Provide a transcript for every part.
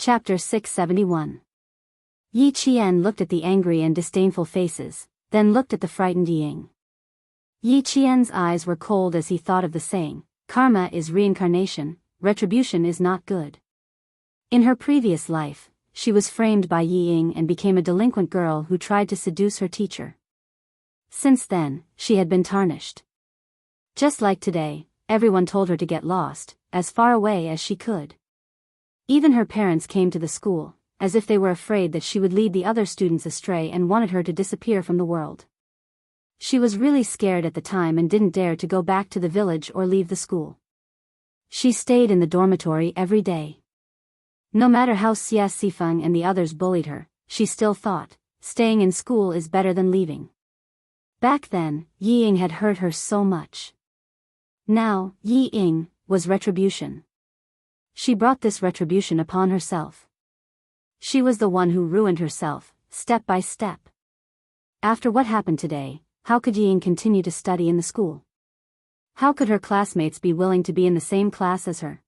Chapter 671. Yi Qian looked at the angry and disdainful faces, then looked at the frightened Ying. Yi Qian's eyes were cold as he thought of the saying, "Karma is reincarnation, retribution is not good." In her previous life, she was framed by Yi Ying and became a delinquent girl who tried to seduce her teacher. Since then, she had been tarnished. Just like today, everyone told her to get lost, as far away as she could. Even her parents came to the school, as if they were afraid that she would lead the other students astray and wanted her to disappear from the world. She was really scared at the time and didn't dare to go back to the village or leave the school. She stayed in the dormitory every day. No matter how Xia Sifeng and the others bullied her, she still thought, staying in school is better than leaving. Back then, Yi Ying had hurt her so much. Now, Yi Ying was retribution. She brought this retribution upon herself. She was the one who ruined herself, step by step. After what happened today, how could Yi Ying continue to study in the school? How could her classmates be willing to be in the same class as her?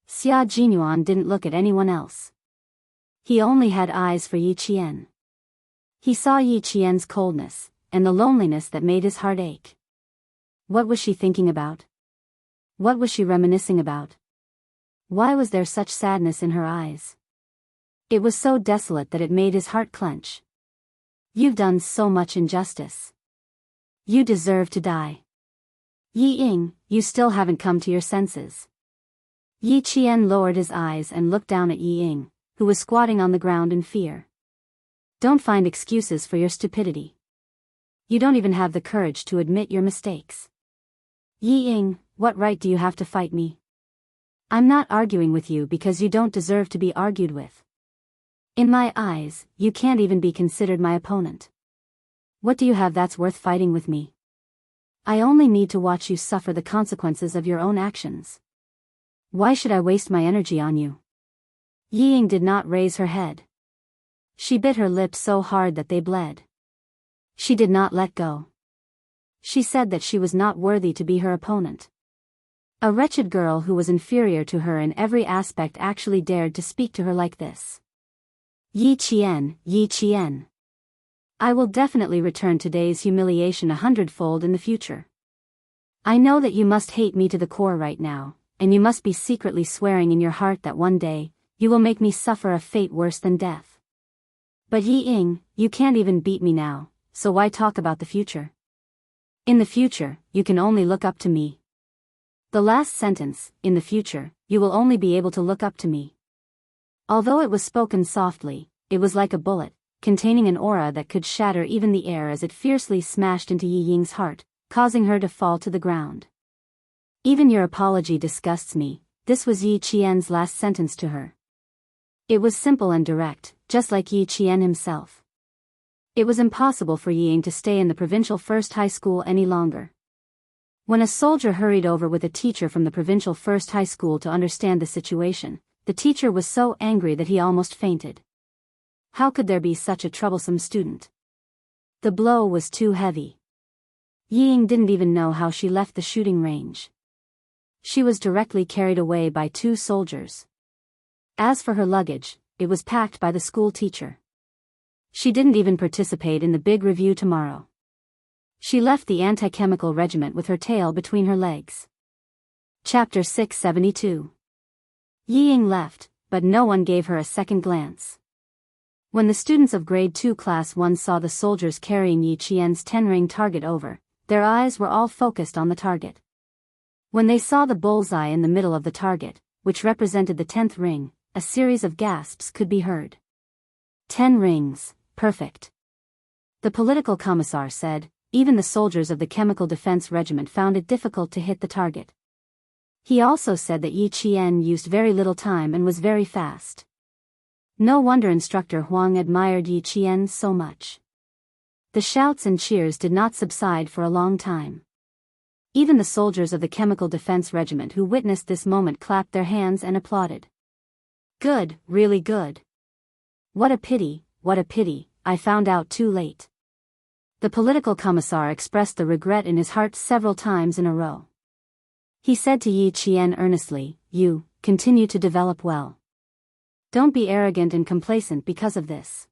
Xia Jinyuan didn't look at anyone else. He only had eyes for Yi Qian. He saw Yi Qian's coldness, and the loneliness that made his heart ache. What was she thinking about? What was she reminiscing about? Why was there such sadness in her eyes? It was so desolate that it made his heart clench. You've done so much injustice. You deserve to die. Yi Ying, you still haven't come to your senses. Yi Qian lowered his eyes and looked down at Yi Ying, who was squatting on the ground in fear. Don't find excuses for your stupidity. You don't even have the courage to admit your mistakes. Yi Ying, what right do you have to fight me? I'm not arguing with you because you don't deserve to be argued with. In my eyes, you can't even be considered my opponent. What do you have that's worth fighting with me? I only need to watch you suffer the consequences of your own actions. Why should I waste my energy on you? Yi Ying did not raise her head. She bit her lips so hard that they bled. She did not let go. She said that she was not worthy to be her opponent. A wretched girl who was inferior to her in every aspect actually dared to speak to her like this. Yi Qian, Yi Qian. I will definitely return today's humiliation 100-fold in the future. I know that you must hate me to the core right now, and you must be secretly swearing in your heart that one day, you will make me suffer a fate worse than death. But Yi Ying, you can't even beat me now, so why talk about the future? In the future, you can only look up to me. The last sentence, in the future, you will only be able to look up to me. Although it was spoken softly, it was like a bullet, containing an aura that could shatter even the air as it fiercely smashed into Yi Ying's heart, causing her to fall to the ground. Even your apology disgusts me, this was Yi Qian's last sentence to her. It was simple and direct, just like Yi Qian himself. It was impossible for Yi Ying to stay in the provincial first high school any longer. When a soldier hurried over with a teacher from the provincial first high school to understand the situation, the teacher was so angry that he almost fainted. How could there be such a troublesome student? The blow was too heavy. Yi Ying didn't even know how she left the shooting range. She was directly carried away by 2 soldiers. As for her luggage, it was packed by the school teacher. She didn't even participate in the big review tomorrow. She left the anti-chemical regiment with her tail between her legs. Chapter 672. Yi Ying left, but no one gave her a second glance. When the students of Grade 2 Class 1 saw the soldiers carrying Yi Qian's 10-ring target over, their eyes were all focused on the target. When they saw the bullseye in the middle of the target, which represented the 10th ring, a series of gasps could be heard. 10 rings, perfect. The political commissar said, even the soldiers of the Chemical Defense Regiment found it difficult to hit the target. He also said that Yi Qian used very little time and was very fast. No wonder instructor Huang admired Yi Qian so much. The shouts and cheers did not subside for a long time. Even the soldiers of the Chemical Defense Regiment who witnessed this moment clapped their hands and applauded. Good, really good. What a pity, I found out too late. The political commissar expressed the regret in his heart several times in a row. He said to Yi Qian earnestly, "You, continue to develop well. Don't be arrogant and complacent because of this.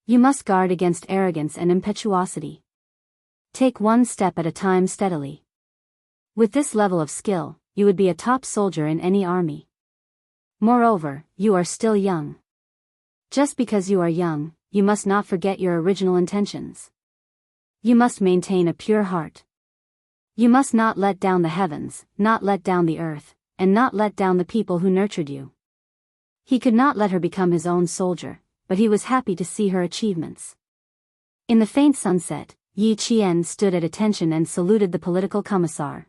You must guard against arrogance and impetuosity. Take one step at a time steadily. With this level of skill, you would be a top soldier in any army. Moreover, you are still young. Just because you are young, you must not forget your original intentions. You must maintain a pure heart. You must not let down the heavens, not let down the earth, and not let down the people who nurtured you. He could not let her become his own soldier, but he was happy to see her achievements. In the faint sunset, Yi Qian stood at attention and saluted the political commissar.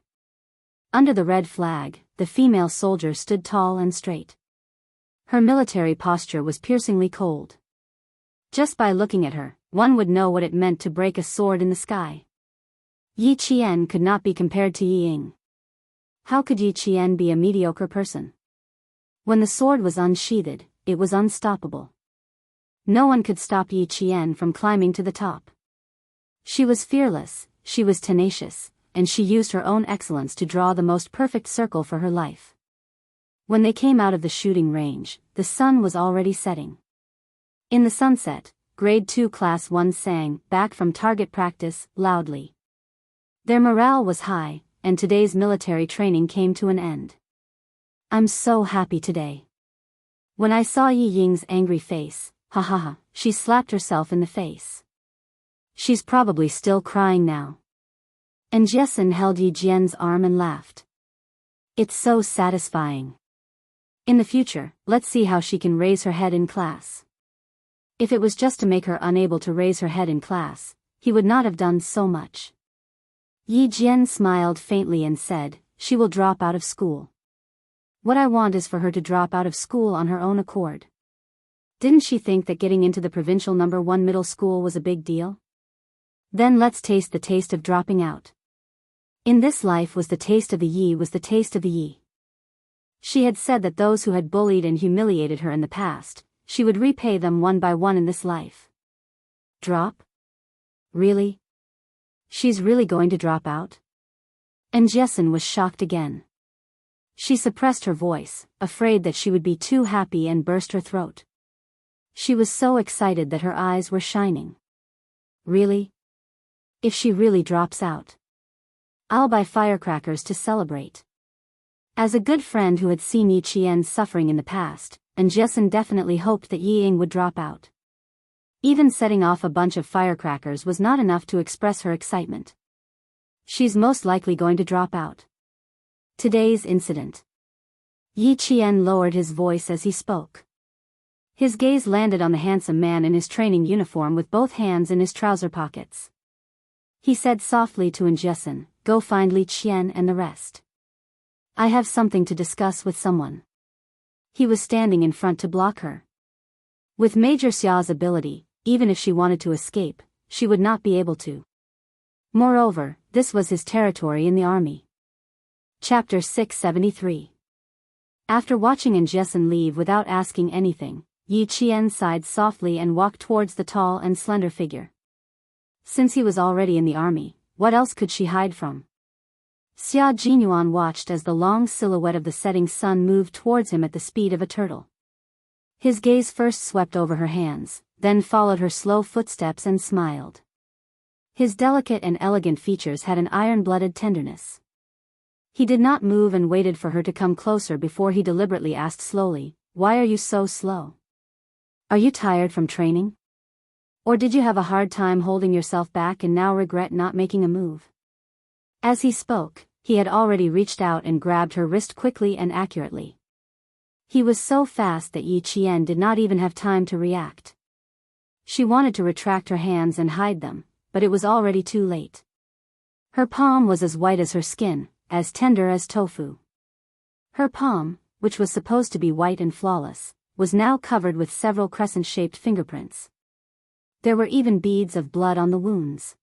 Under the red flag, the female soldier stood tall and straight. Her military posture was piercingly cold. Just by looking at her, one would know what it meant to break a sword in the sky. Yi Qian could not be compared to Yi Ying. How could Yi Qian be a mediocre person? When the sword was unsheathed, it was unstoppable. No one could stop Yi Qian from climbing to the top. She was fearless, she was tenacious, and she used her own excellence to draw the most perfect circle for her life. When they came out of the shooting range, the sun was already setting. In the sunset, Grade 2 Class 1 sang, back from target practice, loudly. Their morale was high, and today's military training came to an end. I'm so happy today. When I saw Yi Ying's angry face, ha ha ha, she slapped herself in the face. She's probably still crying now. And Jessen held Yi Jian's arm and laughed. It's so satisfying. In the future, let's see how she can raise her head in class. If it was just to make her unable to raise her head in class, he would not have done so much. Yi Jian smiled faintly and said, she will drop out of school. What I want is for her to drop out of school on her own accord. Didn't she think that getting into the provincial number 1 middle school was a big deal? Then let's taste the taste of dropping out. In this life was the taste of the Yi was the taste of the Yi. She had said that those who had bullied and humiliated her in the past, she would repay them one by one in this life. Drop? Really? She's really going to drop out? And Jessen was shocked again. She suppressed her voice, afraid that she would be too happy and burst her throat. She was so excited that her eyes were shining. Really? If she really drops out, I'll buy firecrackers to celebrate. As a good friend who had seen Yi Qian's suffering in the past, and Jessen definitely hoped that Yi Ying would drop out. Even setting off a bunch of firecrackers was not enough to express her excitement. She's most likely going to drop out. Today's incident. Yi Qian lowered his voice as he spoke. His gaze landed on the handsome man in his training uniform with both hands in his trouser pockets. He said softly to Jessen, go find Li Qian and the rest. I have something to discuss with someone. He was standing in front to block her. With Major Xia's ability, even if she wanted to escape, she would not be able to. Moreover, this was his territory in the army. Chapter 673. After watching Jessen leave without asking anything, Yi Qian sighed softly and walked towards the tall and slender figure. Since he was already in the army, what else could she hide from? Xia Jinyuan watched as the long silhouette of the setting sun moved towards him at the speed of a turtle. His gaze first swept over her hands, then followed her slow footsteps and smiled. His delicate and elegant features had an iron-blooded tenderness. He did not move and waited for her to come closer before he deliberately asked slowly, why are you so slow? Are you tired from training? Or did you have a hard time holding yourself back and now regret not making a move? As he spoke, he had already reached out and grabbed her wrist quickly and accurately. He was so fast that Yi Qian did not even have time to react. She wanted to retract her hands and hide them, but it was already too late. Her palm was as white as her skin, as tender as tofu. Her palm, which was supposed to be white and flawless, was now covered with several crescent-shaped fingerprints. There were even beads of blood on the wounds.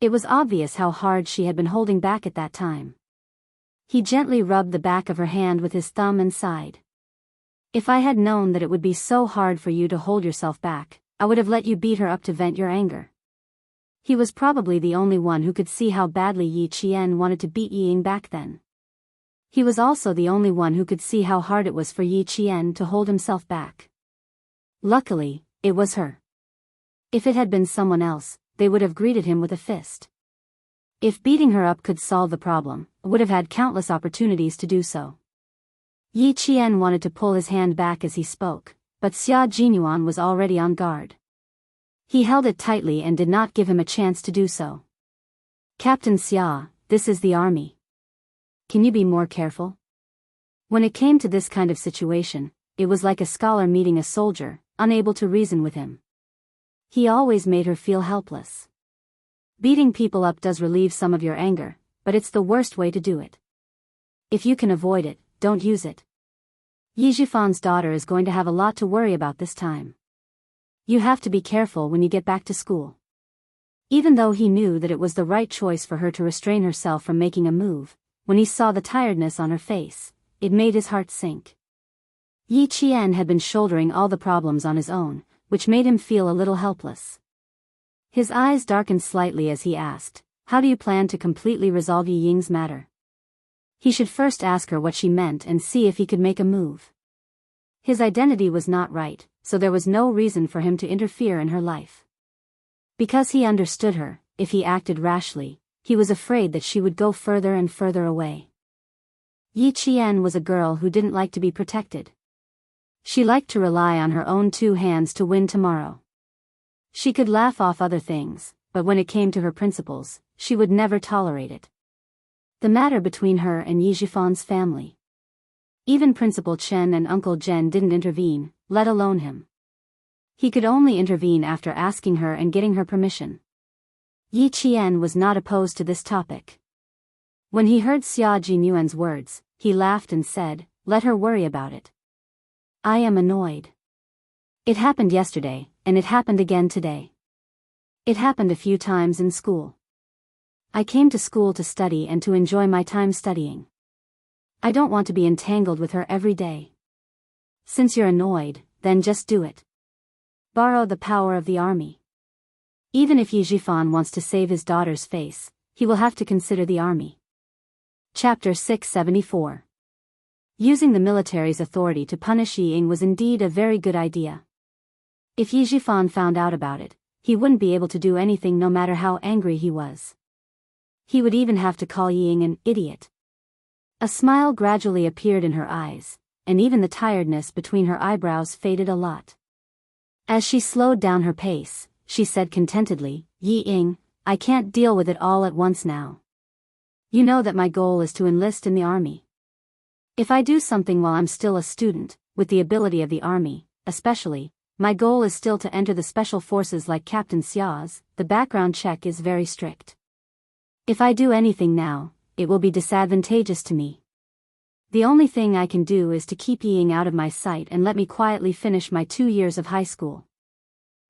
It was obvious how hard she had been holding back at that time. He gently rubbed the back of her hand with his thumb and sighed. If I had known that it would be so hard for you to hold yourself back, I would have let you beat her up to vent your anger. He was probably the only one who could see how badly Yi Qian wanted to beat Yi Ying back then. He was also the only one who could see how hard it was for Yi Qian to hold himself back. Luckily, it was her. If it had been someone else, they would have greeted him with a fist. If beating her up could solve the problem, would have had countless opportunities to do so. Yi Qian wanted to pull his hand back as he spoke, but Xia Jinyuan was already on guard. He held it tightly and did not give him a chance to do so. Captain Xia, this is the army. Can you be more careful? When it came to this kind of situation, it was like a scholar meeting a soldier, unable to reason with him. He always made her feel helpless. Beating people up does relieve some of your anger, but it's the worst way to do it. If you can avoid it, don't use it. Yi Jifan's daughter is going to have a lot to worry about this time. You have to be careful when you get back to school. Even though he knew that it was the right choice for her to restrain herself from making a move, when he saw the tiredness on her face, it made his heart sink. Yi Qian had been shouldering all the problems on his own, which made him feel a little helpless. His eyes darkened slightly as he asked, "How do you plan to completely resolve Yi Ying's matter?" He should first ask her what she meant and see if he could make a move. His identity was not right, so there was no reason for him to interfere in her life. Because he understood her, if he acted rashly, he was afraid that she would go further and further away. Yi Qian was a girl who didn't like to be protected. She liked to rely on her own two hands to win tomorrow. She could laugh off other things, but when it came to her principles, she would never tolerate it. The matter between her and Yi Jifan's family. Even Principal Chen and Uncle Zhen didn't intervene, let alone him. He could only intervene after asking her and getting her permission. Yi Qian was not opposed to this topic. When he heard Xia Jinyuan's words, he laughed and said, "Let her worry about it. I am annoyed. It happened yesterday, and it happened again today. It happened a few times in school. I came to school to study and to enjoy my time studying. I don't want to be entangled with her every day. Since you're annoyed, then just do it. Borrow the power of the army. Even if Yi Jifan wants to save his daughter's face, he will have to consider the army." Chapter 674. Using the military's authority to punish Yi Ying was indeed a very good idea. If Yi Jifan found out about it, he wouldn't be able to do anything no matter how angry he was. He would even have to call Yi Ying an idiot. A smile gradually appeared in her eyes, and even the tiredness between her eyebrows faded a lot. As she slowed down her pace, she said contentedly, "Yi Ying, I can't deal with it all at once now. You know that my goal is to enlist in the army. If I do something while I'm still a student, with the ability of the army, especially, my goal is still to enter the special forces like Captain Xia's. The background check is very strict. If I do anything now, it will be disadvantageous to me. The only thing I can do is to keep Yi Ying out of my sight and let me quietly finish my 2 years of high school."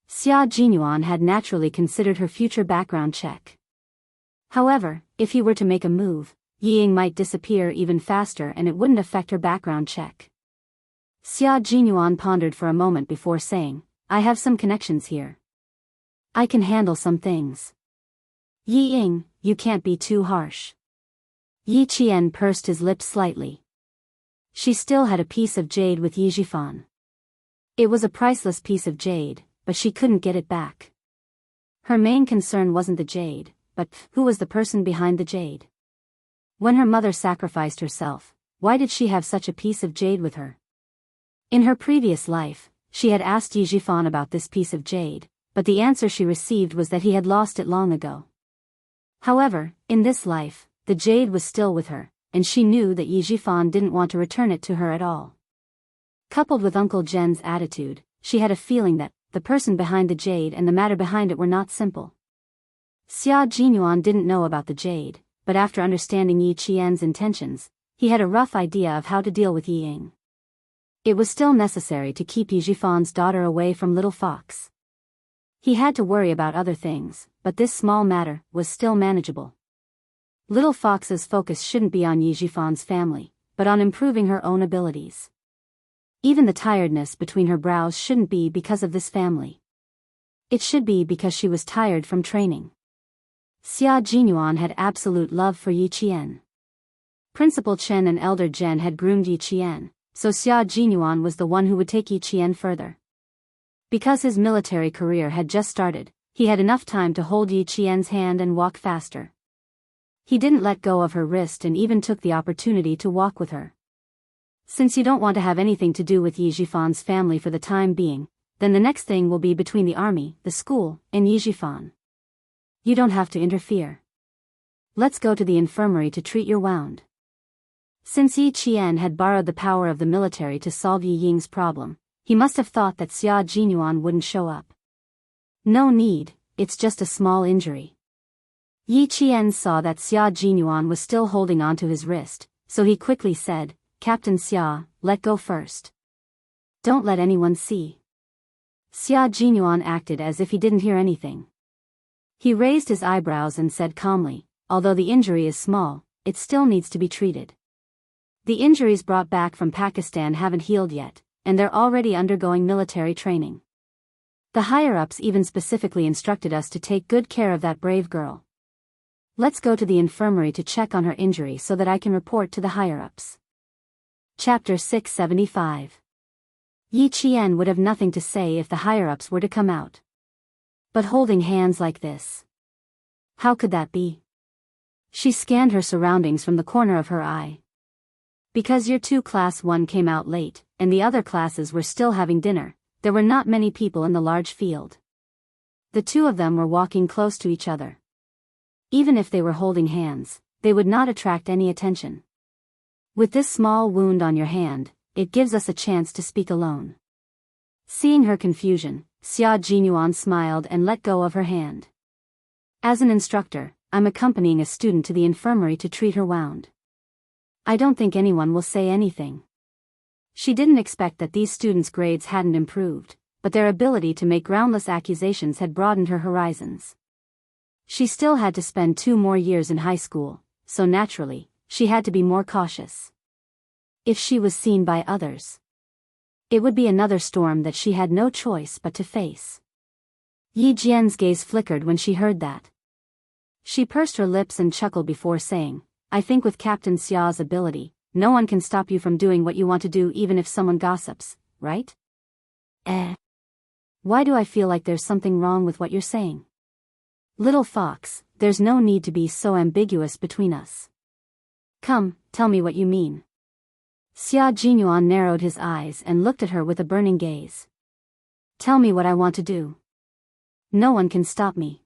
Xia Jinyuan had naturally considered her future background check. However, if he were to make a move, Yi Ying might disappear even faster and it wouldn't affect her background check. Xia Jinyuan pondered for a moment before saying, "I have some connections here. I can handle some things." "Yi Ying, you can't be too harsh." Yi Qian pursed his lips slightly. She still had a piece of jade with Yi Jifan. It was a priceless piece of jade, but she couldn't get it back. Her main concern wasn't the jade, but who was the person behind the jade? When her mother sacrificed herself, why did she have such a piece of jade with her? In her previous life, she had asked Yi Jifan about this piece of jade, but the answer she received was that he had lost it long ago. However, in this life, the jade was still with her, and she knew that Yi Jifan didn't want to return it to her at all. Coupled with Uncle Zhen's attitude, she had a feeling that the person behind the jade and the matter behind it were not simple. Xia Jinyuan didn't know about the jade, but after understanding Yi Qian's intentions, he had a rough idea of how to deal with Yi Ying. It was still necessary to keep Yi Jifan's daughter away from Little Fox. He had to worry about other things, but this small matter was still manageable. Little Fox's focus shouldn't be on Yi Jifan's family, but on improving her own abilities. Even the tiredness between her brows shouldn't be because of this family. It should be because she was tired from training. Xia Jinyuan had absolute love for Yi Qian. Principal Chen and Elder Jen had groomed Yi Qian, so Xia Jinyuan was the one who would take Yi Qian further. Because his military career had just started, he had enough time to hold Yi Qian's hand and walk faster. He didn't let go of her wrist and even took the opportunity to walk with her. Since you don't want to have anything to do with Yi Jifan's family for the time being, then the next thing will be between the army, the school, and Yi Jifan. You don't have to interfere. Let's go to the infirmary to treat your wound. Since Yi Qian had borrowed the power of the military to solve Yi Ying's problem, he must have thought that Xia Jinyuan wouldn't show up. No need, it's just a small injury. Yi Qian saw that Xia Jinyuan was still holding onto his wrist, so he quickly said, "Captain Xia, let go first. Don't let anyone see." Xia Jinyuan acted as if he didn't hear anything. He raised his eyebrows and said calmly, "Although the injury is small, it still needs to be treated. The injuries brought back from Pakistan haven't healed yet, and they're already undergoing military training. The higher-ups even specifically instructed us to take good care of that brave girl. Let's go to the infirmary to check on her injury so that I can report to the higher-ups." Chapter 675. Yi Qian would have nothing to say if the higher-ups were to come out. But holding hands like this, how could that be? She scanned her surroundings from the corner of her eye. Because year 2 class 1 came out late, and the other classes were still having dinner, there were not many people in the large field. The two of them were walking close to each other. Even if they were holding hands, they would not attract any attention. With this small wound on your hand, it gives us a chance to speak alone. Seeing her confusion, Xia Jinyuan smiled and let go of her hand. As an instructor, I'm accompanying a student to the infirmary to treat her wound. I don't think anyone will say anything. She didn't expect that these students' grades hadn't improved, but their ability to make groundless accusations had broadened her horizons. She still had to spend 2 more years in high school, so naturally, she had to be more cautious. If she was seen by others, it would be another storm that she had no choice but to face. Yi Jian's gaze flickered when she heard that. She pursed her lips and chuckled before saying, "I think with Captain Xia's ability, no one can stop you from doing what you want to do even if someone gossips, right?" Why do I feel like there's something wrong with what you're saying? Little fox, there's no need to be so ambiguous between us. Come, tell me what you mean. Xia Jinyuan narrowed his eyes and looked at her with a burning gaze. Tell me what I want to do. No one can stop me.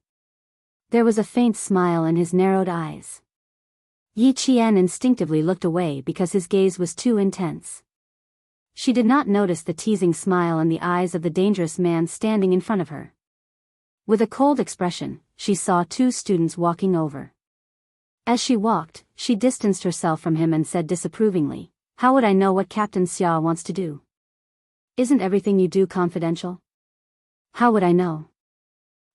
There was a faint smile in his narrowed eyes. Yi Qian instinctively looked away because his gaze was too intense. She did not notice the teasing smile in the eyes of the dangerous man standing in front of her. With a cold expression, she saw 2 students walking over. As she walked, she distanced herself from him and said disapprovingly, "How would I know what Captain Xia wants to do? Isn't everything you do confidential? How would I know?"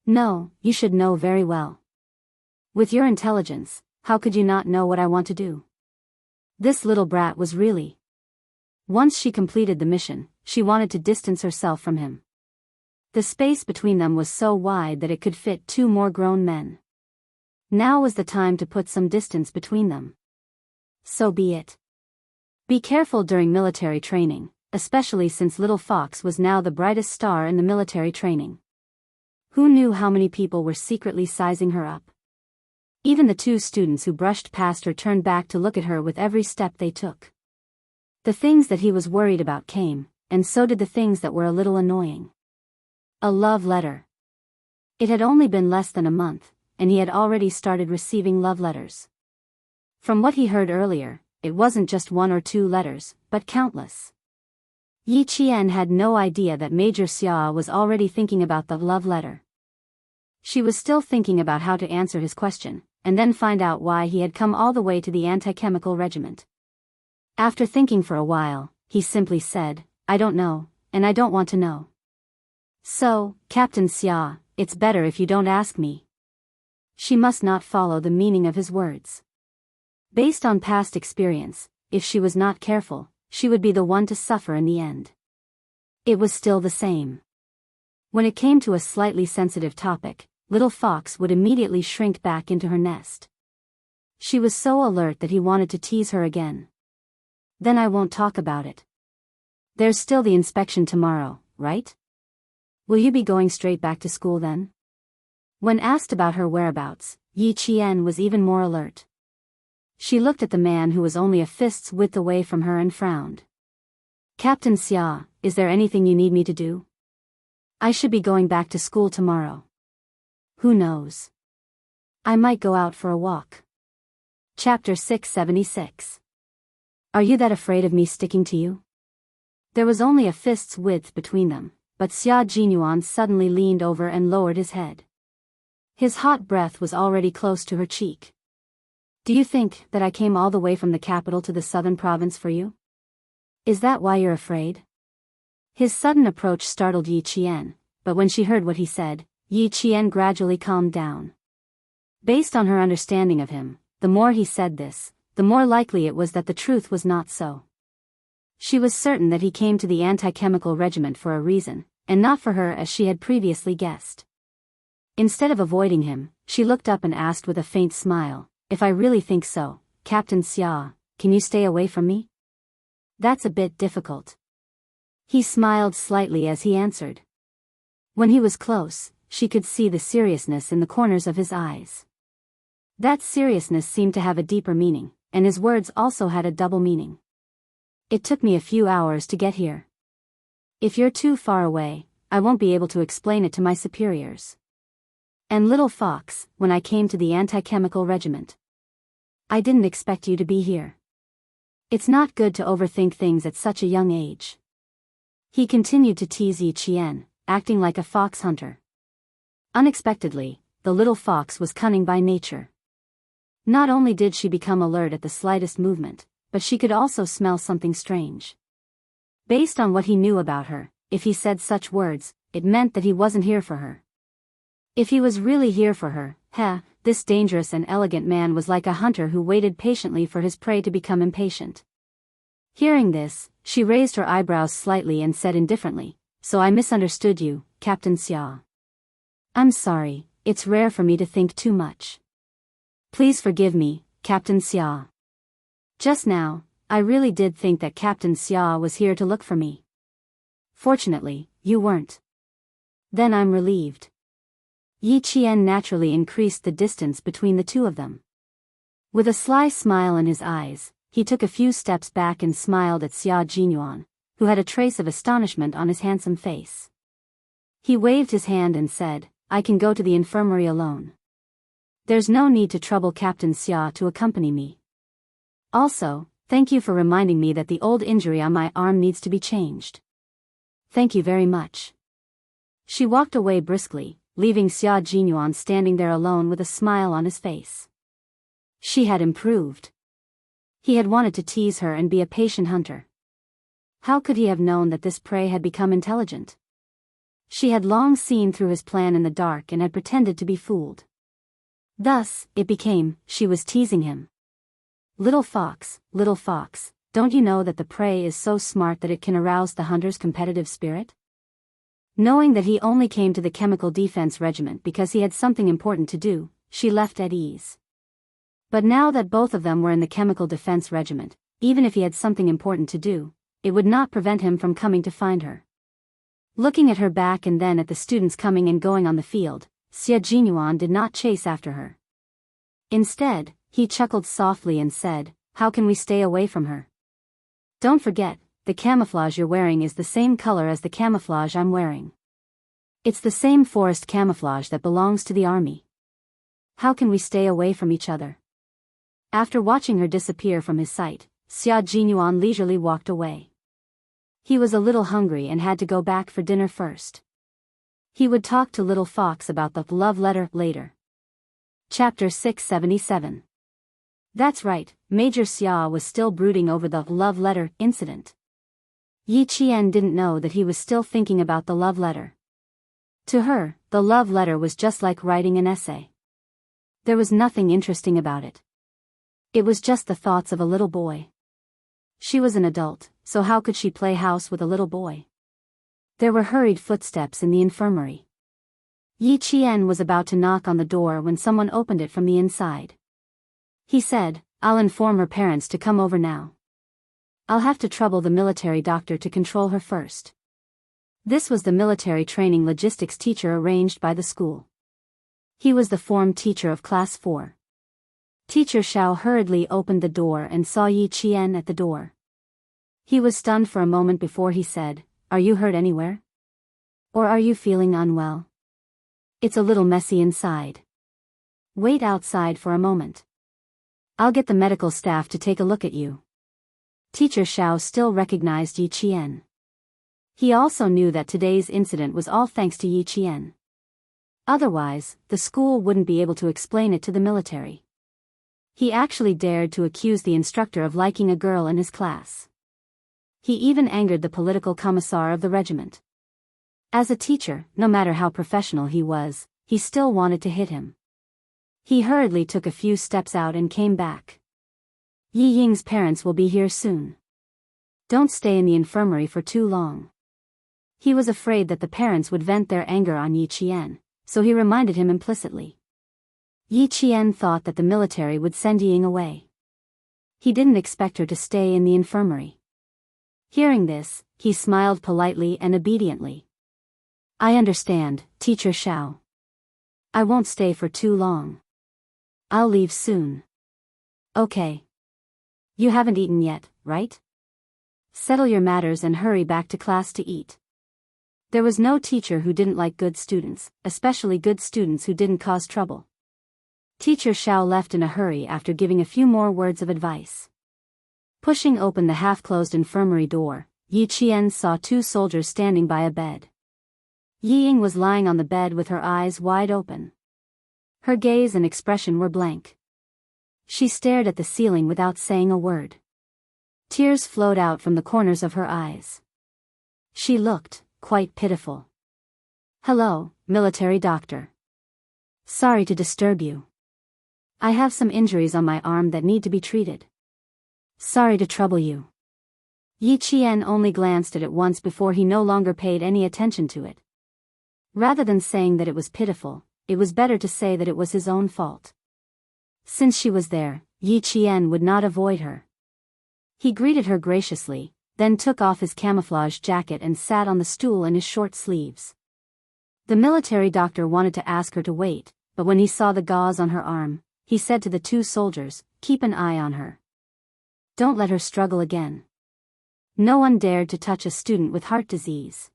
"No, you should know very well. With your intelligence, how could you not know what I want to do?" This little brat was really. Once she completed the mission, she wanted to distance herself from him. The space between them was so wide that it could fit 2 more grown men. Now was the time to put some distance between them. So be it. Be careful during military training, especially since Little Fox was now the brightest star in the military training. Who knew how many people were secretly sizing her up? Even the 2 students who brushed past her turned back to look at her with every step they took. The things that he was worried about came, and so did the things that were a little annoying. A love letter. It had only been less than a month, and he had already started receiving love letters. From what he heard earlier, it wasn't just 1 or 2 letters, but countless. Yi Qian had no idea that Major Xia was already thinking about the love letter. She was still thinking about how to answer his question, and then find out why he had come all the way to the anti-chemical regiment. After thinking for a while, he simply said, "I don't know, and I don't want to know. So, Captain Xia, it's better if you don't ask me." She must not follow the meaning of his words. Based on past experience, if she was not careful, she would be the one to suffer in the end. It was still the same. When it came to a slightly sensitive topic, Little Fox would immediately shrink back into her nest. She was so alert that he wanted to tease her again. Then I won't talk about it. There's still the inspection tomorrow, right? Will you be going straight back to school then? When asked about her whereabouts, Yi Qian was even more alert. She looked at the man who was only a fist's width away from her and frowned. Captain Xia, is there anything you need me to do? I should be going back to school tomorrow. Who knows? I might go out for a walk. Chapter 676. Are you that afraid of me sticking to you? There was only a fist's width between them, but Xia Jinyuan suddenly leaned over and lowered his head. His hot breath was already close to her cheek. Do you think that I came all the way from the capital to the southern province for you? Is that why you're afraid? His sudden approach startled Yi Qian, but when she heard what he said, Yi Qian gradually calmed down. Based on her understanding of him, the more he said this, the more likely it was that the truth was not so. She was certain that he came to the anti-chemical regiment for a reason, and not for her as she had previously guessed. Instead of avoiding him, she looked up and asked with a faint smile, if I really think so, Captain Xia, can you stay away from me? That's a bit difficult. He smiled slightly as he answered. When he was close, she could see the seriousness in the corners of his eyes. That seriousness seemed to have a deeper meaning, and his words also had a double meaning. It took me a few hours to get here. If you're too far away, I won't be able to explain it to my superiors. And little fox, when I came to the anti-chemical regiment, I didn't expect you to be here. It's not good to overthink things at such a young age. He continued to tease Yi Qian, acting like a fox hunter. Unexpectedly, the little fox was cunning by nature. Not only did she become alert at the slightest movement, but she could also smell something strange. Based on what he knew about her, if he said such words, it meant that he wasn't here for her. If he was really here for her, this dangerous and elegant man was like a hunter who waited patiently for his prey to become impatient. Hearing this, she raised her eyebrows slightly and said indifferently, So I misunderstood you, Captain Xia. I'm sorry, it's rare for me to think too much. Please forgive me, Captain Xia. Just now, I really did think that Captain Xia was here to look for me. Fortunately, you weren't. Then I'm relieved. Yi Qian naturally increased the distance between the two of them. With a sly smile in his eyes, he took a few steps back and smiled at Xia Jinyuan, who had a trace of astonishment on his handsome face. He waved his hand and said, I can go to the infirmary alone. There's no need to trouble Captain Xia to accompany me. Also, thank you for reminding me that the old injury on my arm needs to be changed. Thank you very much. She walked away briskly, leaving Xia Jinyuan standing there alone with a smile on his face. She had improved. He had wanted to tease her and be a patient hunter. How could he have known that this prey had become intelligent? She had long seen through his plan in the dark and had pretended to be fooled. Thus, it became, she was teasing him. Little fox, don't you know that the prey is so smart that it can arouse the hunter's competitive spirit? Knowing that he only came to the Chemical Defense Regiment because he had something important to do, she left at ease. But now that both of them were in the Chemical Defense Regiment, even if he had something important to do, it would not prevent him from coming to find her. Looking at her back and then at the students coming and going on the field, Xia Jinyuan did not chase after her. Instead, he chuckled softly and said, How can we stay away from her? Don't forget, the camouflage you're wearing is the same color as the camouflage I'm wearing. It's the same forest camouflage that belongs to the army. How can we stay away from each other? After watching her disappear from his sight, Xia Jinyuan leisurely walked away. He was a little hungry and had to go back for dinner first. He would talk to Little Fox about the love letter later. Chapter 677. That's right, Major Xia was still brooding over the love letter incident. Yi Qian didn't know that he was still thinking about the love letter. To her, the love letter was just like writing an essay. There was nothing interesting about it. It was just the thoughts of a little boy. She was an adult, so how could she play house with a little boy? There were hurried footsteps in the infirmary. Yi Qian was about to knock on the door when someone opened it from the inside. He said, "I'll inform her parents to come over now. I'll have to trouble the military doctor to control her first." This was the military training logistics teacher arranged by the school. He was the form teacher of Class 4. Teacher Xiao hurriedly opened the door and saw Yi Qian at the door. He was stunned for a moment before he said, "Are you hurt anywhere? Or are you feeling unwell? It's a little messy inside. Wait outside for a moment. I'll get the medical staff to take a look at you." Teacher Xiao still recognized Yi Qian. He also knew that today's incident was all thanks to Yi Qian. Otherwise, the school wouldn't be able to explain it to the military. He actually dared to accuse the instructor of liking a girl in his class. He even angered the political commissar of the regiment. As a teacher, no matter how professional he was, he still wanted to hit him. He hurriedly took a few steps out and came back. "Yi Ying's parents will be here soon. Don't stay in the infirmary for too long." He was afraid that the parents would vent their anger on Yi Qian, so he reminded him implicitly. Yi Qian thought that the military would send Yi Ying away. He didn't expect her to stay in the infirmary. Hearing this, he smiled politely and obediently. "I understand, Teacher Xiao. I won't stay for too long. I'll leave soon." "Okay. You haven't eaten yet, right? Settle your matters and hurry back to class to eat." There was no teacher who didn't like good students, especially good students who didn't cause trouble. Teacher Xiao left in a hurry after giving a few more words of advice. Pushing open the half-closed infirmary door, Yi Qian saw two soldiers standing by a bed. Yi Ying was lying on the bed with her eyes wide open. Her gaze and expression were blank. She stared at the ceiling without saying a word. Tears flowed out from the corners of her eyes. She looked quite pitiful. "Hello, military doctor. Sorry to disturb you. I have some injuries on my arm that need to be treated. Sorry to trouble you." Yi Qian only glanced at it once before he no longer paid any attention to it. Rather than saying that it was pitiful, it was better to say that it was his own fault. Since she was there, Yi Qian would not avoid her. He greeted her graciously, then took off his camouflage jacket and sat on the stool in his short sleeves. The military doctor wanted to ask her to wait, but when he saw the gauze on her arm, he said to the two soldiers, "Keep an eye on her. Don't let her struggle again." No one dared to touch a student with heart disease.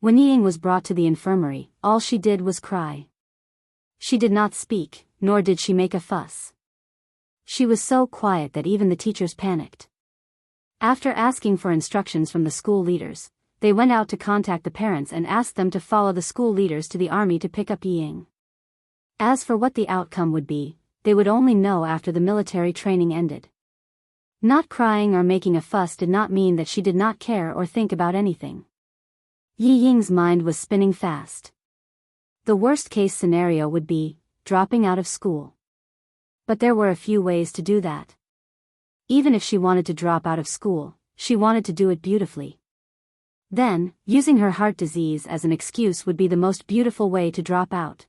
When Yi Ying was brought to the infirmary, all she did was cry. She did not speak, nor did she make a fuss. She was so quiet that even the teachers panicked. After asking for instructions from the school leaders, they went out to contact the parents and asked them to follow the school leaders to the army to pick up Yi Ying. As for what the outcome would be, they would only know after the military training ended. Not crying or making a fuss did not mean that she did not care or think about anything. Yi Ying's mind was spinning fast. The worst-case scenario would be dropping out of school. But there were a few ways to do that. Even if she wanted to drop out of school, she wanted to do it beautifully. Then, using her heart disease as an excuse would be the most beautiful way to drop out.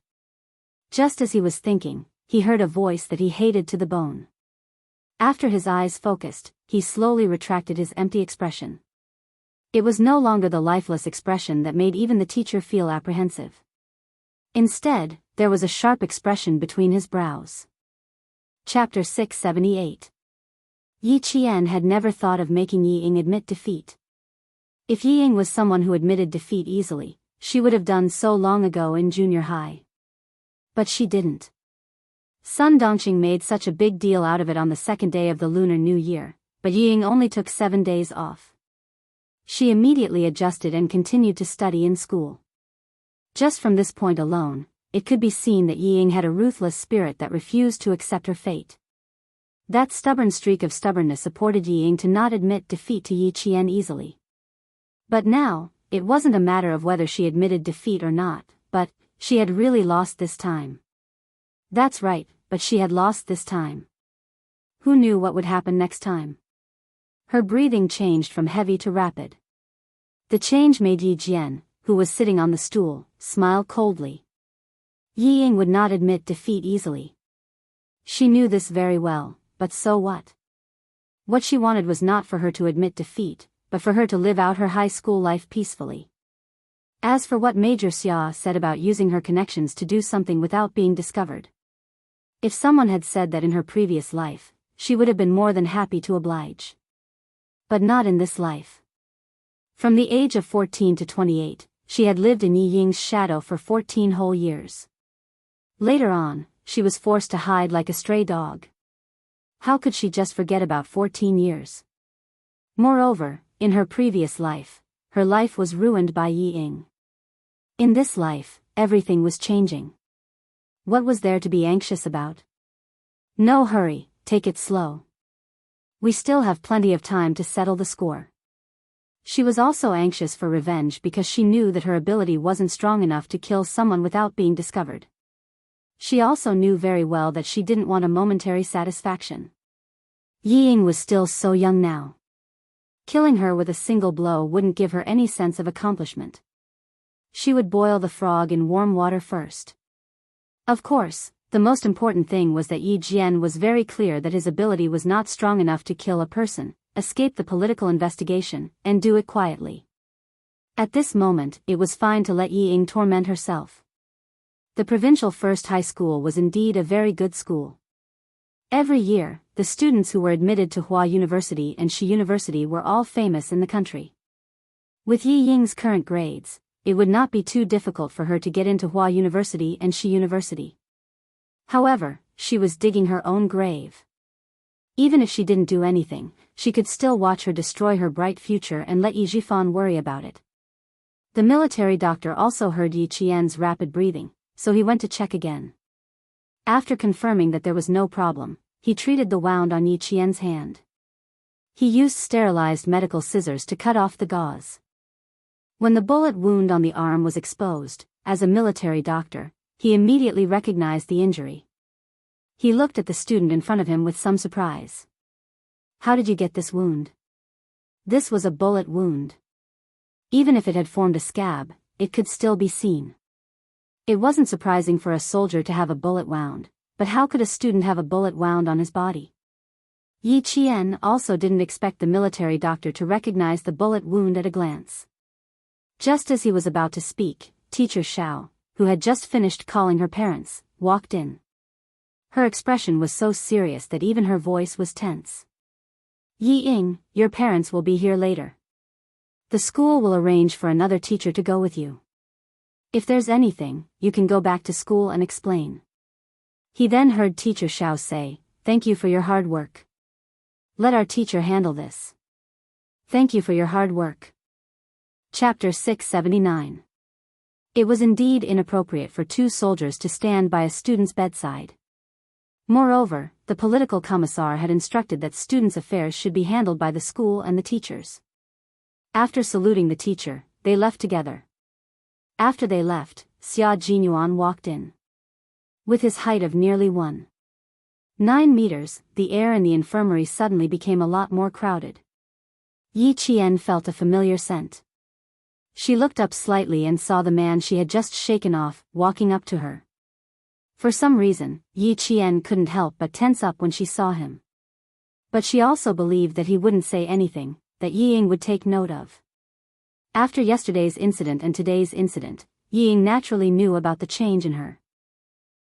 Just as he was thinking, he heard a voice that he hated to the bone. After his eyes focused, he slowly retracted his empty expression. It was no longer the lifeless expression that made even the teacher feel apprehensive. Instead, there was a sharp expression between his brows. Chapter 678. Yi Qian had never thought of making Yi Ying admit defeat. If Yi Ying was someone who admitted defeat easily, she would have done so long ago in junior high. But she didn't. Sun Dongqing made such a big deal out of it on the second day of the Lunar New Year, but Yi Ying only took 7 days off. She immediately adjusted and continued to study in school. Just from this point alone, it could be seen that Yi Ying had a ruthless spirit that refused to accept her fate. That stubborn streak of stubbornness supported Yi Ying to not admit defeat to Yi Qian easily. But now, it wasn't a matter of whether she admitted defeat or not, but she had really lost this time. That's right, but she had lost this time. Who knew what would happen next time? Her breathing changed from heavy to rapid. The change made Yi Jian, who was sitting on the stool, smile coldly. Yi Ying would not admit defeat easily. She knew this very well, but so what? What she wanted was not for her to admit defeat, but for her to live out her high school life peacefully. As for what Major Xia said about using her connections to do something without being discovered. If someone had said that in her previous life, she would have been more than happy to oblige. But not in this life. From the age of 14 to 28, she had lived in Yi Ying's shadow for 14 whole years. Later on, she was forced to hide like a stray dog. How could she just forget about 14 years? Moreover, in her previous life, her life was ruined by Yi Ying. In this life, everything was changing. What was there to be anxious about? No hurry, take it slow. We still have plenty of time to settle the score. She was also anxious for revenge because she knew that her ability wasn't strong enough to kill someone without being discovered. She also knew very well that she didn't want a momentary satisfaction. Yi Ying was still so young now. Killing her with a single blow wouldn't give her any sense of accomplishment. She would boil the frog in warm water first. Of course, the most important thing was that Yi Jian was very clear that his ability was not strong enough to kill a person, escape the political investigation, and do it quietly. At this moment, it was fine to let Yi Ying torment herself. The provincial first high school was indeed a very good school. Every year, the students who were admitted to Hua University and Shi University were all famous in the country. With Yi Ying's current grades, it would not be too difficult for her to get into Hua University and Shi University. However, she was digging her own grave. Even if she didn't do anything, she could still watch her destroy her bright future and let Yi Jifan worry about it. The military doctor also heard Yi Qian's rapid breathing, so he went to check again. After confirming that there was no problem, he treated the wound on Yi Qian's hand. He used sterilized medical scissors to cut off the gauze. When the bullet wound on the arm was exposed, as a military doctor, he immediately recognized the injury. He looked at the student in front of him with some surprise. How did you get this wound? This was a bullet wound. Even if it had formed a scab, it could still be seen. It wasn't surprising for a soldier to have a bullet wound, but how could a student have a bullet wound on his body? Yi Qian also didn't expect the military doctor to recognize the bullet wound at a glance. Just as he was about to speak, Teacher Xiao, who had just finished calling her parents, walked in. Her expression was so serious that even her voice was tense. Yi Ying, your parents will be here later. The school will arrange for another teacher to go with you. If there's anything, you can go back to school and explain. He then heard Teacher Xiao say, "Thank you for your hard work. Let our teacher handle this. Thank you for your hard work." Chapter 679. It was indeed inappropriate for two soldiers to stand by a student's bedside. Moreover, the political commissar had instructed that students' affairs should be handled by the school and the teachers. After saluting the teacher, they left together. After they left, Xia Jinyuan walked in. With his height of nearly 1.9 meters, the air in the infirmary suddenly became a lot more crowded. Yi Qian felt a familiar scent. She looked up slightly and saw the man she had just shaken off, walking up to her. For some reason, Yi Qian couldn't help but tense up when she saw him. But she also believed that he wouldn't say anything, that Yi Ying would take note of. After yesterday's incident and today's incident, Yi Ying naturally knew about the change in her.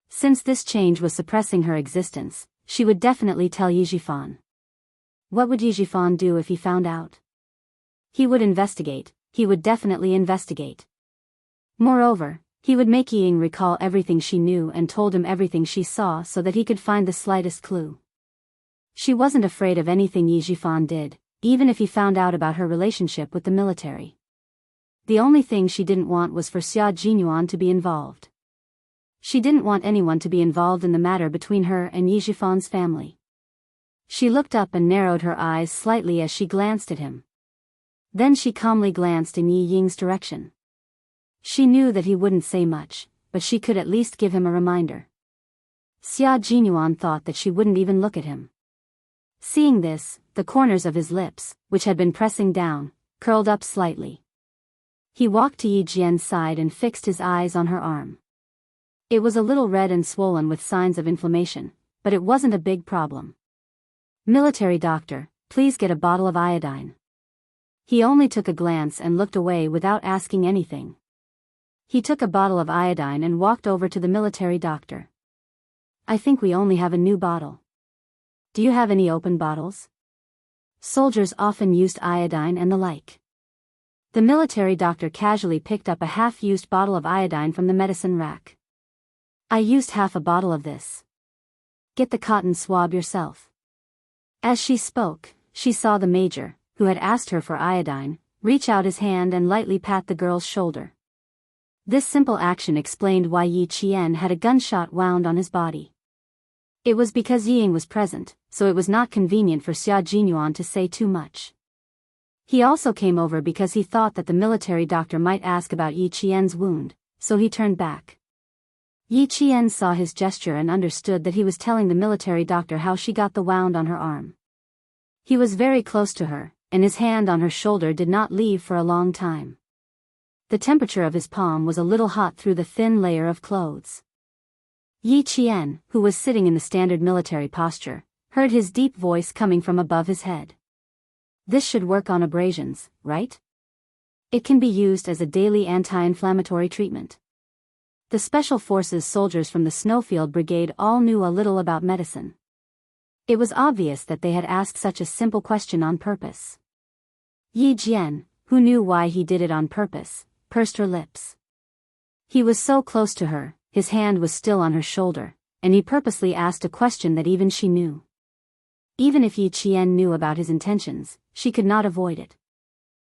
Since this change was suppressing her existence, she would definitely tell Yi Jifan. What would Yi Jifan do if he found out? He would investigate. He would definitely investigate. Moreover, he would make Yi Ying recall everything she knew and told him everything she saw so that he could find the slightest clue. She wasn't afraid of anything Yi Jifan did, even if he found out about her relationship with the military. The only thing she didn't want was for Xia Jinyuan to be involved. She didn't want anyone to be involved in the matter between her and Yi Jifan's family. She looked up and narrowed her eyes slightly as she glanced at him. Then she calmly glanced in Yi Ying's direction. She knew that he wouldn't say much, but she could at least give him a reminder. Xia Jinyuan thought that she wouldn't even look at him. Seeing this, the corners of his lips, which had been pressing down, curled up slightly. He walked to Yi Jian's side and fixed his eyes on her arm. It was a little red and swollen with signs of inflammation, but it wasn't a big problem. "Military doctor, please get a bottle of iodine." He only took a glance and looked away without asking anything. He took a bottle of iodine and walked over to the military doctor. "I think we only have a new bottle. Do you have any open bottles? Soldiers often used iodine and the like." The military doctor casually picked up a half-used bottle of iodine from the medicine rack. "I used half a bottle of this. Get the cotton swab yourself." As she spoke, she saw the major, who had asked her for iodine, reach out his hand and lightly pat the girl's shoulder. This simple action explained why Yi Qian had a gunshot wound on his body. It was because Ying was present, so it was not convenient for Xia Jinyuan to say too much. He also came over because he thought that the military doctor might ask about Yi Qian's wound, so he turned back. Yi Qian saw his gesture and understood that he was telling the military doctor how she got the wound on her arm. He was very close to her, and his hand on her shoulder did not leave for a long time. The temperature of his palm was a little hot through the thin layer of clothes. Yi Qian, who was sitting in the standard military posture, heard his deep voice coming from above his head. "This should work on abrasions, right? It can be used as a daily anti-inflammatory treatment." The Special Forces soldiers from the Snowfield Brigade all knew a little about medicine. It was obvious that they had asked such a simple question on purpose. Yi Jian, who knew why he did it on purpose, pursed her lips. He was so close to her, his hand was still on her shoulder, and he purposely asked a question that even she knew. Even if Yi Qian knew about his intentions, she could not avoid it.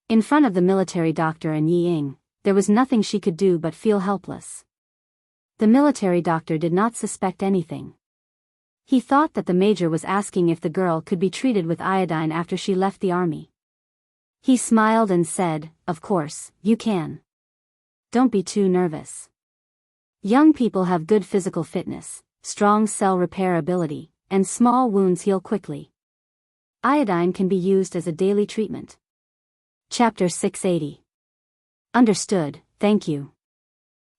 In front of the military doctor and Yi Ying, there was nothing she could do but feel helpless. The military doctor did not suspect anything. He thought that the major was asking if the girl could be treated with iodine after she left the army. He smiled and said, "Of course, you can. Don't be too nervous. Young people have good physical fitness, strong cell repair ability, and small wounds heal quickly. Iodine can be used as a daily treatment." Chapter 680. "Understood, thank you."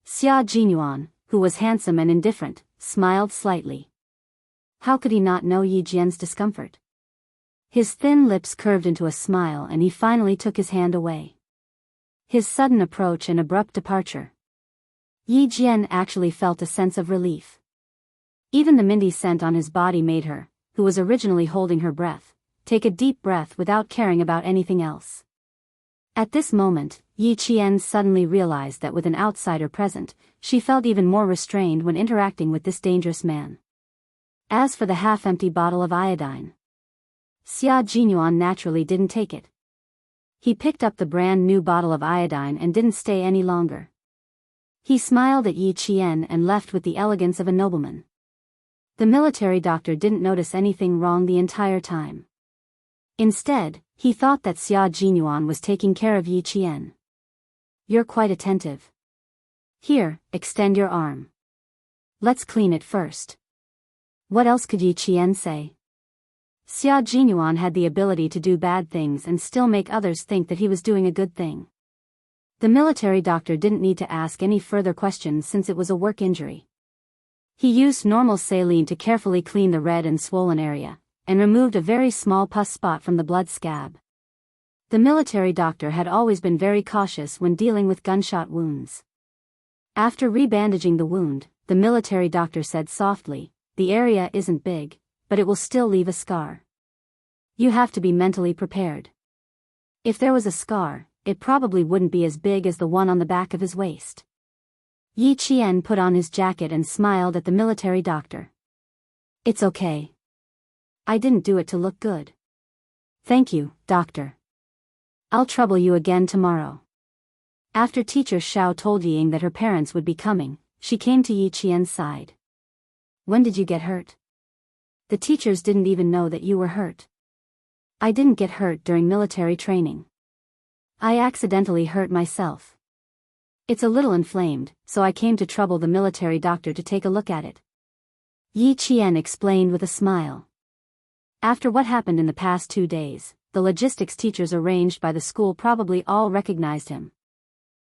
Xia Jinyuan, who was handsome and indifferent, smiled slightly. How could he not know Yi Jian's discomfort? His thin lips curved into a smile and he finally took his hand away. His sudden approach and abrupt departure. Yi Jian actually felt a sense of relief. Even the minty scent on his body made her, who was originally holding her breath, take a deep breath without caring about anything else. At this moment, Yi Qian suddenly realized that with an outsider present, she felt even more restrained when interacting with this dangerous man. As for the half-empty bottle of iodine, Xia Jinyuan naturally didn't take it. He picked up the brand new bottle of iodine and didn't stay any longer. He smiled at Yi Qian and left with the elegance of a nobleman. The military doctor didn't notice anything wrong the entire time. Instead, he thought that Xia Jinyuan was taking care of Yi Qian. "You're quite attentive. Here, extend your arm. Let's clean it first." What else could Yi Qian say? Xia Jinyuan had the ability to do bad things and still make others think that he was doing a good thing. The military doctor didn't need to ask any further questions since it was a work injury. He used normal saline to carefully clean the red and swollen area, and removed a very small pus spot from the blood scab. The military doctor had always been very cautious when dealing with gunshot wounds. After rebandaging the wound, the military doctor said softly, "The area isn't big, but it will still leave a scar. You have to be mentally prepared. If there was a scar, it probably wouldn't be as big as the one on the back of his waist." Yi Qian put on his jacket and smiled at the military doctor. "It's okay. I didn't do it to look good. Thank you, doctor. I'll trouble you again tomorrow." After teacher Xiao told Ying that her parents would be coming, she came to Yi Qian's side. "When did you get hurt? The teachers didn't even know that you were hurt." "I didn't get hurt during military training. I accidentally hurt myself. It's a little inflamed, so I came to trouble the military doctor to take a look at it." Yi Qian explained with a smile. After what happened in the past 2 days, the logistics teachers arranged by the school probably all recognized him.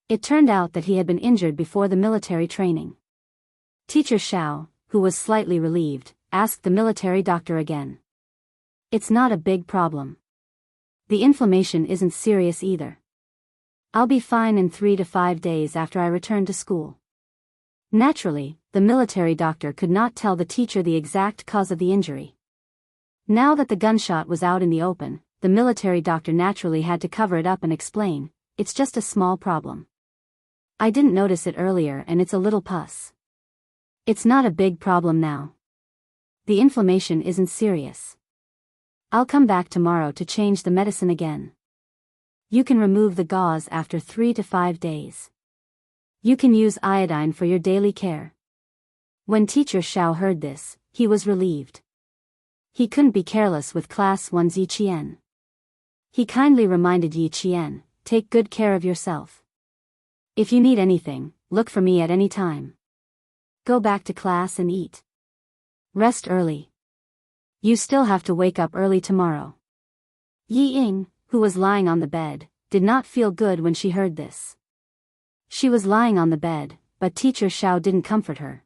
It turned out that he had been injured before the military training. Teacher Xiao, who was slightly relieved, asked the military doctor again. It's not a big problem. The inflammation isn't serious either. I'll be fine in 3 to 5 days after I return to school. Naturally, the military doctor could not tell the teacher the exact cause of the injury. Now that the gunshot was out in the open, the military doctor naturally had to cover it up and explain, it's just a small problem. I didn't notice it earlier and it's a little pus. It's not a big problem now. The inflammation isn't serious. I'll come back tomorrow to change the medicine again. You can remove the gauze after 3 to 5 days. You can use iodine for your daily care. When Teacher Xiao heard this, he was relieved. He couldn't be careless with Class 1's Yi Qian. He kindly reminded Yi Qian, take good care of yourself. If you need anything, look for me at any time. Go back to class and eat. Rest early. You still have to wake up early tomorrow. Yi Ying, who was lying on the bed, did not feel good when she heard this. She was lying on the bed, but Teacher Xiao didn't comfort her.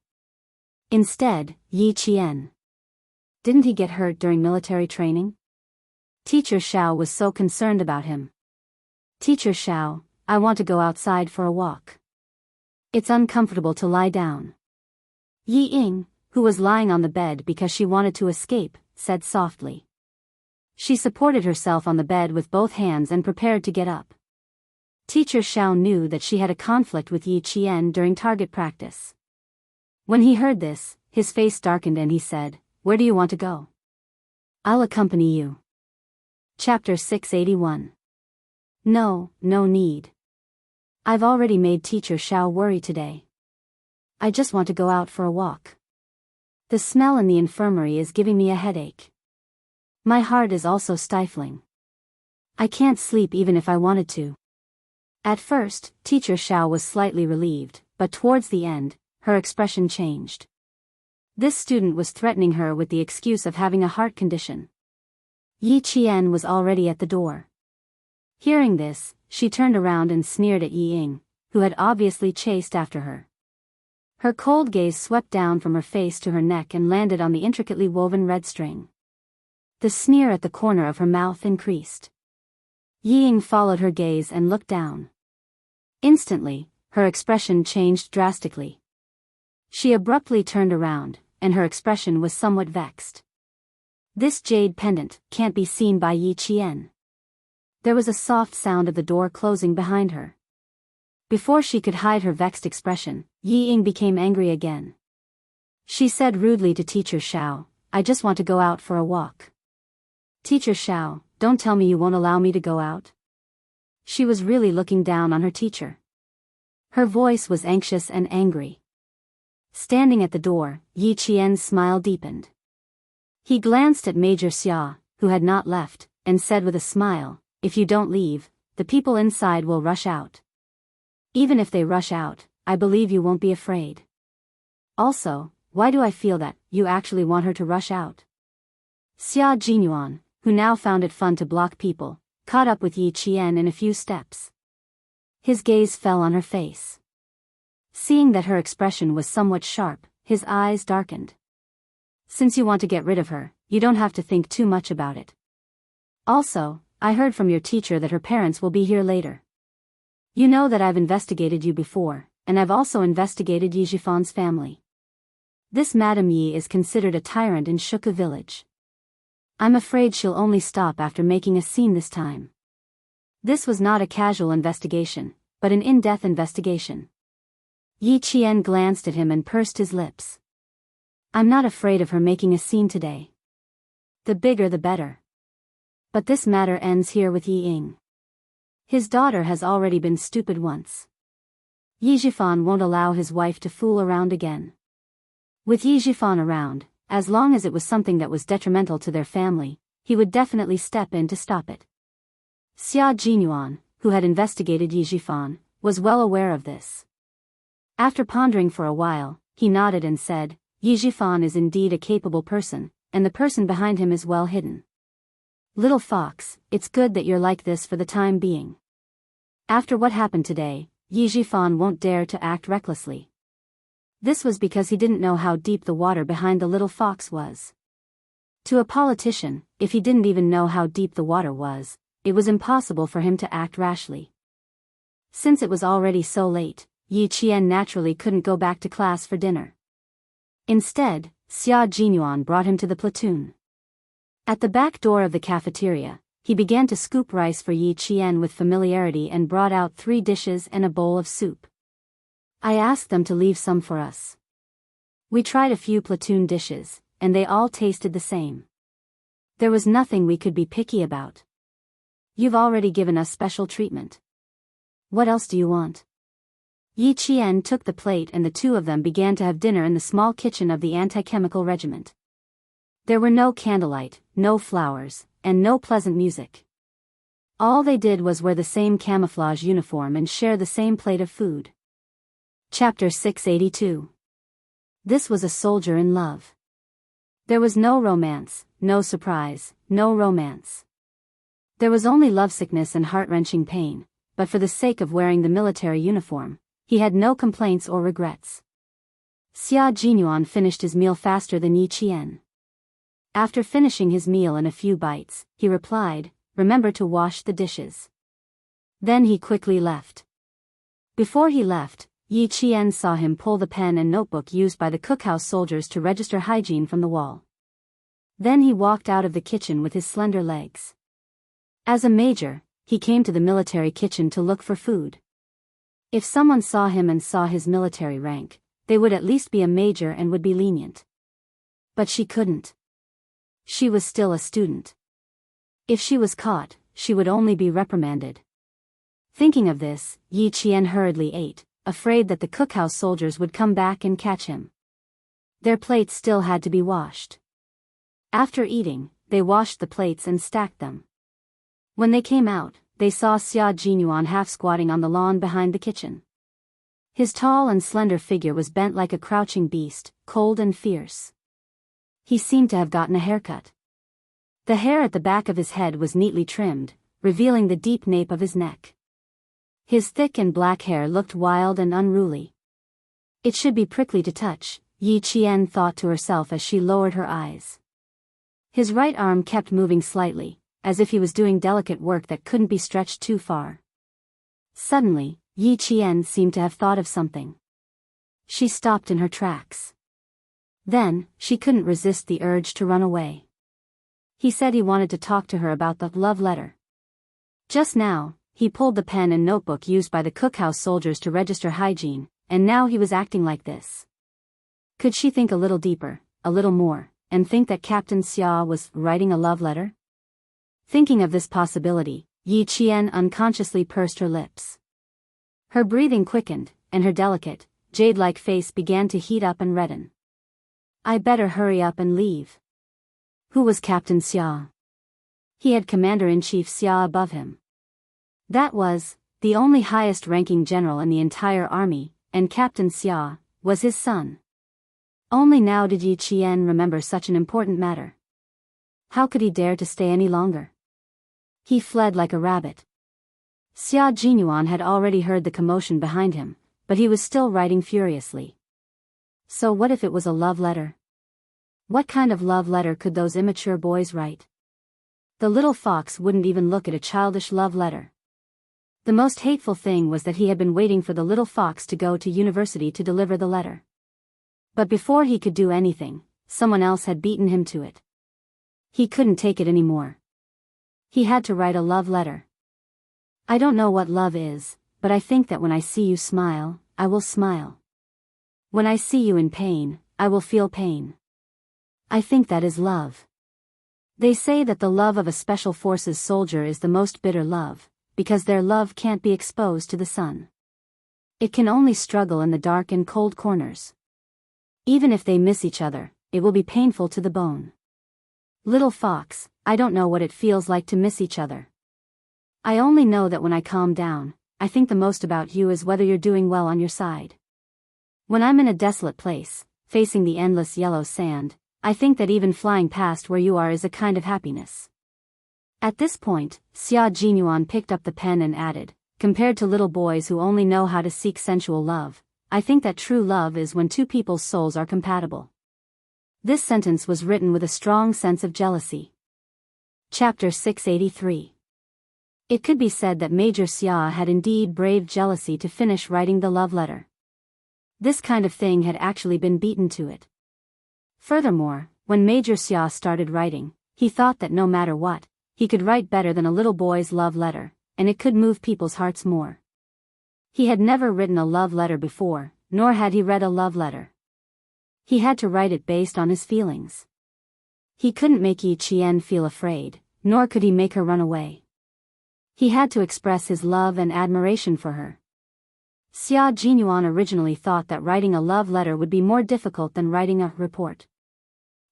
Instead, Yi Qian. Didn't he get hurt during military training? Teacher Xiao was so concerned about him. Teacher Xiao, I want to go outside for a walk. It's uncomfortable to lie down. Yi Ying, who was lying on the bed because she wanted to escape, said softly. She supported herself on the bed with both hands and prepared to get up. Teacher Xiao knew that she had a conflict with Yi Qian during target practice. When he heard this, his face darkened and he said, "Where do you want to go?" "I'll accompany you." Chapter 681. No need. I've already made Teacher Xiao worry today. I just want to go out for a walk. The smell in the infirmary is giving me a headache. My heart is also stifling. I can't sleep even if I wanted to. At first, Teacher Xiao was slightly relieved, but towards the end, her expression changed. This student was threatening her with the excuse of having a heart condition. Yi Qian was already at the door. Hearing this, she turned around and sneered at Yi Ying, who had obviously chased after her. Her cold gaze swept down from her face to her neck and landed on the intricately woven red string. The sneer at the corner of her mouth increased. Yi Ying followed her gaze and looked down. Instantly, her expression changed drastically. She abruptly turned around, and her expression was somewhat vexed. This jade pendant can't be seen by Yi Qian. There was a soft sound of the door closing behind her. Before she could hide her vexed expression, Yi Ying became angry again. She said rudely to Teacher Xiao, "I just want to go out for a walk." "Teacher Xiao, don't tell me you won't allow me to go out." She was really looking down on her teacher. Her voice was anxious and angry. Standing at the door, Yi Qian's smile deepened. He glanced at Major Xia, who had not left, and said with a smile, "If you don't leave, the people inside will rush out. Even if they rush out, I believe you won't be afraid. Also, why do I feel that you actually want her to rush out?" Xia Jinyuan, who now found it fun to block people, caught up with Yi Qian in a few steps. His gaze fell on her face. Seeing that her expression was somewhat sharp, his eyes darkened. "Since you want to get rid of her, you don't have to think too much about it. Also, I heard from your teacher that her parents will be here later. You know that I've investigated you before, and I've also investigated Yi Jifan's family. This Madame Yi is considered a tyrant in Shuka village. I'm afraid she'll only stop after making a scene this time." This was not a casual investigation, but an in-depth investigation. Yi Qian glanced at him and pursed his lips. "I'm not afraid of her making a scene today. The bigger the better. But this matter ends here with Yi Ying. His daughter has already been stupid once. Yi Jifan won't allow his wife to fool around again. With Yi Jifan around, as long as it was something that was detrimental to their family, he would definitely step in to stop it." Xia Jinyuan, who had investigated Yi Jifan, was well aware of this. After pondering for a while, he nodded and said, "Yi Jifan is indeed a capable person, and the person behind him is well hidden. Little fox, it's good that you're like this for the time being. After what happened today, Yi Jifan won't dare to act recklessly. This was because he didn't know how deep the water behind the little fox was. To a politician, if he didn't even know how deep the water was, it was impossible for him to act rashly. Since it was already so late, Yi Qian naturally couldn't go back to class for dinner. Instead, Xia Jinyuan brought him to the platoon. At the back door of the cafeteria, he began to scoop rice for Yi Qian with familiarity and brought out 3 dishes and a bowl of soup. I asked them to leave some for us. We tried a few platoon dishes, and they all tasted the same. There was nothing we could be picky about. You've already given us special treatment. What else do you want? Yi Qian took the plate and the two of them began to have dinner in the small kitchen of the anti-chemical regiment. There were no candlelight, no flowers, and no pleasant music. All they did was wear the same camouflage uniform and share the same plate of food. Chapter 682. This was a soldier in love. There was no romance, no surprise, no romance. There was only lovesickness and heart-wrenching pain, but for the sake of wearing the military uniform, he had no complaints or regrets. Xia Jinyuan finished his meal faster than Yi Qian. After finishing his meal in a few bites, he replied, "Remember to wash the dishes." Then he quickly left. Before he left, Yi Qian saw him pull the pen and notebook used by the cookhouse soldiers to register hygiene from the wall. Then he walked out of the kitchen with his slender legs. As a major, he came to the military kitchen to look for food. If someone saw him and saw his military rank, they would at least be a major and would be lenient. But she couldn't. She was still a student. If she was caught, she would only be reprimanded. Thinking of this, Yi Qian hurriedly ate, afraid that the cookhouse soldiers would come back and catch him. Their plates still had to be washed. After eating, they washed the plates and stacked them. When they came out, they saw Xia Jinyuan half squatting on the lawn behind the kitchen. His tall and slender figure was bent like a crouching beast, cold and fierce. He seemed to have gotten a haircut. The hair at the back of his head was neatly trimmed, revealing the deep nape of his neck. His thick and black hair looked wild and unruly. It should be prickly to touch, Yi Qian thought to herself as she lowered her eyes. His right arm kept moving slightly, as if he was doing delicate work that couldn't be stretched too far. Suddenly, Yi Qian seemed to have thought of something. She stopped in her tracks. Then, she couldn't resist the urge to run away. He said he wanted to talk to her about the love letter. Just now, he pulled the pen and notebook used by the cookhouse soldiers to register hygiene, and now he was acting like this. Could she think a little deeper, a little more, and think that Captain Xia was writing a love letter? Thinking of this possibility, Yi Qian unconsciously pursed her lips. Her breathing quickened, and her delicate, jade-like face began to heat up and redden. I better hurry up and leave. Who was Captain Xia? He had Commander-in-Chief Xia above him. That was, the only highest-ranking general in the entire army, and Captain Xia was his son. Only now did Yi Qian remember such an important matter. How could he dare to stay any longer? He fled like a rabbit. Xia Jinyuan had already heard the commotion behind him, but he was still writing furiously. So what if it was a love letter? What kind of love letter could those immature boys write? The little fox wouldn't even look at a childish love letter. The most hateful thing was that he had been waiting for the little fox to go to university to deliver the letter. But before he could do anything, someone else had beaten him to it. He couldn't take it anymore. He had to write a love letter. I don't know what love is, but I think that when I see you smile, I will smile. When I see you in pain, I will feel pain. I think that is love. They say that the love of a special forces soldier is the most bitter love, because their love can't be exposed to the sun. It can only struggle in the dark and cold corners. Even if they miss each other, it will be painful to the bone. Little fox, I don't know what it feels like to miss each other. I only know that when I calm down, I think the most about you is whether you're doing well on your side. When I'm in a desolate place, facing the endless yellow sand, I think that even flying past where you are is a kind of happiness. At this point, Xia Jinyuan picked up the pen and added, compared to little boys who only know how to seek sensual love, I think that true love is when two people's souls are compatible. This sentence was written with a strong sense of jealousy. Chapter 683. It could be said that Major Xia had indeed braved jealousy to finish writing the love letter. This kind of thing had actually been beaten to it. Furthermore, when Major Xia started writing, he thought that no matter what, he could write better than a little boy's love letter, and it could move people's hearts more. He had never written a love letter before, nor had he read a love letter. He had to write it based on his feelings. He couldn't make Yi Qian feel afraid, nor could he make her run away. He had to express his love and admiration for her. Xia Jinyuan originally thought that writing a love letter would be more difficult than writing a report.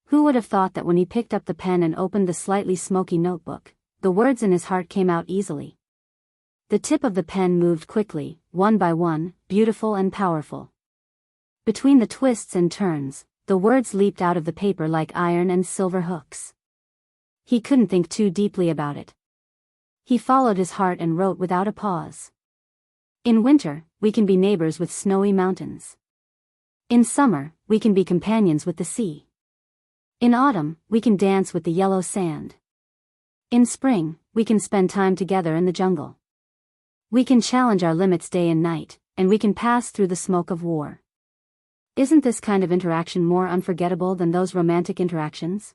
Who would have thought that when he picked up the pen and opened the slightly smoky notebook, the words in his heart came out easily. The tip of the pen moved quickly, one by one, beautiful and powerful. Between the twists and turns, the words leaped out of the paper like iron and silver hooks. He couldn't think too deeply about it. He followed his heart and wrote without a pause. In winter, we can be neighbors with snowy mountains. In summer, we can be companions with the sea. In autumn, we can dance with the yellow sand. In spring, we can spend time together in the jungle. We can challenge our limits day and night, and we can pass through the smoke of war. Isn't this kind of interaction more unforgettable than those romantic interactions?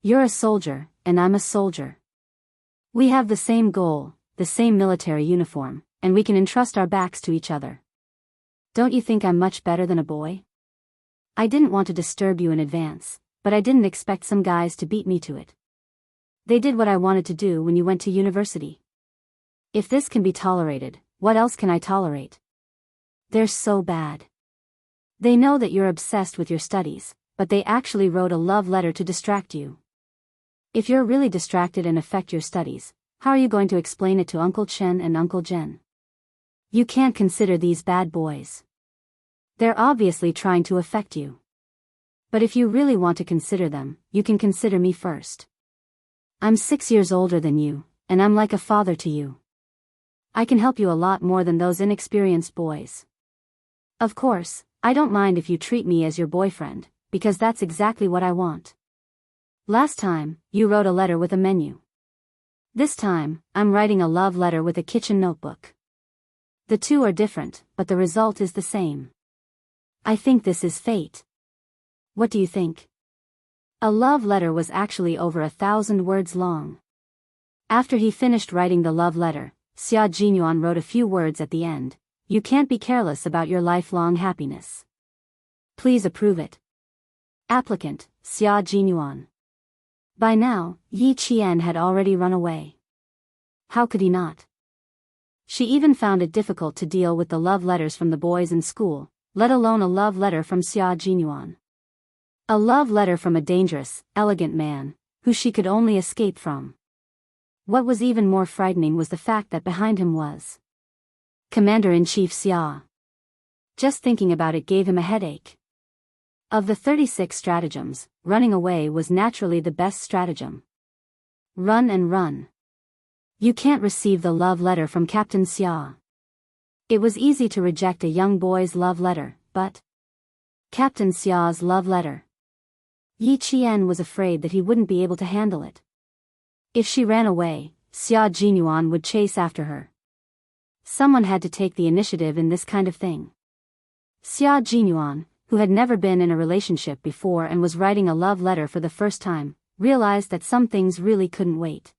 You're a soldier, and I'm a soldier. We have the same goal, the same military uniform, and we can entrust our backs to each other. Don't you think I'm much better than a boy? I didn't want to disturb you in advance, but I didn't expect some guys to beat me to it. They did what I wanted to do when you went to university. If this can be tolerated, what else can I tolerate? They're so bad. They know that you're obsessed with your studies, but they actually wrote a love letter to distract you. If you're really distracted and affect your studies, how are you going to explain it to Uncle Chen and Uncle Jen? You can't consider these bad boys. They're obviously trying to affect you. But if you really want to consider them, you can consider me first. I'm 6 years older than you, and I'm like a father to you. I can help you a lot more than those inexperienced boys. Of course, I don't mind if you treat me as your boyfriend, because that's exactly what I want. Last time, you wrote a letter with a menu. This time, I'm writing a love letter with a kitchen notebook. The two are different, but the result is the same. I think this is fate. What do you think? A love letter was actually over 1,000 words long. After he finished writing the love letter, Xia Jinyuan wrote a few words at the end. You can't be careless about your lifelong happiness. Please approve it. Applicant, Xia Jinyuan. By now, Yi Qian had already run away. How could he not? She even found it difficult to deal with the love letters from the boys in school, let alone a love letter from Xia Jinyuan. A love letter from a dangerous, elegant man, who she could only escape from. What was even more frightening was the fact that behind him was Commander-in-Chief Xia. Just thinking about it gave him a headache. Of the 36 stratagems, running away was naturally the best stratagem. Run and run. You can't receive the love letter from Captain Xia. It was easy to reject a young boy's love letter, but Captain Xia's love letter. Yi Qian was afraid that he wouldn't be able to handle it. If she ran away, Xia Jinyuan would chase after her. Someone had to take the initiative in this kind of thing. Xia Jinyuan, who had never been in a relationship before and was writing a love letter for the first time, realized that some things really couldn't wait.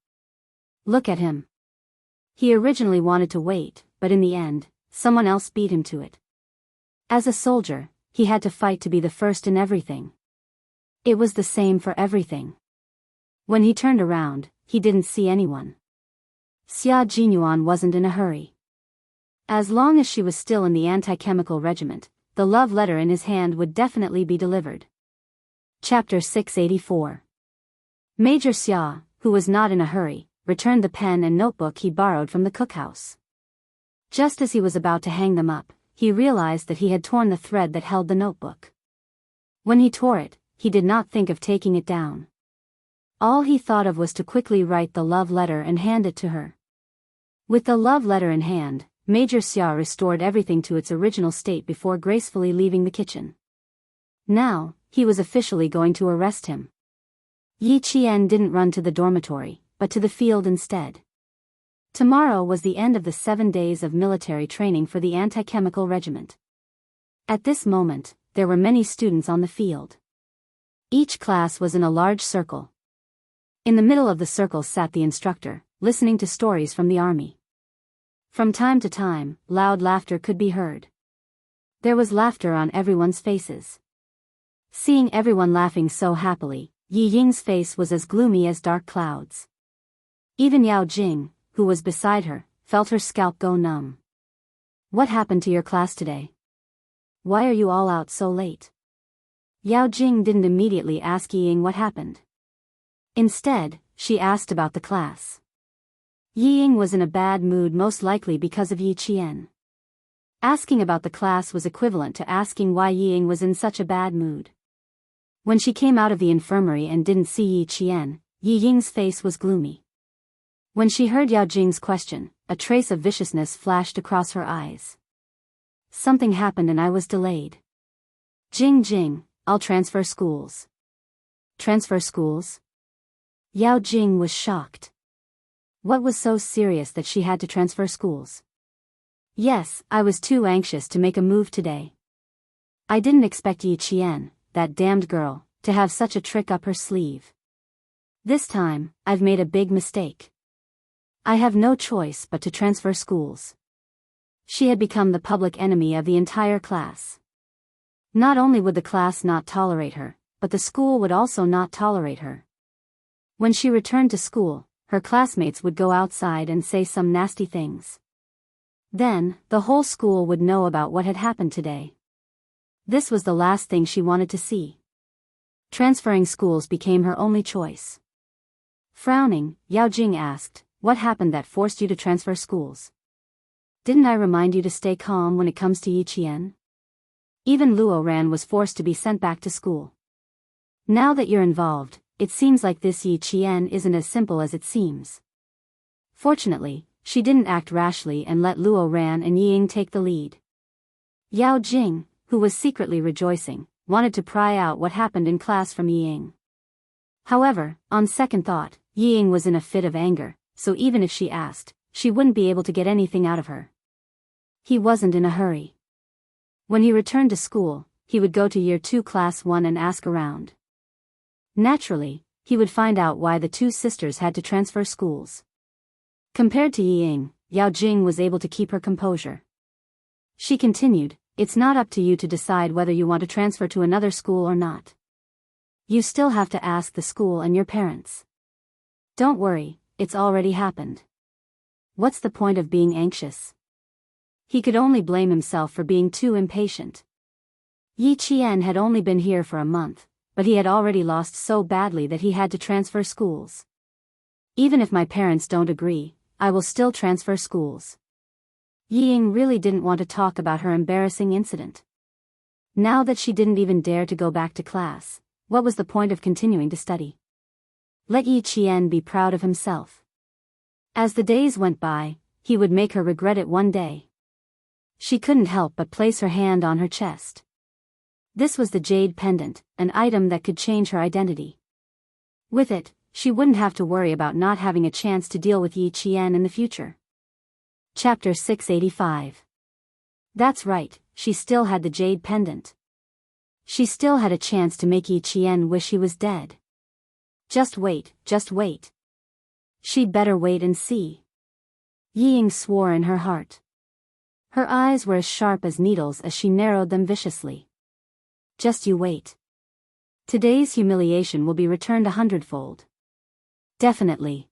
Look at him. He originally wanted to wait, but in the end, someone else beat him to it. As a soldier, he had to fight to be the first in everything. It was the same for everything. When he turned around, he didn't see anyone. Xia Jinyuan wasn't in a hurry. As long as she was still in the anti-chemical regiment, the love letter in his hand would definitely be delivered. Chapter 684. Major Xia, who was not in a hurry, returned the pen and notebook he borrowed from the cookhouse. Just as he was about to hang them up, he realized that he had torn the thread that held the notebook. When he tore it, he did not think of taking it down. All he thought of was to quickly write the love letter and hand it to her. With the love letter in hand, Major Xia restored everything to its original state before gracefully leaving the kitchen. Now, he was officially going to arrest him. Yi Qian didn't run to the dormitory, but to the field instead. Tomorrow was the end of the 7 days of military training for the anti-chemical regiment. At this moment, there were many students on the field. Each class was in a large circle. In the middle of the circle sat the instructor, listening to stories from the army. From time to time, loud laughter could be heard. There was laughter on everyone's faces. Seeing everyone laughing so happily, Yi Ying's face was as gloomy as dark clouds. Even Yao Jing, who was beside her, felt her scalp go numb. "What happened to your class today? Why are you all out so late?" Yao Jing didn't immediately ask Yi Ying what happened. Instead, she asked about the class. Yi Ying was in a bad mood, most likely because of Yi Qian. Asking about the class was equivalent to asking why Yi Ying was in such a bad mood. When she came out of the infirmary and didn't see Yi Qian, Yi Ying's face was gloomy. When she heard Yao Jing's question, a trace of viciousness flashed across her eyes. "Something happened and I was delayed. Jing, I'll transfer schools." "Transfer schools?" Yao Jing was shocked. What was so serious that she had to transfer schools? "Yes, I was too anxious to make a move today. I didn't expect Yi Qian, that damned girl, to have such a trick up her sleeve. This time, I've made a big mistake. I have no choice but to transfer schools." She had become the public enemy of the entire class. Not only would the class not tolerate her, but the school would also not tolerate her. When she returned to school, her classmates would go outside and say some nasty things. Then, the whole school would know about what had happened today. This was the last thing she wanted to see. Transferring schools became her only choice. Frowning, Yao Jing asked, "What happened that forced you to transfer schools? Didn't I remind you to stay calm when it comes to Yi Qian?" Even Luo Ran was forced to be sent back to school. "Now that you're involved, it seems like this Yi Qian isn't as simple as it seems." Fortunately, she didn't act rashly and let Luo Ran and Yi Ying take the lead. Yao Jing, who was secretly rejoicing, wanted to pry out what happened in class from Yi Ying. However, on second thought, Yi Ying was in a fit of anger, so even if she asked, she wouldn't be able to get anything out of her. He wasn't in a hurry. When he returned to school, he would go to Year 2 Class 1 and ask around. Naturally, he would find out why the two sisters had to transfer schools. Compared to Yi Ying, Yao Jing was able to keep her composure. She continued, "It's not up to you to decide whether you want to transfer to another school or not. You still have to ask the school and your parents. Don't worry, it's already happened. What's the point of being anxious?" He could only blame himself for being too impatient. Yi Qian had only been here for a month, but he had already lost so badly that he had to transfer schools. "Even if my parents don't agree, I will still transfer schools." Yi Ying really didn't want to talk about her embarrassing incident. Now that she didn't even dare to go back to class, what was the point of continuing to study? Let Yi Qian be proud of himself. As the days went by, he would make her regret it one day. She couldn't help but place her hand on her chest. This was the jade pendant, an item that could change her identity. With it, she wouldn't have to worry about not having a chance to deal with Yi Qian in the future. Chapter 685. That's right, she still had the jade pendant. She still had a chance to make Yi Qian wish he was dead. Just wait. She'd better wait and see. Yi Ying swore in her heart. Her eyes were as sharp as needles as she narrowed them viciously. Just you wait. Today's humiliation will be returned 100-fold. Definitely.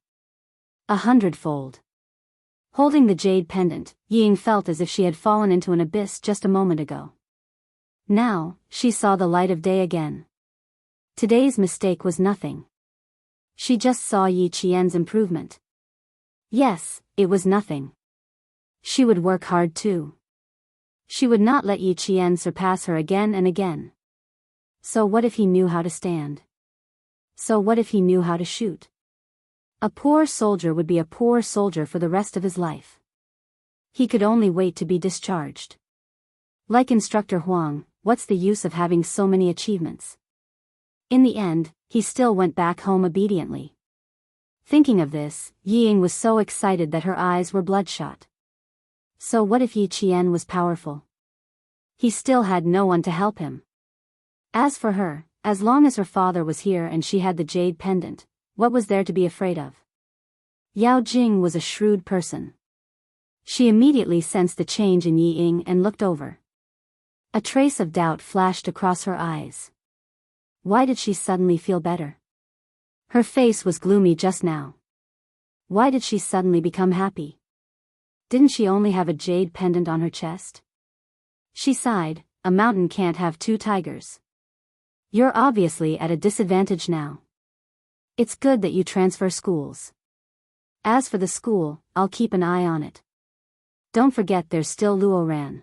100-fold. Holding the jade pendant, Yi Ying felt as if she had fallen into an abyss just a moment ago. Now, she saw the light of day again. Today's mistake was nothing. She just saw Yi Qian's improvement. Yes, it was nothing. She would work hard too. She would not let Yi Qian surpass her again and again. So what if he knew how to stand? So what if he knew how to shoot? A poor soldier would be a poor soldier for the rest of his life. He could only wait to be discharged. Like Instructor Huang, what's the use of having so many achievements? In the end, he still went back home obediently. Thinking of this, Ying was so excited that her eyes were bloodshot. So what if Yi Qian was powerful? He still had no one to help him. As for her, as long as her father was here and she had the jade pendant, what was there to be afraid of? Yao Jing was a shrewd person. She immediately sensed the change in Yi Ying and looked over. A trace of doubt flashed across her eyes. Why did she suddenly feel better? Her face was gloomy just now. Why did she suddenly become happy? Didn't she only have a jade pendant on her chest? She sighed, a mountain can't have two tigers. You're obviously at a disadvantage now. It's good that you transfer schools. As for the school, I'll keep an eye on it. Don't forget there's still Luo Ran.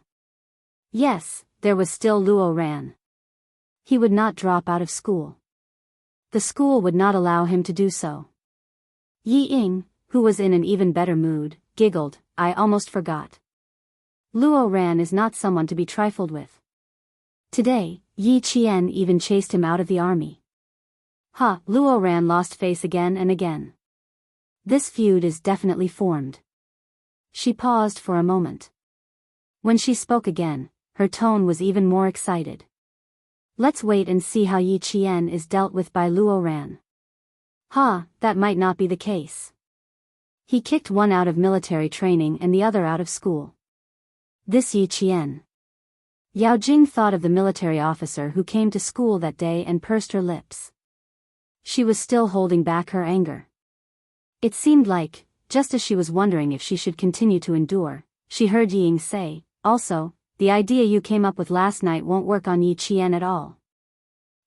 Yes, there was still Luo Ran. He would not drop out of school. The school would not allow him to do so. Yi Ying, who was in an even better mood, giggled, I almost forgot. Luo Ran is not someone to be trifled with. Today, Yi Qian even chased him out of the army. Luo Ran lost face again and again. This feud is definitely formed. She paused for a moment. When she spoke again, her tone was even more excited. Let's wait and see how Yi Qian is dealt with by Luo Ran. That might not be the case. He kicked one out of military training and the other out of school. This Yi Qian. Yao Jing thought of the military officer who came to school that day and pursed her lips. She was still holding back her anger. It seemed like, just as she was wondering if she should continue to endure, she heard Ying say, also, the idea you came up with last night won't work on Yi Qian at all.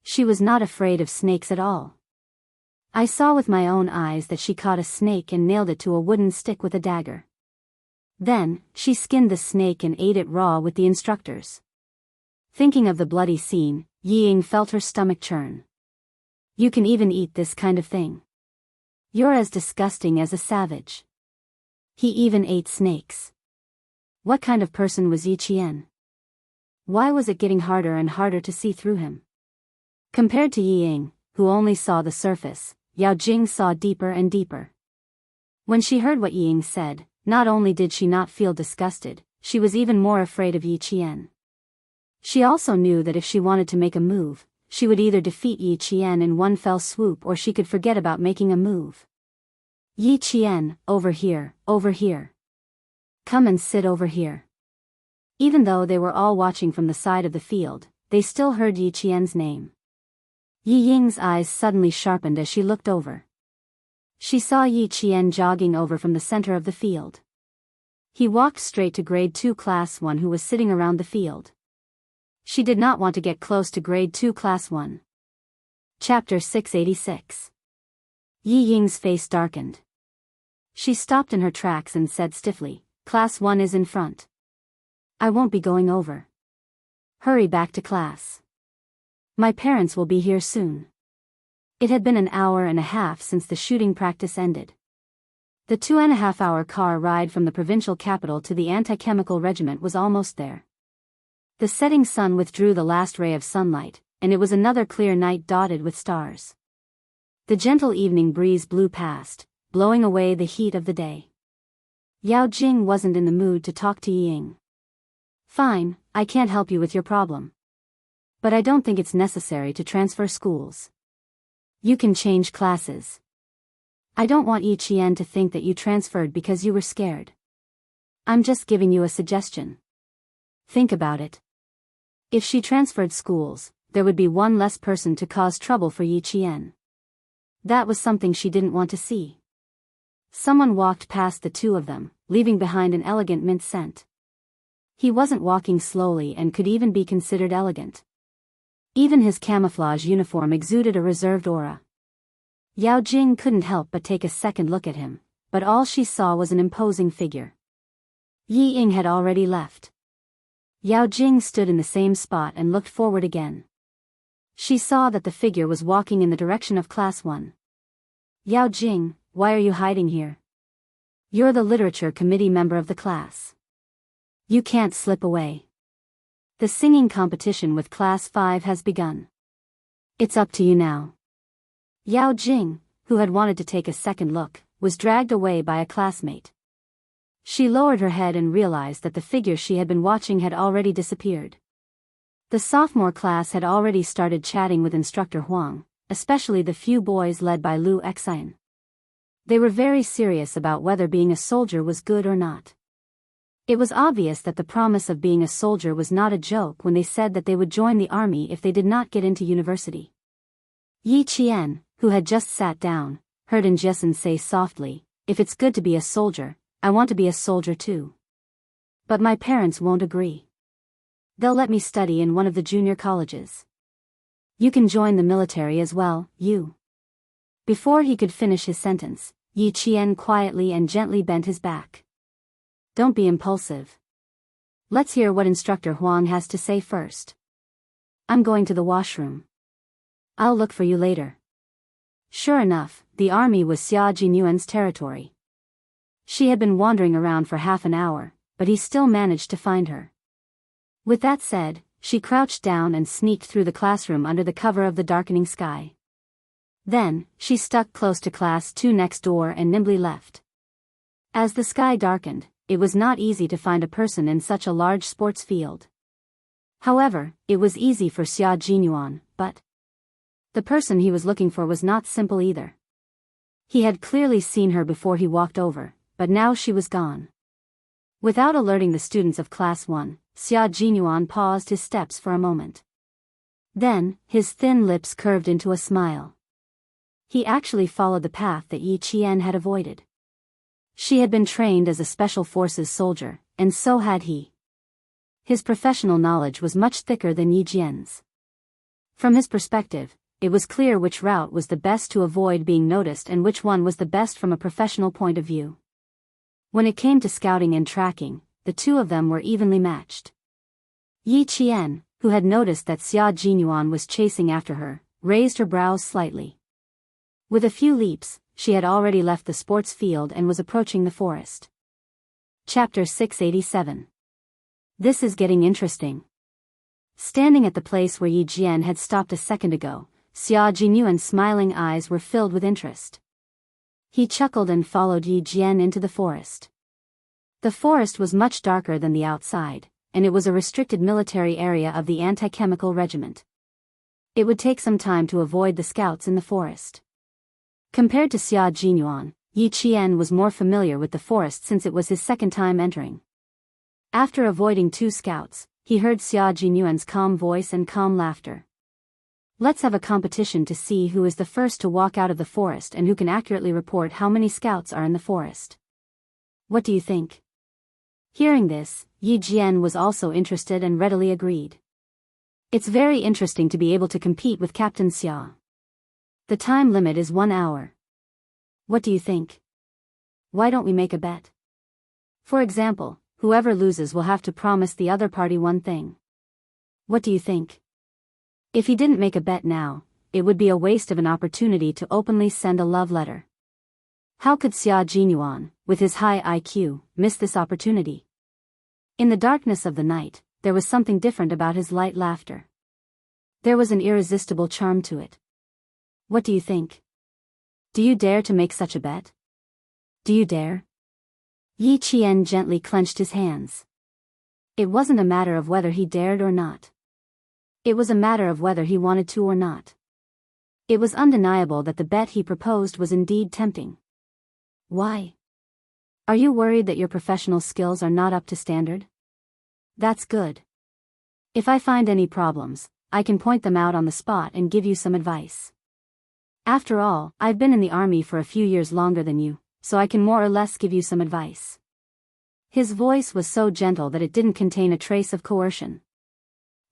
She was not afraid of snakes at all. I saw with my own eyes that she caught a snake and nailed it to a wooden stick with a dagger. Then, she skinned the snake and ate it raw with the instructors. Thinking of the bloody scene, Yi Ying felt her stomach churn. You can even eat this kind of thing. You're as disgusting as a savage. He even ate snakes. What kind of person was Yi Qian? Why was it getting harder and harder to see through him? Compared to Yi Ying, who only saw the surface, Yao Jing saw deeper and deeper. When she heard what Yi Ying said, not only did she not feel disgusted, she was even more afraid of Yi Qian. She also knew that if she wanted to make a move, she would either defeat Yi Qian in one fell swoop or she could forget about making a move. Yi Qian, over here, over here. Come and sit over here. Even though they were all watching from the side of the field, they still heard Yi Qian's name. Yi Ying's eyes suddenly sharpened as she looked over. She saw Yi Qian jogging over from the center of the field. He walked straight to grade 2 class 1 who was sitting around the field. She did not want to get close to grade 2 class 1. Chapter 686. Yi Ying's face darkened. She stopped in her tracks and said stiffly, Class 1 is in front. I won't be going over. Hurry back to class. My parents will be here soon. It had been an hour and a half since the shooting practice ended. The 2.5-hour car ride from the provincial capital to the anti-chemical regiment was almost there. The setting sun withdrew the last ray of sunlight, and it was another clear night dotted with stars. The gentle evening breeze blew past, blowing away the heat of the day. Yao Jing wasn't in the mood to talk to Yi Ying. Fine, I can't help you with your problem. But I don't think it's necessary to transfer schools. You can change classes. I don't want Yi Qian to think that you transferred because you were scared. I'm just giving you a suggestion. Think about it. If she transferred schools, there would be one less person to cause trouble for Yi Qian. That was something she didn't want to see. Someone walked past the two of them, leaving behind an elegant mint scent. He wasn't walking slowly and could even be considered elegant. Even his camouflage uniform exuded a reserved aura. Yao Jing couldn't help but take a second look at him, but all she saw was an imposing figure. Yi Ying had already left. Yao Jing stood in the same spot and looked forward again. She saw that the figure was walking in the direction of Class 1. Yao Jing, why are you hiding here? You're the literature committee member of the class. You can't slip away. The singing competition with Class 5 has begun. It's up to you now. Yao Jing, who had wanted to take a second look, was dragged away by a classmate. She lowered her head and realized that the figure she had been watching had already disappeared. The sophomore class had already started chatting with Instructor Huang, especially the few boys led by Lu Xian. They were very serious about whether being a soldier was good or not. It was obvious that the promise of being a soldier was not a joke when they said that they would join the army if they did not get into university. Yi Qian, who had just sat down, heard Jiasen say softly, "If it's good to be a soldier, I want to be a soldier too. But my parents won't agree. They'll let me study in one of the junior colleges. You can join the military as well, you." Before he could finish his sentence, Yi Qian quietly and gently bent his back. "Don't be impulsive. Let's hear what Instructor Huang has to say first. I'm going to the washroom. I'll look for you later." Sure enough, the army was Xia Jinyuan's territory. She had been wandering around for half an hour, but he still managed to find her. With that said, she crouched down and sneaked through the classroom under the cover of the darkening sky. Then, she stuck close to Class 2 next door and nimbly left. As the sky darkened, it was not easy to find a person in such a large sports field. However, it was easy for Xia Jinyuan, but the person he was looking for was not simple either. He had clearly seen her before he walked over, but now she was gone. Without alerting the students of Class 1, Xia Jinyuan paused his steps for a moment. Then, his thin lips curved into a smile. He actually followed the path that Yi Qian had avoided. She had been trained as a special forces soldier, and so had he. His professional knowledge was much thicker than Yi Jian's. From his perspective, it was clear which route was the best to avoid being noticed and which one was the best from a professional point of view. When it came to scouting and tracking, the two of them were evenly matched. Yi Qian, who had noticed that Xia Jinyuan was chasing after her, raised her brows slightly. With a few leaps, she had already left the sports field and was approaching the forest. Chapter 687. This is getting interesting. Standing at the place where Yi Jian had stopped a second ago, Xia Jinyuan's smiling eyes were filled with interest. He chuckled and followed Yi Jian into the forest. The forest was much darker than the outside, and it was a restricted military area of the anti-chemical regiment. It would take some time to avoid the scouts in the forest. Compared to Xia Jinyuan, Yi Qian was more familiar with the forest since it was his second time entering. After avoiding two scouts, he heard Xia Jinyuan's calm voice and calm laughter. "Let's have a competition to see who is the first to walk out of the forest and who can accurately report how many scouts are in the forest. What do you think?" Hearing this, Yi Jian was also interested and readily agreed. "It's very interesting to be able to compete with Captain Xia. The time limit is 1 hour. What do you think? Why don't we make a bet? For example, whoever loses will have to promise the other party one thing. What do you think?" If he didn't make a bet now, it would be a waste of an opportunity to openly send a love letter. How could Xia Jinyuan, with his high IQ, miss this opportunity? In the darkness of the night, there was something different about his light laughter. There was an irresistible charm to it. What do you think? Do you dare to make such a bet? Do you dare? Yi Qian gently clenched his hands. It wasn't a matter of whether he dared or not. It was a matter of whether he wanted to or not. It was undeniable that the bet he proposed was indeed tempting. Why? Are you worried that your professional skills are not up to standard? That's good. If I find any problems, I can point them out on the spot and give you some advice. After all, I've been in the army for a few years longer than you, so I can more or less give you some advice. His voice was so gentle that it didn't contain a trace of coercion.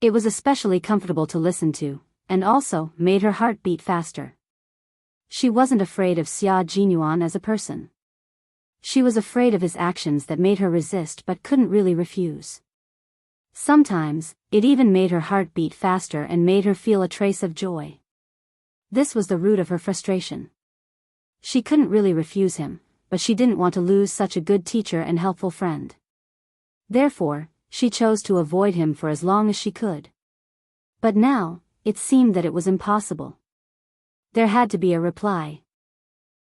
It was especially comfortable to listen to, and also made her heart beat faster. She wasn't afraid of Xia Jinyuan as a person. She was afraid of his actions that made her resist but couldn't really refuse. Sometimes, it even made her heart beat faster and made her feel a trace of joy. This was the root of her frustration. She couldn't really refuse him, but she didn't want to lose such a good teacher and helpful friend. Therefore, she chose to avoid him for as long as she could. But now, it seemed that it was impossible. There had to be a reply.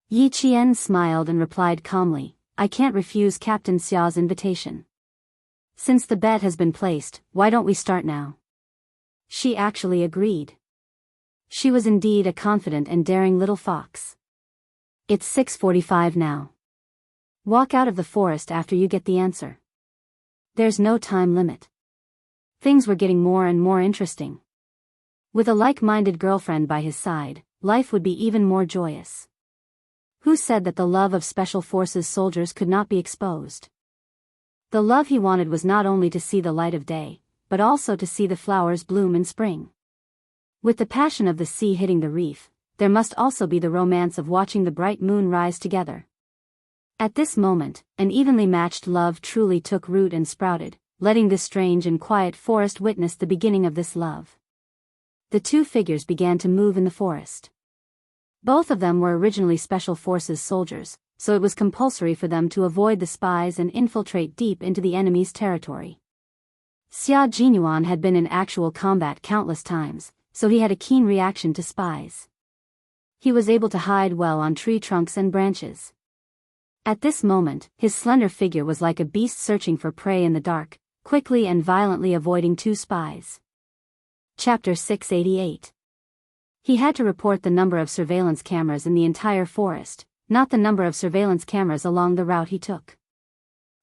Yi Qian smiled and replied calmly, I can't refuse Captain Xia's invitation. Since the bet has been placed, why don't we start now? She actually agreed. She was indeed a confident and daring little fox. It's 6:45 now. Walk out of the forest after you get the answer. There's no time limit. Things were getting more and more interesting. With a like-minded girlfriend by his side, life would be even more joyous. Who said that the love of Special Forces soldiers could not be exposed? The love he wanted was not only to see the light of day, but also to see the flowers bloom in spring. With the passion of the sea hitting the reef, there must also be the romance of watching the bright moon rise together. At this moment, an evenly matched love truly took root and sprouted, letting this strange and quiet forest witness the beginning of this love. The two figures began to move in the forest. Both of them were originally Special Forces soldiers, so it was compulsory for them to avoid the spies and infiltrate deep into the enemy's territory. Xia Jinyuan had been in actual combat countless times, so he had a keen reaction to spies. He was able to hide well on tree trunks and branches. At this moment, his slender figure was like a beast searching for prey in the dark, quickly and violently avoiding two spies. Chapter 688. He had to report the number of surveillance cameras in the entire forest, not the number of surveillance cameras along the route he took.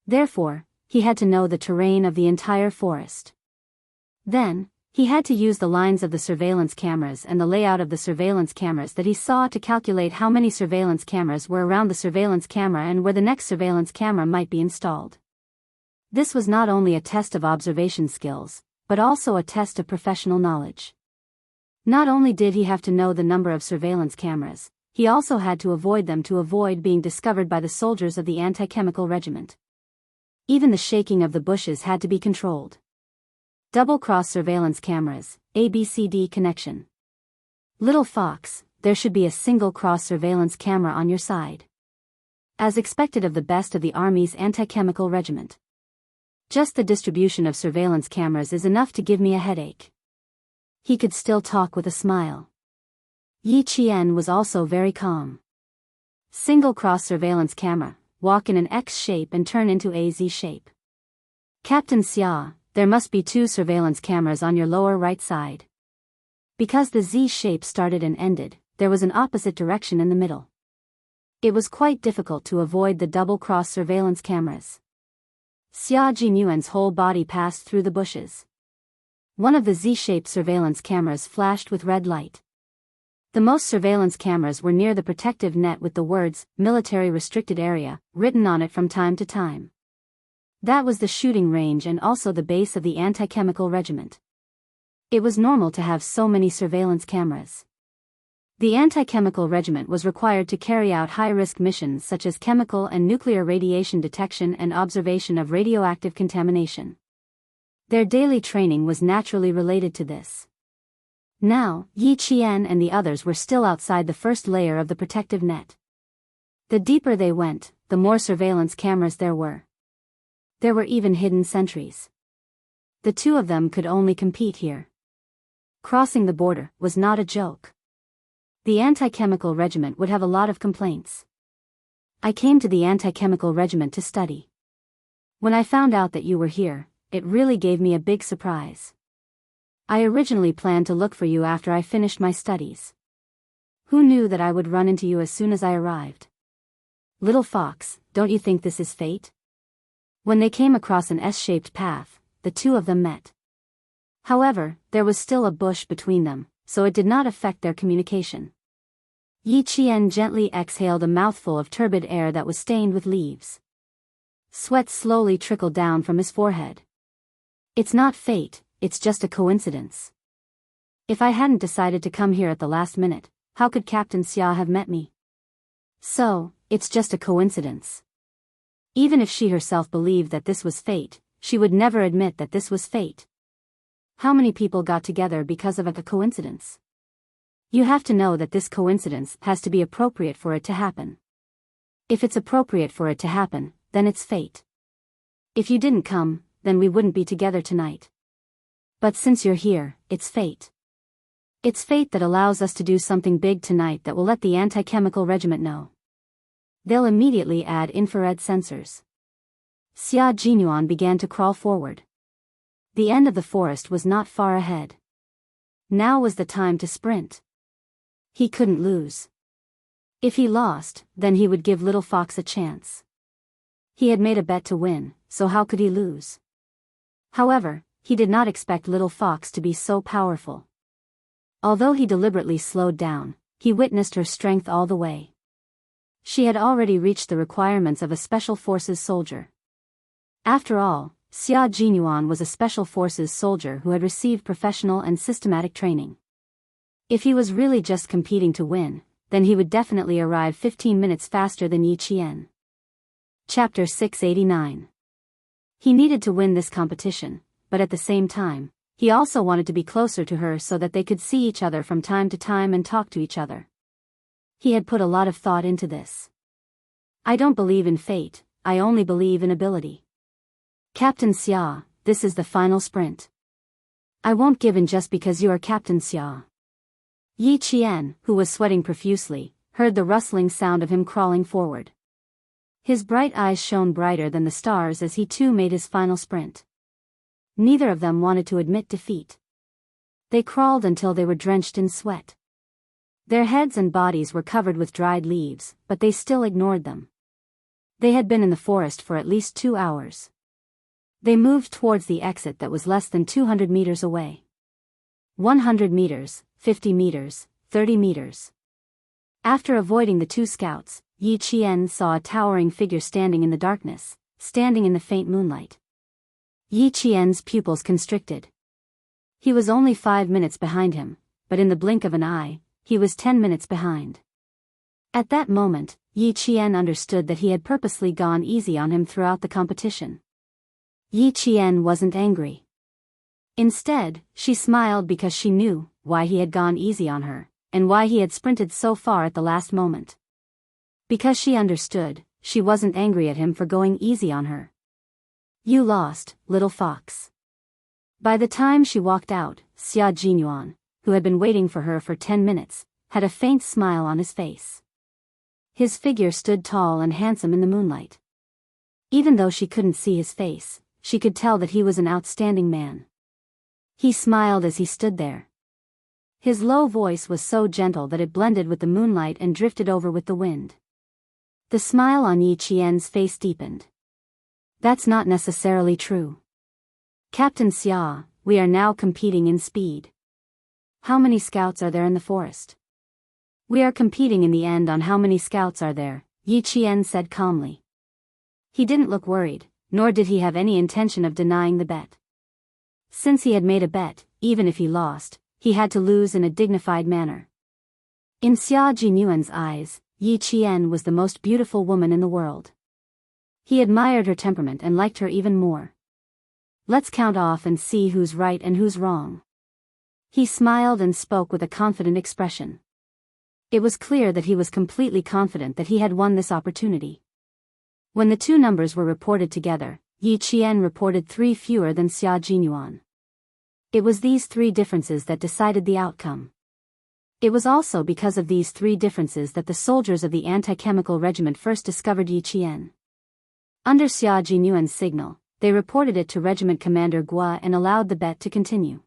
Therefore, he had to know the terrain of the entire forest. Then, he had to use the lines of the surveillance cameras and the layout of the surveillance cameras that he saw to calculate how many surveillance cameras were around the surveillance camera and where the next surveillance camera might be installed. This was not only a test of observation skills, but also a test of professional knowledge. Not only did he have to know the number of surveillance cameras, he also had to avoid them to avoid being discovered by the soldiers of the anti-chemical regiment. Even the shaking of the bushes had to be controlled. Double-cross surveillance cameras, ABCD connection. Little fox, there should be a single cross surveillance camera on your side. As expected of the best of the Army's anti-chemical regiment. Just the distribution of surveillance cameras is enough to give me a headache. He could still talk with a smile. Yi Qian was also very calm. Single cross surveillance camera, walk in an X shape and turn into a Z shape. Captain Xia, there must be two surveillance cameras on your lower right side. Because the Z shape started and ended, there was an opposite direction in the middle. It was quite difficult to avoid the double-cross surveillance cameras. Xia Jinyuan's whole body passed through the bushes. One of the Z-shaped surveillance cameras flashed with red light. The most surveillance cameras were near the protective net with the words, Military Restricted Area, written on it from time to time. That was the shooting range and also the base of the anti-chemical regiment. It was normal to have so many surveillance cameras. The anti-chemical regiment was required to carry out high-risk missions such as chemical and nuclear radiation detection and observation of radioactive contamination. Their daily training was naturally related to this. Now, Yi Qian and the others were still outside the first layer of the protective net. The deeper they went, the more surveillance cameras there were. There were even hidden sentries. The two of them could only compete here. Crossing the border was not a joke. The anti-chemical regiment would have a lot of complaints. I came to the anti-chemical regiment to study. When I found out that you were here, it really gave me a big surprise. I originally planned to look for you after I finished my studies. Who knew that I would run into you as soon as I arrived? Little fox, don't you think this is fate? When they came across an S-shaped path, the two of them met. However, there was still a bush between them, so it did not affect their communication. Yi Qian gently exhaled a mouthful of turbid air that was stained with leaves. Sweat slowly trickled down from his forehead. It's not fate, it's just a coincidence. If I hadn't decided to come here at the last minute, how could Captain Xia have met me? So, it's just a coincidence. Even if she herself believed that this was fate, she would never admit that this was fate. How many people got together because of a coincidence? You have to know that this coincidence has to be appropriate for it to happen. If it's appropriate for it to happen, then it's fate. If you didn't come, then we wouldn't be together tonight. But since you're here, it's fate. It's fate that allows us to do something big tonight that will let the anti-chemical regiment know. They'll immediately add infrared sensors. Xia Jinyuan began to crawl forward. The end of the forest was not far ahead. Now was the time to sprint. He couldn't lose. If he lost, then he would give Little Fox a chance. He had made a bet to win, so how could he lose? However, he did not expect Little Fox to be so powerful. Although he deliberately slowed down, he witnessed her strength all the way. She had already reached the requirements of a Special Forces soldier. After all, Xia Jinyuan was a Special Forces soldier who had received professional and systematic training. If he was really just competing to win, then he would definitely arrive 15 minutes faster than Yi Qian. Chapter 689. He needed to win this competition, but at the same time, he also wanted to be closer to her so that they could see each other from time to time and talk to each other. He had put a lot of thought into this. I don't believe in fate, I only believe in ability. Captain Xia, this is the final sprint. I won't give in just because you are Captain Xia. Yi Qian, who was sweating profusely, heard the rustling sound of him crawling forward. His bright eyes shone brighter than the stars as he too made his final sprint. Neither of them wanted to admit defeat. They crawled until they were drenched in sweat. Their heads and bodies were covered with dried leaves, but they still ignored them. They had been in the forest for at least 2 hours. They moved towards the exit that was less than 200 meters away. 100 meters, 50 meters, 30 meters. After avoiding the 2 scouts, Yi Qian saw a towering figure standing in the darkness, standing in the faint moonlight. Yi Qian's pupils constricted. He was only 5 minutes behind him, but in the blink of an eye, he was 10 minutes behind. At that moment, Yi Qian understood that he had purposely gone easy on him throughout the competition. Yi Qian wasn't angry. Instead, she smiled because she knew why he had gone easy on her, and why he had sprinted so far at the last moment. Because she understood, she wasn't angry at him for going easy on her. You lost, Little Fox. By the time she walked out, Xia Jinyuan, who had been waiting for her for 10 minutes, had a faint smile on his face. His figure stood tall and handsome in the moonlight. Even though she couldn't see his face, she could tell that he was an outstanding man. He smiled as he stood there. His low voice was so gentle that it blended with the moonlight and drifted over with the wind. The smile on Yi Qian's face deepened. That's not necessarily true. Captain Xia, we are now competing in speed. How many scouts are there in the forest? We are competing in the end on how many scouts are there, Yi Qian said calmly. He didn't look worried, nor did he have any intention of denying the bet. Since he had made a bet, even if he lost, he had to lose in a dignified manner. In Xia Jinyuan's eyes, Yi Qian was the most beautiful woman in the world. He admired her temperament and liked her even more. Let's count off and see who's right and who's wrong. He smiled and spoke with a confident expression. It was clear that he was completely confident that he had won this opportunity. When the 2 numbers were reported together, Yi Qian reported 3 fewer than Xia Jinyuan. It was these 3 differences that decided the outcome. It was also because of these 3 differences that the soldiers of the anti-chemical regiment first discovered Yi Qian. Under Xia Jinyuan's signal, they reported it to Regiment Commander Gua and allowed the bet to continue.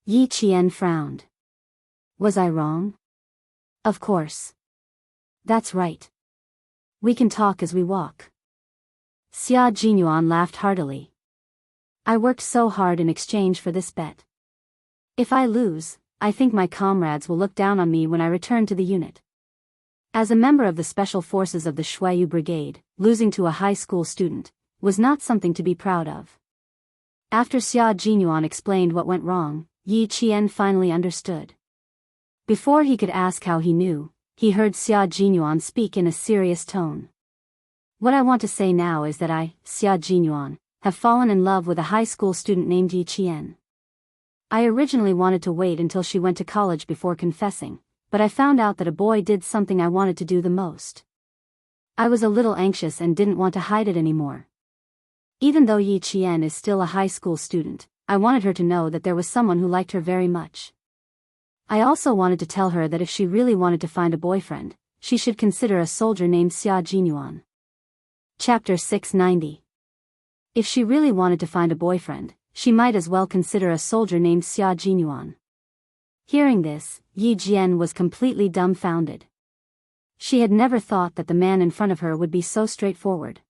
Yi Qian frowned. Was I wrong? Of course. That's right. We can talk as we walk. Xia Jinyuan laughed heartily. I worked so hard in exchange for this bet. If I lose, I think my comrades will look down on me when I return to the unit. As a member of the Special Forces of the Shuayu Brigade, losing to a high school student was not something to be proud of. After Xia Jinyuan explained what went wrong, Yi Qian finally understood. Before he could ask how he knew, he heard Xia Jinyuan speak in a serious tone. What I want to say now is that I, Xia Jinyuan, have fallen in love with a high school student named Yi Qian. I originally wanted to wait until she went to college before confessing, but I found out that a boy did something I wanted to do the most. I was a little anxious and didn't want to hide it anymore. Even though Yi Qian is still a high school student, I wanted her to know that there was someone who liked her very much. I also wanted to tell her that if she really wanted to find a boyfriend, she should consider a soldier named Xia Jinyuan. Chapter 690. If she really wanted to find a boyfriend, she might as well consider a soldier named Xia Jinyuan. Hearing this, Yi Jian was completely dumbfounded. She had never thought that the man in front of her would be so straightforward.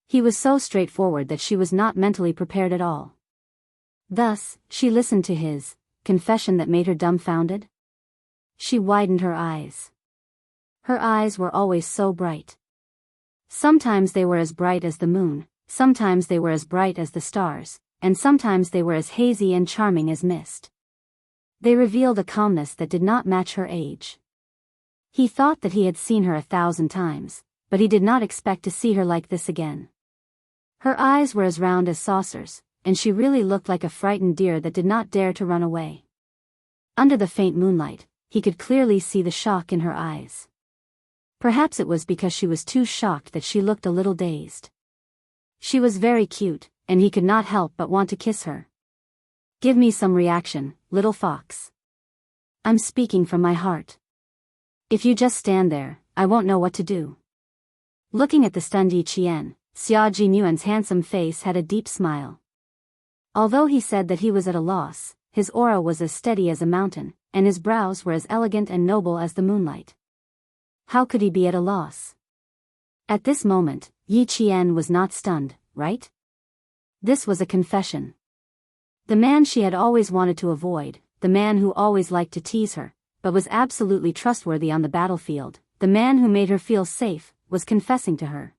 He was so straightforward that she was not mentally prepared at all. Thus, she listened to his confession that made her dumbfounded. She widened her eyes. Her eyes were always so bright. Sometimes they were as bright as the moon, sometimes they were as bright as the stars, and sometimes they were as hazy and charming as mist. They revealed a calmness that did not match her age. He thought that he had seen her 1,000 times, but he did not expect to see her like this again. Her eyes were as round as saucers, and she really looked like a frightened deer that did not dare to run away. Under the faint moonlight, he could clearly see the shock in her eyes. Perhaps it was because she was too shocked that she looked a little dazed. She was very cute, and he could not help but want to kiss her. Give me some reaction, little fox. I'm speaking from my heart. If you just stand there, I won't know what to do. Looking at the stunned Yi Qian, Xia Jinyuan's handsome face had a deep smile. Although he said that he was at a loss, his aura was as steady as a mountain, and his brows were as elegant and noble as the moonlight. How could he be at a loss? At this moment, Yi Qian was not stunned, right? This was a confession. The man she had always wanted to avoid, the man who always liked to tease her, but was absolutely trustworthy on the battlefield, the man who made her feel safe, was confessing to her.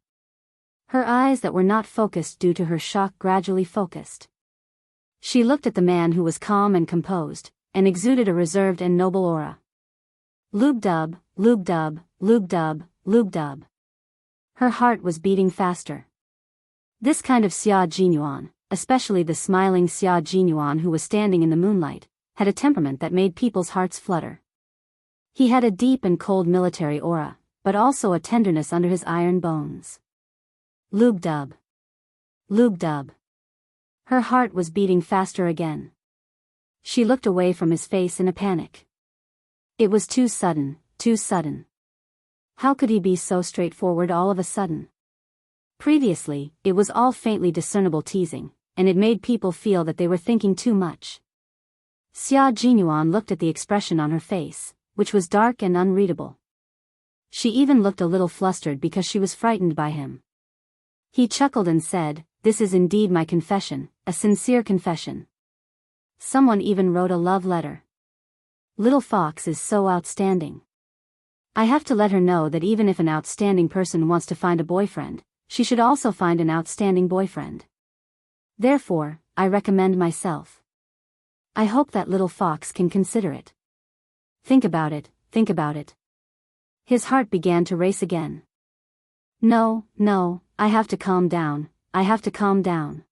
Her eyes that were not focused due to her shock gradually focused. She looked at the man who was calm and composed, and exuded a reserved and noble aura. Lube-dub, lube-dub, lube-dub, lube-dub. Her heart was beating faster. This kind of Xia Jinyuan, especially the smiling Xia Jinyuan who was standing in the moonlight, had a temperament that made people's hearts flutter. He had a deep and cold military aura, but also a tenderness under his iron bones. Lube-dub. Lube-dub. Her heart was beating faster again. She looked away from his face in a panic. It was too sudden, too sudden. How could he be so straightforward all of a sudden? Previously, it was all faintly discernible teasing, and it made people feel that they were thinking too much. Xia Jinyuan looked at the expression on her face, which was dark and unreadable. She even looked a little flustered because she was frightened by him. He chuckled and said, "This is indeed my confession, a sincere confession." Someone even wrote a love letter. Little Fox is so outstanding. I have to let her know that even if an outstanding person wants to find a boyfriend, she should also find an outstanding boyfriend. Therefore, I recommend myself. I hope that little fox can consider it. Think about it, think about it. His heart began to race again. No, I have to calm down, I have to calm down.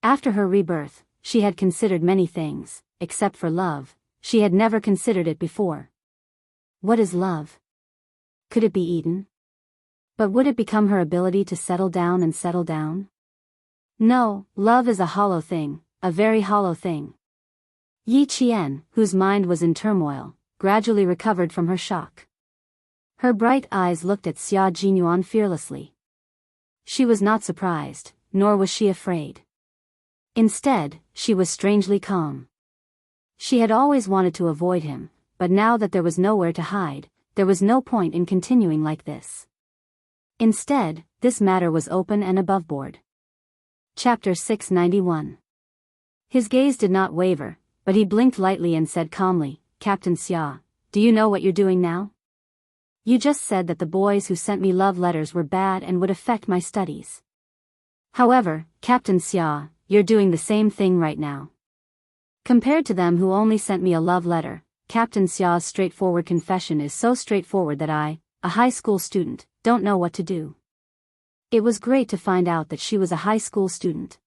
After her rebirth, she had considered many things, except for love, she had never considered it before. What is love? Could it be eaten? But would it become her ability to settle down and settle down? No, love is a hollow thing, a very hollow thing. Yi Qian, whose mind was in turmoil, gradually recovered from her shock. Her bright eyes looked at Xia Jinyuan fearlessly. She was not surprised, nor was she afraid. Instead, she was strangely calm. She had always wanted to avoid him, but now that there was nowhere to hide, there was no point in continuing like this. Instead, this matter was open and aboveboard. Chapter 691. His gaze did not waver, but he blinked lightly and said calmly, "Captain Xia, do you know what you're doing now? You just said that the boys who sent me love letters were bad and would affect my studies. However, Captain Xia, you're doing the same thing right now. Compared to them who only sent me a love letter, Captain Xia's straightforward confession is so straightforward that I, a high school student, don't know what to do." It was great to find out that she was a high school student.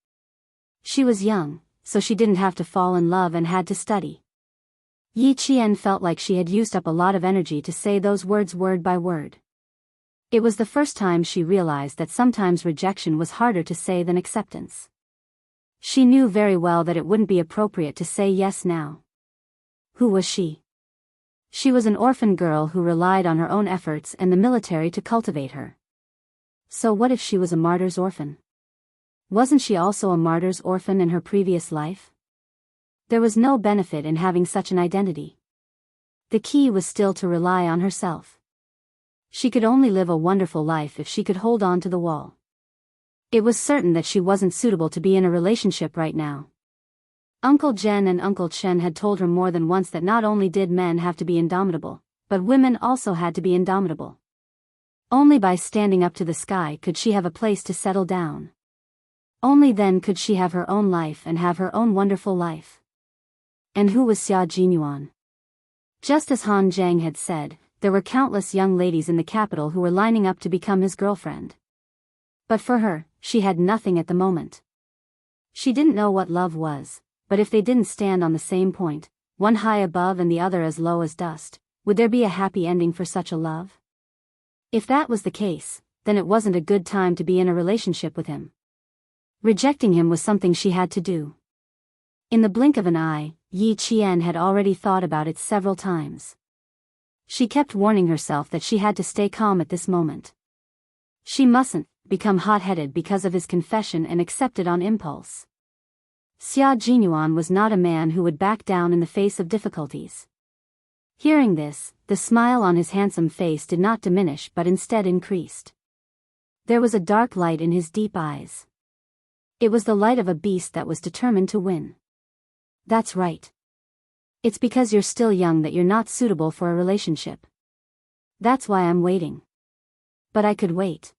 She was young, so she didn't have to fall in love and had to study. Yi Qian felt like she had used up a lot of energy to say those words word by word. It was the first time she realized that sometimes rejection was harder to say than acceptance. She knew very well that it wouldn't be appropriate to say yes now. Who was she? She was an orphan girl who relied on her own efforts and the military to cultivate her. So what if she was a martyr's orphan? Wasn't she also a martyr's orphan in her previous life? There was no benefit in having such an identity. The key was still to rely on herself. She could only live a wonderful life if she could hold on to the wall. It was certain that she wasn't suitable to be in a relationship right now. Uncle Jen and Uncle Chen had told her more than once that not only did men have to be indomitable, but women also had to be indomitable. Only by standing up to the sky could she have a place to settle down. Only then could she have her own life and have her own wonderful life. And who was Xia Jinyuan? Just as Han Zhang had said, there were countless young ladies in the capital who were lining up to become his girlfriend. But for her, she had nothing at the moment. She didn't know what love was, but if they didn't stand on the same point, one high above and the other as low as dust, would there be a happy ending for such a love? If that was the case, then it wasn't a good time to be in a relationship with him. Rejecting him was something she had to do. In the blink of an eye, Yi Qian had already thought about it several times. She kept warning herself that she had to stay calm at this moment. She mustn't become hot-headed because of his confession and accept it on impulse. Xia Jinyuan was not a man who would back down in the face of difficulties. Hearing this, the smile on his handsome face did not diminish but instead increased. There was a dark light in his deep eyes. It was the light of a beast that was determined to win. That's right. It's because you're still young that you're not suitable for a relationship. That's why I'm waiting. But I could wait.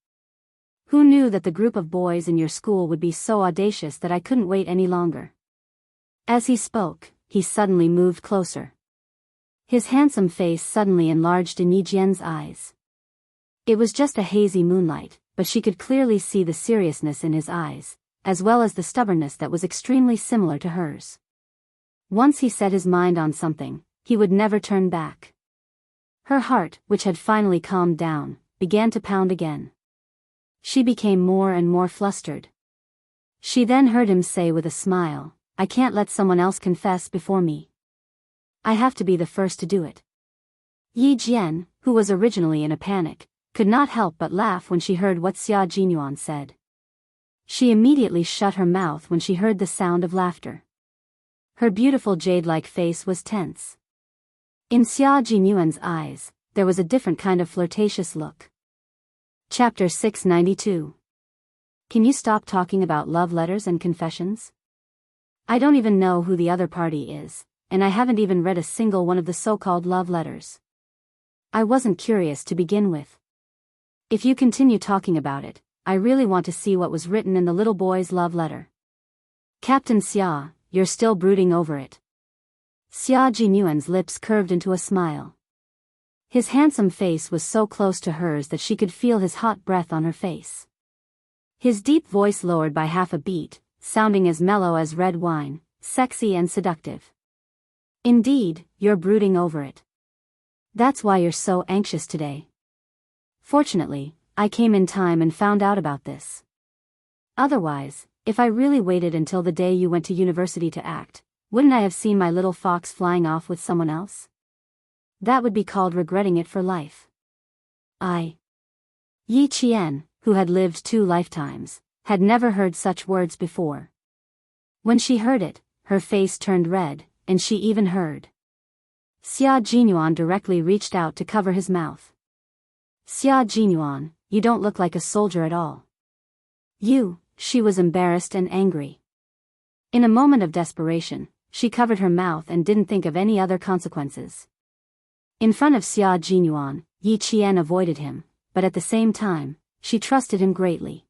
Who knew that the group of boys in your school would be so audacious that I couldn't wait any longer? As he spoke, he suddenly moved closer. His handsome face suddenly enlarged in Yi Jian's eyes. It was just a hazy moonlight, but she could clearly see the seriousness in his eyes, as well as the stubbornness that was extremely similar to hers. Once he set his mind on something, he would never turn back. Her heart, which had finally calmed down, began to pound again. She became more and more flustered. She then heard him say with a smile, "I can't let someone else confess before me. I have to be the first to do it." Yi Jian, who was originally in a panic, could not help but laugh when she heard what Xia Jinyuan said. She immediately shut her mouth when she heard the sound of laughter. Her beautiful jade-like face was tense. In Xia Jinyuan's eyes, there was a different kind of flirtatious look. Chapter 692. Can you stop talking about love letters and confessions? I don't even know who the other party is, and I haven't even read a single one of the so-called love letters. I wasn't curious to begin with. If you continue talking about it, I really want to see what was written in the little boy's love letter. Captain Xia, you're still brooding over it. Xia Jinyuan's lips curved into a smile. His handsome face was so close to hers that she could feel his hot breath on her face. His deep voice lowered by half a beat, sounding as mellow as red wine, sexy and seductive. Indeed, you're brooding over it. That's why you're so anxious today. Fortunately, I came in time and found out about this. Otherwise, if I really waited until the day you went to university to act, wouldn't I have seen my little fox flying off with someone else? That would be called regretting it for life. Yi Qian, who had lived 2 lifetimes, had never heard such words before. When she heard it, her face turned red, and she even heard. Xia Jinyuan directly reached out to cover his mouth. Xia Jinyuan, you don't look like a soldier at all. She was embarrassed and angry. In a moment of desperation, she covered her mouth and didn't think of any other consequences. In front of Xia Jinyuan, Yi Qian avoided him, but at the same time, she trusted him greatly.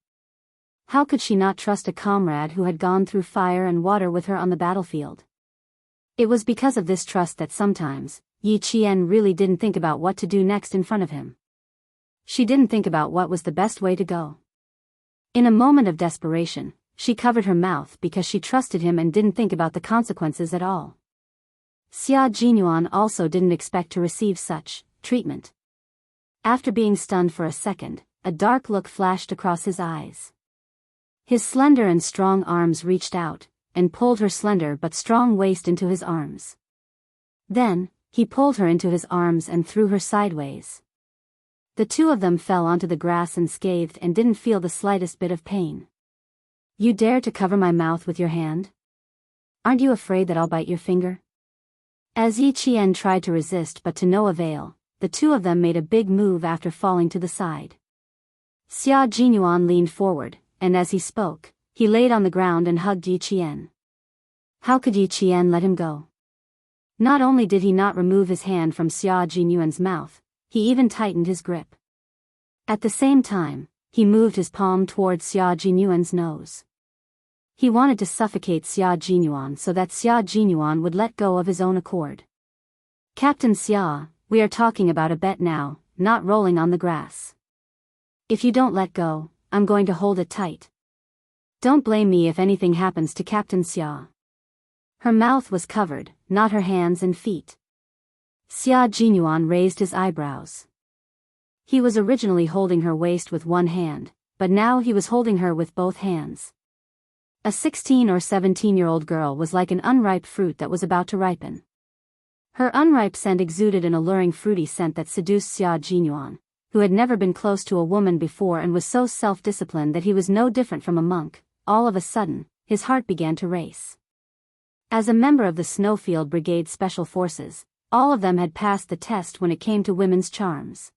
How could she not trust a comrade who had gone through fire and water with her on the battlefield? It was because of this trust that sometimes, Yi Qian really didn't think about what to do next in front of him. She didn't think about what was the best way to go. In a moment of desperation, she covered her mouth because she trusted him and didn't think about the consequences at all. Xia Jinyuan also didn't expect to receive such treatment. After being stunned for a second, a dark look flashed across his eyes. His slender and strong arms reached out, and pulled her slender but strong waist into his arms. Then, he pulled her into his arms and threw her sideways. The two of them fell onto the grass unscathed and didn't feel the slightest bit of pain. "You dare to cover my mouth with your hand? Aren't you afraid that I'll bite your finger?" As Yi Qian tried to resist but to no avail, the two of them made a big move after falling to the side. Xia Jinyuan leaned forward, and as he spoke, he laid on the ground and hugged Yi Qian. How could Yi Qian let him go? Not only did he not remove his hand from Xia Jinyuan's mouth, he even tightened his grip. At the same time, he moved his palm towards Xia Jinyuan's nose. He wanted to suffocate Xia Jinyuan so that Xia Jinyuan would let go of his own accord. "Captain Xia, we are talking about a bet now, not rolling on the grass. If you don't let go, I'm going to hold it tight. Don't blame me if anything happens to Captain Xia." Her mouth was covered, not her hands and feet. Xia Jinyuan raised his eyebrows. He was originally holding her waist with one hand, but now he was holding her with both hands. A 16 or 17-year-old girl was like an unripe fruit that was about to ripen. Her unripe scent exuded an alluring fruity scent that seduced Xia Jinyuan, who had never been close to a woman before and was so self-disciplined that he was no different from a monk. All of a sudden, his heart began to race. As a member of the Snowfield Brigade Special Forces, all of them had passed the test when it came to women's charms.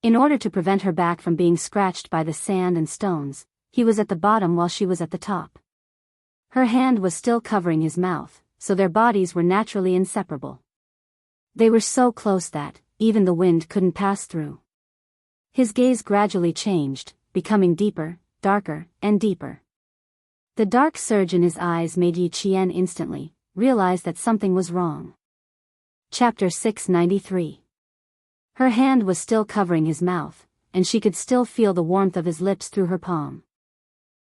In order to prevent her back from being scratched by the sand and stones, he was at the bottom while she was at the top. Her hand was still covering his mouth, so their bodies were naturally inseparable. They were so close that, even the wind couldn't pass through. His gaze gradually changed, becoming deeper, darker, and deeper. The dark surge in his eyes made Yi Qian instantly realize that something was wrong. Chapter 693. Her hand was still covering his mouth, and she could still feel the warmth of his lips through her palm.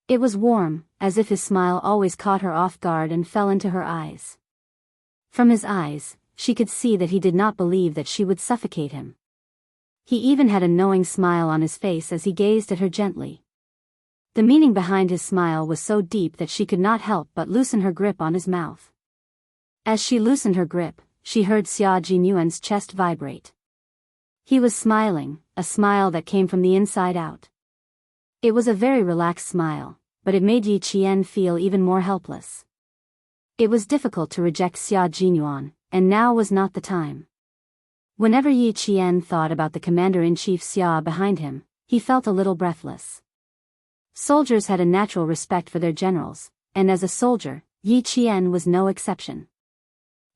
It was warm, as if his smile always caught her off guard and fell into her eyes. From his eyes, she could see that he did not believe that she would suffocate him. He even had a knowing smile on his face as he gazed at her gently. The meaning behind his smile was so deep that she could not help but loosen her grip on his mouth. As she loosened her grip, she heard Xia Jinyuan's chest vibrate. He was smiling, a smile that came from the inside out. It was a very relaxed smile, but it made Yi Qian feel even more helpless. It was difficult to reject Xia Jinyuan, and now was not the time. Whenever Yi Qian thought about the commander-in-chief Xia behind him, he felt a little breathless. Soldiers had a natural respect for their generals, and as a soldier, Yi Qian was no exception.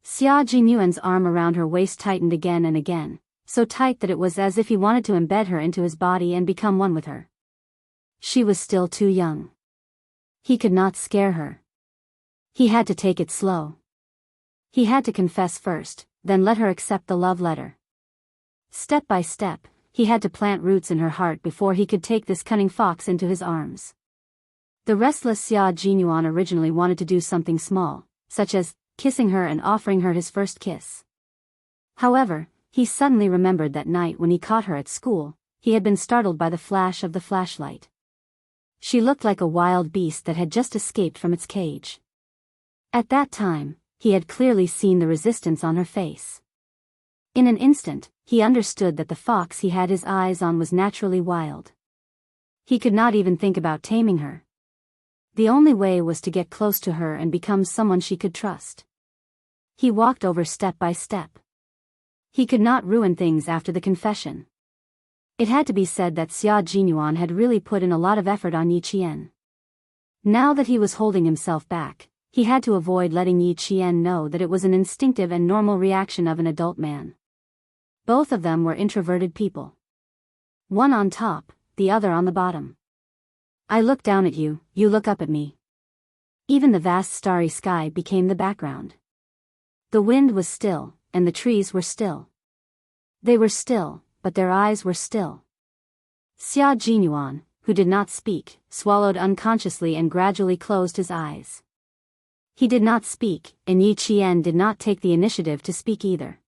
Xia Jinyuan's arm around her waist tightened again and again, so tight that it was as if he wanted to embed her into his body and become one with her. She was still too young. He could not scare her. He had to take it slow. He had to confess first, then let her accept the love letter. Step by step, he had to plant roots in her heart before he could take this cunning fox into his arms. The restless Xia Jinyuan originally wanted to do something small, such as kissing her and offering her his first kiss. However, he suddenly remembered that night when he caught her at school, he had been startled by the flash of the flashlight. She looked like a wild beast that had just escaped from its cage. At that time, he had clearly seen the resistance on her face. In an instant, he understood that the fox he had his eyes on was naturally wild. He could not even think about taming her. The only way was to get close to her and become someone she could trust. He walked over step by step. He could not ruin things after the confession. It had to be said that Xia Jinyuan had really put in a lot of effort on Yi Qian. Now that he was holding himself back, he had to avoid letting Yi Qian know that it was an instinctive and normal reaction of an adult man. Both of them were introverted people. One on top, the other on the bottom. I look down at you, you look up at me. Even the vast starry sky became the background. The wind was still, and the trees were still. They were still, but their eyes were still. Xia Jinyuan, who did not speak, swallowed unconsciously and gradually closed his eyes. He did not speak, and Yi Qian did not take the initiative to speak either.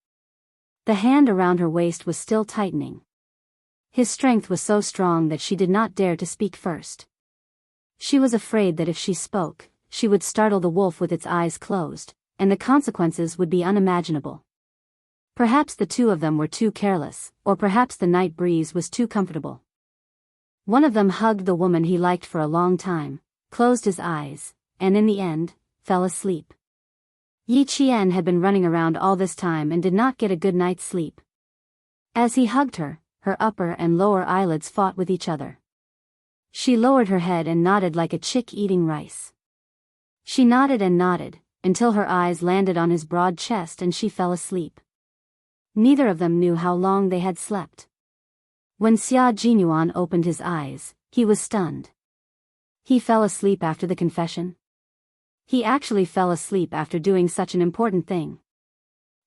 The hand around her waist was still tightening. His strength was so strong that she did not dare to speak first. She was afraid that if she spoke, she would startle the wolf with its eyes closed, and the consequences would be unimaginable. Perhaps the two of them were too careless, or perhaps the night breeze was too comfortable. One of them hugged the woman he liked for a long time, closed his eyes, and in the end, fell asleep. Yi Qian had been running around all this time and did not get a good night's sleep. As he hugged her, her upper and lower eyelids fought with each other. She lowered her head and nodded like a chick eating rice. She nodded and nodded, until her eyes landed on his broad chest and she fell asleep. Neither of them knew how long they had slept. When Xia Jinyuan opened his eyes, he was stunned. He fell asleep after the confession? He actually fell asleep after doing such an important thing.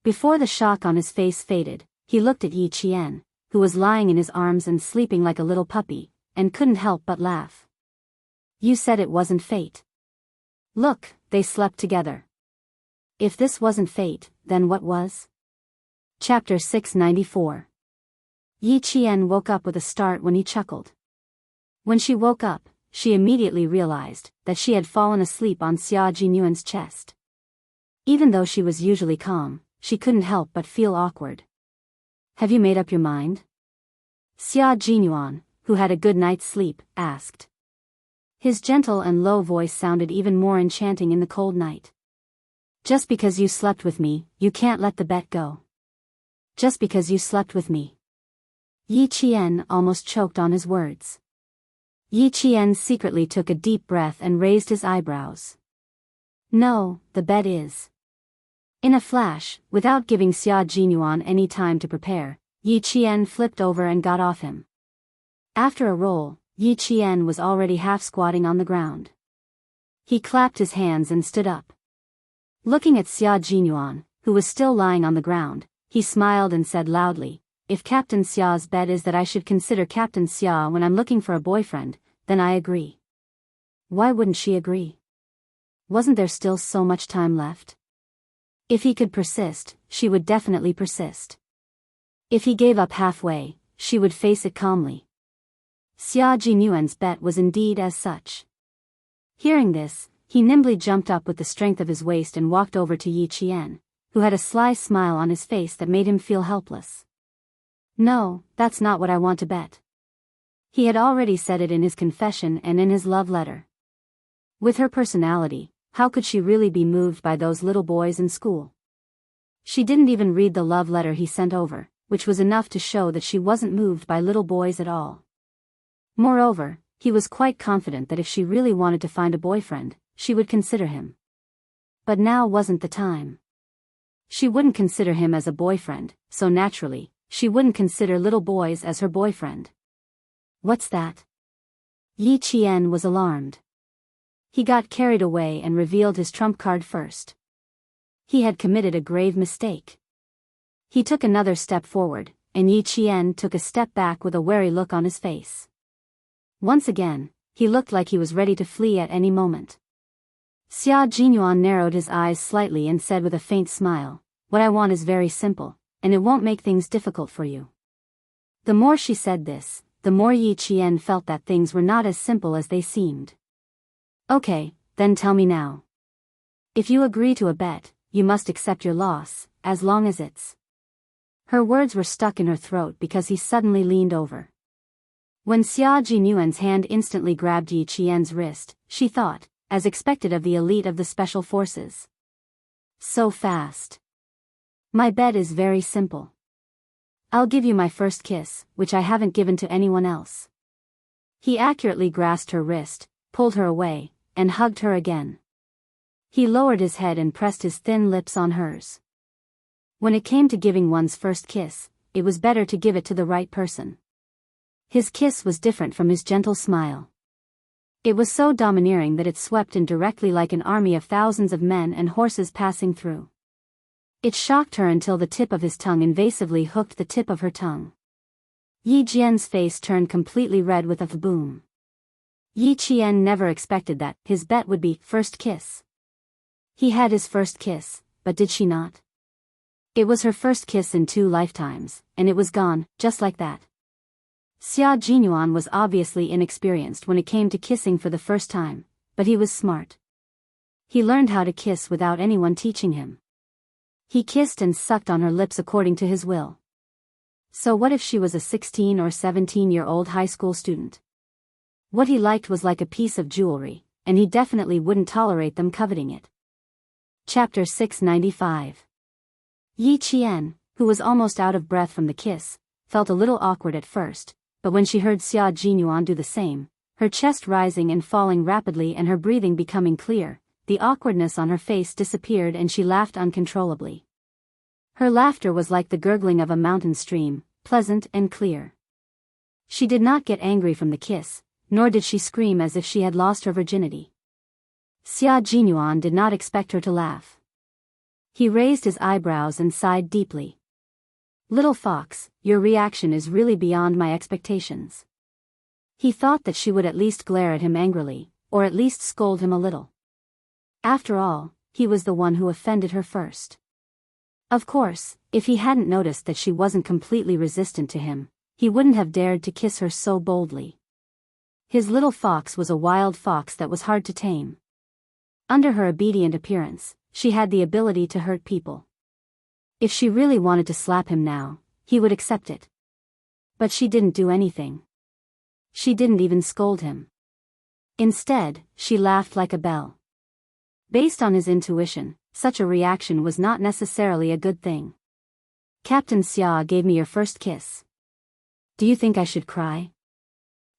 Before the shock on his face faded, he looked at Yi Qian, who was lying in his arms and sleeping like a little puppy, and couldn't help but laugh. You said it wasn't fate. Look, they slept together. If this wasn't fate, then what was? Chapter 694. Yi Qian woke up with a start when he chuckled. When she woke up, she immediately realized that she had fallen asleep on Xia Jinyuan's chest. Even though she was usually calm, she couldn't help but feel awkward. Have you made up your mind? Xia Jinyuan, who had a good night's sleep, asked. His gentle and low voice sounded even more enchanting in the cold night. Just because you slept with me, you can't let the bet go. Just because you slept with me. Yi Qian almost choked on his words. Yi Qian secretly took a deep breath and raised his eyebrows. No, the bet is. In a flash, without giving Xia Jinyuan any time to prepare, Yi Qian flipped over and got off him. After a roll, Yi Qian was already half squatting on the ground. He clapped his hands and stood up. Looking at Xia Jinyuan, who was still lying on the ground, he smiled and said loudly, if Captain Xia's bet is that I should consider Captain Xia when I'm looking for a boyfriend, then I agree. Why wouldn't she agree? Wasn't there still so much time left? If he could persist, she would definitely persist. If he gave up halfway, she would face it calmly. Xia Jinyuan's bet was indeed as such. Hearing this, he nimbly jumped up with the strength of his waist and walked over to Yi Qian, who had a sly smile on his face that made him feel helpless. No, that's not what I want to bet. He had already said it in his confession and in his love letter. With her personality, how could she really be moved by those little boys in school? She didn't even read the love letter he sent over, which was enough to show that she wasn't moved by little boys at all. Moreover, he was quite confident that if she really wanted to find a boyfriend, she would consider him. But now wasn't the time. She wouldn't consider him as a boyfriend, so naturally, she wouldn't consider little boys as her boyfriend. What's that? Yi Qian was alarmed. He got carried away and revealed his trump card first. He had committed a grave mistake. He took another step forward, and Yi Qian took a step back with a wary look on his face. Once again, he looked like he was ready to flee at any moment. Xia Jinyuan narrowed his eyes slightly and said with a faint smile, what I want is very simple, and it won't make things difficult for you. The more she said this, the more Yi Qian felt that things were not as simple as they seemed. Okay, then tell me now. If you agree to a bet, you must accept your loss, as long as it's... Her words were stuck in her throat because he suddenly leaned over. When Xia Jinyuan's hand instantly grabbed Yi Qian's wrist, she thought, as expected of the elite of the special forces. So fast. My bet is very simple. I'll give you my first kiss, which I haven't given to anyone else. He accurately grasped her wrist, pulled her away, and hugged her again. He lowered his head and pressed his thin lips on hers. When it came to giving one's first kiss, it was better to give it to the right person. His kiss was different from his gentle smile. It was so domineering that it swept in directly like an army of thousands of men and horses passing through. It shocked her until the tip of his tongue invasively hooked the tip of her tongue. Yi Jian's face turned completely red with a boom. Yi Qian never expected that his bet would be first kiss. He had his first kiss, but did she not? It was her first kiss in 2 lifetimes, and it was gone, just like that. Xia Jinyuan was obviously inexperienced when it came to kissing for the first time, but he was smart. He learned how to kiss without anyone teaching him. He kissed and sucked on her lips according to his will. So what if she was a 16 or 17-year-old high school student? What he liked was like a piece of jewelry, and he definitely wouldn't tolerate them coveting it. Chapter 695. Yi Qian, who was almost out of breath from the kiss, felt a little awkward at first, but when she heard Xia Jinyuan do the same, her chest rising and falling rapidly and her breathing becoming clear, the awkwardness on her face disappeared and she laughed uncontrollably. Her laughter was like the gurgling of a mountain stream, pleasant and clear. She did not get angry from the kiss, nor did she scream as if she had lost her virginity. Xia Jinyuan did not expect her to laugh. He raised his eyebrows and sighed deeply. "Little fox, your reaction is really beyond my expectations." He thought that she would at least glare at him angrily, or at least scold him a little. After all, he was the one who offended her first. Of course, if he hadn't noticed that she wasn't completely resistant to him, he wouldn't have dared to kiss her so boldly. His little fox was a wild fox that was hard to tame. Under her obedient appearance, she had the ability to hurt people. If she really wanted to slap him now, he would accept it. But she didn't do anything. She didn't even scold him. Instead, she laughed like a bell. Based on his intuition, such a reaction was not necessarily a good thing. "Captain Xia gave me your first kiss. Do you think I should cry?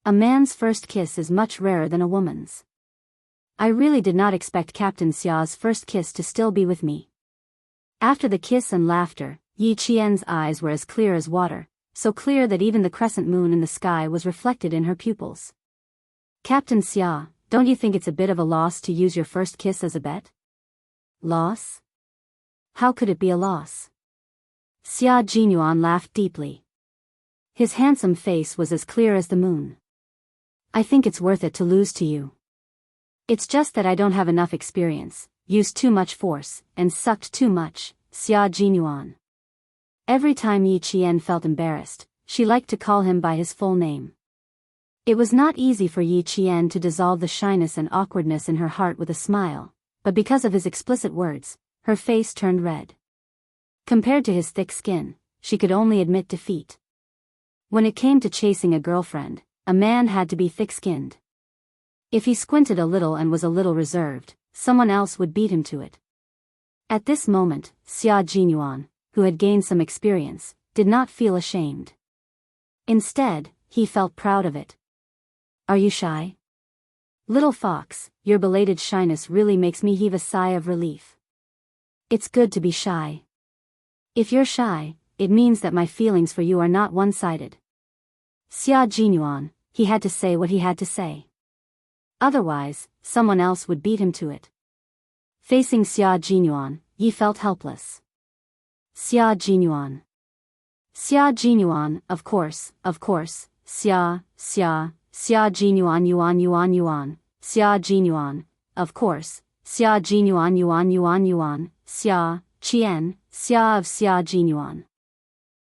A man's first kiss is much rarer than a woman's. I really did not expect Captain Xia's first kiss to still be with me." After the kiss and laughter, Yi Qian's eyes were as clear as water, so clear that even the crescent moon in the sky was reflected in her pupils. "Captain Xia, don't you think it's a bit of a loss to use your first kiss as a bet?" "Loss? How could it be a loss?" Xia Jinyuan laughed deeply. His handsome face was as clear as the moon. "I think it's worth it to lose to you. It's just that I don't have enough experience, used too much force, and sucked too much." Xia Jinyuan. Every time Yi Qian felt embarrassed, she liked to call him by his full name. It was not easy for Yi Qian to dissolve the shyness and awkwardness in her heart with a smile, but because of his explicit words, her face turned red. Compared to his thick skin, she could only admit defeat. When it came to chasing a girlfriend, a man had to be thick-skinned. If he squinted a little and was a little reserved, someone else would beat him to it. At this moment, Xia Jinyuan, who had gained some experience, did not feel ashamed. Instead, he felt proud of it. "Are you shy?" "Little fox, your belated shyness really makes me heave a sigh of relief. It's good to be shy. If you're shy, it means that my feelings for you are not one-sided." Xia Jinyuan, he had to say what he had to say. Otherwise, someone else would beat him to it. Facing Xia Jinyuan, Yi felt helpless. Xia Jinyuan. Xia Jinyuan, of course, Xia Jinyuan yuan, Xia Jinyuan, of course, Xia Jinyuan yuan, Xia, Qian, Xia of Xia Jinyuan.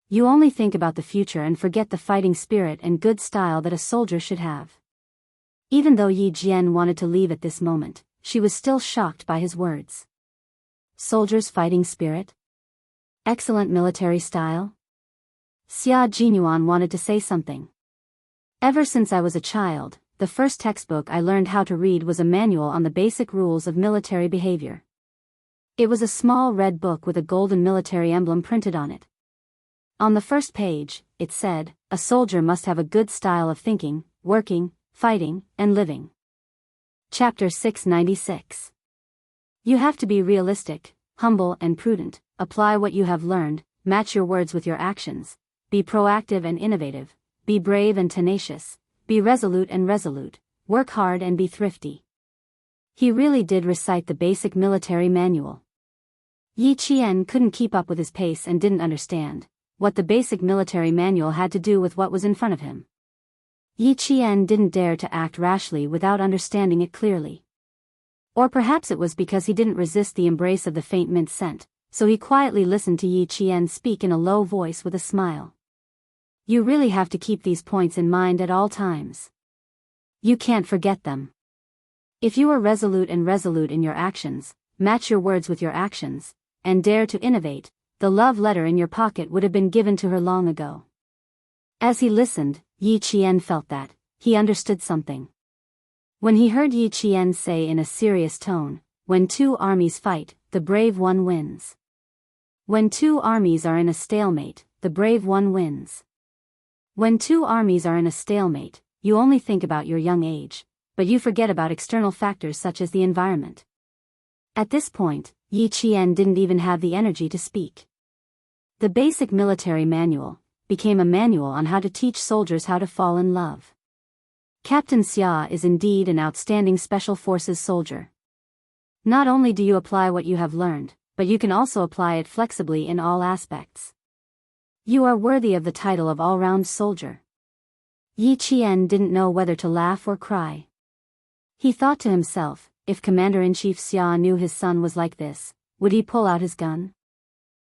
You only think about the future and forget the fighting spirit and good style that a soldier should have. Even though Yi Jian wanted to leave at this moment, she was still shocked by his words. Soldier's fighting spirit? Excellent military style? Xia Jinyuan wanted to say something. Ever since I was a child, the first textbook I learned how to read was a manual on the basic rules of military behavior. It was a small red book with a golden military emblem printed on it. On the first page, it said, a soldier must have a good style of thinking, working, fighting, and living. Chapter 696. You have to be realistic, humble and prudent, apply what you have learned, match your words with your actions, be proactive and innovative, be brave and tenacious, be resolute and resolute, work hard and be thrifty. He really did recite the basic military manual. Yi Qian couldn't keep up with his pace and didn't understand what the basic military manual had to do with what was in front of him. Yi Qian didn't dare to act rashly without understanding it clearly. Or perhaps it was because he didn't resist the embrace of the faint mint scent, so he quietly listened to Yi Qian speak in a low voice with a smile. You really have to keep these points in mind at all times. You can't forget them. If you are resolute in your actions, match your words with your actions, and dare to innovate, the love letter in your pocket would have been given to her long ago. As he listened, Yi Qian felt that he understood something. When he heard Yi Qian say in a serious tone, "When two armies fight, the brave one wins. When two armies are in a stalemate, the brave one wins. When two armies are in a stalemate, you only think about your young age, but you forget about external factors such as the environment." At this point, Yi Qian didn't even have the energy to speak. The basic military manual became a manual on how to teach soldiers how to fall in love. Captain Xia is indeed an outstanding special forces soldier. Not only do you apply what you have learned, but you can also apply it flexibly in all aspects. You are worthy of the title of all-round soldier. Yi Qian didn't know whether to laugh or cry. He thought to himself, if Commander-in-Chief Xia knew his son was like this, would he pull out his gun?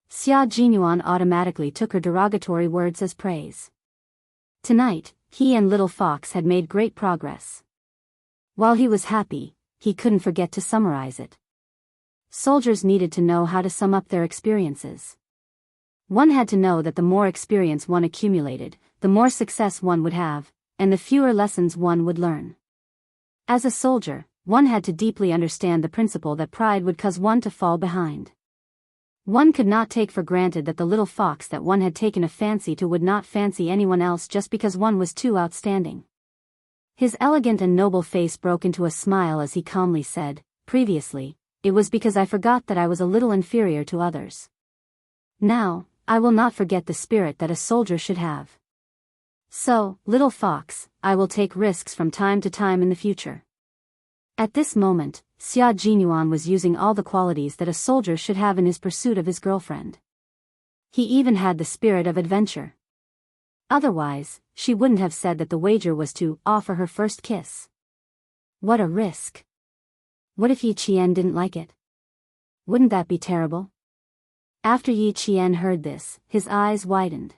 Xia Jinyuan automatically took her derogatory words as praise. Tonight, he and Little Fox had made great progress. While he was happy, he couldn't forget to summarize it. Soldiers needed to know how to sum up their experiences. One had to know that the more experience one accumulated, the more success one would have, and the fewer lessons one would learn. As a soldier, one had to deeply understand the principle that pride would cause one to fall behind. One could not take for granted that the little fox that one had taken a fancy to would not fancy anyone else just because one was too outstanding. His elegant and noble face broke into a smile as he calmly said, "Previously, it was because I forgot that I was a little inferior to others. Now, I will not forget the spirit that a soldier should have. So, little fox, I will take risks from time to time in the future." At this moment, Xia Jinyuan was using all the qualities that a soldier should have in his pursuit of his girlfriend. He even had the spirit of adventure. Otherwise, she wouldn't have said that the wager was to offer her first kiss. What a risk. What if Yi Qian didn't like it? Wouldn't that be terrible? After Yi Qian heard this, his eyes widened.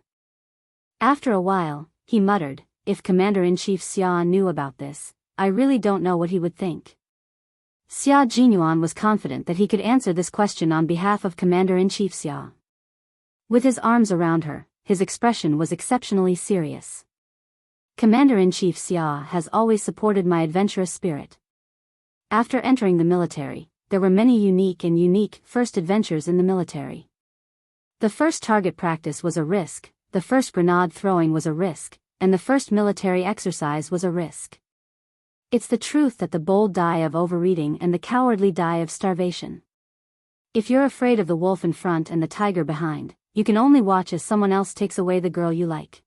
After a while, he muttered, "If Commander-in-Chief Xia knew about this, I really don't know what he would think." Xia Jinyuan was confident that he could answer this question on behalf of Commander-in-Chief Xia. With his arms around her, his expression was exceptionally serious. "Commander-in-Chief Xia has always supported my adventurous spirit. After entering the military, there were many unique first adventures in the military. The first target practice was a risk, the first grenade throwing was a risk, and the first military exercise was a risk. It's the truth that the bold die of overeating and the cowardly die of starvation. If you're afraid of the wolf in front and the tiger behind, you can only watch as someone else takes away the girl you like."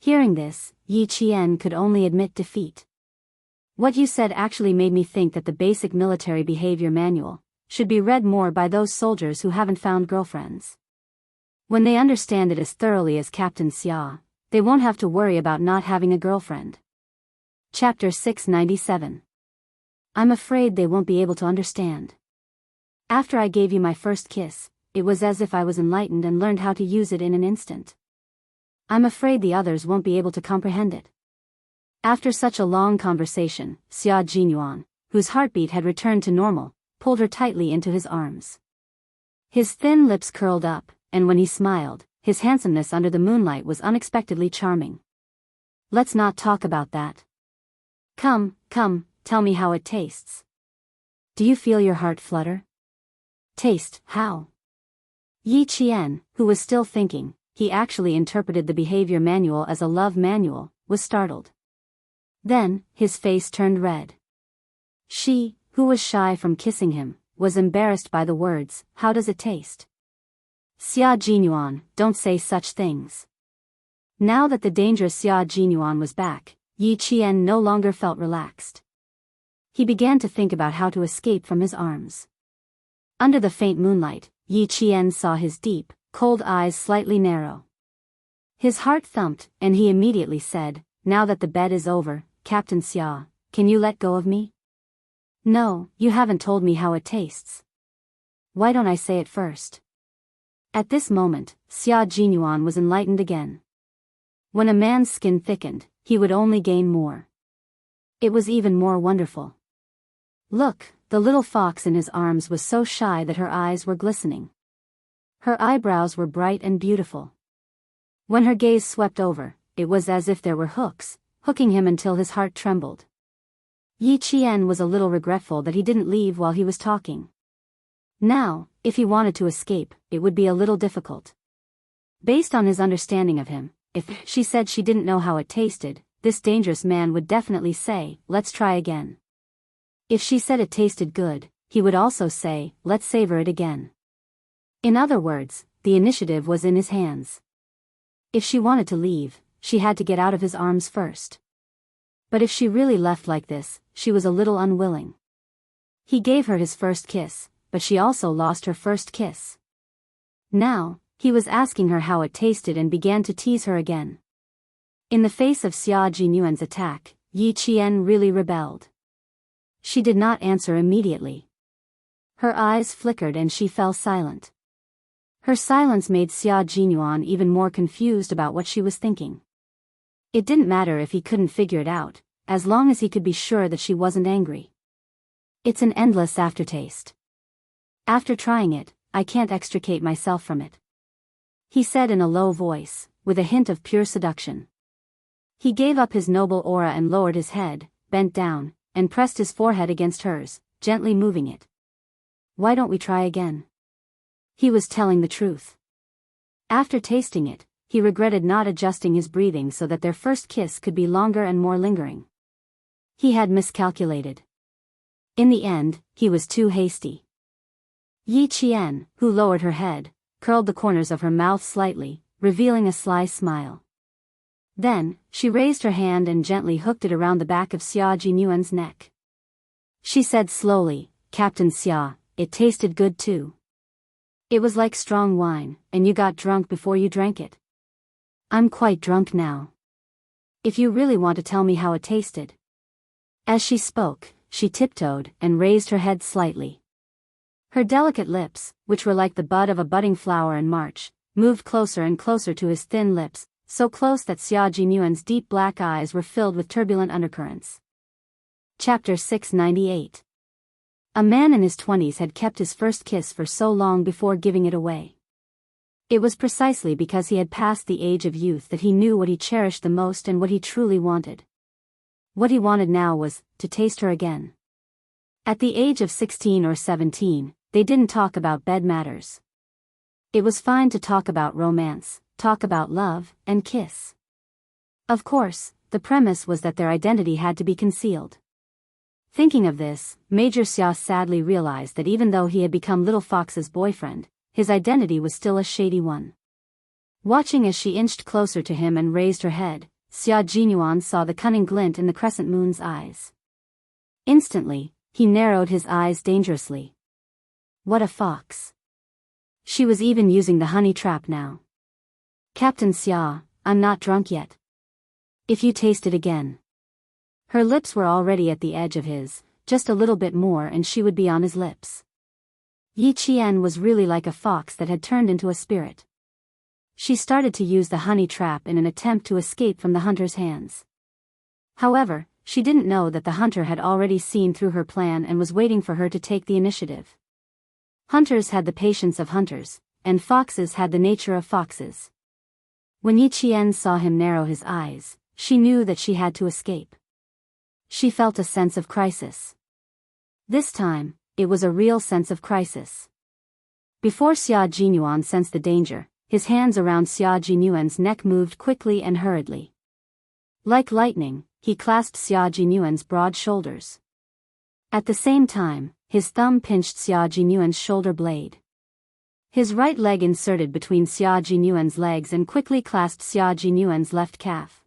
Hearing this, Yi Qian could only admit defeat. What you said actually made me think that the basic military behavior manual should be read more by those soldiers who haven't found girlfriends. When they understand it as thoroughly as Captain Xia, they won't have to worry about not having a girlfriend. Chapter 697. I'm afraid they won't be able to understand. After I gave you my first kiss, it was as if I was enlightened and learned how to use it in an instant. I'm afraid the others won't be able to comprehend it. After such a long conversation, Xia Jinyuan, whose heartbeat had returned to normal, pulled her tightly into his arms. His thin lips curled up, and when he smiled, his handsomeness under the moonlight was unexpectedly charming. "Let's not talk about that. Come, tell me how it tastes. Do you feel your heart flutter?" "Taste, how?" Yi Qian, who was still thinking, he actually interpreted the behavior manual as a love manual, was startled. Then, his face turned red. She, who was shy from kissing him, was embarrassed by the words, "How does it taste?" "Xia Jinyuan, don't say such things." Now that the dangerous Xia Jinyuan was back, Yi Qian no longer felt relaxed. He began to think about how to escape from his arms. Under the faint moonlight, Yi Qian saw his deep, cold eyes slightly narrow. His heart thumped, and he immediately said, "Now that the bet is over, Captain Xia, can you let go of me?" "No, you haven't told me how it tastes. Why don't I say it first?" At this moment, Xia Jinyuan was enlightened again. When a man's skin thickened, he would only gain more. It was even more wonderful. Look, the little fox in his arms was so shy that her eyes were glistening. Her eyebrows were bright and beautiful. When her gaze swept over, it was as if there were hooks, hooking him until his heart trembled. Yi Qian was a little regretful that he didn't leave while he was talking. Now, if he wanted to escape, it would be a little difficult. Based on his understanding of him, if she said she didn't know how it tasted, this dangerous man would definitely say, "Let's try again." If she said it tasted good, he would also say, "Let's savor it again." In other words, the initiative was in his hands. If she wanted to leave, she had to get out of his arms first. But if she really left like this, she was a little unwilling. He gave her his first kiss, but she also lost her first kiss. Now, he was asking her how it tasted and began to tease her again. In the face of Xia Jinyuan's attack, Yi Qian really rebelled. She did not answer immediately. Her eyes flickered and she fell silent. Her silence made Xia Jinyuan even more confused about what she was thinking. It didn't matter if he couldn't figure it out, as long as he could be sure that she wasn't angry. It's an endless aftertaste. After trying it, I can't extricate myself from it, he said in a low voice, with a hint of pure seduction. He gave up his noble aura and lowered his head, bent down, and pressed his forehead against hers, gently moving it. "Why don't we try again?" He was telling the truth. After tasting it, he regretted not adjusting his breathing so that their first kiss could be longer and more lingering. He had miscalculated. In the end, he was too hasty. Yi Qian, who lowered her head, curled the corners of her mouth slightly, revealing a sly smile. Then, she raised her hand and gently hooked it around the back of Xia Jinyuan's neck. She said slowly, "Captain Xia, it tasted good too. It was like strong wine, and you got drunk before you drank it. I'm quite drunk now. If you really want to tell me how it tasted." As she spoke, she tiptoed and raised her head slightly. Her delicate lips, which were like the bud of a budding flower in March, moved closer and closer to his thin lips, so close that Xia Jinyuan's deep black eyes were filled with turbulent undercurrents. Chapter 698. A man in his 20s had kept his first kiss for so long before giving it away. It was precisely because he had passed the age of youth that he knew what he cherished the most and what he truly wanted. What he wanted now was to taste her again. At the age of 16 or 17, they didn't talk about bed matters. It was fine to talk about romance, talk about love, and kiss. Of course, the premise was that their identity had to be concealed. Thinking of this, Major Xia sadly realized that even though he had become Little Fox's boyfriend, his identity was still a shady one. Watching as she inched closer to him and raised her head, Xia Jinyuan saw the cunning glint in the crescent moon's eyes. Instantly, he narrowed his eyes dangerously. What a fox. She was even using the honey trap now. "Captain Xia, I'm not drunk yet. If you taste it again." Her lips were already at the edge of his, just a little bit more and she would be on his lips. Yi Qian was really like a fox that had turned into a spirit. She started to use the honey trap in an attempt to escape from the hunter's hands. However, she didn't know that the hunter had already seen through her plan and was waiting for her to take the initiative. Hunters had the patience of hunters, and foxes had the nature of foxes. When Yi Qian saw him narrow his eyes, she knew that she had to escape. She felt a sense of crisis. This time, it was a real sense of crisis. Before Xia Jinyuan sensed the danger, his hands around Xia Jinyuan's neck moved quickly and hurriedly. Like lightning, he clasped Xia Jinyuan's broad shoulders. At the same time, his thumb pinched Xia Jinyuan's shoulder blade. His right leg inserted between Xia Jinyuan's legs and quickly clasped Xia Jinyuan's left calf.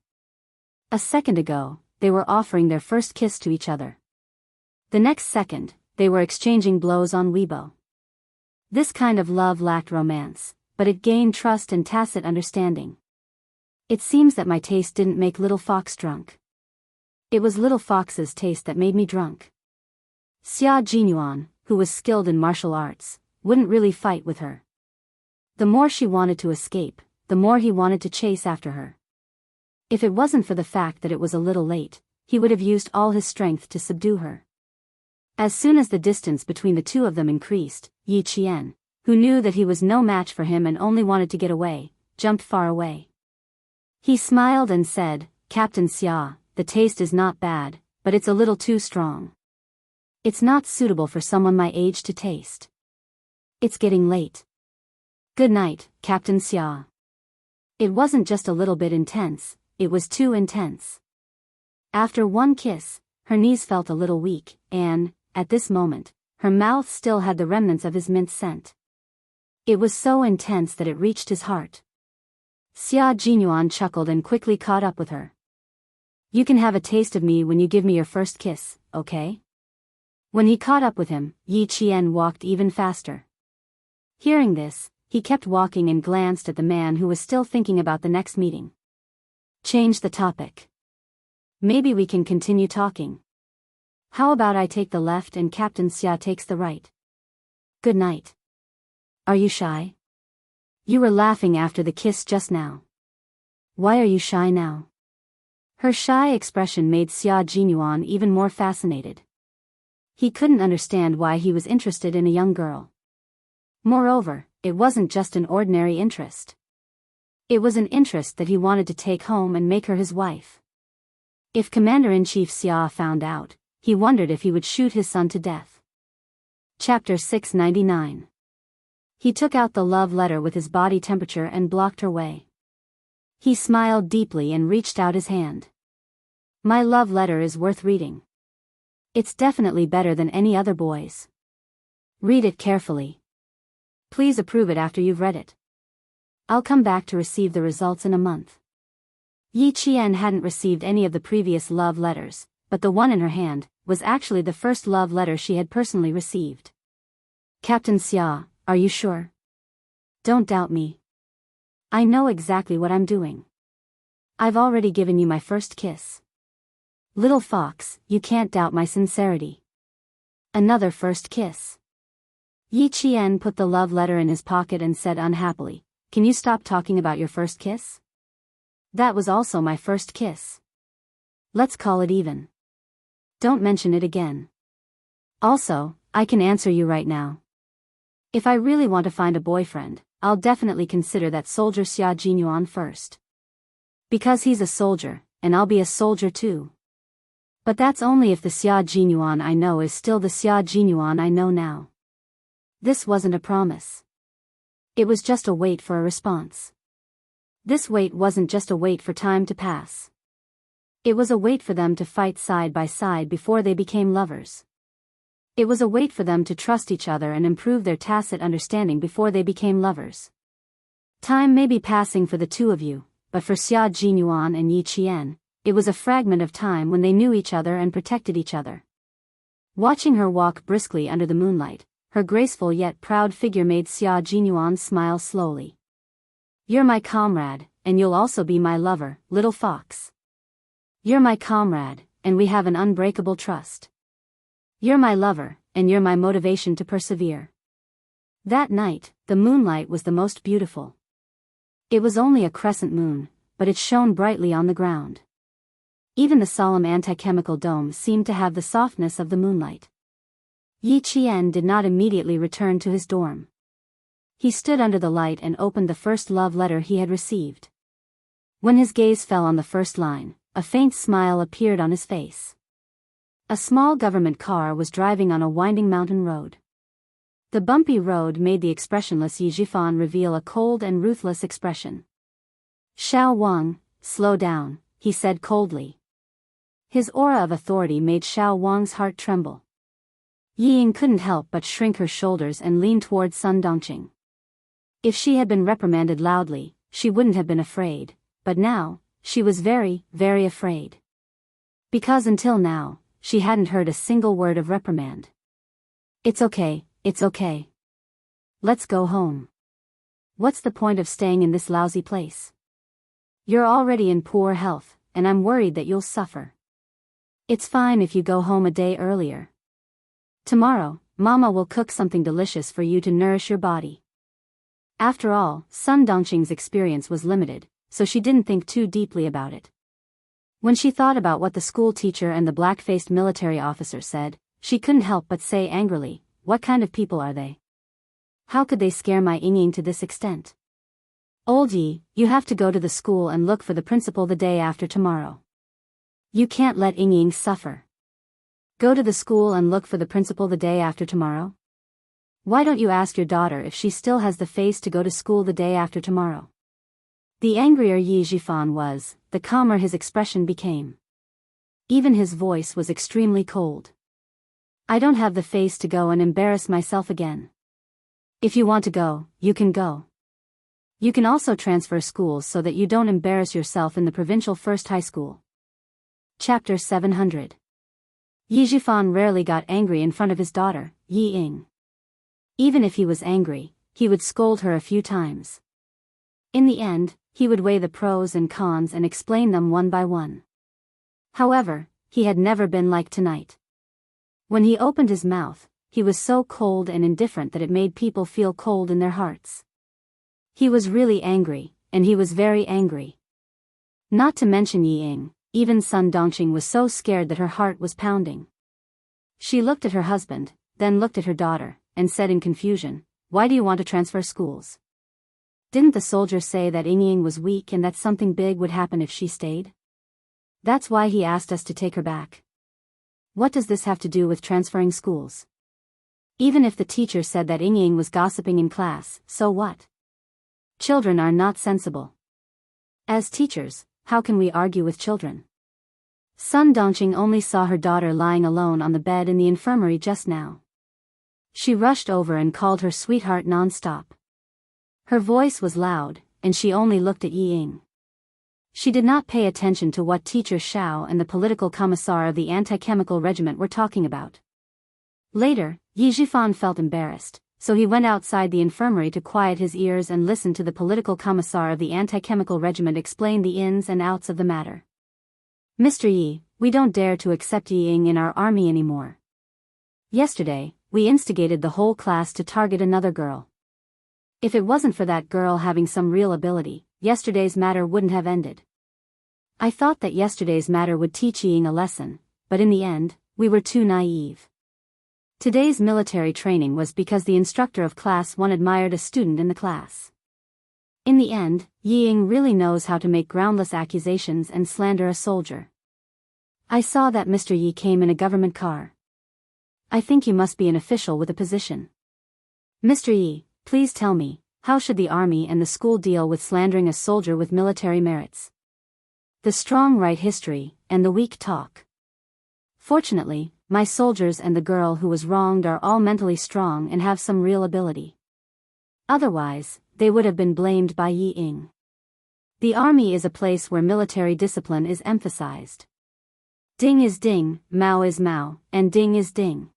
A second ago, they were offering their first kiss to each other. The next second, they were exchanging blows on Weibo. This kind of love lacked romance, but it gained trust and tacit understanding. It seems that my taste didn't make Little Fox drunk. It was Little Fox's taste that made me drunk. Xia Jinyuan, who was skilled in martial arts, wouldn't really fight with her. The more she wanted to escape, the more he wanted to chase after her. If it wasn't for the fact that it was a little late, he would have used all his strength to subdue her. As soon as the distance between the two of them increased, Yi Qian, who knew that he was no match for him and only wanted to get away, jumped far away. He smiled and said, "Captain Xia, the taste is not bad, but it's a little too strong. It's not suitable for someone my age to taste. It's getting late. Good night, Captain Xia." It wasn't just a little bit intense, it was too intense. After one kiss, her knees felt a little weak, and, at this moment, her mouth still had the remnants of his mint scent. It was so intense that it reached his heart. Xia Jinyuan chuckled and quickly caught up with her. "You can have a taste of me when you give me your first kiss, okay?" When he caught up with him, Yi Qian walked even faster. Hearing this, he kept walking and glanced at the man who was still thinking about the next meeting. "Change the topic. Maybe we can continue talking. How about I take the left and Captain Xia takes the right? Good night. Are you shy? You were laughing after the kiss just now. Why are you shy now?" Her shy expression made Xia Jinyuan even more fascinated. He couldn't understand why he was interested in a young girl. Moreover, it wasn't just an ordinary interest. It was an interest that he wanted to take home and make her his wife. If Commander-in-Chief Xia found out, he wondered if he would shoot his son to death. Chapter 699. He took out the love letter with his body temperature and blocked her way. He smiled deeply and reached out his hand. "My love letter is worth reading. It's definitely better than any other boy's. Read it carefully. Please approve it after you've read it. I'll come back to receive the results in a month." Yi Qian hadn't received any of the previous love letters, but the one in her hand was actually the first love letter she had personally received. "Captain Xia, are you sure? Don't doubt me. I know exactly what I'm doing. I've already given you my first kiss. Little fox, you can't doubt my sincerity. Another first kiss." Yi Qian put the love letter in his pocket and said unhappily, "Can you stop talking about your first kiss? That was also my first kiss. Let's call it even. Don't mention it again. Also, I can answer you right now. If I really want to find a boyfriend, I'll definitely consider that soldier Xia Jinyuan first. Because he's a soldier, and I'll be a soldier too. But that's only if the Xia Jinyuan I know is still the Xia Jinyuan I know now." This wasn't a promise. It was just a wait for a response. This wait wasn't just a wait for time to pass. It was a wait for them to fight side by side before they became lovers. It was a wait for them to trust each other and improve their tacit understanding before they became lovers. Time may be passing for the two of you, but for Xia Jinyuan and Yi Qian, it was a fragment of time when they knew each other and protected each other. Watching her walk briskly under the moonlight, her graceful yet proud figure made Xia Jinyuan smile slowly. "You're my comrade, and you'll also be my lover, little fox. You're my comrade, and we have an unbreakable trust. You're my lover, and you're my motivation to persevere." That night, the moonlight was the most beautiful. It was only a crescent moon, but it shone brightly on the ground. Even the solemn anti-chemical dome seemed to have the softness of the moonlight. Yi Qian did not immediately return to his dorm. He stood under the light and opened the first love letter he had received. When his gaze fell on the first line, a faint smile appeared on his face. A small government car was driving on a winding mountain road. The bumpy road made the expressionless Yi Jifan reveal a cold and ruthless expression. "Xiao Wang, slow down," he said coldly. His aura of authority made Xiao Wang's heart tremble. Yi Ying couldn't help but shrink her shoulders and lean toward Sun Dongqing. If she had been reprimanded loudly, she wouldn't have been afraid, but now, she was very, very afraid. Because until now, she hadn't heard a single word of reprimand. It's okay. Let's go home. What's the point of staying in this lousy place? You're already in poor health, and I'm worried that you'll suffer. It's fine if you go home a day earlier. Tomorrow, Mama will cook something delicious for you to nourish your body. After all, Sun Dongqing's experience was limited, so she didn't think too deeply about it. When she thought about what the school teacher and the black-faced military officer said, she couldn't help but say angrily, "What kind of people are they? How could they scare my Ying to this extent? Old Yi, you have to go to the school and look for the principal the day after tomorrow. You can't let Ying suffer. Go to the school and look for the principal the day after tomorrow? Why don't you ask your daughter if she still has the face to go to school the day after tomorrow?" The angrier Yi Jifan was, the calmer his expression became. Even his voice was extremely cold. "I don't have the face to go and embarrass myself again. If you want to go, you can go. You can also transfer schools so that you don't embarrass yourself in the provincial first high school." Chapter 700. Yi Jifan rarely got angry in front of his daughter, Yi Ying. Even if he was angry, he would scold her a few times. In the end, he would weigh the pros and cons and explain them one by one. However, he had never been like tonight. When he opened his mouth, he was so cold and indifferent that it made people feel cold in their hearts. He was really angry, and he was very angry. Not to mention Yi Ying, even Sun Dongqing was so scared that her heart was pounding. She looked at her husband, then looked at her daughter, and said in confusion, "Why do you want to transfer schools? Didn't the soldier say that Ying was weak and that something big would happen if she stayed? That's why he asked us to take her back. What does this have to do with transferring schools? Even if the teacher said that Ying was gossiping in class, so what? Children are not sensible. As teachers, how can we argue with children?" Sun Dongqing only saw her daughter lying alone on the bed in the infirmary just now. She rushed over and called her sweetheart non-stop. Her voice was loud, and she only looked at Yi Ying. She did not pay attention to what Teacher Xiao and the political commissar of the anti-chemical regiment were talking about. Later, Yi Jifan felt embarrassed, so he went outside the infirmary to quiet his ears and listen to the political commissar of the anti-chemical regiment explain the ins and outs of the matter. "Mr. Yi, we don't dare to accept Yi Ying in our army anymore. Yesterday, we instigated the whole class to target another girl. If it wasn't for that girl having some real ability, yesterday's matter wouldn't have ended. I thought that yesterday's matter would teach Yi Ying a lesson, but in the end, we were too naive. Today's military training was because the instructor of class 1 admired a student in the class. In the end, Yi Ying really knows how to make groundless accusations and slander a soldier. I saw that Mr. Yi came in a government car. I think you must be an official with a position. Mr. Yi, please tell me, how should the army and the school deal with slandering a soldier with military merits? The strong write history, and the weak talk. Fortunately, my soldiers and the girl who was wronged are all mentally strong and have some real ability. Otherwise, they would have been blamed by Yi Ying. The army is a place where military discipline is emphasized. Ding is ding, Mao is Mao, and ding is ding.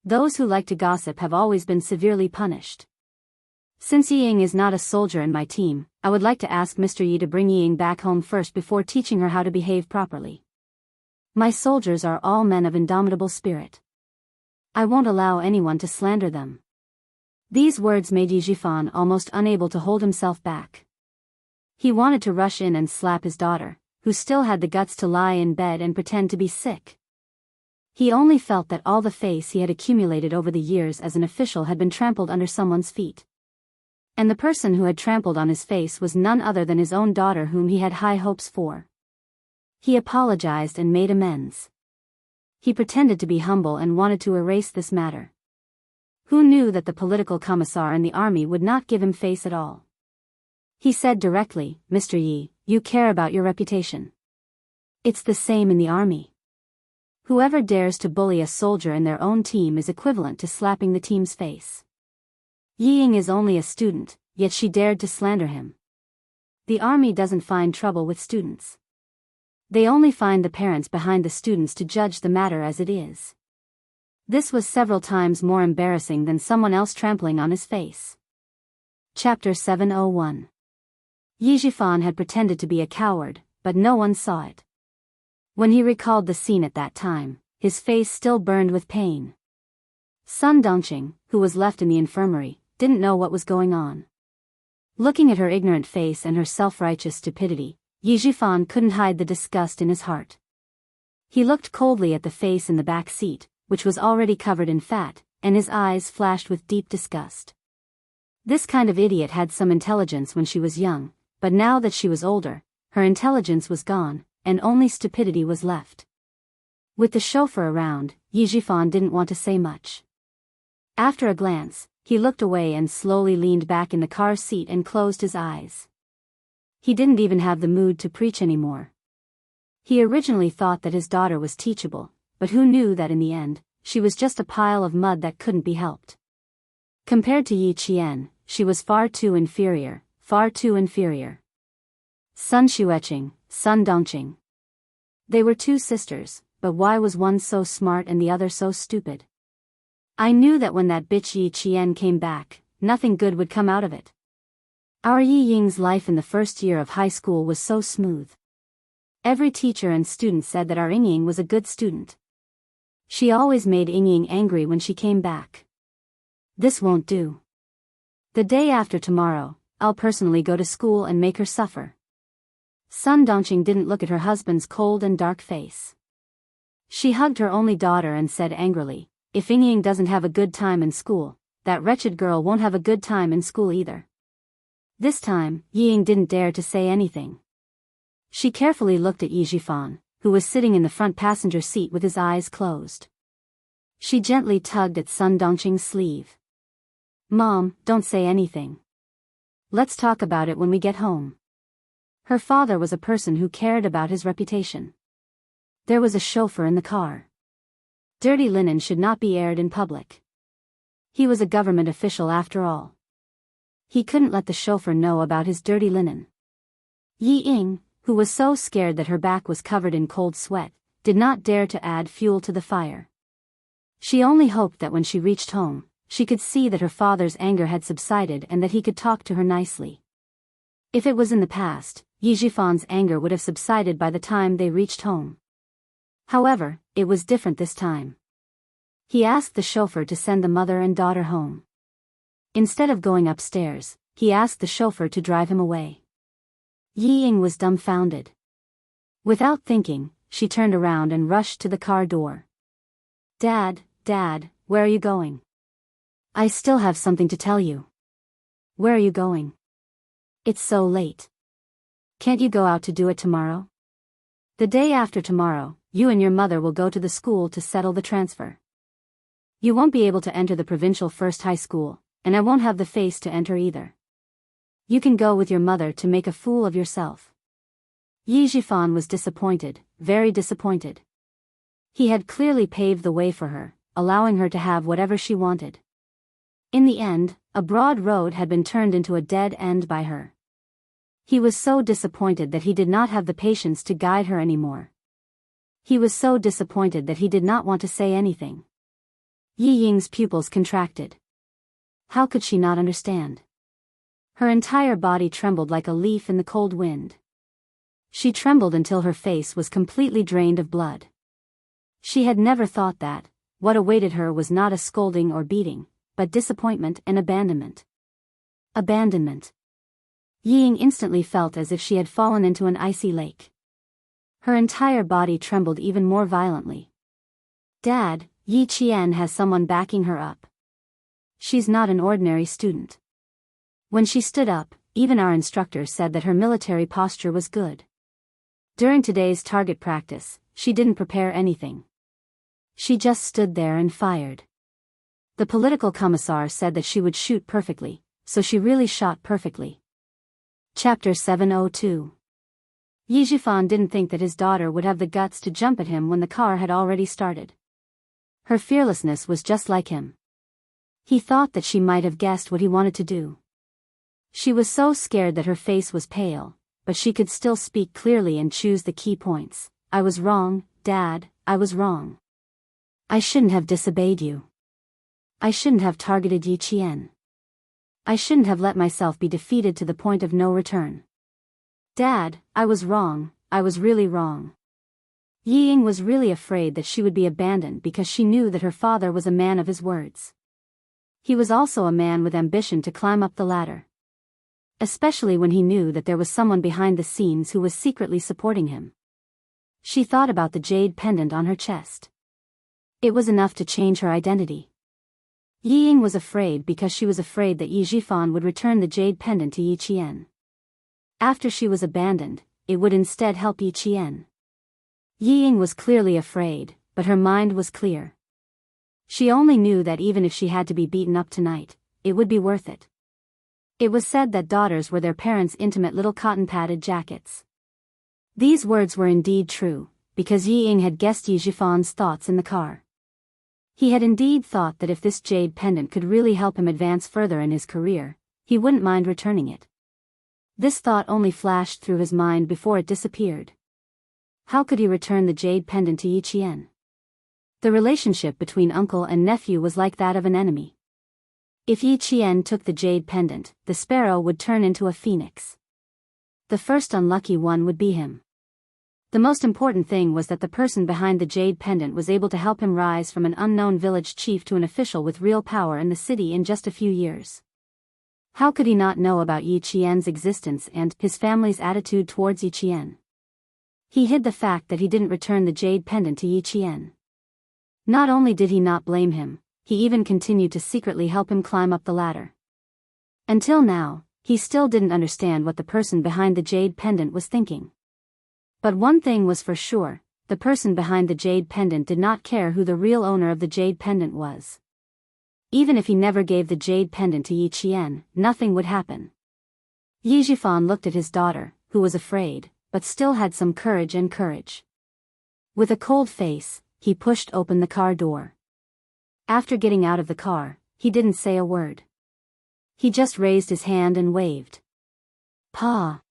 Those who like to gossip have always been severely punished. Since Yi Ying is not a soldier in my team, I would like to ask Mr. Yi to bring Yi Ying back home first before teaching her how to behave properly. My soldiers are all men of indomitable spirit. I won't allow anyone to slander them." These words made Yi Jifan almost unable to hold himself back. He wanted to rush in and slap his daughter, who still had the guts to lie in bed and pretend to be sick. He only felt that all the face he had accumulated over the years as an official had been trampled under someone's feet. And the person who had trampled on his face was none other than his own daughter, whom he had high hopes for. He apologized and made amends. He pretended to be humble and wanted to erase this matter. Who knew that the political commissar in the army would not give him face at all? He said directly, "Mr. Yi, you care about your reputation. It's the same in the army. Whoever dares to bully a soldier in their own team is equivalent to slapping the team's face. Yi Ying is only a student, yet she dared to slander him. The army doesn't find trouble with students. They only find the parents behind the students to judge the matter as it is." This was several times more embarrassing than someone else trampling on his face. Chapter 701. Yi Jifan had pretended to be a coward, but no one saw it. When he recalled the scene at that time, his face still burned with pain. Sun Dongqing, who was left in the infirmary, didn't know what was going on. Looking at her ignorant face and her self-righteous stupidity, Yi Jifan couldn't hide the disgust in his heart. He looked coldly at the face in the back seat, which was already covered in fat, and his eyes flashed with deep disgust. This kind of idiot had some intelligence when she was young, but now that she was older, her intelligence was gone, and only stupidity was left. With the chauffeur around, Yi Jifan didn't want to say much. After a glance, he looked away and slowly leaned back in the car seat and closed his eyes. He didn't even have the mood to preach anymore. He originally thought that his daughter was teachable, but who knew that in the end, she was just a pile of mud that couldn't be helped. Compared to Yi Qian, she was far too inferior, far too inferior. Sun Xueqing, Sun Dongqing. They were two sisters, but why was one so smart and the other so stupid? I knew that when that bitch Yi Qian came back, nothing good would come out of it. Our Yi Ying's life in the first year of high school was so smooth. Every teacher and student said that our Ying was a good student. She always made Ying angry when she came back. This won't do. The day after tomorrow, I'll personally go to school and make her suffer. Sun Dongqing didn't look at her husband's cold and dark face. She hugged her only daughter and said angrily, if Ying doesn't have a good time in school, that wretched girl won't have a good time in school either. This time, Ying didn't dare to say anything. She carefully looked at Yi Jifan, who was sitting in the front passenger seat with his eyes closed. She gently tugged at Sun Dongqing's sleeve. Mom, don't say anything. Let's talk about it when we get home. Her father was a person who cared about his reputation. There was a chauffeur in the car. Dirty linen should not be aired in public. He was a government official after all. He couldn't let the chauffeur know about his dirty linen. Yi Ying, who was so scared that her back was covered in cold sweat, did not dare to add fuel to the fire. She only hoped that when she reached home, she could see that her father's anger had subsided and that he could talk to her nicely. If it was in the past, Yi Jifan's anger would have subsided by the time they reached home. However, it was different this time. He asked the chauffeur to send the mother and daughter home. Instead of going upstairs, he asked the chauffeur to drive him away. Yi Ying was dumbfounded. Without thinking, she turned around and rushed to the car door. Dad, where are you going? I still have something to tell you. Where are you going? It's so late. Can't you go out to do it tomorrow? The day after tomorrow, you and your mother will go to the school to settle the transfer. You won't be able to enter the provincial first high school, and I won't have the face to enter either. You can go with your mother to make a fool of yourself. Yi Jifan was disappointed, very disappointed. He had clearly paved the way for her, allowing her to have whatever she wanted. In the end, a broad road had been turned into a dead end by her. He was so disappointed that he did not have the patience to guide her anymore. He was so disappointed that he did not want to say anything. Yi Ying's pupils contracted. How could she not understand? Her entire body trembled like a leaf in the cold wind. She trembled until her face was completely drained of blood. She had never thought that what awaited her was not a scolding or beating, but disappointment and abandonment. Abandonment. Yi Ying instantly felt as if she had fallen into an icy lake. Her entire body trembled even more violently. Dad, Yi Qian has someone backing her up. She's not an ordinary student. When she stood up, even our instructor said that her military posture was good. During today's target practice, she didn't prepare anything. She just stood there and fired. The political commissar said that she would shoot perfectly, so she really shot perfectly. Chapter 702. Yi Jifan didn't think that his daughter would have the guts to jump at him when the car had already started. Her fearlessness was just like him. He thought that she might have guessed what he wanted to do. She was so scared that her face was pale, but she could still speak clearly and choose the key points. I was wrong, Dad, I was wrong. I shouldn't have disobeyed you. I shouldn't have targeted Yi Qian. I shouldn't have let myself be defeated to the point of no return. Dad, I was wrong, I was really wrong. Yi Ying was really afraid that she would be abandoned because she knew that her father was a man of his words. He was also a man with ambition to climb up the ladder. especially when he knew that there was someone behind the scenes who was secretly supporting him. She thought about the jade pendant on her chest. It was enough to change her identity. Yi Ying was afraid because she was afraid that Yi Jifan would return the jade pendant to Yi Qian. After she was abandoned, it would instead help Yi Qian. Yi Ying was clearly afraid, but her mind was clear. She only knew that even if she had to be beaten up tonight, it would be worth it. It was said that daughters were their parents' intimate little cotton-padded jackets. These words were indeed true, because Yi Ying had guessed Yi Jifan's thoughts in the car. He had indeed thought that if this jade pendant could really help him advance further in his career, he wouldn't mind returning it. This thought only flashed through his mind before it disappeared. How could he return the jade pendant to Yi Qian? The relationship between uncle and nephew was like that of an enemy. If Yi Qian took the jade pendant, the sparrow would turn into a phoenix. The first unlucky one would be him. The most important thing was that the person behind the jade pendant was able to help him rise from an unknown village chief to an official with real power in the city in just a few years. How could he not know about Yi Qian's existence and his family's attitude towards Yi Qian? He hid the fact that he didn't return the jade pendant to Yi Qian. Not only did he not blame him, he even continued to secretly help him climb up the ladder. Until now, he still didn't understand what the person behind the jade pendant was thinking. But one thing was for sure, the person behind the jade pendant did not care who the real owner of the jade pendant was. Even if he never gave the jade pendant to Yi Qian, nothing would happen. Yi Jifan looked at his daughter, who was afraid, but still had some courage. With a cold face, he pushed open the car door. After getting out of the car, he didn't say a word. He just raised his hand and waved. Pa!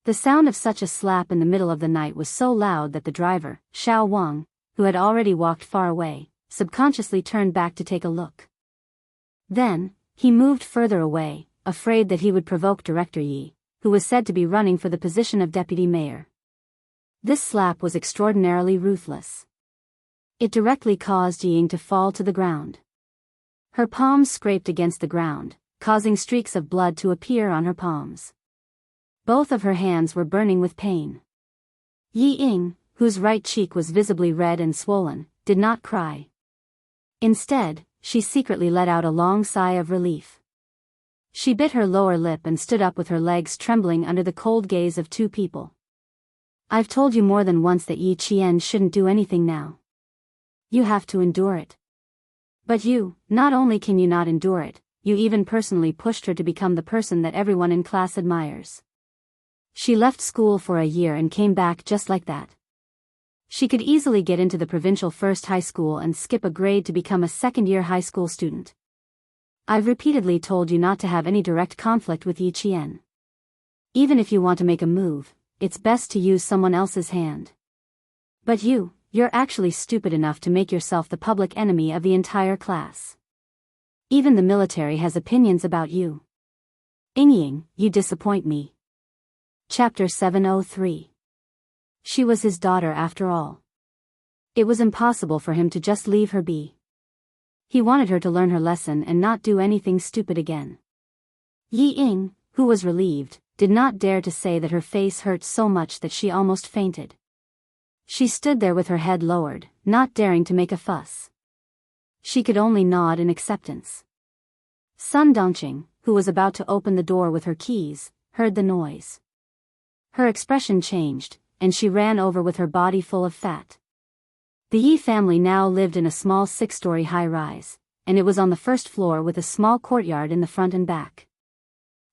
The sound of such a slap in the middle of the night was so loud that the driver, Xiao Wang, who had already walked far away, subconsciously turned back to take a look. Then, he moved further away, afraid that he would provoke Director Yi, who was said to be running for the position of deputy mayor. This slap was extraordinarily ruthless. It directly caused Yi Ying to fall to the ground. Her palms scraped against the ground, causing streaks of blood to appear on her palms. Both of her hands were burning with pain. Yi Ying, whose right cheek was visibly red and swollen, did not cry. Instead, she secretly let out a long sigh of relief. She bit her lower lip and stood up with her legs trembling under the cold gaze of two people. I've told you more than once that Yi Qian shouldn't do anything now. You have to endure it. But you, not only can you not endure it, you even personally pushed her to become the person that everyone in class admires. She left school for a year and came back just like that. She could easily get into the provincial first high school and skip a grade to become a second-year high school student. I've repeatedly told you not to have any direct conflict with Yi Qian. Even if you want to make a move, it's best to use someone else's hand. But you're actually stupid enough to make yourself the public enemy of the entire class. Even the military has opinions about you. Ying, you disappoint me. Chapter 703. She was his daughter after all. It was impossible for him to just leave her be. He wanted her to learn her lesson and not do anything stupid again. Yi Ying, who was relieved, did not dare to say that her face hurt so much that she almost fainted. She stood there with her head lowered, not daring to make a fuss. She could only nod in acceptance. Sun Dongqing, who was about to open the door with her keys, heard the noise. Her expression changed, and she ran over with her body full of fat. The Yi family now lived in a small 6-story high-rise, and it was on the first floor with a small courtyard in the front and back.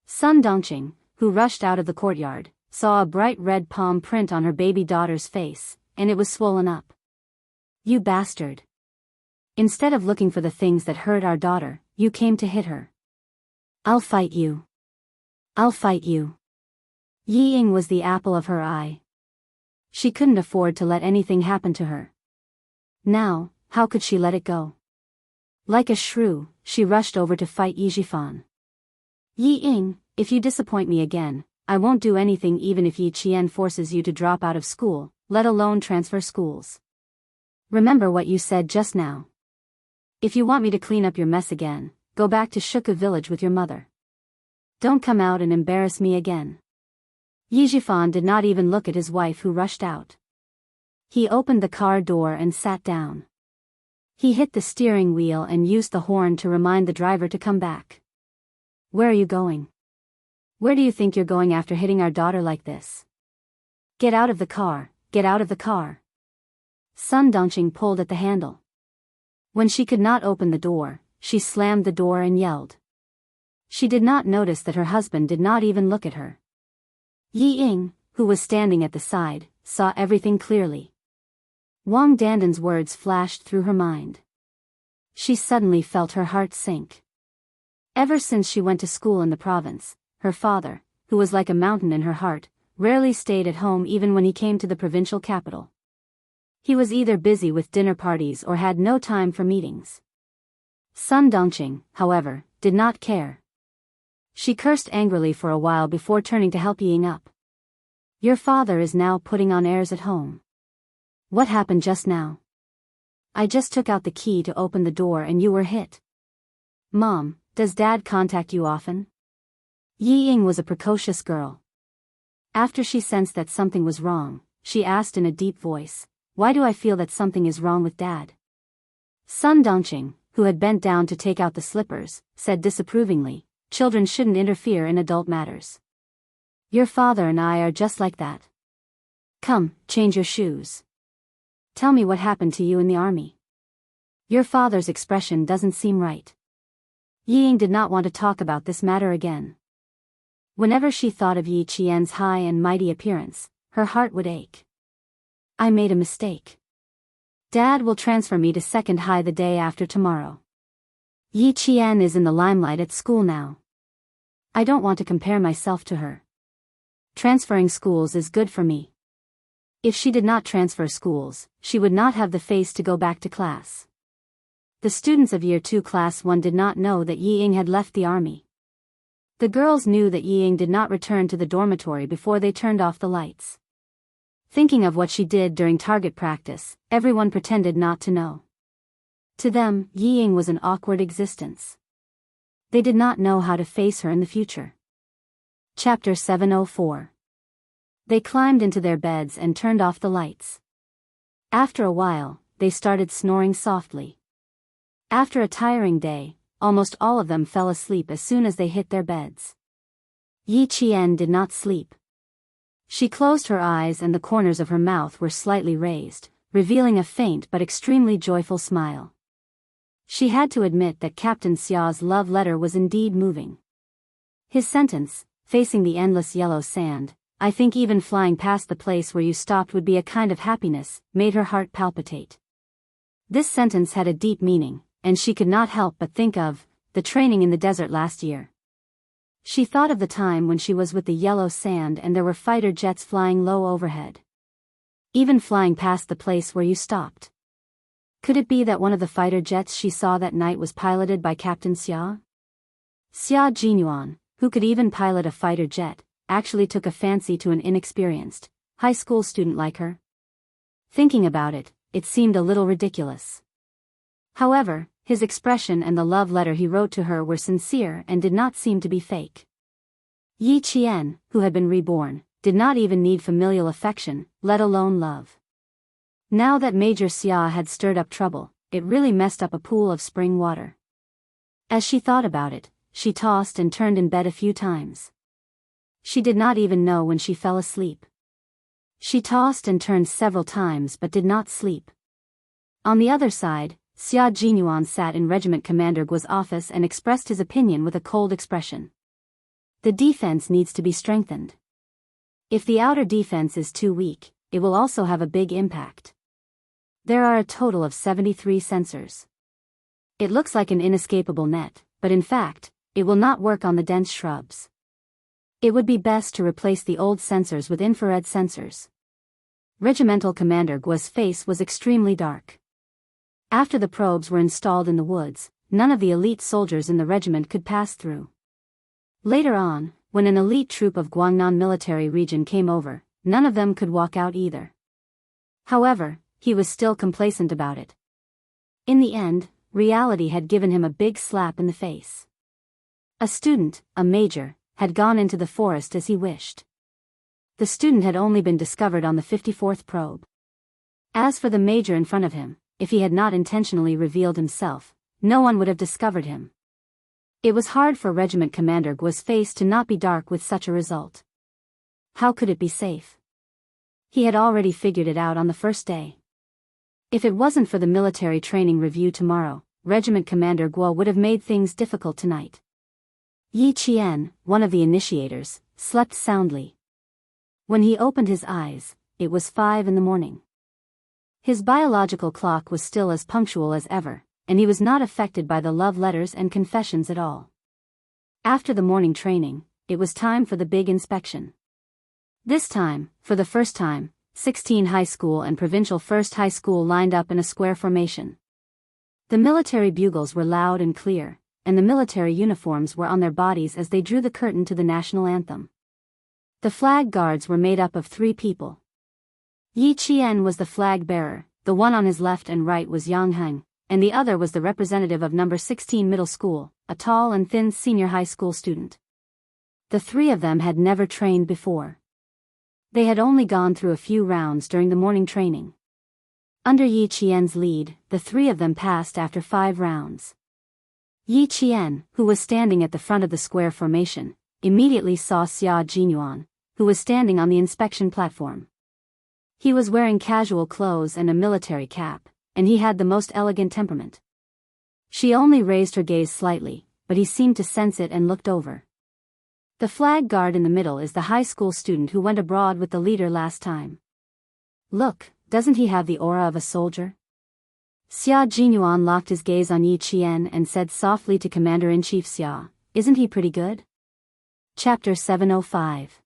Sun Dongqing, who rushed out of the courtyard, saw a bright red palm print on her baby daughter's face, and it was swollen up. You bastard. Instead of looking for the things that hurt our daughter, you came to hit her. I'll fight you. I'll fight you. Yi Ying was the apple of her eye. She couldn't afford to let anything happen to her. Now, how could she let it go? Like a shrew, she rushed over to fight Yi Jifan. Yi Ying, if you disappoint me again, I won't do anything even if Yi Qian forces you to drop out of school, let alone transfer schools. Remember what you said just now. If you want me to clean up your mess again, go back to Shuku village with your mother. Don't come out and embarrass me again. Yi Jifan did not even look at his wife, who rushed out. He opened the car door and sat down. He hit the steering wheel and used the horn to remind the driver to come back. Where are you going? Where do you think you're going after hitting our daughter like this? Get out of the car, get out of the car. Sun Dongqing pulled at the handle. When she could not open the door, she slammed the door and yelled. She did not notice that her husband did not even look at her. Yi Ying, who was standing at the side, saw everything clearly. Wang Dandan's words flashed through her mind. She suddenly felt her heart sink. Ever since she went to school in the province, her father, who was like a mountain in her heart, rarely stayed at home even when he came to the provincial capital. He was either busy with dinner parties or had no time for meetings. Sun Dongqing, however, did not care. She cursed angrily for a while before turning to help Ying up. Your father is now putting on airs at home. What happened just now? I just took out the key to open the door and you were hit. Mom, does Dad contact you often? Yi Ying was a precocious girl. After she sensed that something was wrong, she asked in a deep voice, why do I feel that something is wrong with Dad? Sun Dongqing, who had bent down to take out the slippers, said disapprovingly, children shouldn't interfere in adult matters. Your father and I are just like that. Come, change your shoes. Tell me what happened to you in the army. Your father's expression doesn't seem right. Yi Ying did not want to talk about this matter again. Whenever she thought of Yi Qian's high and mighty appearance, her heart would ache. I made a mistake. Dad will transfer me to second high the day after tomorrow. Yi Qian is in the limelight at school now. I don't want to compare myself to her. Transferring schools is good for me. If she did not transfer schools, she would not have the face to go back to class. The students of Year 2 Class 1 did not know that Yi Ying had left the army. The girls knew that Yi Ying did not return to the dormitory before they turned off the lights. Thinking of what she did during target practice, everyone pretended not to know. To them, Yi Ying was an awkward existence. They did not know how to face her in the future. Chapter 704. They climbed into their beds and turned off the lights. After a while, they started snoring softly. After a tiring day, almost all of them fell asleep as soon as they hit their beds. Yi Qian did not sleep. She closed her eyes and the corners of her mouth were slightly raised, revealing a faint but extremely joyful smile. She had to admit that Captain Xia's love letter was indeed moving. His sentence, facing the endless yellow sand, I think even flying past the place where you stopped would be a kind of happiness, made her heart palpitate. This sentence had a deep meaning, and she could not help but think of the training in the desert last year. She thought of the time when she was with the yellow sand and there were fighter jets flying low overhead. Even flying past the place where you stopped. Could it be that one of the fighter jets she saw that night was piloted by Captain Xia? Xia Jinyuan, who could even pilot a fighter jet, actually took a fancy to an inexperienced, high school student like her? Thinking about it, it seemed a little ridiculous. However, his expression and the love letter he wrote to her were sincere and did not seem to be fake. Yi Qian, who had been reborn, did not even need familial affection, let alone love. Now that Major Xia had stirred up trouble, it really messed up a pool of spring water. As she thought about it, she tossed and turned in bed a few times. She did not even know when she fell asleep. She tossed and turned several times but did not sleep. On the other side, Xia Jinyuan sat in Regiment Commander Guo's office and expressed his opinion with a cold expression. The defense needs to be strengthened. If the outer defense is too weak, it will also have a big impact. There are a total of 73 sensors. It looks like an inescapable net, but in fact, it will not work on the dense shrubs. It would be best to replace the old sensors with infrared sensors. Regimental Commander Guo's face was extremely dark. After the probes were installed in the woods, none of the elite soldiers in the regiment could pass through. Later on, when an elite troop of Guangnan military region came over, none of them could walk out either. However, he was still complacent about it. In the end, reality had given him a big slap in the face. A student, a major, had gone into the forest as he wished. The student had only been discovered on the 54th probe. As for the major in front of him, if he had not intentionally revealed himself, no one would have discovered him. It was hard for Regiment Commander Guo's face to not be dark with such a result. How could it be safe? He had already figured it out on the first day. If it wasn't for the military training review tomorrow, Regiment Commander Guo would have made things difficult tonight. Yi Qian, one of the initiators, slept soundly. When he opened his eyes, it was 5 a.m. His biological clock was still as punctual as ever, and he was not affected by the love letters and confessions at all. After the morning training, it was time for the big inspection. This time, for the first time, 16 high school and provincial first high school lined up in a square formation. The military bugles were loud and clear, and the military uniforms were on their bodies as they drew the curtain to the national anthem. The flag guards were made up of 3 people. Yi Qian was the flag bearer, the one on his left and right was Yang Heng, and the other was the representative of number 16 middle school, a tall and thin senior high school student. The 3 of them had never trained before. They had only gone through a few rounds during the morning training. Under Yi Qian's lead, the 3 of them passed after 5 rounds. Yi Qian, who was standing at the front of the square formation, immediately saw Xia Jinyuan, who was standing on the inspection platform. He was wearing casual clothes and a military cap, and he had the most elegant temperament. She only raised her gaze slightly, but he seemed to sense it and looked over. The flag guard in the middle is the high school student who went abroad with the leader last time. Look, doesn't he have the aura of a soldier? Xia Jinyuan locked his gaze on Yi Qian and said softly to Commander-in-Chief Xia, "Isn't he pretty good?" Chapter 705.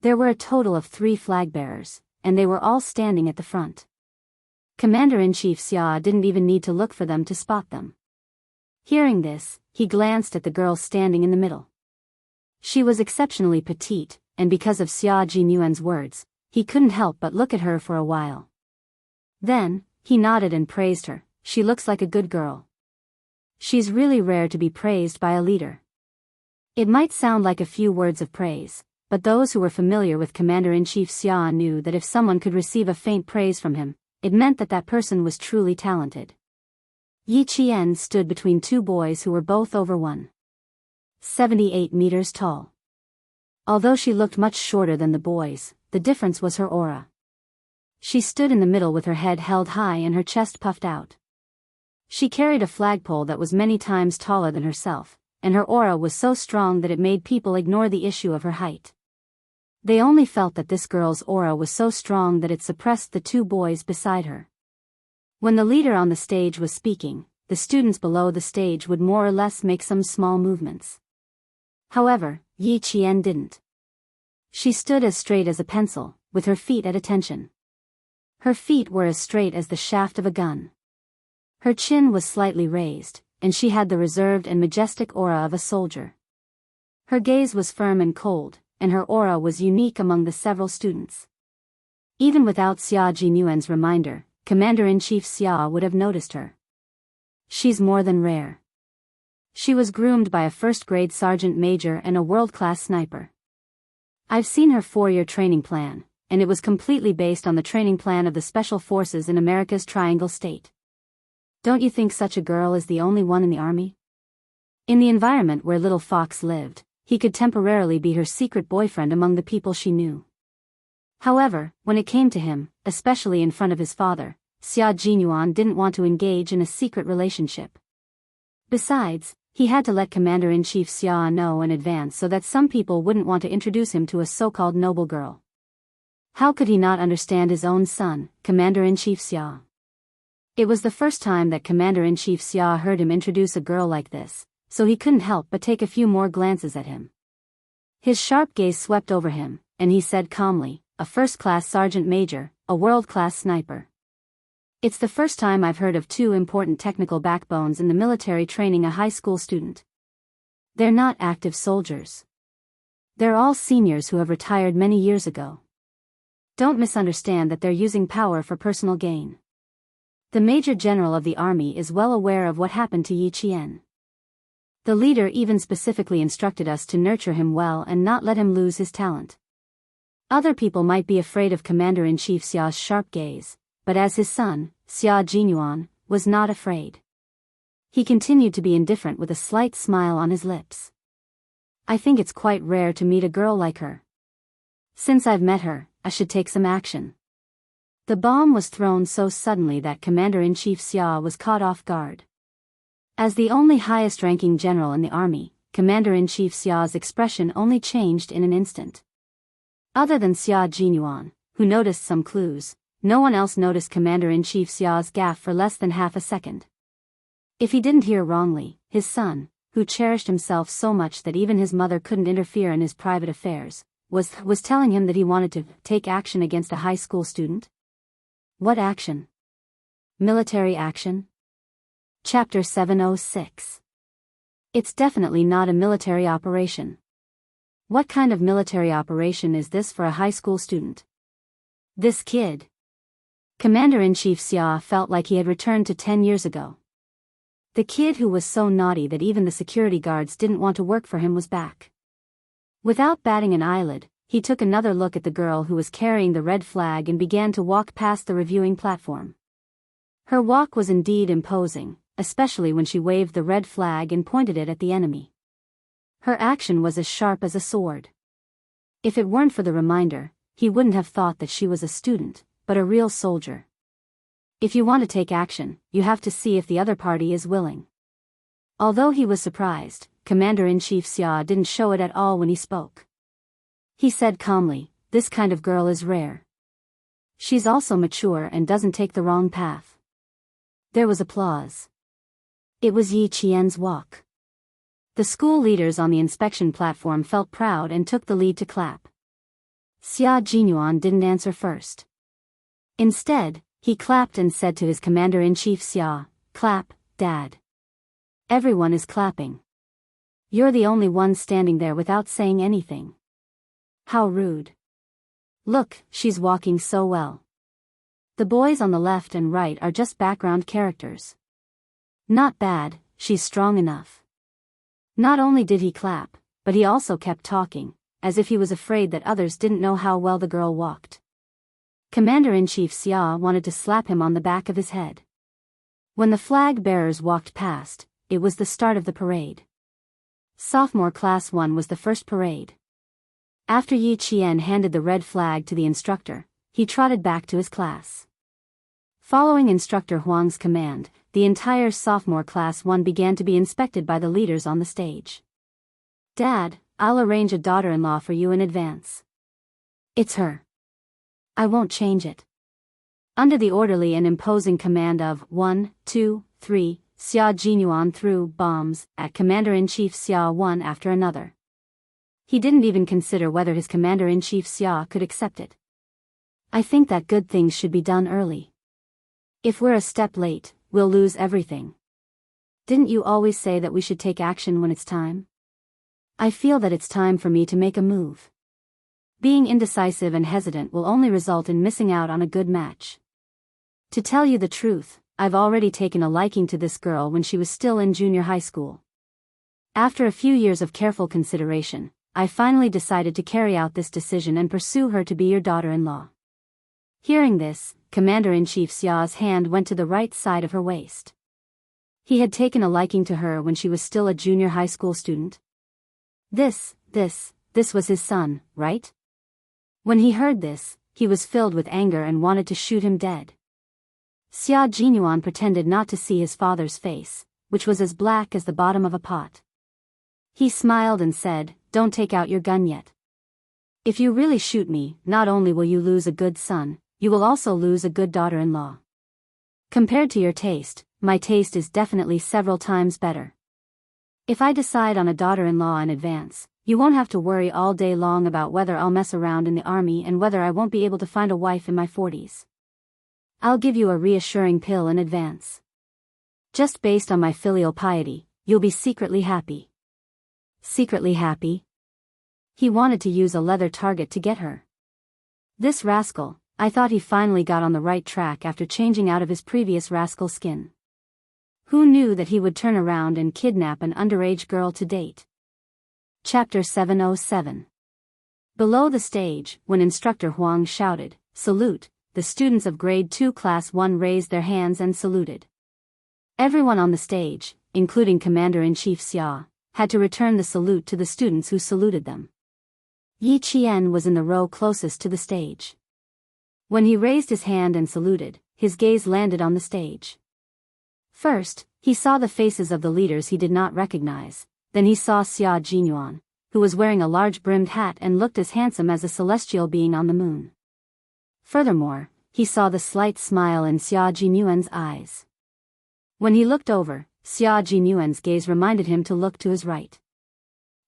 There were a total of 3 flag bearers, and they were all standing at the front. Commander-in-Chief Xia didn't even need to look for them to spot them. Hearing this, he glanced at the girl standing in the middle. She was exceptionally petite, and because of Xia Jinyuan's words, he couldn't help but look at her for a while. Then, he nodded and praised her. "She looks like a good girl." She's really rare to be praised by a leader. It might sound like a few words of praise, but those who were familiar with Commander-in-Chief Xia knew that if someone could receive a faint praise from him, it meant that that person was truly talented. Yi Qian stood between 2 boys who were both over 1.78 meters tall. Although she looked much shorter than the boys, the difference was her aura. She stood in the middle with her head held high and her chest puffed out. She carried a flagpole that was many times taller than herself, and her aura was so strong that it made people ignore the issue of her height. They only felt that this girl's aura was so strong that it suppressed the 2 boys beside her. When the leader on the stage was speaking, the students below the stage would more or less make some small movements. However, Yi Qian didn't. She stood as straight as a pencil, with her feet at attention. Her feet were as straight as the shaft of a gun. Her chin was slightly raised, and she had the reserved and majestic aura of a soldier. Her gaze was firm and cold, and her aura was unique among the several students. Even without Xia Jinyuan's reminder, Commander-in-Chief Xia would have noticed her. She's more than rare. She was groomed by a first-grade sergeant major and a world-class sniper. I've seen her 4-year training plan, and it was completely based on the training plan of the Special Forces in America's Triangle State. Don't you think such a girl is the only one in the army? In the environment where Little Fox lived, he could temporarily be her secret boyfriend among the people she knew. However, when it came to him, especially in front of his father, Xia Jinyuan didn't want to engage in a secret relationship. Besides, he had to let Commander-in-Chief Xia know in advance so that some people wouldn't want to introduce him to a so-called noble girl. How could he not understand his own son, Commander-in-Chief Xia? It was the first time that Commander-in-Chief Xia heard him introduce a girl like this, so he couldn't help but take a few more glances at him. His sharp gaze swept over him, and he said calmly, "A first-class sergeant major, a world-class sniper. It's the first time I've heard of 2 important technical backbones in the military training a high school student. They're not active soldiers. They're all seniors who have retired many years ago. Don't misunderstand that they're using power for personal gain. The Major General of the Army is well aware of what happened to Yi Qian. The leader even specifically instructed us to nurture him well and not let him lose his talent. Other people might be afraid of Commander-in-Chief Xia's sharp gaze, but as his son, Xia Jinyuan, was not afraid. He continued to be indifferent with a slight smile on his lips. I think it's quite rare to meet a girl like her. Since I've met her, I should take some action. The bomb was thrown so suddenly that Commander-in-Chief Xia was caught off guard. As the only highest-ranking general in the army, Commander-in-Chief Xia's expression only changed in an instant. Other than Xia Jinyuan, who noticed some clues, no one else noticed Commander-in-Chief Xia's gaffe for less than half a second. If he didn't hear wrongly, his son, who cherished himself so much that even his mother couldn't interfere in his private affairs, was telling him that he wanted to take action against a high school student? What action? Military action? Chapter 706. It's definitely not a military operation. What kind of military operation is this for a high school student? This kid. Commander-in-Chief Xia felt like he had returned to 10 years ago. The kid who was so naughty that even the security guards didn't want to work for him was back. Without batting an eyelid, he took another look at the girl who was carrying the red flag and began to walk past the reviewing platform. Her walk was indeed imposing, especially when she waved the red flag and pointed it at the enemy. Her action was as sharp as a sword. If it weren't for the reminder, he wouldn't have thought that she was a student, but a real soldier. If you want to take action, you have to see if the other party is willing. Although he was surprised, Commander-in-Chief Xia didn't show it at all when he spoke. He said calmly, "This kind of girl is rare. She's also mature and doesn't take the wrong path." There was applause. It was Yi Qian's walk. The school leaders on the inspection platform felt proud and took the lead to clap. Xia Jinyuan didn't answer first. Instead, he clapped and said to his Commander-in-Chief Xia, "Clap, Dad." Everyone is clapping. You're the only one standing there without saying anything. How rude. Look, she's walking so well. The boys on the left and right are just background characters. Not bad, she's strong enough. Not only did he clap, but he also kept talking, as if he was afraid that others didn't know how well the girl walked. Commander-in-Chief Xia wanted to slap him on the back of his head. When the flag bearers walked past, it was the start of the parade. Sophomore Class 1 was the first parade. After Yi Qian handed the red flag to the instructor, he trotted back to his class. Following Instructor Huang's command, the entire Sophomore Class 1 began to be inspected by the leaders on the stage. "Dad, I'll arrange a daughter-in-law for you in advance." "It's her. I won't change it." Under the orderly and imposing command of 1, 2, 3, Xia Jinyuan threw bombs at Commander-in-Chief Xia one after another. He didn't even consider whether his Commander-in-Chief Xia could accept it. "I think that good things should be done early. If we're a step late, we'll lose everything. Didn't you always say that we should take action when it's time? I feel that it's time for me to make a move. Being indecisive and hesitant will only result in missing out on a good match. To tell you the truth, I've already taken a liking to this girl when she was still in junior high school. After a few years of careful consideration, I finally decided to carry out this decision and pursue her to be your daughter-in-law." Hearing this, Commander-in-Chief Xia's hand went to the right side of her waist. He had taken a liking to her when she was still a junior high school student. This was his son, right? When he heard this, he was filled with anger and wanted to shoot him dead. Xia Jinyuan pretended not to see his father's face, which was as black as the bottom of a pot. He smiled and said, "Don't take out your gun yet. If you really shoot me, not only will you lose a good son, you will also lose a good daughter-in-law. Compared to your taste, my taste is definitely several times better. If I decide on a daughter-in-law in advance, you won't have to worry all day long about whether I'll mess around in the army and whether I won't be able to find a wife in my 40s. I'll give you a reassuring pill in advance. Just based on my filial piety, you'll be secretly happy." Secretly happy? He wanted to use a leather target to get her. This rascal, I thought he finally got on the right track after changing out of his previous rascal skin. Who knew that he would turn around and kidnap an underage girl to date? Chapter 707. Below the stage, when Instructor Huang shouted, "Salute," the students of Grade 2 Class 1 raised their hands and saluted. Everyone on the stage, including Commander-in-Chief Xia, had to return the salute to the students who saluted them. Yi Qian was in the row closest to the stage. When he raised his hand and saluted, his gaze landed on the stage. First, he saw the faces of the leaders he did not recognize, then he saw Xia Jinyuan, who was wearing a large brimmed hat and looked as handsome as a celestial being on the moon. Furthermore, he saw the slight smile in Xia Jinyuan's eyes. When he looked over, Xia Jinyuan's gaze reminded him to look to his right.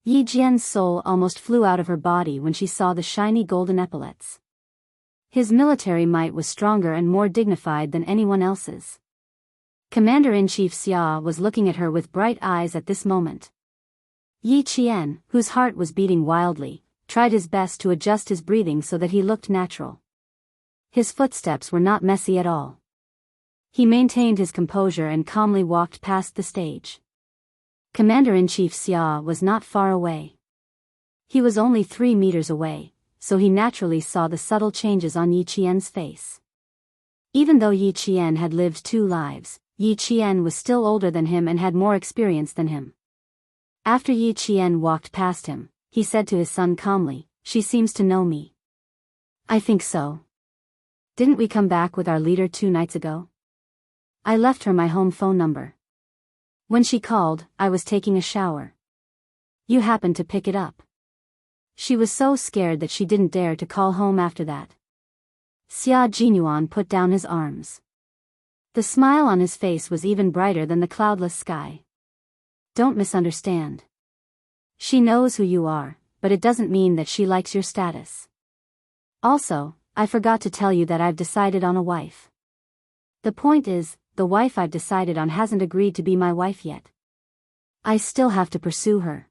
Yi Jian's soul almost flew out of her body when she saw the shiny golden epaulets. His military might was stronger and more dignified than anyone else's. Commander-in-Chief Xia was looking at her with bright eyes at this moment. Yi Qian, whose heart was beating wildly, tried his best to adjust his breathing so that he looked natural. His footsteps were not messy at all. He maintained his composure and calmly walked past the stage. Commander-in-Chief Xia was not far away. He was only 3 meters away, so he naturally saw the subtle changes on Yi Qian's face. Even though Yi Qian had lived 2 lives, Yi Qian was still older than him and had more experience than him. After Yi Qian walked past him, he said to his son calmly, "She seems to know me." "I think so. Didn't we come back with our leader 2 nights ago? I left her my home phone number. When she called, I was taking a shower. You happened to pick it up." She was so scared that she didn't dare to call home after that. Xia Jinyuan put down his arms. The smile on his face was even brighter than the cloudless sky. "Don't misunderstand. She knows who you are, but it doesn't mean that she likes your status. Also, I forgot to tell you that I've decided on a wife. The point is, the wife I've decided on hasn't agreed to be my wife yet. I still have to pursue her.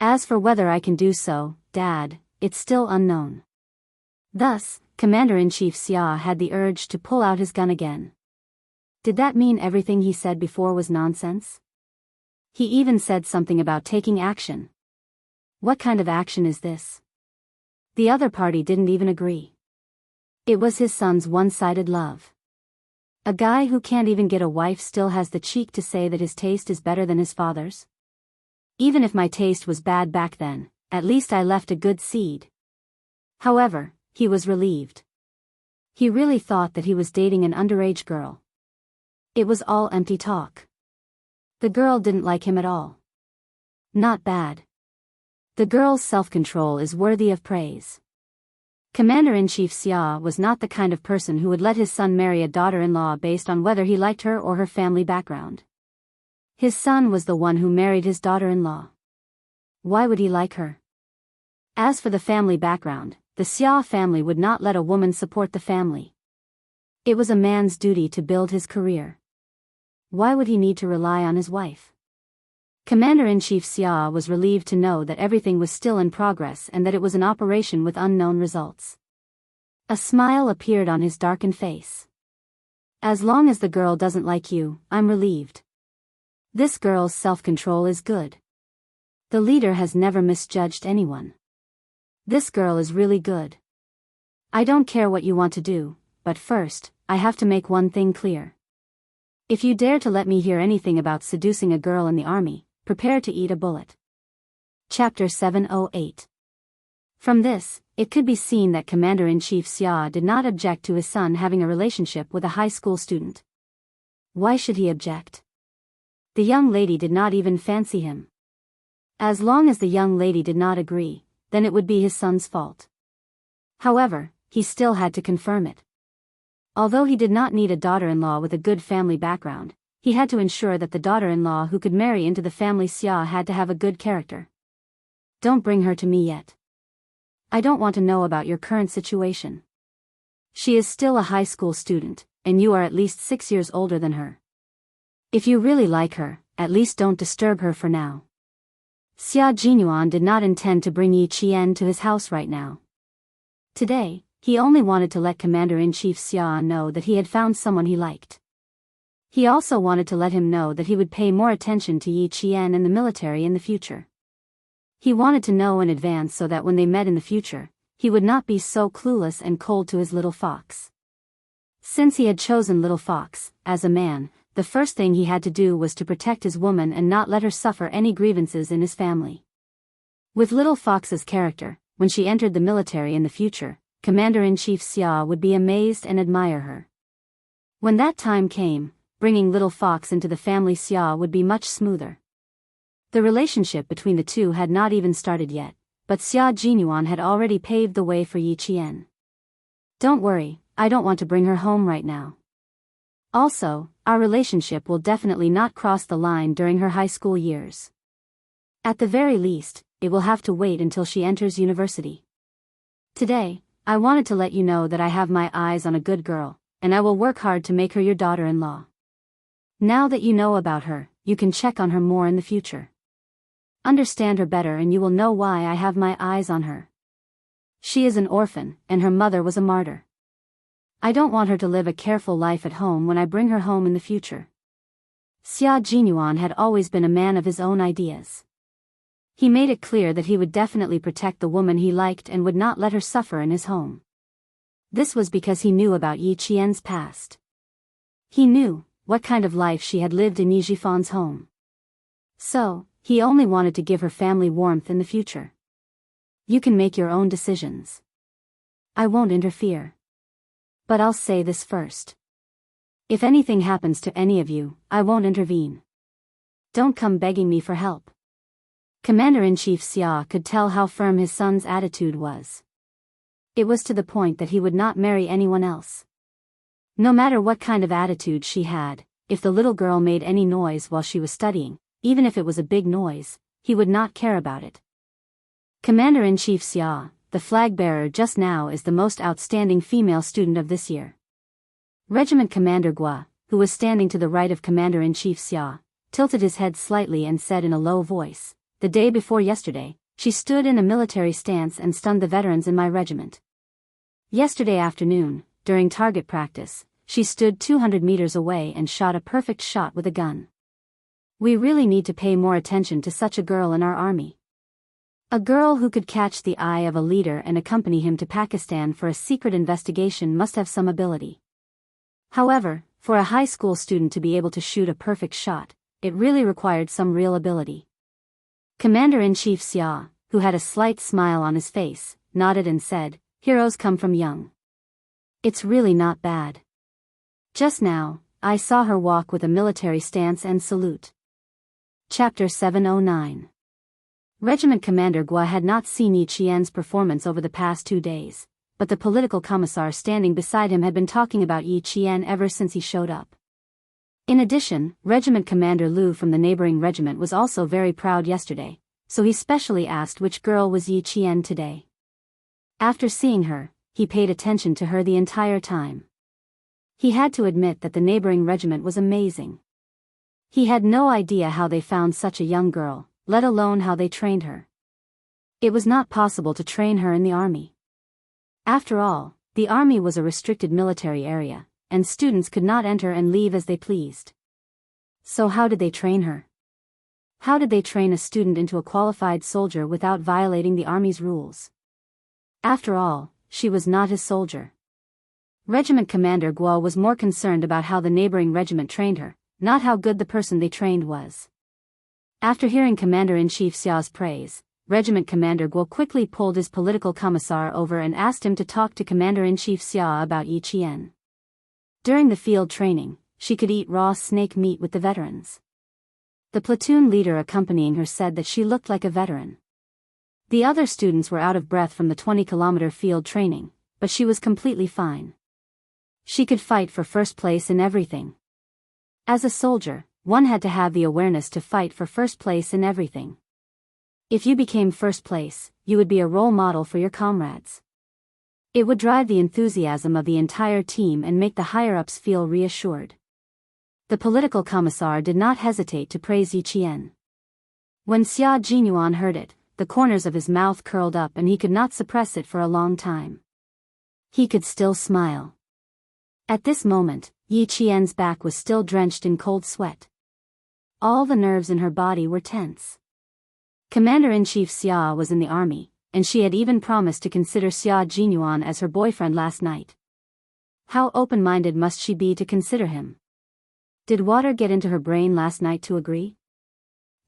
As for whether I can do so, Dad, it's still unknown." Thus, Commander-in-Chief Xia had the urge to pull out his gun again. Did that mean everything he said before was nonsense? He even said something about taking action. What kind of action is this? The other party didn't even agree. It was his son's one-sided love. A guy who can't even get a wife still has the cheek to say that his taste is better than his father's? Even if my taste was bad back then, at least I left a good seed. However, he was relieved. He really thought that he was dating an underage girl. It was all empty talk. The girl didn't like him at all. Not bad. The girl's self-control is worthy of praise. Commander-in-Chief Xia was not the kind of person who would let his son marry a daughter-in-law based on whether he liked her or her family background. His son was the one who married his daughter-in-law. Why would he like her? As for the family background, the Xia family would not let a woman support the family. It was a man's duty to build his career. Why would he need to rely on his wife? Commander-in-Chief Xia was relieved to know that everything was still in progress and that it was an operation with unknown results. A smile appeared on his darkened face. "As long as the girl doesn't like you, I'm relieved. This girl's self-control is good. The leader has never misjudged anyone. This girl is really good. I don't care what you want to do, but first, I have to make one thing clear. If you dare to let me hear anything about seducing a girl in the army, prepare to eat a bullet." Chapter 708. From this, it could be seen that Commander-in-Chief Xia did not object to his son having a relationship with a high school student. Why should he object? The young lady did not even fancy him. As long as the young lady did not agree, then it would be his son's fault. However, he still had to confirm it. Although he did not need a daughter-in-law with a good family background, he had to ensure that the daughter-in-law who could marry into the family Xia had to have a good character. "Don't bring her to me yet. I don't want to know about your current situation. She is still a high school student, and you are at least 6 years older than her. If you really like her, at least don't disturb her for now." Xia Jinyuan did not intend to bring Yi Qian to his house right now. Today, he only wanted to let Commander-in-Chief Xia know that he had found someone he liked. He also wanted to let him know that he would pay more attention to Yi Qian and the military in the future. He wanted to know in advance so that when they met in the future, he would not be so clueless and cold to his little fox. Since he had chosen little fox, as a man, the first thing he had to do was to protect his woman and not let her suffer any grievances in his family. With little fox's character, when she entered the military in the future, Commander-in-Chief Xia would be amazed and admire her. When that time came, bringing little fox into the family Xia would be much smoother. The relationship between the two had not even started yet, but Xia Jinyuan had already paved the way for Yi Qian. Don't worry, I don't want to bring her home right now. Also, our relationship will definitely not cross the line during her high school years. At the very least, it will have to wait until she enters university. Today, I wanted to let you know that I have my eyes on a good girl, and I will work hard to make her your daughter-in-law. Now that you know about her, you can check on her more in the future. Understand her better and you will know why I have my eyes on her. She is an orphan, and her mother was a martyr. I don't want her to live a careful life at home when I bring her home in the future. Xia Jinyuan had always been a man of his own ideas. He made it clear that he would definitely protect the woman he liked and would not let her suffer in his home. This was because he knew about Yi Qian's past. He knew what kind of life she had lived in Yi Jifan's home. So, he only wanted to give her family warmth in the future. You can make your own decisions. I won't interfere. But I'll say this first. If anything happens to any of you, I won't intervene. Don't come begging me for help. Commander-in-Chief Xia could tell how firm his son's attitude was. It was to the point that he would not marry anyone else. No matter what kind of attitude she had, if the little girl made any noise while she was studying, even if it was a big noise, he would not care about it. Commander-in-Chief Xia, the flag-bearer just now, is the most outstanding female student of this year. Regiment Commander Gua, who was standing to the right of Commander-in-Chief Xia, tilted his head slightly and said in a low voice, "The day before yesterday, she stood in a military stance and stunned the veterans in my regiment. Yesterday afternoon, during target practice, she stood 200 meters away and shot a perfect shot with a gun. We really need to pay more attention to such a girl in our army. A girl who could catch the eye of a leader and accompany him to Pakistan for a secret investigation must have some ability. However, for a high school student to be able to shoot a perfect shot, it really required some real ability." Commander-in-Chief Xia, who had a slight smile on his face, nodded and said, "Heroes come from young. It's really not bad. Just now, I saw her walk with a military stance and salute." Chapter 709. Regiment Commander Gua had not seen Yi Qian's performance over the past 2 days, but the political commissar standing beside him had been talking about Yi Qian ever since he showed up. In addition, Regiment Commander Lu from the neighboring regiment was also very proud yesterday, so he specially asked which girl was Yi Qian today. After seeing her, he paid attention to her the entire time. He had to admit that the neighboring regiment was amazing. He had no idea how they found such a young girl, let alone how they trained her. It was not possible to train her in the army. After all, the army was a restricted military area, and students could not enter and leave as they pleased. So how did they train her? How did they train a student into a qualified soldier without violating the army's rules? After all, she was not his soldier. Regiment Commander Guo was more concerned about how the neighboring regiment trained her, not how good the person they trained was. After hearing Commander-in-Chief Xia's praise, Regiment Commander Guo quickly pulled his political commissar over and asked him to talk to Commander-in-Chief Xia about Yi Qian. During the field training, she could eat raw snake meat with the veterans. The platoon leader accompanying her said that she looked like a veteran. The other students were out of breath from the 20-kilometer field training, but she was completely fine. She could fight for first place in everything. As a soldier, one had to have the awareness to fight for first place in everything. If you became first place, you would be a role model for your comrades. It would drive the enthusiasm of the entire team and make the higher-ups feel reassured. The political commissar did not hesitate to praise Yi Qian. When Xia Jinyuan heard it, the corners of his mouth curled up and he could not suppress it for a long time. He could still smile. At this moment, Yi Qian's back was still drenched in cold sweat. All the nerves in her body were tense. Commander-in-Chief Xia was in the army, and she had even promised to consider Xia Jinyuan as her boyfriend last night. How open-minded must she be to consider him? Did water get into her brain last night to agree?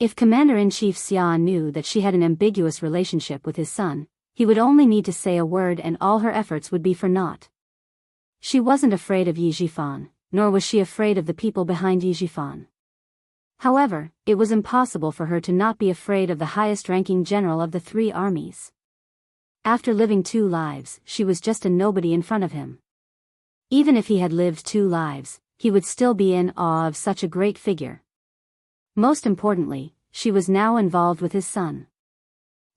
If Commander-in-Chief Xia knew that she had an ambiguous relationship with his son, he would only need to say a word and all her efforts would be for naught. She wasn't afraid of Yi Jifan, nor was she afraid of the people behind Yi Jifan. However, it was impossible for her to not be afraid of the highest-ranking general of the three armies. After living 2 lives, she was just a nobody in front of him. Even if he had lived 2 lives, he would still be in awe of such a great figure. Most importantly, she was now involved with his son.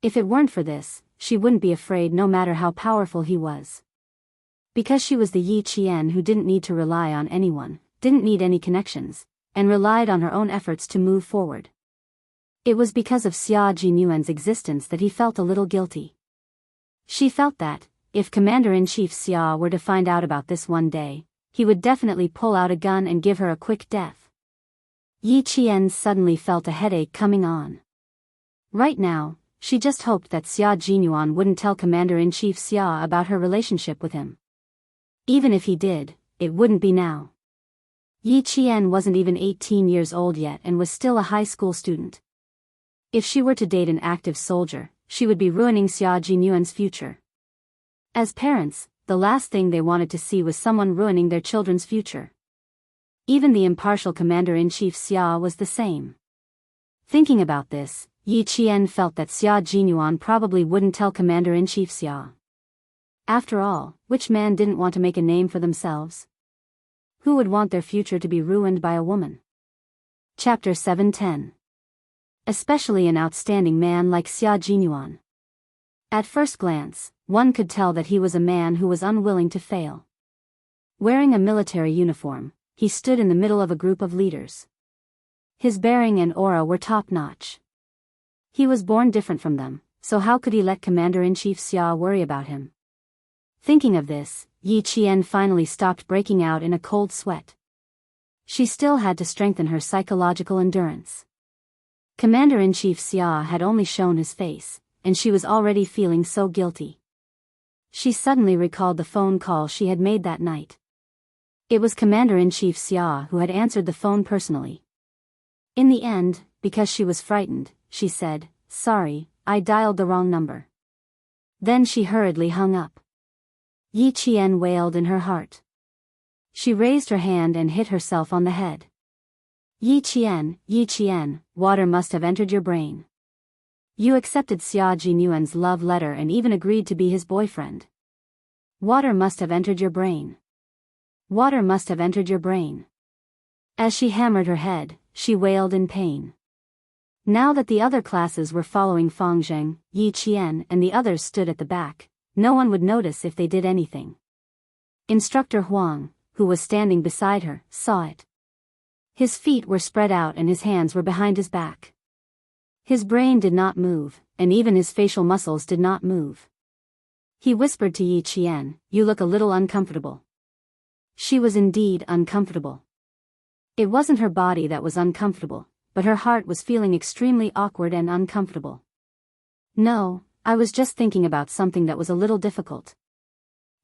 If it weren't for this, she wouldn't be afraid no matter how powerful he was. Because she was the Yi Qian who didn't need to rely on anyone, didn't need any connections, and relied on her own efforts to move forward. It was because of Xia Jinyuan's existence that he felt a little guilty. She felt that, if Commander-in-Chief Xia were to find out about this one day, he would definitely pull out a gun and give her a quick death. Yi Qian suddenly felt a headache coming on. Right now, she just hoped that Xia Jinyuan wouldn't tell Commander-in-Chief Xia about her relationship with him. Even if he did, it wouldn't be now. Yi Qian wasn't even 18 years old yet and was still a high school student. If she were to date an active soldier, she would be ruining Xia Jinyuan's future. As parents, the last thing they wanted to see was someone ruining their children's future. Even the impartial Commander-in-Chief Xia was the same. Thinking about this, Yi Qian felt that Xia Jinyuan probably wouldn't tell Commander-in-Chief Xia. After all, which man didn't want to make a name for themselves? Who would want their future to be ruined by a woman? Chapter 710. Especially an outstanding man like Xia Jinyuan. At first glance, one could tell that he was a man who was unwilling to fail. Wearing a military uniform, he stood in the middle of a group of leaders. His bearing and aura were top-notch. He was born different from them, so how could he let Commander-in-Chief Xia worry about him? Thinking of this, Yi Qian finally stopped breaking out in a cold sweat. She still had to strengthen her psychological endurance. Commander-in-Chief Xia had only shown his face, and she was already feeling so guilty. She suddenly recalled the phone call she had made that night. It was Commander-in-Chief Xia who had answered the phone personally. In the end, because she was frightened, she said, "Sorry, I dialed the wrong number." Then she hurriedly hung up. Yi Qian wailed in her heart. She raised her hand and hit herself on the head. Yi Qian, water must have entered your brain. You accepted Xia Jinyuan's love letter and even agreed to be his boyfriend. Water must have entered your brain. Water must have entered your brain. As she hammered her head, she wailed in pain. Now that the other classes were following Fang Zheng, Yi Qian and the others stood at the back, no one would notice if they did anything. Instructor Huang, who was standing beside her, saw it. His feet were spread out and his hands were behind his back. His brain did not move, and even his facial muscles did not move. He whispered to Yi Qian, "You look a little uncomfortable." She was indeed uncomfortable. It wasn't her body that was uncomfortable, but her heart was feeling extremely awkward and uncomfortable. "No, I was just thinking about something that was a little difficult."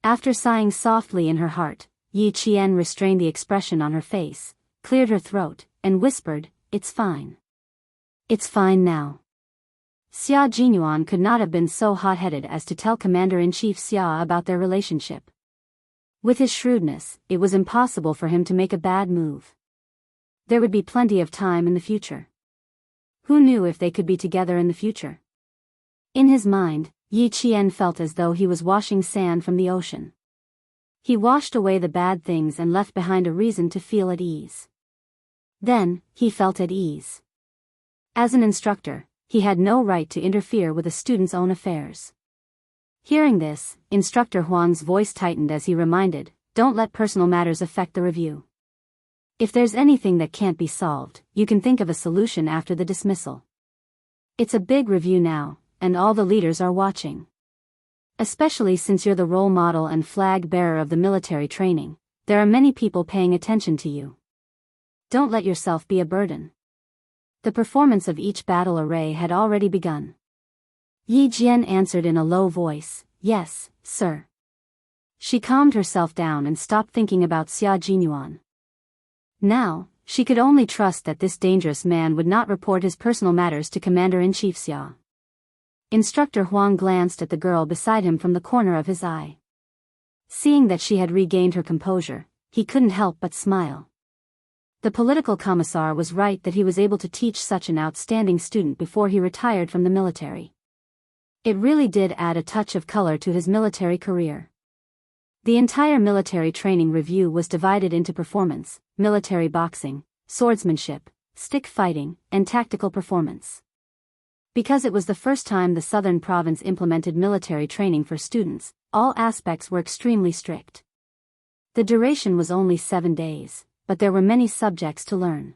After sighing softly in her heart, Yi Qian restrained the expression on her face, cleared her throat, and whispered, "It's fine. It's fine now." Xia Jinyuan could not have been so hot-headed as to tell Commander-in-Chief Xia about their relationship. With his shrewdness, it was impossible for him to make a bad move. There would be plenty of time in the future. Who knew if they could be together in the future? In his mind, Yi Qian felt as though he was washing sand from the ocean. He washed away the bad things and left behind a reason to feel at ease. Then, he felt at ease. As an instructor, he had no right to interfere with a student's own affairs. Hearing this, Instructor Huang's voice tightened as he reminded, "Don't let personal matters affect the review. If there's anything that can't be solved, you can think of a solution after the dismissal. It's a big review now, and all the leaders are watching. Especially since you're the role model and flag bearer of the military training, There are many people paying attention to you. Don't let yourself be a burden. The performance of each battle array had already begun. Yi Jian answered in a low voice, "Yes, sir." She calmed herself down and stopped thinking about Xia Jinyuan. Now, she could only trust that this dangerous man would not report his personal matters to Commander-in-Chief Xia. Instructor Huang glanced at the girl beside him from the corner of his eye. Seeing that she had regained her composure, he couldn't help but smile. The political commissar was right that he was able to teach such an outstanding student before he retired from the military. It really did add a touch of color to his military career. The entire military training review was divided into performance, military boxing, swordsmanship, stick fighting, and tactical performance. Because it was the first time the southern province implemented military training for students, all aspects were extremely strict. The duration was only 7 days, but there were many subjects to learn.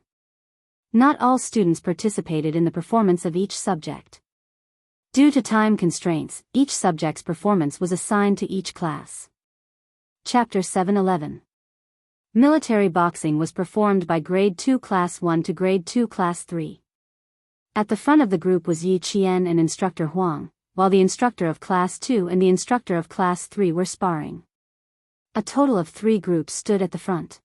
Not all students participated in the performance of each subject. Due to time constraints, each subject's performance was assigned to each class. Chapter 711. Military boxing was performed by Grade 2 Class 1 to Grade 2 Class 3. At the front of the group was Yi Qian and Instructor Huang, while the instructor of Class 2 and the instructor of Class 3 were sparring. A total of 3 groups stood at the front.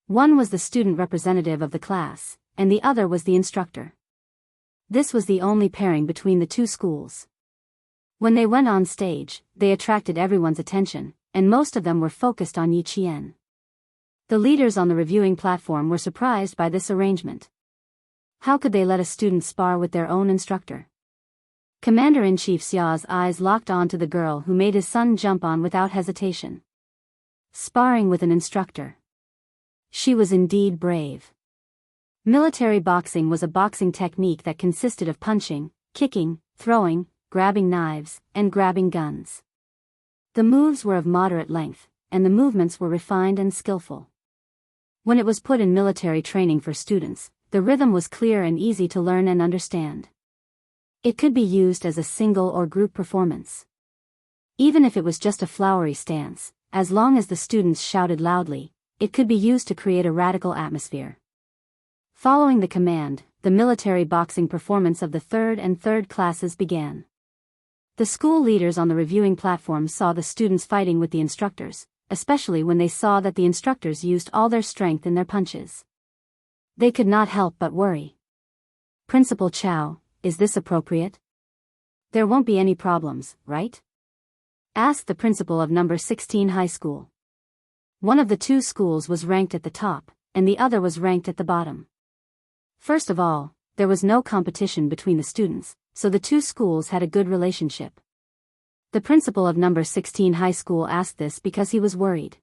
One was the student representative of the class, and the other was the instructor. This was the only pairing between the two schools. When they went on stage, they attracted everyone's attention, and most of them were focused on Yi Qian. The leaders on the reviewing platform were surprised by this arrangement. How could they let a student spar with their own instructor? Commander-in-Chief Xia's eyes locked on to the girl who made his son jump on without hesitation. Sparring with an instructor. She was indeed brave. Military boxing was a boxing technique that consisted of punching, kicking, throwing, grabbing knives, and grabbing guns. The moves were of moderate length, and the movements were refined and skillful. When it was put in military training for students, the rhythm was clear and easy to learn and understand. It could be used as a single or group performance. Even if it was just a flowery stance, as long as the students shouted loudly, it could be used to create a radical atmosphere. Following the command, the military boxing performance of the third and third classes began. The school leaders on the reviewing platform saw the students fighting with the instructors, especially when they saw that the instructors used all their strength in their punches. They could not help but worry. "Principal Chow, is this appropriate? There won't be any problems, right?" asked the principal of number 16 high school. One of the two schools was ranked at the top, and the other was ranked at the bottom. First of all, there was no competition between the students, so the two schools had a good relationship. The principal of number 16 high school asked this because he was worried.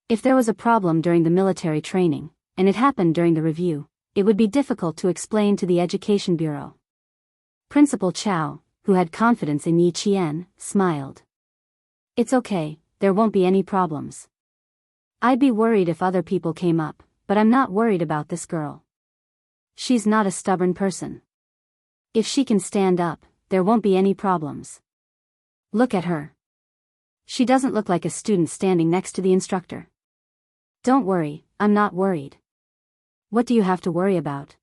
If there was a problem during the military training, and it happened during the review, it would be difficult to explain to the Education Bureau. Principal Chow, who had confidence in Yi Qian, smiled. "It's okay, there won't be any problems. I'd be worried if other people came up, but I'm not worried about this girl. She's not a stubborn person. If she can stand up, there won't be any problems. Look at her. She doesn't look like a student standing next to the instructor. Don't worry, I'm not worried. What do you have to worry about?"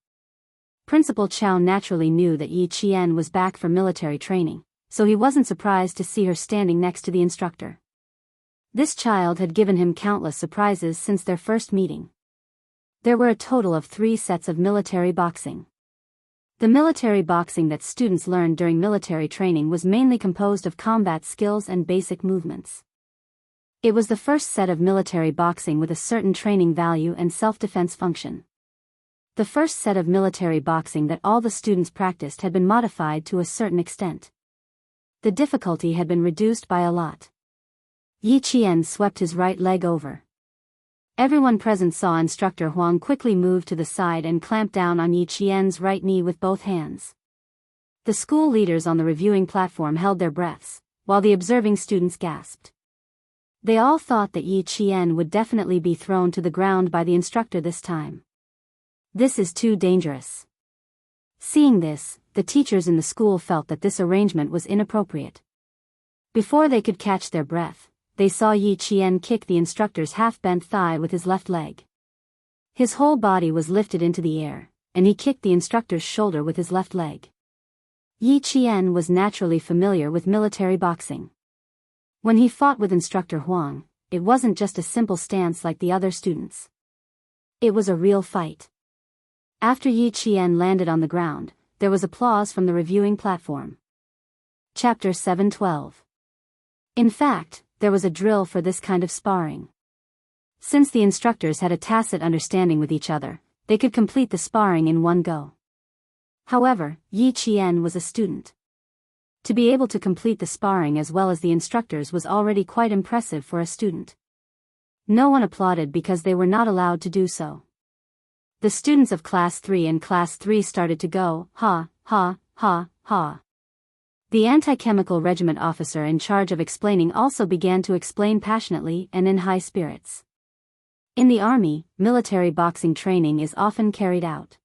Principal Chow naturally knew that Yi Qian was back for military training, so he wasn't surprised to see her standing next to the instructor. This child had given him countless surprises since their first meeting. There were a total of 3 sets of military boxing. The military boxing that students learned during military training was mainly composed of combat skills and basic movements. It was the first set of military boxing with a certain training value and self-defense function. The first set of military boxing that all the students practiced had been modified to a certain extent. The difficulty had been reduced by a lot. Yi Qian swept his right leg over. Everyone present saw Instructor Huang quickly move to the side and clamp down on Yi Qian's right knee with both hands. The school leaders on the reviewing platform held their breaths, while the observing students gasped. They all thought that Yi Qian would definitely be thrown to the ground by the instructor this time. This is too dangerous. Seeing this, the teachers in the school felt that this arrangement was inappropriate. Before they could catch their breath, they saw Yi Qian kick the instructor's half-bent thigh with his left leg. His whole body was lifted into the air, and he kicked the instructor's shoulder with his left leg. Yi Qian was naturally familiar with military boxing. When he fought with instructor Huang, it wasn't just a simple stance like the other students. It was a real fight. After Yi Qian landed on the ground, there was applause from the reviewing platform. Chapter 712. In fact, there was a drill for this kind of sparring. Since the instructors had a tacit understanding with each other, they could complete the sparring in one go. However, Yi Qian was a student. To be able to complete the sparring as well as the instructors was already quite impressive for a student. No one applauded because they were not allowed to do so. The students of Class 3 and Class 3 started to go, ha, ha, ha, ha. The anti-chemical regiment officer in charge of explaining also began to explain passionately and in high spirits. In the army, military boxing training is often carried out.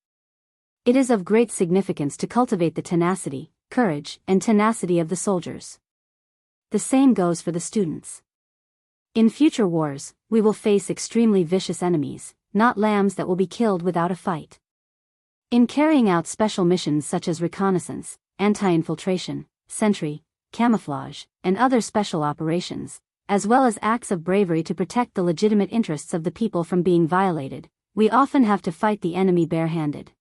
It is of great significance to cultivate the tenacity, courage, and tenacity of the soldiers. The same goes for the students. In future wars, we will face extremely vicious enemies, not lambs that will be killed without a fight. In carrying out special missions such as reconnaissance, anti-infiltration, sentry, camouflage, and other special operations, as well as acts of bravery to protect the legitimate interests of the people from being violated, we often have to fight the enemy barehanded.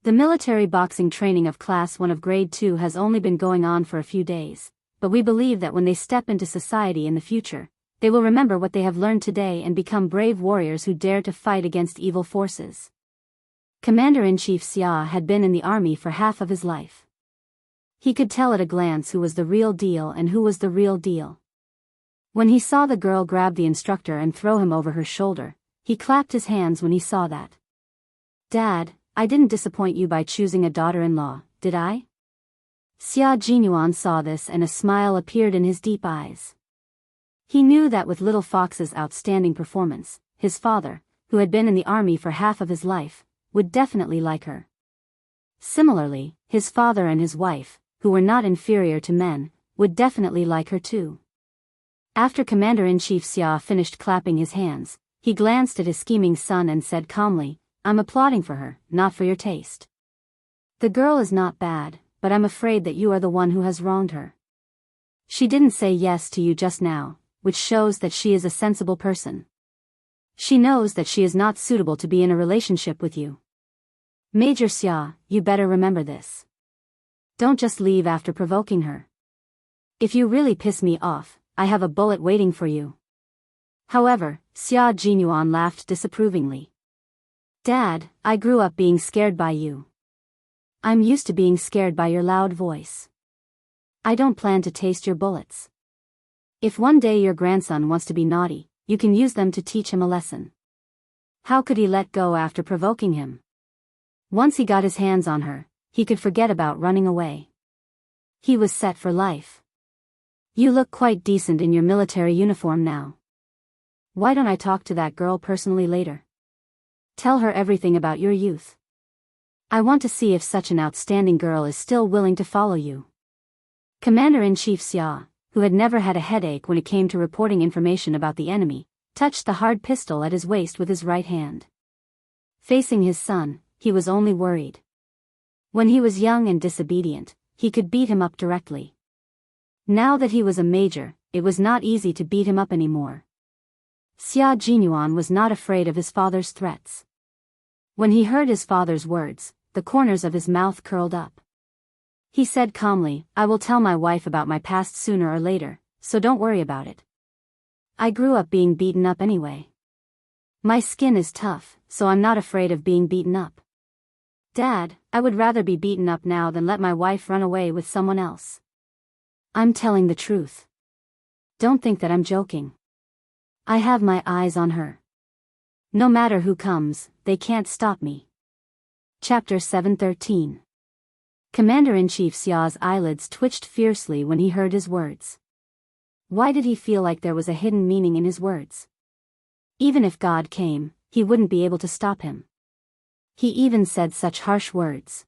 The military boxing training of Class 1 of Grade 2 has only been going on for a few days, but we believe that when they step into society in the future, they will remember what they have learned today and become brave warriors who dare to fight against evil forces. Commander-in-Chief Xia had been in the army for half of his life. He could tell at a glance who was the real deal and who was the real deal. When he saw the girl grab the instructor and throw him over her shoulder, he clapped his hands when he saw that. "Dad, I didn't disappoint you by choosing a daughter-in-law, did I?" Xia Jinyuan saw this and a smile appeared in his deep eyes. He knew that with Little Fox's outstanding performance, his father, who had been in the army for half of his life, would definitely like her. Similarly, his father and his wife, who were not inferior to men, would definitely like her too. After Commander-in-Chief Xia finished clapping his hands, he glanced at his scheming son and said calmly, "I'm applauding for her, not for your taste. The girl is not bad, but I'm afraid that you are the one who has wronged her. She didn't say yes to you just now, which shows that she is a sensible person. She knows that she is not suitable to be in a relationship with you. Major Xia, you better remember this. Don't just leave after provoking her. If you really piss me off, I have a bullet waiting for you." However, Xia Jinyuan laughed disapprovingly. "Dad, I grew up being scared by you. I'm used to being scared by your loud voice. I don't plan to taste your bullets. If one day your grandson wants to be naughty, you can use them to teach him a lesson." How could he let go after provoking him? Once he got his hands on her, he could forget about running away. He was set for life. "You look quite decent in your military uniform now. Why don't I talk to that girl personally later? Tell her everything about your youth. I want to see if such an outstanding girl is still willing to follow you." Commander-in-Chief Xia, who had never had a headache when it came to reporting information about the enemy, touched the hard pistol at his waist with his right hand. Facing his son, he was only worried. When he was young and disobedient, he could beat him up directly. Now that he was a major, it was not easy to beat him up anymore. Xia Jinyuan was not afraid of his father's threats. When he heard his father's words, the corners of his mouth curled up. He said calmly, "I will tell my wife about my past sooner or later, so don't worry about it. I grew up being beaten up anyway. My skin is tough, so I'm not afraid of being beaten up. Dad, I would rather be beaten up now than let my wife run away with someone else. I'm telling the truth. Don't think that I'm joking. I have my eyes on her. No matter who comes, they can't stop me." Chapter 713. Commander-in-Chief Xia's eyelids twitched fiercely when he heard his words. Why did he feel like there was a hidden meaning in his words? Even if God came, he wouldn't be able to stop him. He even said such harsh words.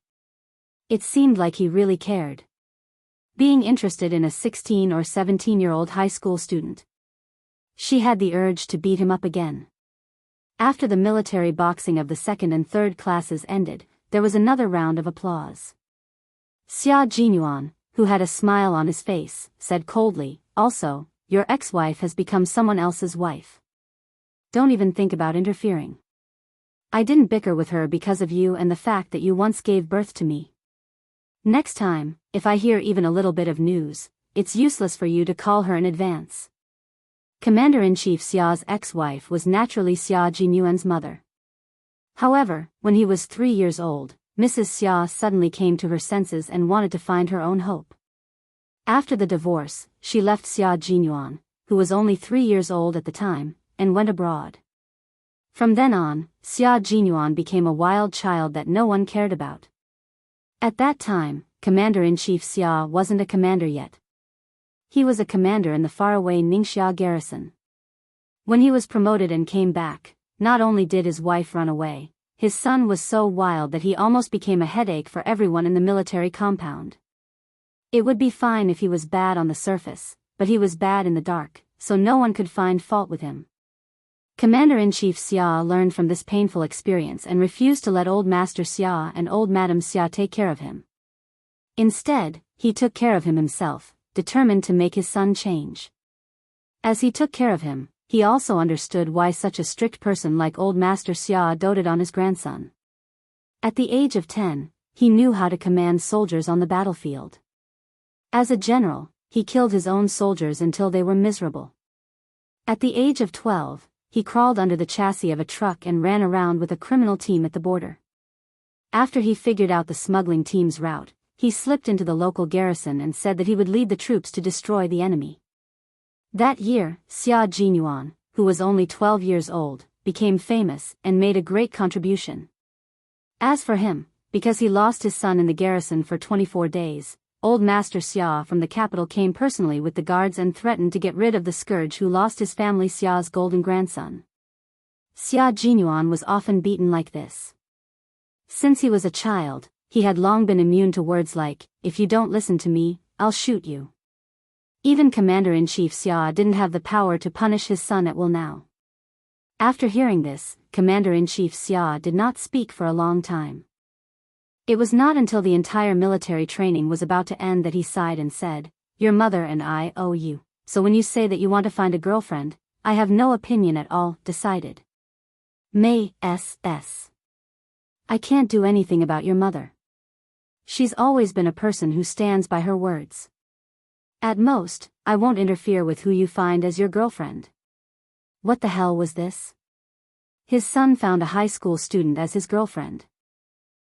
It seemed like he really cared. Being interested in a 16 or 17-year-old high school student, She had the urge to beat him up again. After the military boxing of the second and third classes ended, there was another round of applause. Xia Jinyuan, who had a smile on his face, said coldly, "Also, your ex-wife has become someone else's wife. Don't even think about interfering. I didn't bicker with her because of you and the fact that you once gave birth to me. Next time, if I hear even a little bit of news, it's useless for you to call her in advance." Commander-in-Chief Xia's ex-wife was naturally Xia Jinyuan's mother. However, when he was 3 years old, Mrs. Xia suddenly came to her senses and wanted to find her own hope. After the divorce, she left Xia Jinyuan, who was only 3 years old at the time, and went abroad. From then on, Xia Jinyuan became a wild child that no one cared about. At that time, Commander-in-Chief Xia wasn't a commander yet. He was a commander in the faraway Ningxia garrison. When he was promoted and came back, not only did his wife run away, his son was so wild that he almost became a headache for everyone in the military compound. It would be fine if he was bad on the surface, but he was bad in the dark, so no one could find fault with him. Commander-in-Chief Xia learned from this painful experience and refused to let Old Master Xia and Old Madam Xia take care of him. Instead, he took care of him himself, determined to make his son change. As he took care of him, he also understood why such a strict person like Old Master Xia doted on his grandson. At the age of 10, he knew how to command soldiers on the battlefield. As a general, he killed his own soldiers until they were miserable. At the age of 12, he crawled under the chassis of a truck and ran around with a criminal team at the border. After he figured out the smuggling team's route, he slipped into the local garrison and said that he would lead the troops to destroy the enemy. That year, Xia Jinyuan, who was only 12 years old, became famous and made a great contribution. As for him, because he lost his son in the garrison for 24 days, Old Master Xia from the capital came personally with the guards and threatened to get rid of the scourge who lost his family Xia's golden grandson. Xia Jinyuan was often beaten like this. Since he was a child, he had long been immune to words like, "If you don't listen to me, I'll shoot you." Even Commander-in-Chief Xia didn't have the power to punish his son at will now. After hearing this, Commander-in-Chief Xia did not speak for a long time. It was not until the entire military training was about to end that he sighed and said, "Your mother and I owe you, so when you say that you want to find a girlfriend, I have no opinion at all, decided. May S.S. I can't do anything about your mother. She's always been a person who stands by her words. At most, I won't interfere with who you find as your girlfriend." What the hell was this? His son found a high school student as his girlfriend.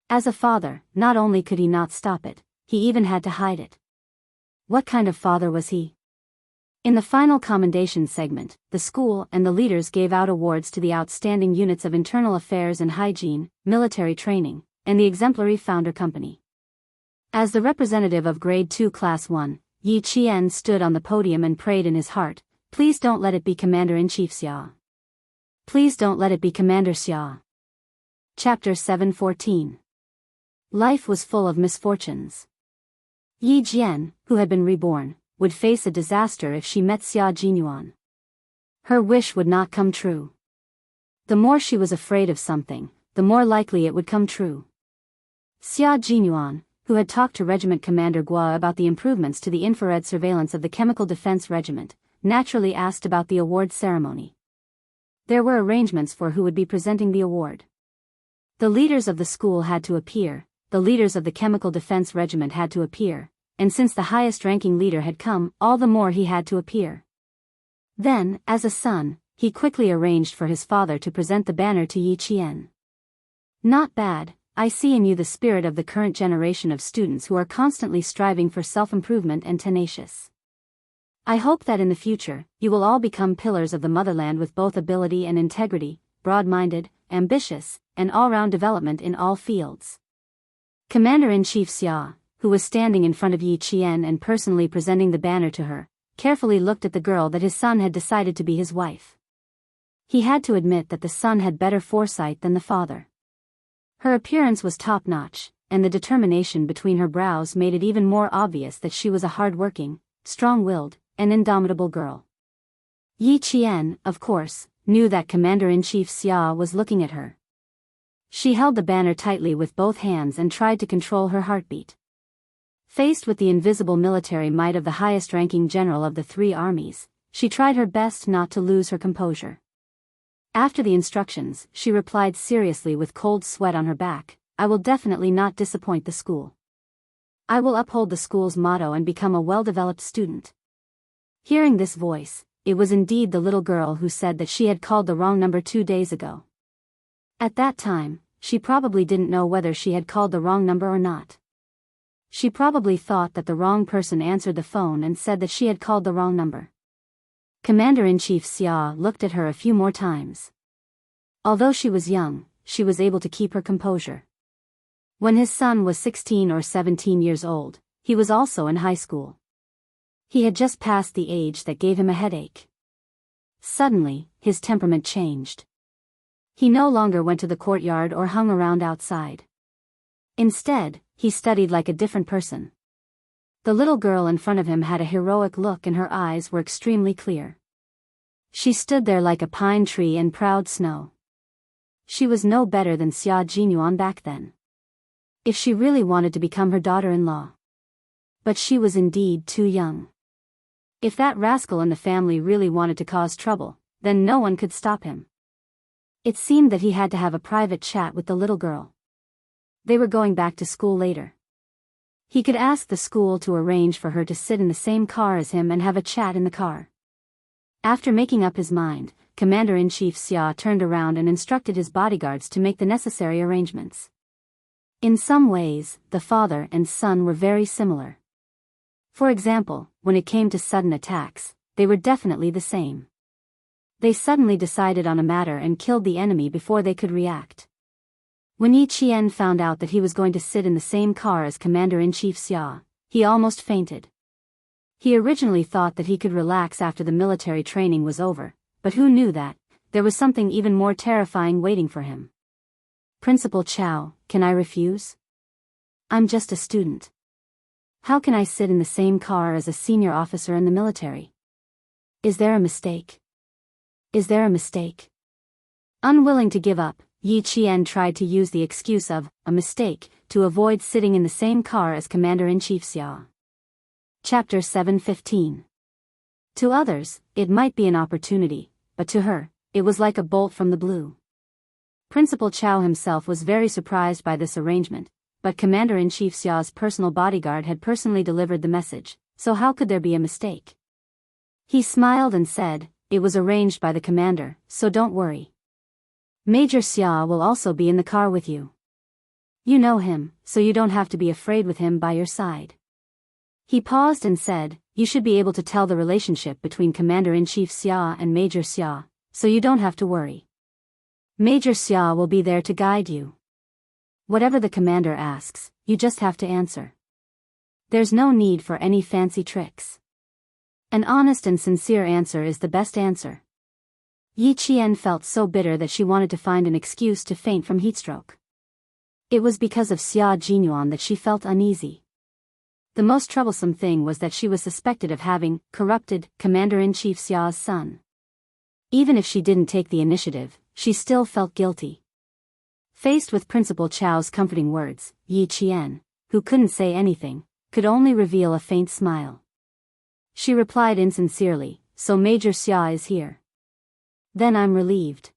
As a father, not only could he not stop it, he even had to hide it. What kind of father was he? In the final commendation segment, the school and the leaders gave out awards to the outstanding units of internal affairs and hygiene, military training, and the exemplary founder company. As the representative of Grade 2 Class 1, Yi Qian stood on the podium and prayed in his heart, "Please don't let it be Commander-in-Chief Xia. Please don't let it be Commander Xia." Chapter 714. Life was full of misfortunes. Yi Jian, who had been reborn, would face a disaster if she met Xia Jinyuan. Her wish would not come true. The more she was afraid of something, the more likely it would come true. Xia Jinyuan, who had talked to Regiment Commander Gua about the improvements to the infrared surveillance of the Chemical Defense Regiment, naturally asked about the award ceremony. There were arrangements for who would be presenting the award. The leaders of the school had to appear, the leaders of the Chemical Defense Regiment had to appear, and since the highest-ranking leader had come, all the more he had to appear. Then, as a son, he quickly arranged for his father to present the banner to Yi Qian. "Not bad, I see in you the spirit of the current generation of students who are constantly striving for self-improvement and tenacious. I hope that in the future, you will all become pillars of the motherland with both ability and integrity, broad-minded, ambitious, and all-round development in all fields." Commander-in-Chief Xia, who was standing in front of Yi Qian and personally presenting the banner to her, carefully looked at the girl that his son had decided to be his wife. He had to admit that the son had better foresight than the father. Her appearance was top-notch, and the determination between her brows made it even more obvious that she was a hard-working, strong-willed, and indomitable girl. Yi Qian, of course, knew that Commander-in-Chief Xia was looking at her. She held the banner tightly with both hands and tried to control her heartbeat. Faced with the invisible military might of the highest-ranking general of the three armies, she tried her best not to lose her composure. After the instructions, she replied seriously with cold sweat on her back, "I will definitely not disappoint the school. I will uphold the school's motto and become a well-developed student." Hearing this voice, it was indeed the little girl who said that she had called the wrong number 2 days ago. At that time, she probably didn't know whether she had called the wrong number or not. She probably thought that the wrong person answered the phone and said that she had called the wrong number. Commander-in-Chief Xia looked at her a few more times. Although she was young, she was able to keep her composure. When his son was 16 or 17 years old, he was also in high school. He had just passed the age that gave him a headache. Suddenly, his temperament changed. He no longer went to the courtyard or hung around outside. Instead, he studied like a different person. The little girl in front of him had a heroic look and her eyes were extremely clear. She stood there like a pine tree in proud snow. She was no better than Xia Jinyuan back then. If she really wanted to become her daughter-in-law. But she was indeed too young. If that rascal in the family really wanted to cause trouble, then no one could stop him. It seemed that he had to have a private chat with the little girl. They were going back to school later. He could ask the school to arrange for her to sit in the same car as him and have a chat in the car. After making up his mind, Commander-in-Chief Xia turned around and instructed his bodyguards to make the necessary arrangements. In some ways, the father and son were very similar. For example, when it came to sudden attacks, they were definitely the same. They suddenly decided on a matter and killed the enemy before they could react. When Yi Qian found out that he was going to sit in the same car as Commander-in-Chief Xia, he almost fainted. He originally thought that he could relax after the military training was over, but who knew that there was something even more terrifying waiting for him. "Principal Chow, can I refuse? I'm just a student. How can I sit in the same car as a senior officer in the military? Is there a mistake? Is there a mistake?" Unwilling to give up, Yi Qian tried to use the excuse of a mistake to avoid sitting in the same car as Commander-in-Chief Xia. Chapter 7:15. To others, it might be an opportunity, but to her, it was like a bolt from the blue. Principal Chow himself was very surprised by this arrangement, but Commander-in-Chief Xia's personal bodyguard had personally delivered the message, so how could there be a mistake? He smiled and said, "It was arranged by the commander, so don't worry. Major Xia will also be in the car with you. You know him, so you don't have to be afraid with him by your side." He paused and said, "You should be able to tell the relationship between Commander-in-Chief Xia and Major Xia, so you don't have to worry. Major Xia will be there to guide you. Whatever the commander asks, you just have to answer. There's no need for any fancy tricks. An honest and sincere answer is the best answer." Yi Qian felt so bitter that she wanted to find an excuse to faint from heatstroke. It was because of Xia Jinyuan that she felt uneasy. The most troublesome thing was that she was suspected of having corrupted Commander-in-Chief Xia's son. Even if she didn't take the initiative, she still felt guilty. Faced with Principal Chow's comforting words, Yi Qian, who couldn't say anything, could only reveal a faint smile. She replied insincerely, "So Major Xia is here. Then I'm relieved."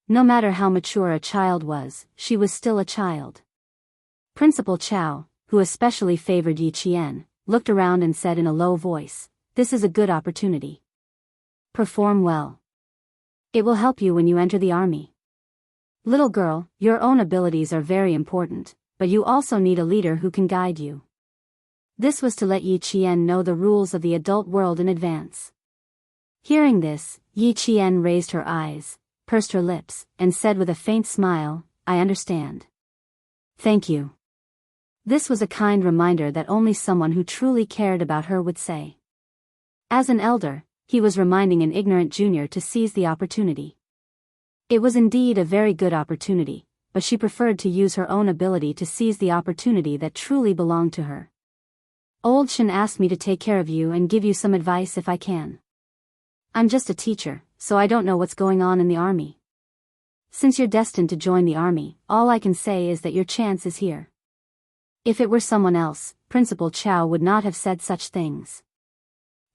No matter how mature a child was, she was still a child. Principal Chow, who especially favored Yi Qian, looked around and said in a low voice, "This is a good opportunity. Perform well. It will help you when you enter the army. Little girl, your own abilities are very important, but you also need a leader who can guide you." This was to let Yi Qian know the rules of the adult world in advance. Hearing this, Yi Qian raised her eyes, pursed her lips, and said with a faint smile, "I understand. Thank you." This was a kind reminder that only someone who truly cared about her would say. As an elder, he was reminding an ignorant junior to seize the opportunity. It was indeed a very good opportunity, but she preferred to use her own ability to seize the opportunity that truly belonged to her. "Old Shen asked me to take care of you and give you some advice if I can." I'm just a teacher, so I don't know what's going on in the army. Since you're destined to join the army, all I can say is that your chance is here. If it were someone else, Principal Chow would not have said such things.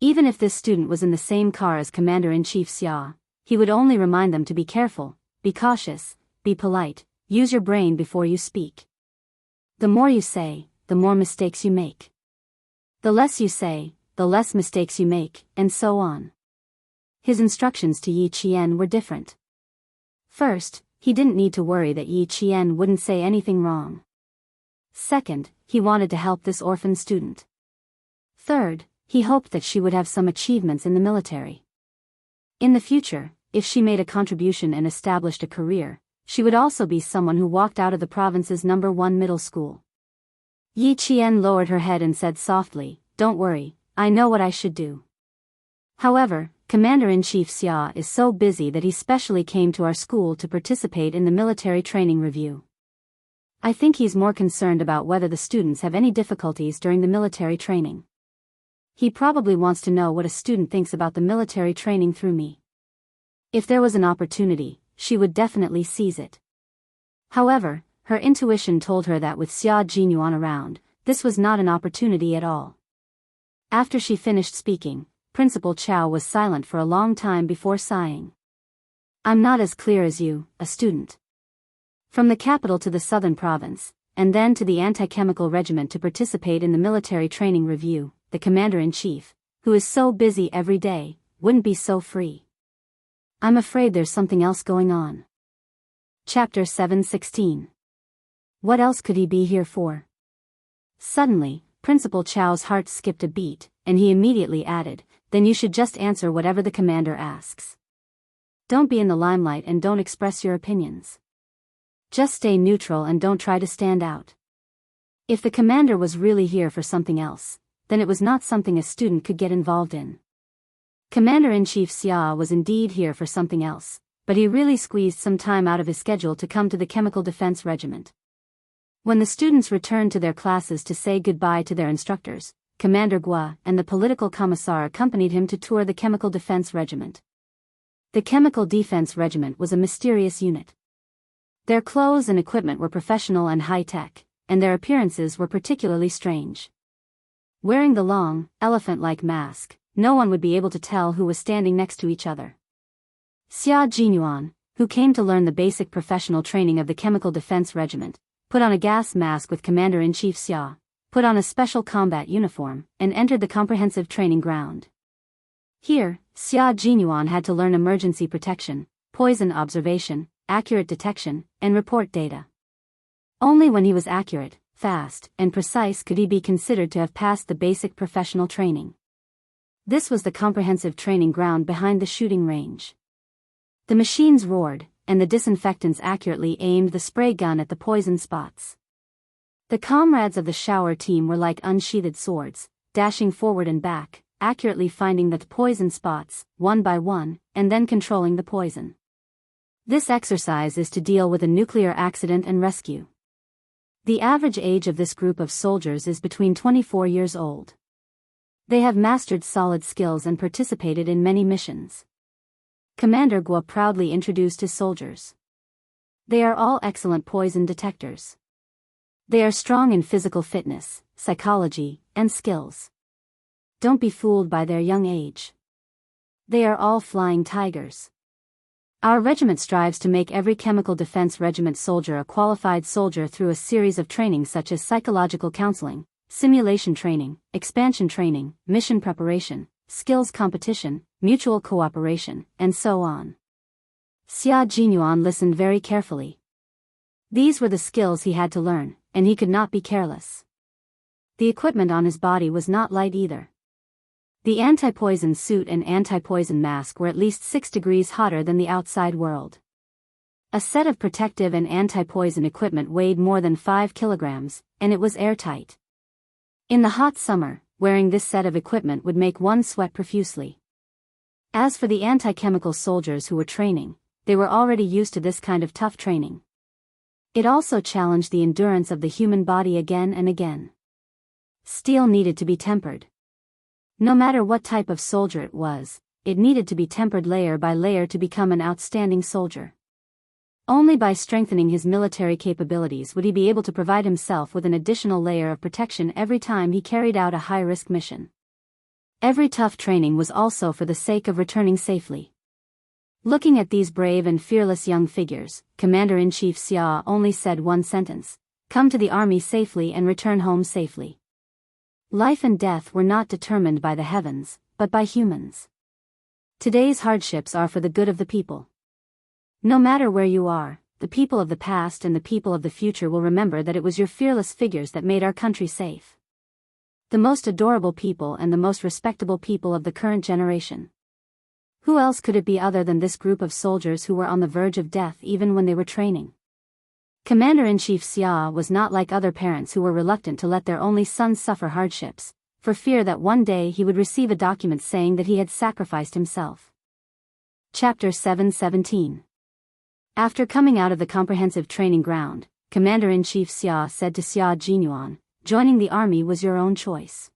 Even if this student was in the same car as Commander-in-Chief Xia, he would only remind them to be careful, be cautious, be polite, use your brain before you speak. The more you say, the more mistakes you make. The less you say, the less mistakes you make, and so on. His instructions to Yi Qian were different. First, he didn't need to worry that Yi Qian wouldn't say anything wrong. Second, he wanted to help this orphan student. Third, he hoped that she would have some achievements in the military. In the future, if she made a contribution and established a career, she would also be someone who walked out of the province's #1 middle school. Yi Qian lowered her head and said softly, "Don't worry, I know what I should do." However, Commander-in-Chief Xia is so busy that he specially came to our school to participate in the military training review. I think he's more concerned about whether the students have any difficulties during the military training. He probably wants to know what a student thinks about the military training through me. If there was an opportunity, she would definitely seize it. However, her intuition told her that with Xia Jinyuan around, this was not an opportunity at all. After she finished speaking, Principal Chow was silent for a long time before sighing. "I'm not as clear as you, a student. From the capital to the southern province, and then to the anti-chemical regiment to participate in the military training review, the commander-in-chief, who is so busy every day, wouldn't be so free. I'm afraid there's something else going on." Chapter 7:16. What else could he be here for? Suddenly, Principal Chow's heart skipped a beat, and he immediately added, "Then you should just answer whatever the commander asks. Don't be in the limelight and don't express your opinions. Just stay neutral and don't try to stand out." If the commander was really here for something else, then it was not something a student could get involved in. Commander-in-Chief Xia was indeed here for something else, but he really squeezed some time out of his schedule to come to the Chemical Defense Regiment. When the students returned to their classes to say goodbye to their instructors, Commander Gua and the political commissar accompanied him to tour the Chemical Defense Regiment. The Chemical Defense Regiment was a mysterious unit. Their clothes and equipment were professional and high-tech, and their appearances were particularly strange. Wearing the long, elephant-like mask, no one would be able to tell who was standing next to each other. Xia Jinyuan, who came to learn the basic professional training of the Chemical Defense Regiment, put on a gas mask with Commander-in-Chief Xia, put on a special combat uniform, and entered the comprehensive training ground. Here, Xia Jinyuan had to learn emergency protection, poison observation, accurate detection, and report data. Only when he was accurate, fast, and precise could he be considered to have passed the basic professional training. This was the comprehensive training ground behind the shooting range. The machines roared, and the disinfectants accurately aimed the spray gun at the poison spots. The comrades of the shower team were like unsheathed swords, dashing forward and back, accurately finding the poison spots, one by one, and then controlling the poison. This exercise is to deal with a nuclear accident and rescue. The average age of this group of soldiers is between 24 years old. They have mastered solid skills and participated in many missions. Commander Gua proudly introduced his soldiers. They are all excellent poison detectors. They are strong in physical fitness, psychology, and skills. Don't be fooled by their young age. They are all flying tigers. Our regiment strives to make every Chemical Defense Regiment soldier a qualified soldier through a series of trainings such as psychological counseling, simulation training, expansion training, mission preparation, skills competition, mutual cooperation, and so on. Xia Jinyuan listened very carefully. These were the skills he had to learn, and he could not be careless. The equipment on his body was not light either. The anti-poison suit and anti-poison mask were at least 6 degrees hotter than the outside world. A set of protective and anti-poison equipment weighed more than 5 kilograms, and it was airtight. In the hot summer, wearing this set of equipment would make one sweat profusely. As for the anti-chemical soldiers who were training, they were already used to this kind of tough training. It also challenged the endurance of the human body again and again. Steel needed to be tempered. No matter what type of soldier it was, it needed to be tempered layer by layer to become an outstanding soldier. Only by strengthening his military capabilities would he be able to provide himself with an additional layer of protection every time he carried out a high-risk mission. Every tough training was also for the sake of returning safely. Looking at these brave and fearless young figures, Commander-in-Chief Xia only said one sentence: "Come to the army safely and return home safely." Life and death were not determined by the heavens, but by humans. Today's hardships are for the good of the people. No matter where you are, the people of the past and the people of the future will remember that it was your fearless figures that made our country safe. The most adorable people and the most respectable people of the current generation. Who else could it be other than this group of soldiers who were on the verge of death even when they were training? Commander-in-Chief Xia was not like other parents who were reluctant to let their only son suffer hardships, for fear that one day he would receive a document saying that he had sacrificed himself. Chapter 7:17. After coming out of the comprehensive training ground, Commander-in-Chief Xia said to Xia Jinyuan, "Joining the army was your own choice.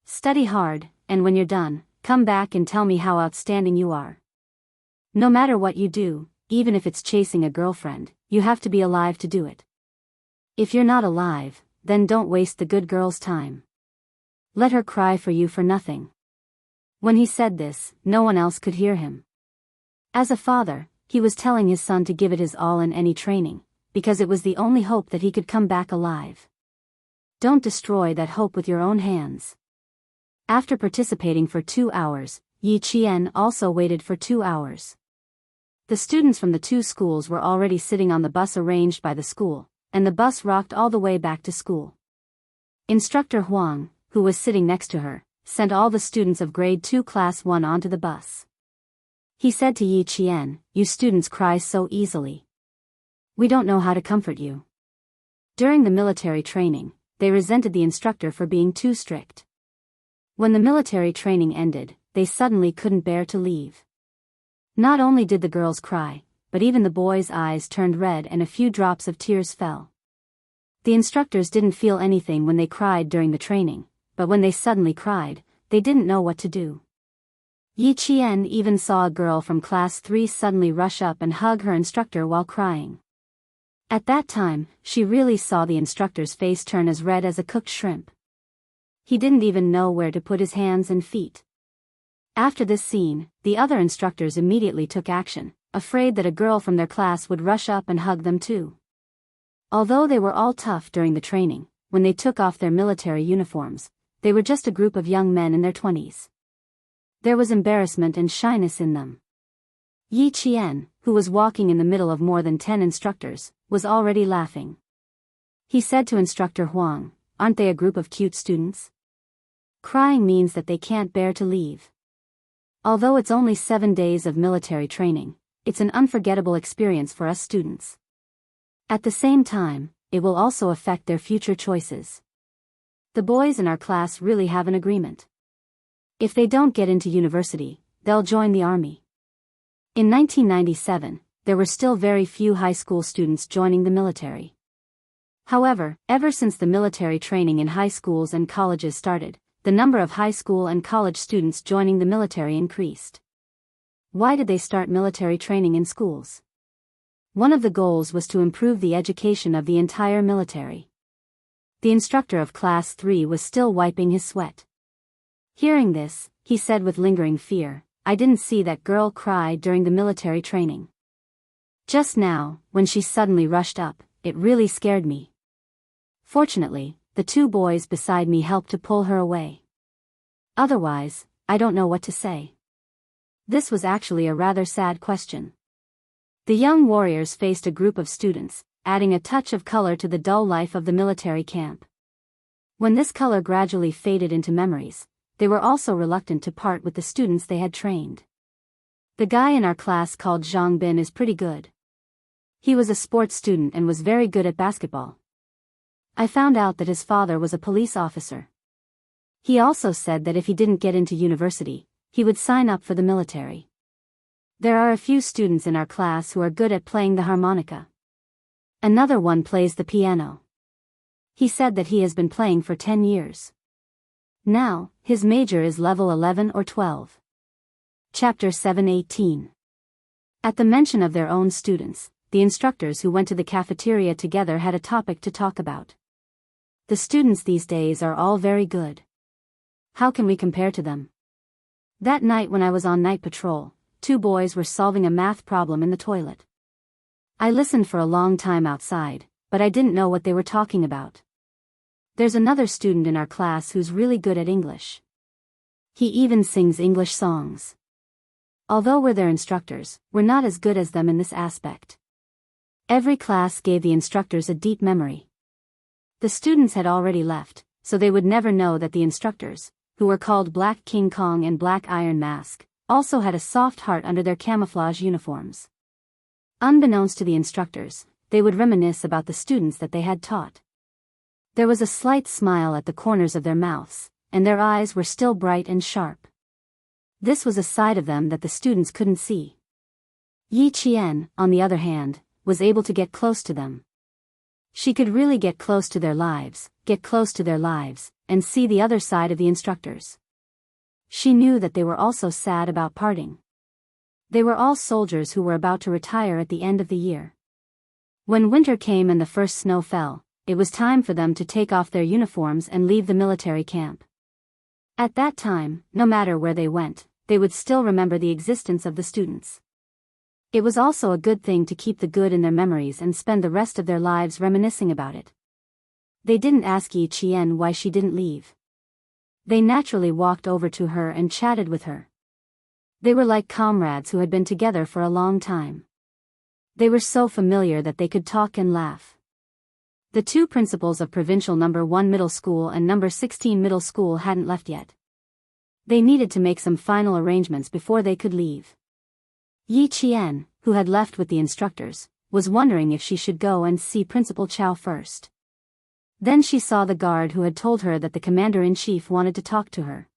Study hard, and when you're done, come back and tell me how outstanding you are. No matter what you do, even if it's chasing a girlfriend, you have to be alive to do it. If you're not alive, then don't waste the good girl's time. Let her cry for you for nothing." When he said this, no one else could hear him. As a father, he was telling his son to give it his all in any training, because it was the only hope that he could come back alive. Don't destroy that hope with your own hands. After participating for 2 hours, Yi Qian also waited for 2 hours. The students from the two schools were already sitting on the bus arranged by the school, and the bus rocked all the way back to school. Instructor Huang, who was sitting next to her, sent all the students of grade 2 class 1 onto the bus. He said to Yi Qian, "You students cry so easily. We don't know how to comfort you." During the military training, they resented the instructor for being too strict. When the military training ended, they suddenly couldn't bear to leave. Not only did the girls cry, but even the boys' eyes turned red and a few drops of tears fell. The instructors didn't feel anything when they cried during the training, but when they suddenly cried, they didn't know what to do. Yi Qian even saw a girl from class 3 suddenly rush up and hug her instructor while crying. At that time, she really saw the instructor's face turn as red as a cooked shrimp. He didn't even know where to put his hands and feet. After this scene, the other instructors immediately took action, afraid that a girl from their class would rush up and hug them too. Although they were all tough during the training, when they took off their military uniforms, they were just a group of young men in their 20s. There was embarrassment and shyness in them. Yi Qian, who was walking in the middle of more than 10 instructors, was already laughing. He said to Instructor Huang, "Aren't they a group of cute students? Crying means that they can't bear to leave. Although it's only 7 days of military training, it's an unforgettable experience for us students. At the same time, it will also affect their future choices. The boys in our class really have an agreement. If they don't get into university, they'll join the army." In 1997, there were still very few high school students joining the military. However, ever since the military training in high schools and colleges started, the number of high school and college students joining the military increased. Why did they start military training in schools? One of the goals was to improve the education of the entire military. The instructor of class 3 was still wiping his sweat. Hearing this, he said with lingering fear, "I didn't see that girl cry during the military training. Just now, when she suddenly rushed up, it really scared me. Fortunately, the 2 boys beside me helped to pull her away. Otherwise, I don't know what to say." This was actually a rather sad question. The young warriors faced a group of students, adding a touch of color to the dull life of the military camp. When this color gradually faded into memories, they were also reluctant to part with the students they had trained. The guy in our class called Zhang Bin is pretty good. He was a sports student and was very good at basketball. I found out that his father was a police officer. He also said that if he didn't get into university, he would sign up for the military. There are a few students in our class who are good at playing the harmonica. Another one plays the piano. He said that he has been playing for 10 years. Now, his major is level 11 or 12. Chapter 7:18. At the mention of their own students, the instructors who went to the cafeteria together had a topic to talk about. The students these days are all very good. How can we compare to them? That night when I was on night patrol, 2 boys were solving a math problem in the toilet. I listened for a long time outside, but I didn't know what they were talking about. There's another student in our class who's really good at English. He even sings English songs. Although we're their instructors, we're not as good as them in this aspect. Every class gave the instructors a deep memory. The students had already left, so they would never know that the instructors, who were called Black King Kong and Black Iron Mask, also had a soft heart under their camouflage uniforms. Unbeknownst to the instructors, they would reminisce about the students that they had taught. There was a slight smile at the corners of their mouths, and their eyes were still bright and sharp. This was a side of them that the students couldn't see. Yi Qian, on the other hand, was able to get close to them. She could really get close to their lives, and see the other side of the instructors. She knew that they were also sad about parting. They were all soldiers who were about to retire at the end of the year. When winter came and the first snow fell, it was time for them to take off their uniforms and leave the military camp. At that time, no matter where they went, they would still remember the existence of the students. It was also a good thing to keep the good in their memories and spend the rest of their lives reminiscing about it. They didn't ask Yi Qian why she didn't leave. They naturally walked over to her and chatted with her. They were like comrades who had been together for a long time. They were so familiar that they could talk and laugh. The 2 principals of Provincial No. 1 Middle School and No. 16 Middle School hadn't left yet. They needed to make some final arrangements before they could leave. Yi Qian, who had left with the instructors, was wondering if she should go and see Principal Chow first. Then she saw the guard who had told her that the commander-in-chief wanted to talk to her.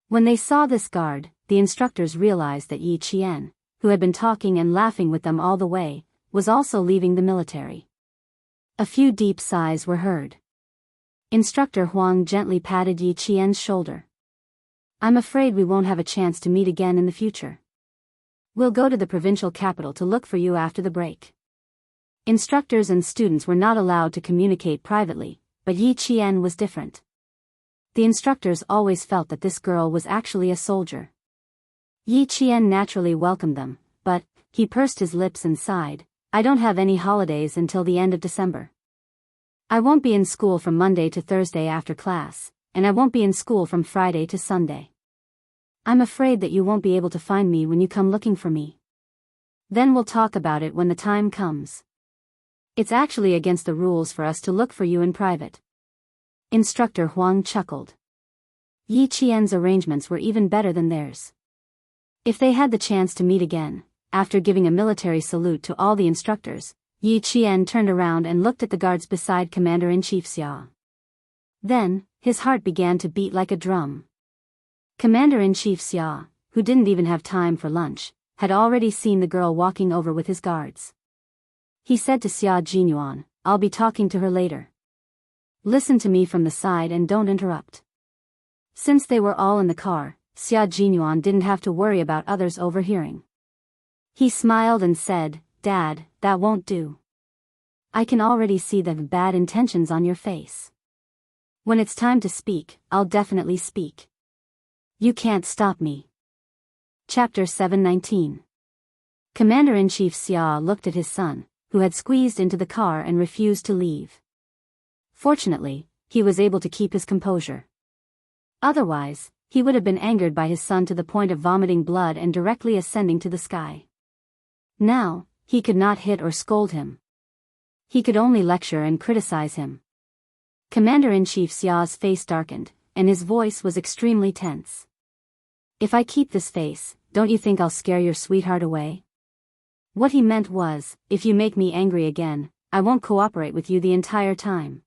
When they saw this guard, the instructors realized that Yi Qian, who had been talking and laughing with them all the way, was also leaving the military. A few deep sighs were heard. Instructor Huang gently patted Yi Qian's shoulder. "I'm afraid we won't have a chance to meet again in the future. We'll go to the provincial capital to look for you after the break." Instructors and students were not allowed to communicate privately, but Yi Qian was different. The instructors always felt that this girl was actually a soldier. Yi Qian naturally welcomed them, but he pursed his lips and sighed. "I don't have any holidays until the end of December. I won't be in school from Monday to Thursday after class, and I won't be in school from Friday to Sunday. I'm afraid that you won't be able to find me when you come looking for me. Then we'll talk about it when the time comes. It's actually against the rules for us to look for you in private." Instructor Huang chuckled. Yi Qian's arrangements were even better than theirs. If they had the chance to meet again, after giving a military salute to all the instructors, Yi Qian turned around and looked at the guards beside Commander-in-Chief Xia. Then, his heart began to beat like a drum. Commander-in-Chief Xia, who didn't even have time for lunch, had already seen the girl walking over with his guards. He said to Xia Jinyuan, "I'll be talking to her later. Listen to me from the side and don't interrupt." Since they were all in the car, Xia Jinyuan didn't have to worry about others overhearing. He smiled and said, "Dad, that won't do. I can already see the bad intentions on your face. When it's time to speak, I'll definitely speak. You can't stop me." Chapter 7:19. Commander-in-Chief Xia looked at his son, who had squeezed into the car and refused to leave. Fortunately, he was able to keep his composure. Otherwise, he would have been angered by his son to the point of vomiting blood and directly ascending to the sky. Now, he could not hit or scold him. He could only lecture and criticize him. Commander-in-Chief Xia's face darkened, and his voice was extremely tense. "If I keep this face, don't you think I'll scare your sweetheart away?" What he meant was, "If you make me angry again, I won't cooperate with you the entire time."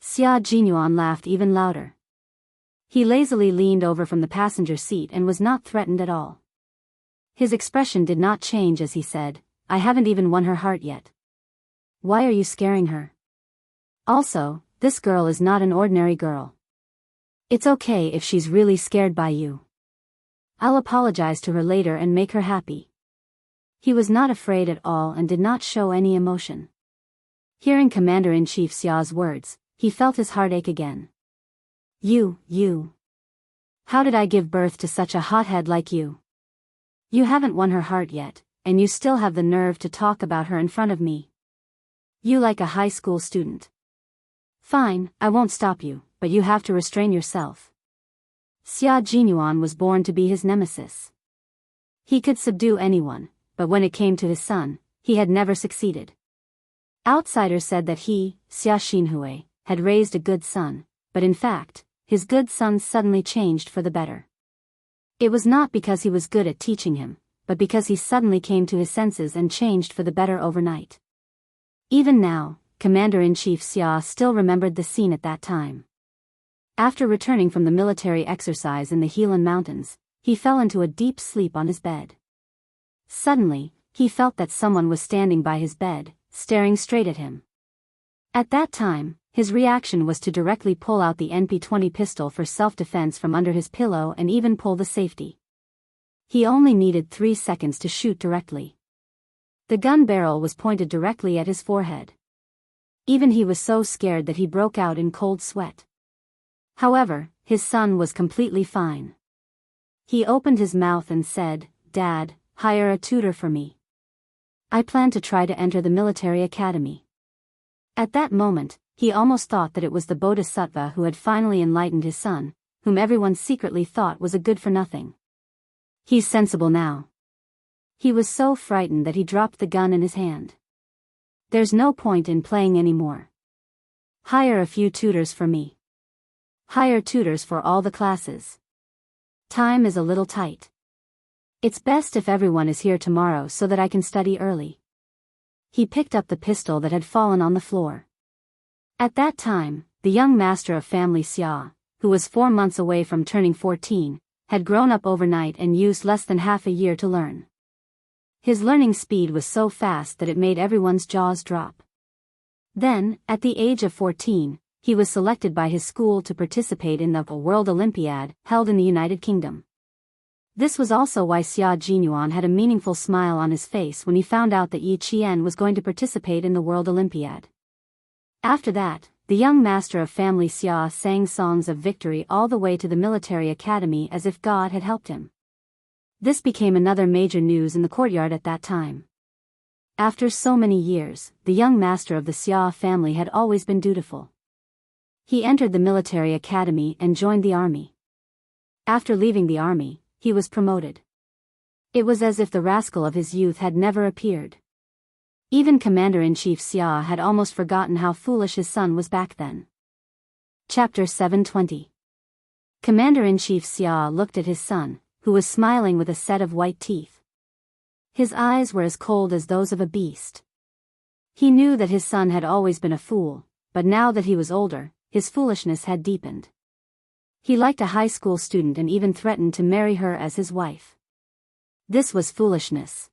Xia Jinyuan laughed even louder. He lazily leaned over from the passenger seat and was not threatened at all. His expression did not change as he said, "I haven't even won her heart yet. Why are you scaring her? Also, this girl is not an ordinary girl. It's okay if she's really scared by you. I'll apologize to her later and make her happy. He was not afraid at all and did not show any emotion. Hearing Commander-in-Chief Xia's words, he felt his heart ache again. You. How did I give birth to such a hothead like you? You haven't won her heart yet, and you still have the nerve to talk about her in front of me. You like a high school student. Fine, I won't stop you, but you have to restrain yourself. Xia Jinyuan was born to be his nemesis. He could subdue anyone, but when it came to his son, he had never succeeded. Outsiders said that he, Xia Xinhui, had raised a good son, but in fact, his good son suddenly changed for the better. It was not because he was good at teaching him, but because he suddenly came to his senses and changed for the better overnight. Even now, Commander-in-Chief Xia still remembered the scene at that time. After returning from the military exercise in the Helan Mountains, he fell into a deep sleep on his bed. Suddenly, he felt that someone was standing by his bed, staring straight at him. At that time, his reaction was to directly pull out the NP-20 pistol for self-defense from under his pillow and even pull the safety. He only needed 3 seconds to shoot directly. The gun barrel was pointed directly at his forehead. Even he was so scared that he broke out in cold sweat. However, his son was completely fine. He opened his mouth and said, "Dad, hire a tutor for me. I plan to try to enter the military academy." At that moment, he almost thought that it was the Bodhisattva who had finally enlightened his son, whom everyone secretly thought was a good-for-nothing. He's sensible now. He was so frightened that he dropped the gun in his hand. There's no point in playing anymore. Hire a few tutors for me. Hire tutors for all the classes. Time is a little tight. It's best if everyone is here tomorrow so that I can study early. He picked up the pistol that had fallen on the floor. At that time, the young master of family Xia, who was 4 months away from turning 14, had grown up overnight and used less than half a year to learn. His learning speed was so fast that it made everyone's jaws drop. Then, at the age of 14, he was selected by his school to participate in the World Olympiad held in the United Kingdom. This was also why Xia Jinyuan had a meaningful smile on his face when he found out that Yi Qian was going to participate in the World Olympiad. After that, the young master of family Xia sang songs of victory all the way to the military academy as if God had helped him. This became another major news in the courtyard at that time. After so many years, the young master of the Xia family had always been dutiful. He entered the military academy and joined the army. After leaving the army, he was promoted. It was as if the rascal of his youth had never appeared. Even Commander-in-Chief Xia had almost forgotten how foolish his son was back then. Chapter 720. Commander-in-Chief Xia looked at his son, who was smiling with a set of white teeth. His eyes were as cold as those of a beast. He knew that his son had always been a fool, but now that he was older, his foolishness had deepened. He liked a high school student and even threatened to marry her as his wife. This was foolishness.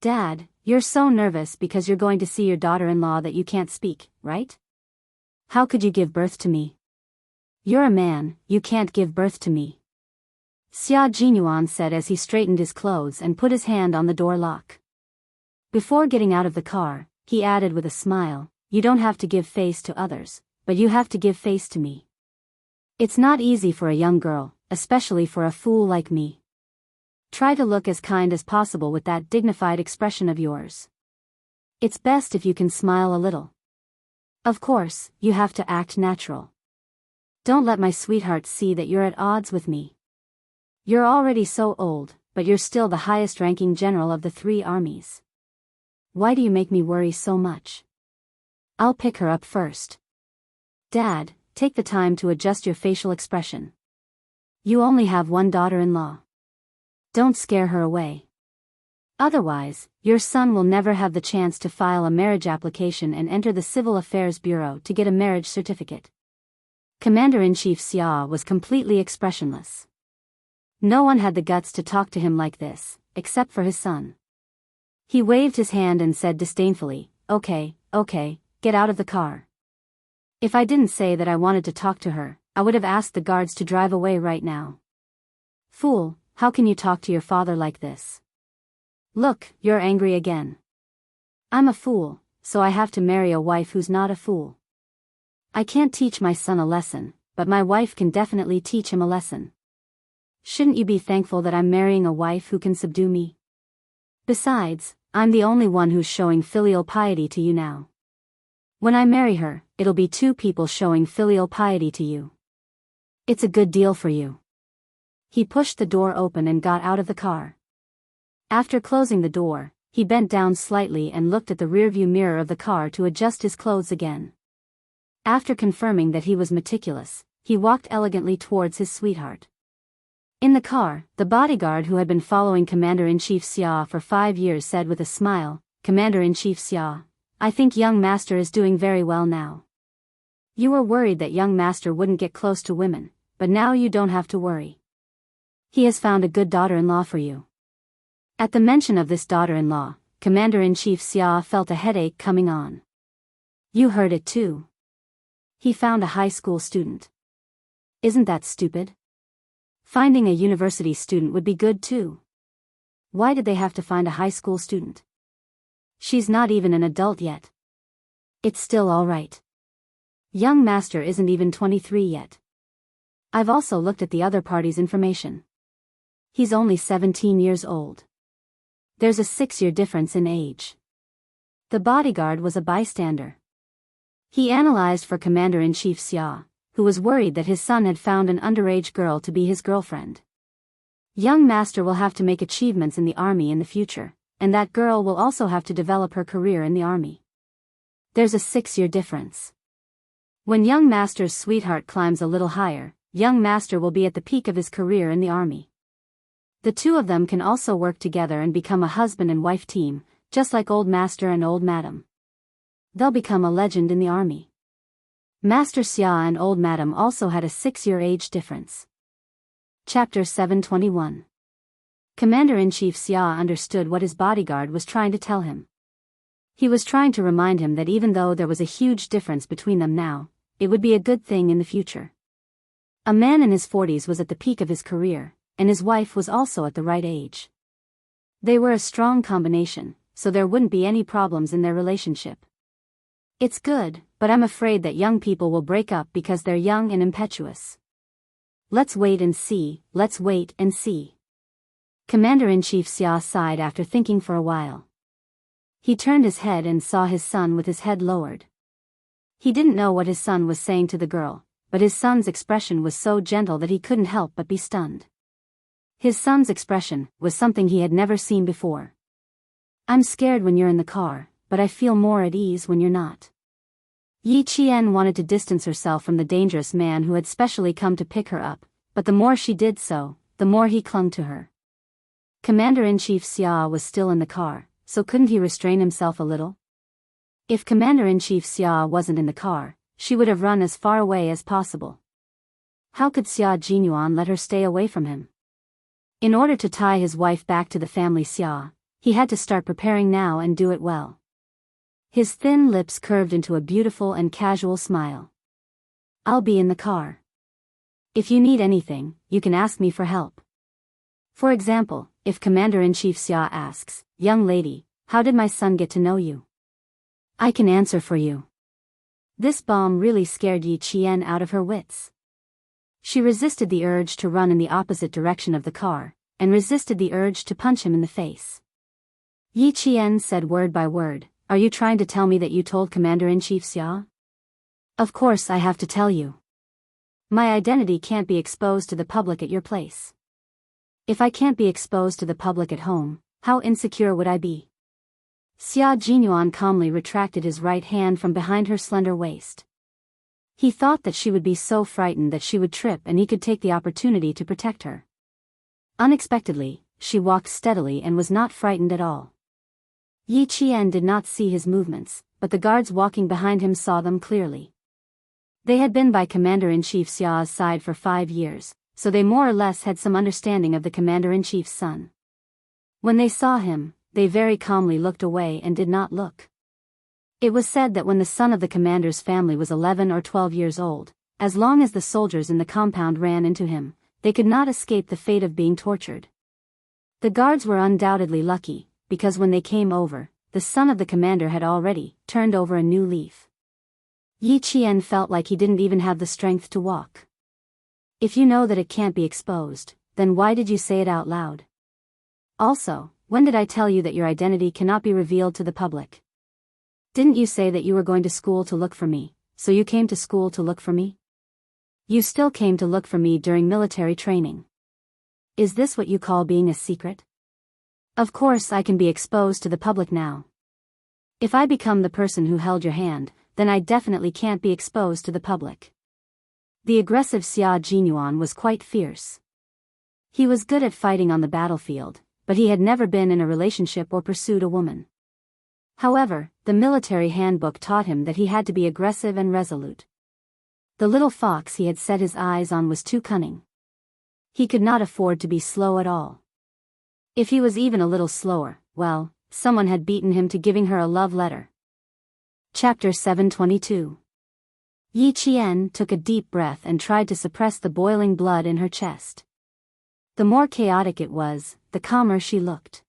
"Dad, you're so nervous because you're going to see your daughter-in-law that you can't speak, right? How could you give birth to me? You're a man, you can't give birth to me," Xia Jinyuan said as he straightened his clothes and put his hand on the door lock. Before getting out of the car, he added with a smile, "You don't have to give face to others, but you have to give face to me. It's not easy for a young girl, especially for a fool like me. Try to look as kind as possible with that dignified expression of yours. It's best if you can smile a little. Of course, you have to act natural. Don't let my sweetheart see that you're at odds with me. You're already so old, but you're still the highest-ranking general of the 3 armies. Why do you make me worry so much? I'll pick her up first. Dad, take the time to adjust your facial expression. You only have one daughter-in-law. Don't scare her away. Otherwise, your son will never have the chance to file a marriage application and enter the Civil Affairs Bureau to get a marriage certificate." Commander-in-Chief Xia was completely expressionless. No one had the guts to talk to him like this, except for his son. He waved his hand and said disdainfully, Okay, get out of the car. If I didn't say that I wanted to talk to her, I would have asked the guards to drive away right now. Fool, how can you talk to your father like this? Look, you're angry again. I'm a fool, so I have to marry a wife who's not a fool. I can't teach my son a lesson, but my wife can definitely teach him a lesson. Shouldn't you be thankful that I'm marrying a wife who can subdue me? Besides, I'm the only one who's showing filial piety to you now. When I marry her, it'll be two people showing filial piety to you. It's a good deal for you. He pushed the door open and got out of the car. After closing the door, he bent down slightly and looked at the rearview mirror of the car to adjust his clothes again. After confirming that he was meticulous, he walked elegantly towards his sweetheart. In the car, the bodyguard who had been following Commander-in-Chief Xia for 5 years said with a smile, "Commander-in-Chief Xia, I think young master is doing very well now. You were worried that young master wouldn't get close to women, but now you don't have to worry. He has found a good daughter-in-law for you." At the mention of this daughter-in-law, Commander-in-Chief Xia felt a headache coming on. You heard it too. He found a high school student. Isn't that stupid? Finding a university student would be good too. Why did they have to find a high school student? She's not even an adult yet. It's still all right. Young master isn't even 23 yet. I've also looked at the other party's information. He's only 17 years old. There's a 6-year difference in age. The bodyguard was a bystander. He analyzed for Commander-in-Chief Xia, who was worried that his son had found an underage girl to be his girlfriend. Young master will have to make achievements in the army in the future, and that girl will also have to develop her career in the army. There's a 6-year difference. When young master's sweetheart climbs a little higher, young master will be at the peak of his career in the army. The two of them can also work together and become a husband and wife team, just like old master and old madam. They'll become a legend in the army. Master Xia and old madam also had a 6-year age difference. Chapter 721. Commander-in-Chief Xia understood what his bodyguard was trying to tell him. He was trying to remind him that even though there was a huge difference between them now, it would be a good thing in the future. A man in his 40s was at the peak of his career, and his wife was also at the right age. They were a strong combination, so there wouldn't be any problems in their relationship. It's good, but I'm afraid that young people will break up because they're young and impetuous. Let's wait and see, let's wait and see. Commander-in-Chief Xia sighed after thinking for a while. He turned his head and saw his son with his head lowered. He didn't know what his son was saying to the girl, but his son's expression was so gentle that he couldn't help but be stunned. His son's expression was something he had never seen before. I'm scared when you're in the car, but I feel more at ease when you're not. Yi Qian wanted to distance herself from the dangerous man who had specially come to pick her up, but the more she did so, the more he clung to her. Commander-in-Chief Xia was still in the car, so couldn't he restrain himself a little? If Commander-in-Chief Xia wasn't in the car, she would have run as far away as possible. How could Xia Jinyuan let her stay away from him? In order to tie his wife back to the family Xia, he had to start preparing now and do it well. His thin lips curved into a beautiful and casual smile. I'll be in the car. If you need anything, you can ask me for help. For example, if Commander-in-Chief Xia asks, "Young lady, how did my son get to know you?" I can answer for you. This bomb really scared Yi Qian out of her wits. She resisted the urge to run in the opposite direction of the car, and resisted the urge to punch him in the face. Yi Qian said word by word, "Are you trying to tell me that you told Commander-in-Chief Xia?" Of course I have to tell you. My identity can't be exposed to the public at your place. If I can't be exposed to the public at home, how insecure would I be? Xia Jinyuan calmly retracted his right hand from behind her slender waist. He thought that she would be so frightened that she would trip and he could take the opportunity to protect her. Unexpectedly, she walked steadily and was not frightened at all. Yi Qian did not see his movements, but the guards walking behind him saw them clearly. They had been by Commander-in-Chief Xia's side for 5 years, so they more or less had some understanding of the Commander-in-Chief's son. When they saw him, they very calmly looked away and did not look. It was said that when the son of the commander's family was 11 or 12 years old, as long as the soldiers in the compound ran into him, they could not escape the fate of being tortured. The guards were undoubtedly lucky, because when they came over, the son of the commander had already turned over a new leaf. Yi Qian felt like he didn't even have the strength to walk. If you know that it can't be exposed, then why did you say it out loud? Also, when did I tell you that your identity cannot be revealed to the public? Didn't you say that you were going to school to look for me, so you came to school to look for me? You still came to look for me during military training. Is this what you call being a secret? Of course I can be exposed to the public now. If I become the person who held your hand, then I definitely can't be exposed to the public. The aggressive Xia Jinyuan was quite fierce. He was good at fighting on the battlefield, but he had never been in a relationship or pursued a woman. However, the military handbook taught him that he had to be aggressive and resolute. The little fox he had set his eyes on was too cunning. He could not afford to be slow at all. If he was even a little slower, well, someone had beaten him to giving her a love letter. Chapter 722. Yi Qian took a deep breath and tried to suppress the boiling blood in her chest. The more chaotic it was, the calmer she looked.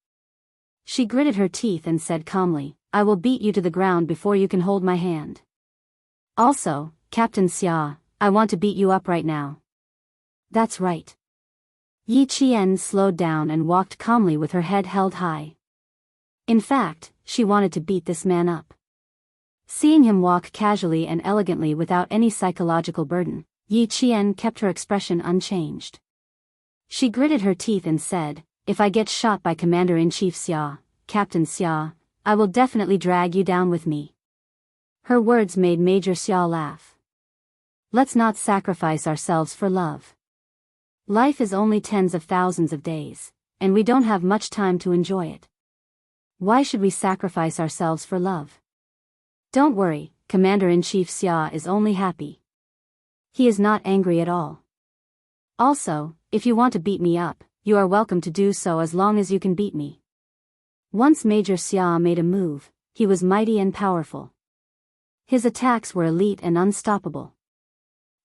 She gritted her teeth and said calmly, "I will beat you to the ground before you can hold my hand. Also, Captain Xia, I want to beat you up right now." That's right. Yi Qian slowed down and walked calmly with her head held high. In fact, she wanted to beat this man up. Seeing him walk casually and elegantly without any psychological burden, Yi Qian kept her expression unchanged. She gritted her teeth and said, "If I get shot by Commander-in-Chief Xia, Captain Xia, I will definitely drag you down with me." Her words made Major Xia laugh. "Let's not sacrifice ourselves for love. Life is only tens of thousands of days, and we don't have much time to enjoy it. Why should we sacrifice ourselves for love? Don't worry, Commander-in-Chief Xia is only happy. He is not angry at all. Also, if you want to beat me up, you are welcome to do so as long as you can beat me." Once Major Xia made a move, he was mighty and powerful. His attacks were elite and unstoppable.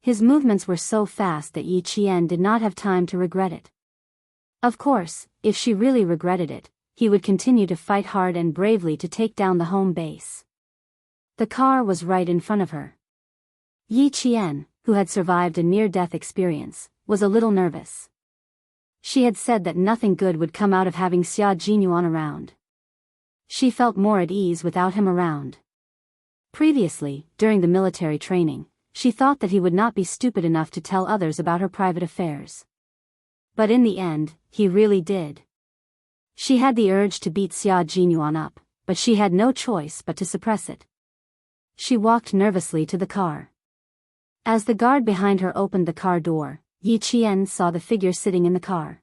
His movements were so fast that Yi Qian did not have time to regret it. Of course, if she really regretted it, he would continue to fight hard and bravely to take down the home base. The car was right in front of her. Yi Qian, who had survived a near-death experience, was a little nervous. She had said that nothing good would come out of having Xia Jinyuan around. She felt more at ease without him around. Previously, during the military training, she thought that he would not be stupid enough to tell others about her private affairs. But in the end, he really did. She had the urge to beat Xia Jinyuan up, but she had no choice but to suppress it. She walked nervously to the car. As the guard behind her opened the car door, Yi Qian saw the figure sitting in the car.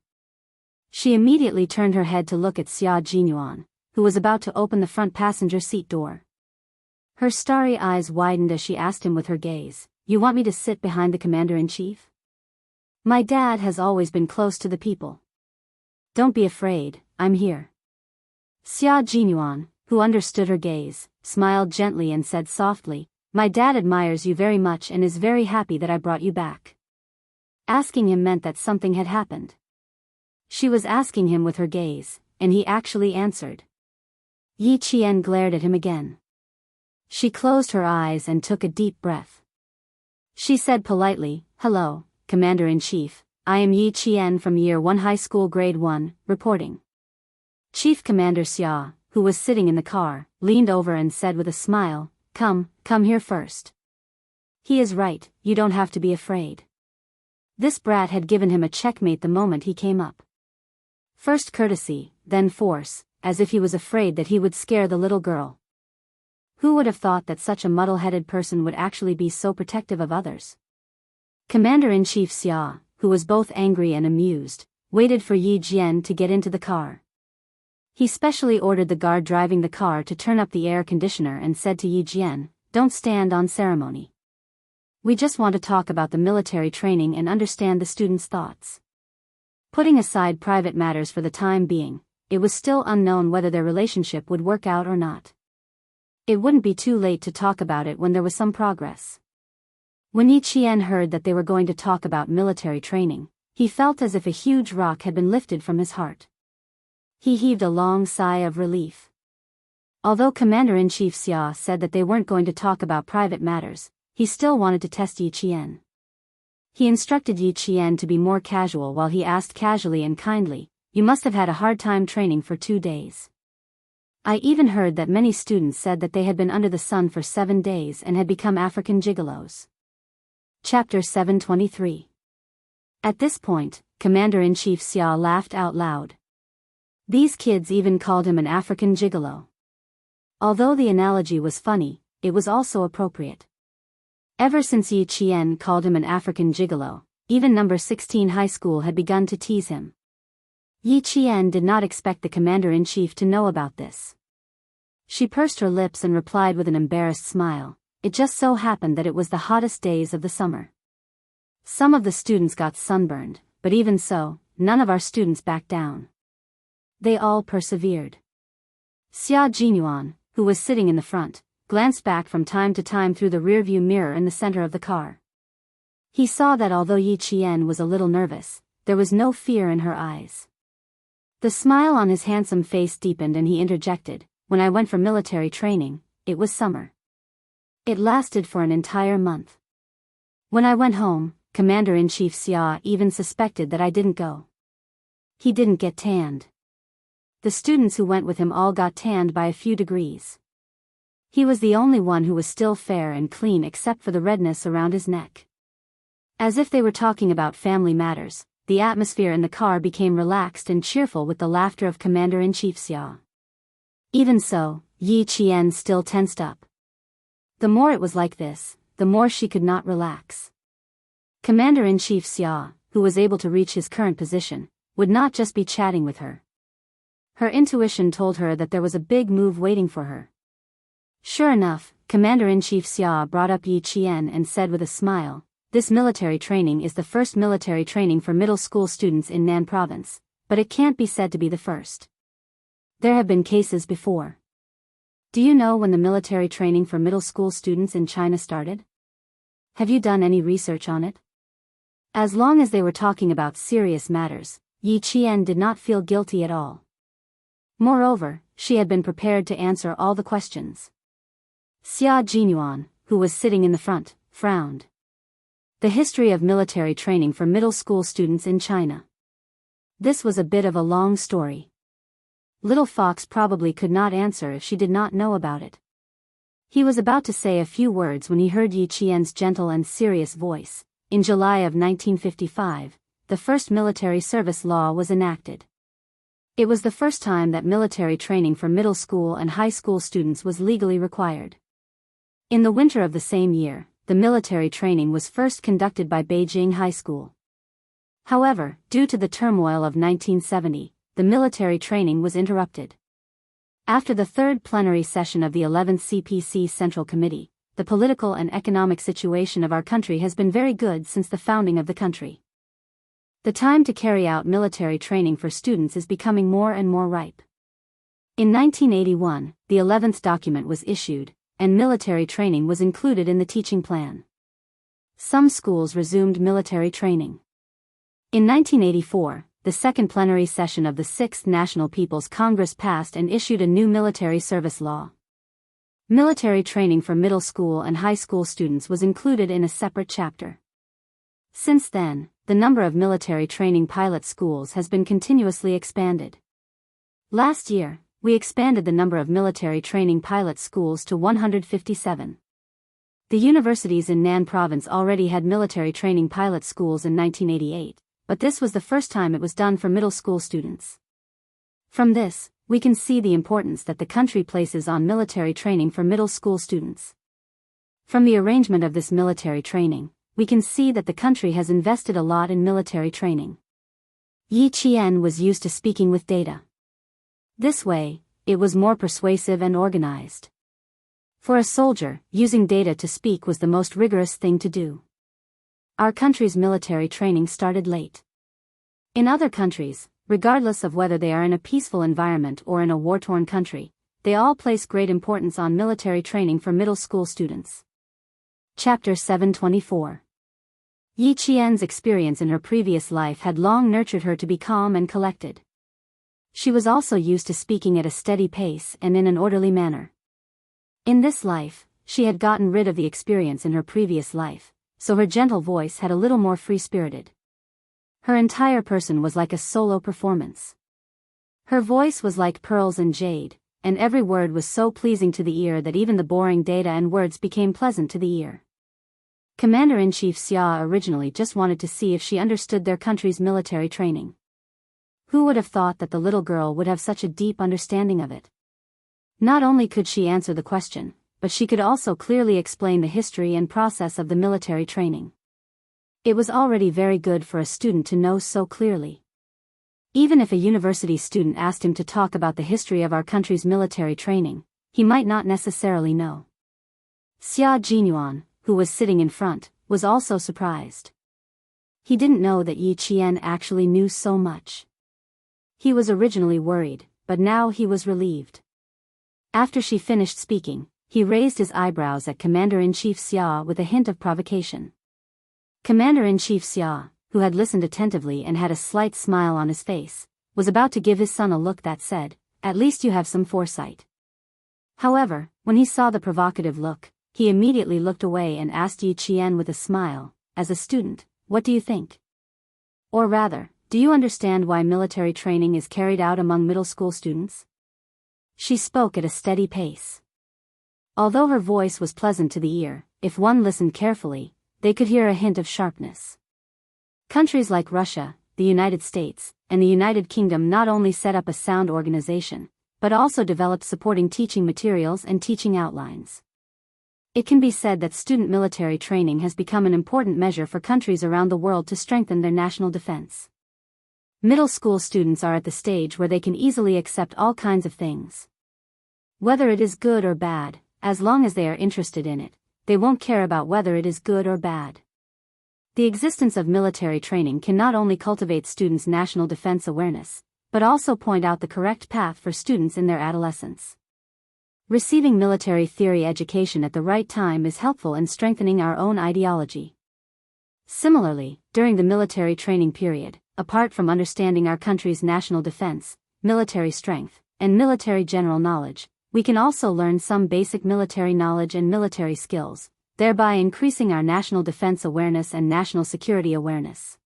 She immediately turned her head to look at Xia Jinyuan, who was about to open the front passenger seat door. Her starry eyes widened as she asked him with her gaze, "You want me to sit behind the commander-in-chief? My dad has always been close to the people. Don't be afraid, I'm here." Xia Jinyuan, who understood her gaze, smiled gently and said softly, "My dad admires you very much and is very happy that I brought you back." Asking him meant that something had happened. She was asking him with her gaze, and he actually answered. Yi Qian glared at him again. She closed her eyes and took a deep breath. She said politely, "Hello, Commander-in-Chief, I am Yi Qian from Year 1 High School Grade 1, reporting." Chief Commander Xia, who was sitting in the car, leaned over and said with a smile, Come here first." He is right, you don't have to be afraid. This brat had given him a checkmate the moment he came up. First courtesy, then force, as if he was afraid that he would scare the little girl. Who would have thought that such a muddle-headed person would actually be so protective of others? Commander-in-Chief Xia, who was both angry and amused, waited for Yi Jian to get into the car. He specially ordered the guard driving the car to turn up the air conditioner and said to Yi Jian, "Don't stand on ceremony. We just want to talk about the military training and understand the students' thoughts." Putting aside private matters for the time being, it was still unknown whether their relationship would work out or not. It wouldn't be too late to talk about it when there was some progress. When Yi Qian heard that they were going to talk about military training, He felt as if a huge rock had been lifted from his heart. He heaved a long sigh of relief. Although Commander-in-Chief Xia said that they weren't going to talk about private matters, he still wanted to test Yi Qian. He instructed Yi Qian to be more casual while he asked casually and kindly, "You must have had a hard time training for 2 days. I even heard that many students said that they had been under the sun for 7 days and had become African gigolos." Chapter 723. At this point, Commander-in-Chief Xia laughed out loud. These kids even called him an African gigolo. Although the analogy was funny, it was also appropriate. Ever since Yi Qian called him an African gigolo, even number 16 high school had begun to tease him. Yi Qian did not expect the commander-in-chief to know about this. She pursed her lips and replied with an embarrassed smile, "It just so happened that it was the hottest days of the summer. Some of the students got sunburned, but even so, none of our students backed down. They all persevered." Xia Jinyuan, who was sitting in the front, glanced back from time to time through the rearview mirror in the center of the car. He saw that although Yi Qian was a little nervous, there was no fear in her eyes. The smile on his handsome face deepened and he interjected, "When I went for military training, it was summer. It lasted for an entire month. When I went home, Commander-in-Chief Xia even suspected that I didn't go. He didn't get tanned. The students who went with him all got tanned by a few degrees. He was the only one who was still fair and clean except for the redness around his neck." As if they were talking about family matters, the atmosphere in the car became relaxed and cheerful with the laughter of Commander-in-Chief Xia. Even so, Yi Qian still tensed up. The more it was like this, the more she could not relax. Commander-in-Chief Xia, who was able to reach his current position, would not just be chatting with her. Her intuition told her that there was a big move waiting for her. Sure enough, Commander-in-Chief Xia brought up Yi Qian and said with a smile, "This military training is the first military training for middle school students in Nan province, but it can't be said to be the first. There have been cases before. Do you know when the military training for middle school students in China started? Have you done any research on it?" As long as they were talking about serious matters, Yi Qian did not feel guilty at all. Moreover, she had been prepared to answer all the questions. Xia Jinyuan, who was sitting in the front, frowned. The history of military training for middle school students in China. This was a bit of a long story. Little Fox probably could not answer if she did not know about it. He was about to say a few words when he heard Yi Qian's gentle and serious voice. In July of 1955, the first military service law was enacted. It was the first time that military training for middle school and high school students was legally required. In the winter of the same year, the military training was first conducted by Beijing High School. However, due to the turmoil of 1970, the military training was interrupted. After the third plenary session of the 11th CPC Central Committee, the political and economic situation of our country has been very good since the founding of the country. The time to carry out military training for students is becoming more and more ripe. In 1981, the 11th document was issued, and military training was included in the teaching plan. Some schools resumed military training. In 1984, the second plenary session of the 6th National People's Congress passed and issued a new military service law. Military training for middle school and high school students was included in a separate chapter. Since then, the number of military training pilot schools has been continuously expanded. Last year, we expanded the number of military training pilot schools to 157. The universities in Nan province already had military training pilot schools in 1988, but this was the first time it was done for middle school students. From this, we can see the importance that the country places on military training for middle school students. From the arrangement of this military training, we can see that the country has invested a lot in military training. Yi Qian was used to speaking with data. This way, it was more persuasive and organized. For a soldier, using data to speak was the most rigorous thing to do. Our country's military training started late. In other countries, regardless of whether they are in a peaceful environment or in a war-torn country, they all place great importance on military training for middle school students. Chapter 724. Yi Qian's experience in her previous life had long nurtured her to be calm and collected. She was also used to speaking at a steady pace and in an orderly manner. In this life, she had gotten rid of the experience in her previous life, so her gentle voice had a little more free-spirited. Her entire person was like a solo performance. Her voice was like pearls and jade, and every word was so pleasing to the ear that even the boring data and words became pleasant to the ear. Commander-in-Chief Xia originally just wanted to see if she understood their country's military training. Who would have thought that the little girl would have such a deep understanding of it? Not only could she answer the question, but she could also clearly explain the history and process of the military training. It was already very good for a student to know so clearly. Even if a university student asked him to talk about the history of our country's military training, he might not necessarily know. Xia Jinyuan, who was sitting in front, was also surprised. He didn't know that Yi Qian actually knew so much. He was originally worried, but now he was relieved. After she finished speaking, he raised his eyebrows at Commander-in-Chief Xia with a hint of provocation. Commander-in-Chief Xia, who had listened attentively and had a slight smile on his face, was about to give his son a look that said, "At least you have some foresight." However, when he saw the provocative look, he immediately looked away and asked Yi Qian with a smile, "As a student, what do you think? Or rather, do you understand why military training is carried out among middle school students?" She spoke at a steady pace. Although her voice was pleasant to the ear, if one listened carefully, they could hear a hint of sharpness. Countries like Russia, the United States, and the United Kingdom not only set up a sound organization, but also developed supporting teaching materials and teaching outlines. It can be said that student military training has become an important measure for countries around the world to strengthen their national defense. Middle school students are at the stage where they can easily accept all kinds of things. Whether it is good or bad, as long as they are interested in it, they won't care about whether it is good or bad. The existence of military training can not only cultivate students' national defense awareness, but also point out the correct path for students in their adolescence. Receiving military theory education at the right time is helpful in strengthening our own ideology. Similarly, during the military training period, apart from understanding our country's national defense, military strength, and military general knowledge, we can also learn some basic military knowledge and military skills, thereby increasing our national defense awareness and national security awareness.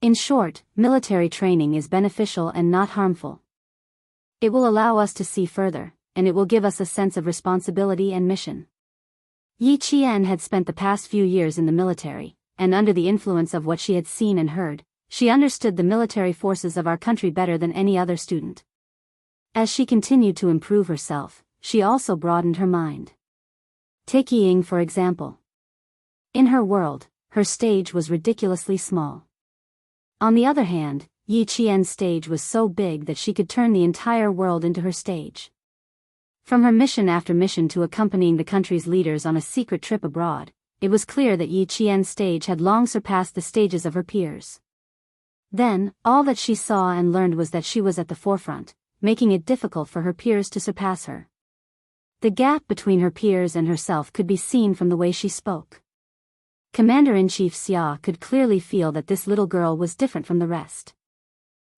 In short, military training is beneficial and not harmful. It will allow us to see further, and it will give us a sense of responsibility and mission. Yi Qian had spent the past few years in the military, and under the influence of what she had seen and heard, she understood the military forces of our country better than any other student. As she continued to improve herself, she also broadened her mind. Take Ying for example. In her world, her stage was ridiculously small. On the other hand, Yi Qian's stage was so big that she could turn the entire world into her stage. From her mission after mission to accompanying the country's leaders on a secret trip abroad, it was clear that Yi Qian's stage had long surpassed the stages of her peers. Then, all that she saw and learned was that she was at the forefront, making it difficult for her peers to surpass her. The gap between her peers and herself could be seen from the way she spoke. Commander-in-Chief Xia could clearly feel that this little girl was different from the rest.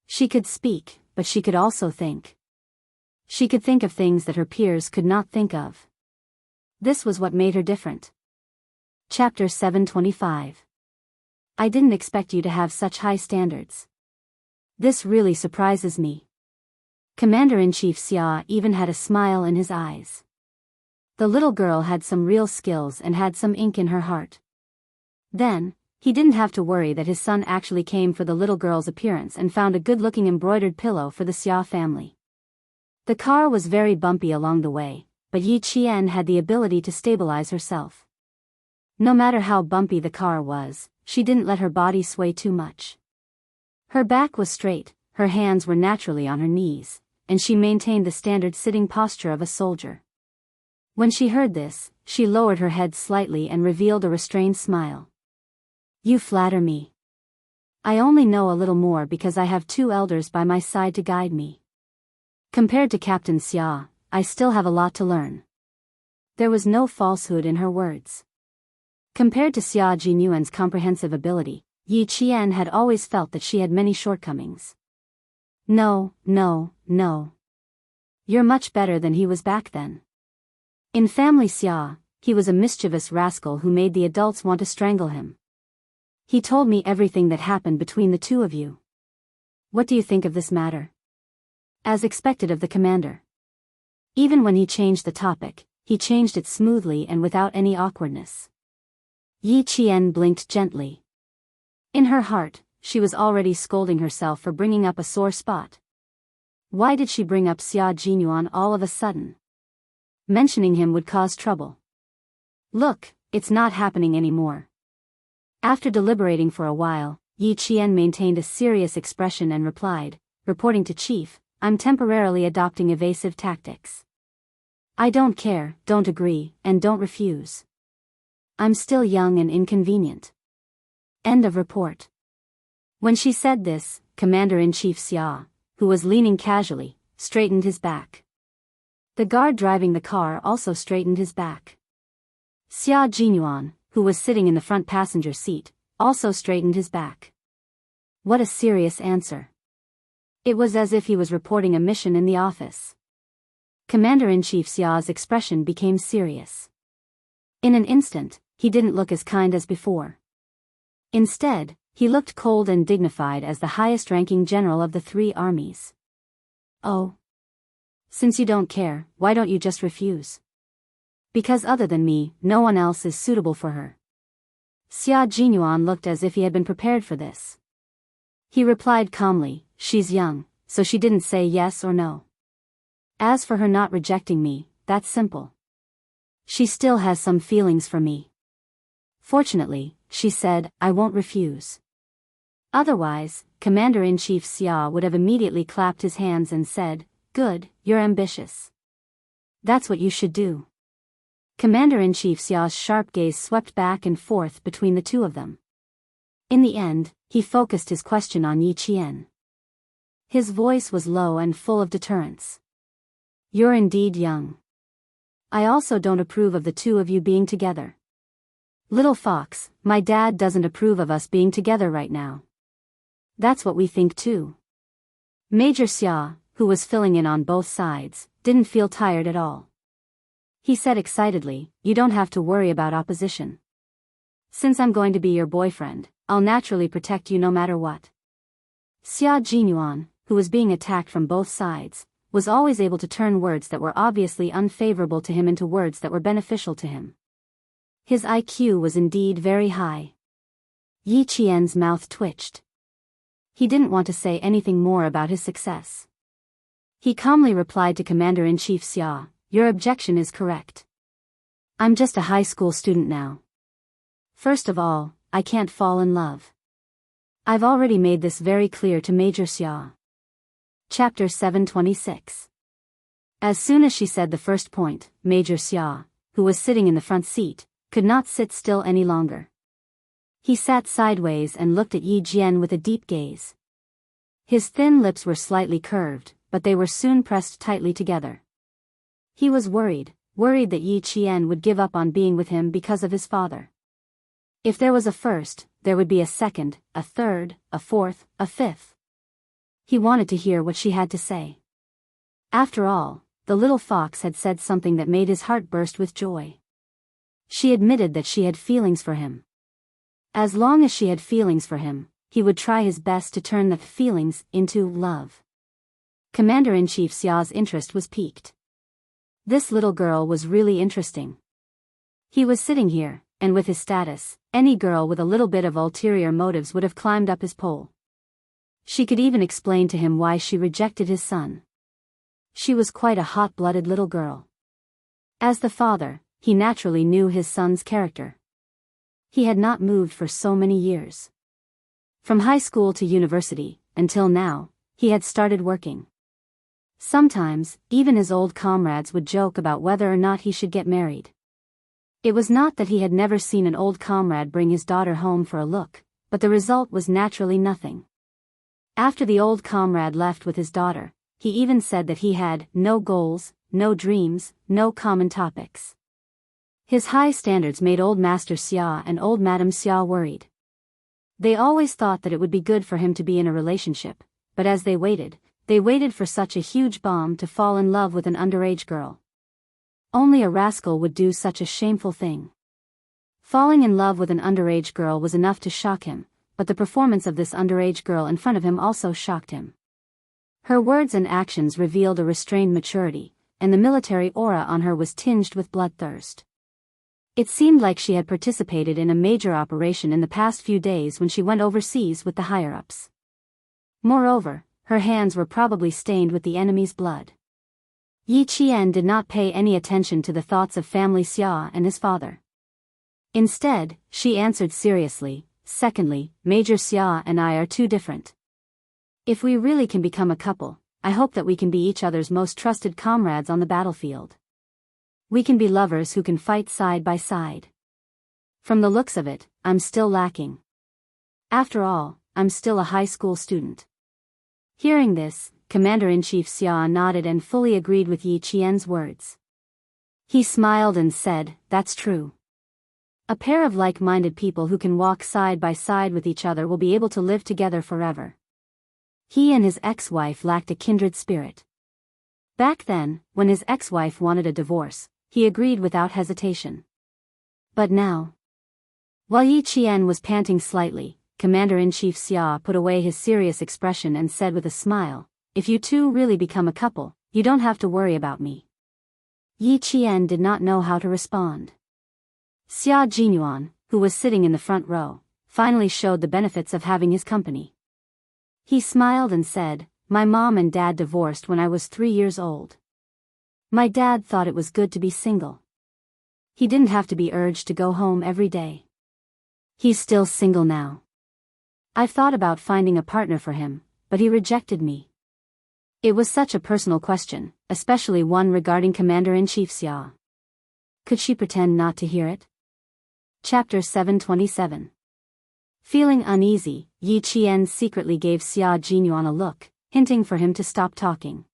She could speak, but she could also think. She could think of things that her peers could not think of. This was what made her different. Chapter 725. I didn't expect you to have such high standards. This really surprises me. Commander-in-Chief Xia even had a smile in his eyes. The little girl had some real skills and had some ink in her heart. Then, he didn't have to worry that his son actually came for the little girl's appearance and found a good-looking embroidered pillow for the Xia family. The car was very bumpy along the way, but Yi Qian had the ability to stabilize herself. No matter how bumpy the car was, she didn't let her body sway too much. Her back was straight, her hands were naturally on her knees, and she maintained the standard sitting posture of a soldier. When she heard this, she lowered her head slightly and revealed a restrained smile. You flatter me. I only know a little more because I have two elders by my side to guide me. Compared to Captain Xia, I still have a lot to learn. There was no falsehood in her words. Compared to Xia Jinyuan's comprehensive ability, Yi Qian had always felt that she had many shortcomings. No. You're much better than he was back then. In family Xia, he was a mischievous rascal who made the adults want to strangle him. He told me everything that happened between the two of you. What do you think of this matter? As expected of the commander. Even when he changed the topic, he changed it smoothly and without any awkwardness. Yi Qian blinked gently. In her heart, she was already scolding herself for bringing up a sore spot. Why did she bring up Xia Jinyuan all of a sudden? Mentioning him would cause trouble. Look, it's not happening anymore. After deliberating for a while, Yi Qian maintained a serious expression and replied, reporting to Chief, I'm temporarily adopting evasive tactics. I don't care, don't agree, and don't refuse. I'm still young and inconvenient. End of report. When she said this, Commander-in-Chief Xia, who was leaning casually, straightened his back. The guard driving the car also straightened his back. Xia Jinyuan, who was sitting in the front passenger seat, also straightened his back. What a serious answer. It was as if he was reporting a mission in the office. Commander-in-Chief Xia's expression became serious. In an instant, he didn't look as kind as before. Instead, he looked cold and dignified as the highest-ranking general of the three armies. Oh. Since you don't care, why don't you just refuse? Because other than me, no one else is suitable for her. Xia Jinyuan looked as if he had been prepared for this. He replied calmly, she's young, so she didn't say yes or no. As for her not rejecting me, that's simple. She still has some feelings for me. Fortunately, she said, I won't refuse. Otherwise, Commander-in-Chief Xia would have immediately clapped his hands and said, good, you're ambitious. That's what you should do. Commander-in-Chief Xia's sharp gaze swept back and forth between the two of them. In the end, he focused his question on Yi Qian. His voice was low and full of deterrence. You're indeed young. I also don't approve of the two of you being together. Little fox, my dad doesn't approve of us being together right now. That's what we think too. Major Xia, who was filling in on both sides, didn't feel tired at all. He said excitedly, you don't have to worry about opposition. Since I'm going to be your boyfriend, I'll naturally protect you no matter what. Xia Jinyuan, who was being attacked from both sides, was always able to turn words that were obviously unfavorable to him into words that were beneficial to him. His IQ was indeed very high. Yi Qian's mouth twitched. He didn't want to say anything more about his success. He calmly replied to Commander-in-Chief Xia, your objection is correct. I'm just a high school student now. First of all, I can't fall in love. I've already made this very clear to Major Xia. Chapter 726. As soon as she said the first point, Major Xia, who was sitting in the front seat, could not sit still any longer. He sat sideways and looked at Yi Jian with a deep gaze. His thin lips were slightly curved, but they were soon pressed tightly together. He was worried that Yi Qian would give up on being with him because of his father. If there was a first, there would be a second, a third, a fourth, a fifth. He wanted to hear what she had to say. After all, the little fox had said something that made his heart burst with joy. She admitted that she had feelings for him. As long as she had feelings for him, he would try his best to turn the feelings into love. Commander-in-Chief Xia's interest was piqued. This little girl was really interesting. He was sitting here, and with his status, any girl with a little bit of ulterior motives would have climbed up his pole. She could even explain to him why she rejected his son. She was quite a hot-blooded little girl. As the father, he naturally knew his son's character. He had not moved for so many years. From high school to university, until now, he had started working. Sometimes, even his old comrades would joke about whether or not he should get married. It was not that he had never seen an old comrade bring his daughter home for a look, but the result was naturally nothing. After the old comrade left with his daughter, he even said that he had no goals, no dreams, no common topics. His high standards made old Master Xia and old Madame Xia worried. They always thought that it would be good for him to be in a relationship, but as they waited for such a huge bomb to fall in love with an underage girl. Only a rascal would do such a shameful thing. Falling in love with an underage girl was enough to shock him, but the performance of this underage girl in front of him also shocked him. Her words and actions revealed a restrained maturity, and the military aura on her was tinged with bloodthirst. It seemed like she had participated in a major operation in the past few days when she went overseas with the higher-ups. Moreover, her hands were probably stained with the enemy's blood. Yi Qian did not pay any attention to the thoughts of family Xia and his father. Instead, she answered seriously, "Secondly, Major Xia and I are too different. If we really can become a couple, I hope that we can be each other's most trusted comrades on the battlefield. We can be lovers who can fight side by side. From the looks of it, I'm still lacking. After all, I'm still a high school student." Hearing this, Commander-in-Chief Xia nodded and fully agreed with Yi Qian's words. He smiled and said, "That's true. A pair of like-minded people who can walk side by side with each other will be able to live together forever." He and his ex-wife lacked a kindred spirit. Back then, when his ex-wife wanted a divorce, he agreed without hesitation. But now, while Yi Qian was panting slightly, Commander-in-Chief Xia put away his serious expression and said with a smile, "If you two really become a couple, you don't have to worry about me." Yi Qian did not know how to respond. Xia Jinyuan, who was sitting in the front row, finally showed the benefits of having his company. He smiled and said, "My mom and dad divorced when I was 3 years old. My dad thought it was good to be single. He didn't have to be urged to go home every day. He's still single now. I've thought about finding a partner for him, but he rejected me." It was such a personal question, especially one regarding Commander-in-Chief Xia. Could she pretend not to hear it? Chapter 727. Feeling uneasy, Yi Qian secretly gave Xia Jinyuan a look, hinting for him to stop talking.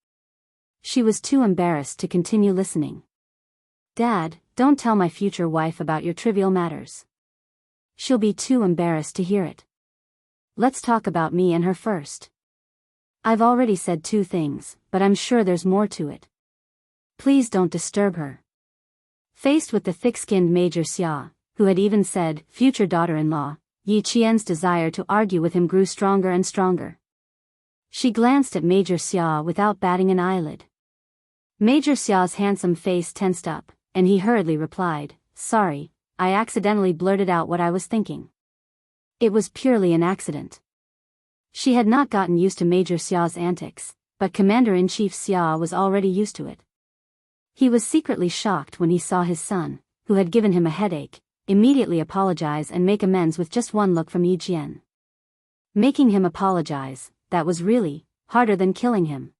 She was too embarrassed to continue listening. "Dad, don't tell my future wife about your trivial matters. She'll be too embarrassed to hear it. Let's talk about me and her first. I've already said 2 things, but I'm sure there's more to it. Please don't disturb her." Faced with the thick-skinned Major Xia, who had even said, "future daughter-in-law," Yi Qian's desire to argue with him grew stronger and stronger. She glanced at Major Xia without batting an eyelid. Major Xia's handsome face tensed up, and he hurriedly replied, "Sorry, I accidentally blurted out what I was thinking. It was purely an accident." She had not gotten used to Major Xia's antics, but Commander-in-Chief Xia was already used to it. He was secretly shocked when he saw his son, who had given him a headache, immediately apologize and make amends with just one look from Yi Qian. Making him apologize, that was really harder than killing him.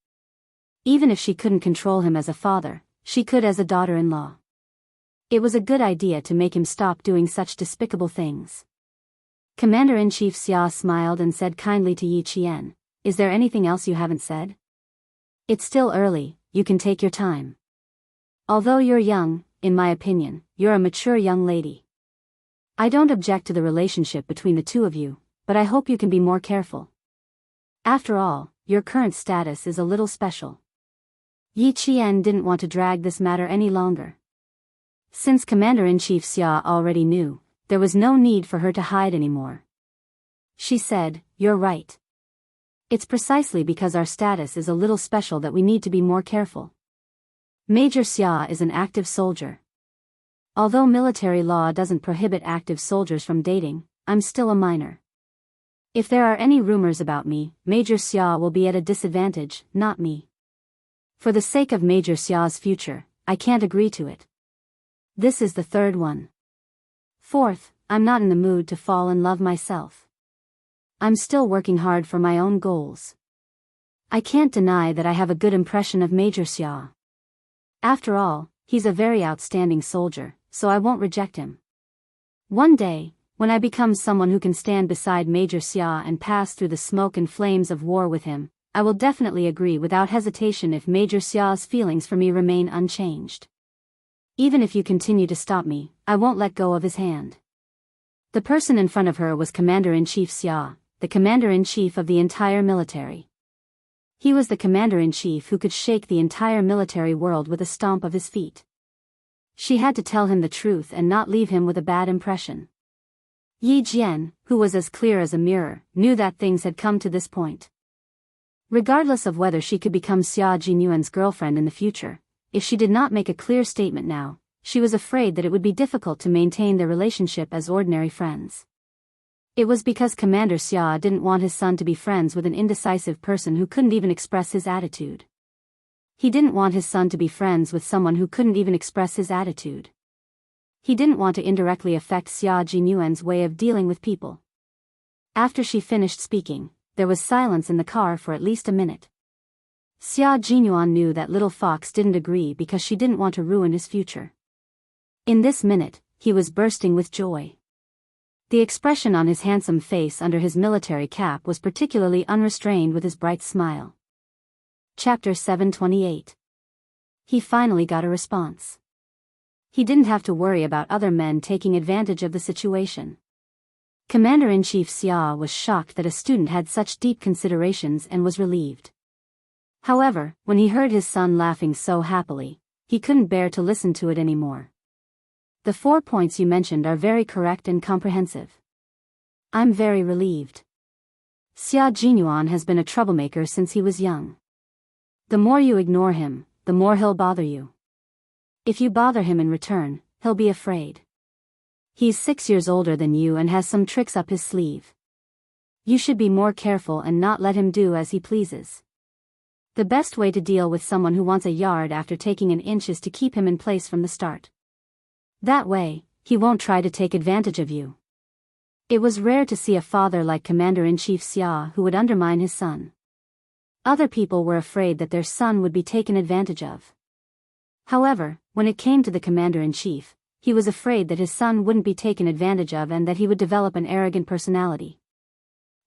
Even if she couldn't control him as a father, she could as a daughter-in-law. It was a good idea to make him stop doing such despicable things. Commander-in-Chief Xia smiled and said kindly to Yi Qian, "Is there anything else you haven't said? It's still early, you can take your time. Although you're young, in my opinion, you're a mature young lady. I don't object to the relationship between the two of you, but I hope you can be more careful. After all, your current status is a little special." Yi Qian didn't want to drag this matter any longer. Since Commander-in-Chief Xia already knew, there was no need for her to hide anymore. She said, "You're right. It's precisely because our status is a little special that we need to be more careful. Major Xia is an active soldier. Although military law doesn't prohibit active soldiers from dating, I'm still a minor. If there are any rumors about me, Major Xia will be at a disadvantage, not me. For the sake of Major Xia's future, I can't agree to it. This is the 3rd one. 4th, I'm not in the mood to fall in love myself. I'm still working hard for my own goals. I can't deny that I have a good impression of Major Xia. After all, he's a very outstanding soldier, so I won't reject him. One day, when I become someone who can stand beside Major Xia and pass through the smoke and flames of war with him, I will definitely agree without hesitation if Major Xia's feelings for me remain unchanged." Even if you continue to stop me, I won't let go of his hand. The person in front of her was Commander-in-Chief Xia, the Commander-in-Chief of the entire military. He was the Commander-in-Chief who could shake the entire military world with a stomp of his feet. She had to tell him the truth and not leave him with a bad impression. Yi Jian, who was as clear as a mirror, knew that things had come to this point. Regardless of whether she could become Xia Jinyuan's girlfriend in the future, if she did not make a clear statement now, she was afraid that it would be difficult to maintain their relationship as ordinary friends. It was because Commander Xia didn't want his son to be friends with an indecisive person who couldn't even express his attitude. He didn't want his son to be friends with someone who couldn't even express his attitude. He didn't want to indirectly affect Xia Jinyuan's way of dealing with people. After she finished speaking, there was silence in the car for at least a minute. Xia Jinyuan knew that little fox didn't agree because she didn't want to ruin his future. In this minute, he was bursting with joy. The expression on his handsome face under his military cap was particularly unrestrained with his bright smile. Chapter 728. He finally got a response. He didn't have to worry about other men taking advantage of the situation. Commander-in-Chief Xia was shocked that a student had such deep considerations and was relieved. However, when he heard his son laughing so happily, he couldn't bear to listen to it anymore. The 4 points you mentioned are very correct and comprehensive. I'm very relieved. Xia Jinyuan has been a troublemaker since he was young. The more you ignore him, the more he'll bother you. If you bother him in return, he'll be afraid. He's 6 years older than you and has some tricks up his sleeve. You should be more careful and not let him do as he pleases. The best way to deal with someone who wants a yard after taking an inch is to keep him in place from the start. That way, he won't try to take advantage of you. It was rare to see a father like Commander-in-Chief Xia who would undermine his son. Other people were afraid that their son would be taken advantage of. However, when it came to the Commander-in-Chief, he was afraid that his son wouldn't be taken advantage of and that he would develop an arrogant personality.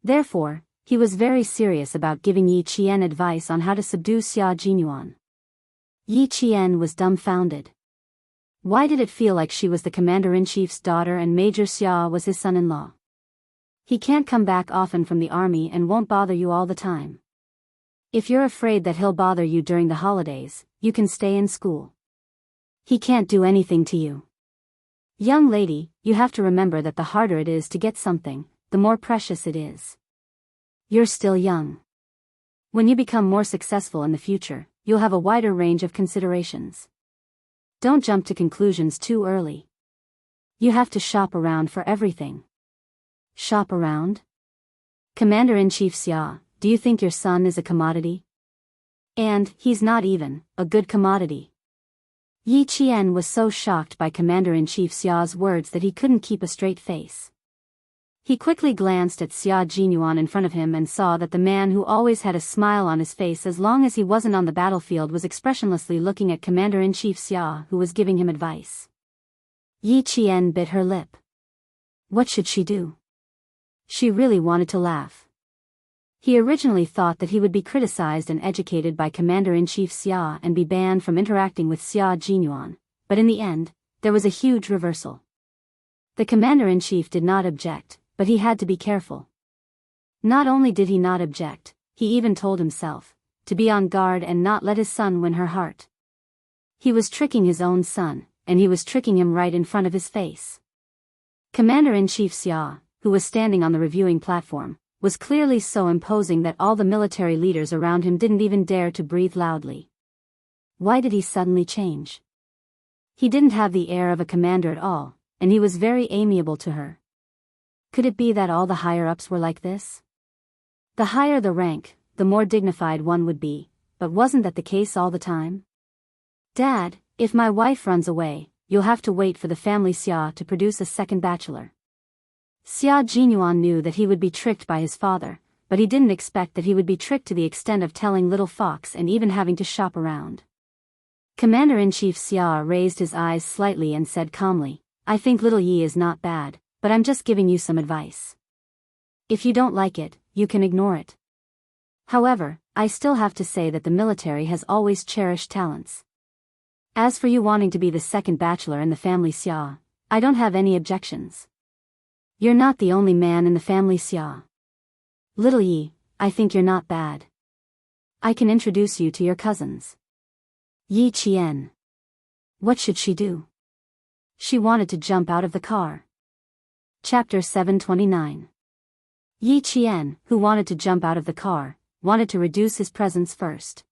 Therefore, he was very serious about giving Yi Qian advice on how to subdue Xia Jinyuan. Yi Qian was dumbfounded. Why did it feel like she was the Commander-in-Chief's daughter and Major Xia was his son-in-law? He can't come back often from the army and won't bother you all the time. If you're afraid that he'll bother you during the holidays, you can stay in school. He can't do anything to you. Young lady, you have to remember that the harder it is to get something, the more precious it is. You're still young. When you become more successful in the future, you'll have a wider range of considerations. Don't jump to conclusions too early. You have to shop around for everything. Shop around? Commander-in-Chief Xia, do you think your son is a commodity? And he's not even a good commodity. Yi Qian was so shocked by Commander-in-Chief Xia's words that he couldn't keep a straight face. He quickly glanced at Xia Jinyuan in front of him and saw that the man who always had a smile on his face as long as he wasn't on the battlefield was expressionlessly looking at Commander-in-Chief Xia who was giving him advice. Yi Qian bit her lip. What should she do? She really wanted to laugh. He originally thought that he would be criticized and educated by Commander-in-Chief Xia and be banned from interacting with Xia Jinyuan, but in the end, there was a huge reversal. The Commander-in-Chief did not object, but he had to be careful. Not only did he not object, he even told himself to be on guard and not let his son win her heart. He was tricking his own son, and he was tricking him right in front of his face. Commander-in-Chief Xia, who was standing on the reviewing platform, was clearly so imposing that all the military leaders around him didn't even dare to breathe loudly. Why did he suddenly change? He didn't have the air of a commander at all, and he was very amiable to her. Could it be that all the higher-ups were like this? The higher the rank, the more dignified one would be, but wasn't that the case all the time? Dad, if my wife runs away, you'll have to wait for the family Xia to produce a second bachelor. Xia Jinyuan knew that he would be tricked by his father, but he didn't expect that he would be tricked to the extent of telling little fox and even having to shop around. Commander-in-Chief Xia raised his eyes slightly and said calmly, I think little Yi is not bad, but I'm just giving you some advice. If you don't like it, you can ignore it. However, I still have to say that the military has always cherished talents. As for you wanting to be the second bachelor in the family Xia, I don't have any objections. You're not the only man in the family Xia. Little Yi, I think you're not bad. I can introduce you to your cousins. Yi Qian. What should she do? She wanted to jump out of the car. Chapter 729. Yi Qian, who wanted to jump out of the car, wanted to reduce his presence first.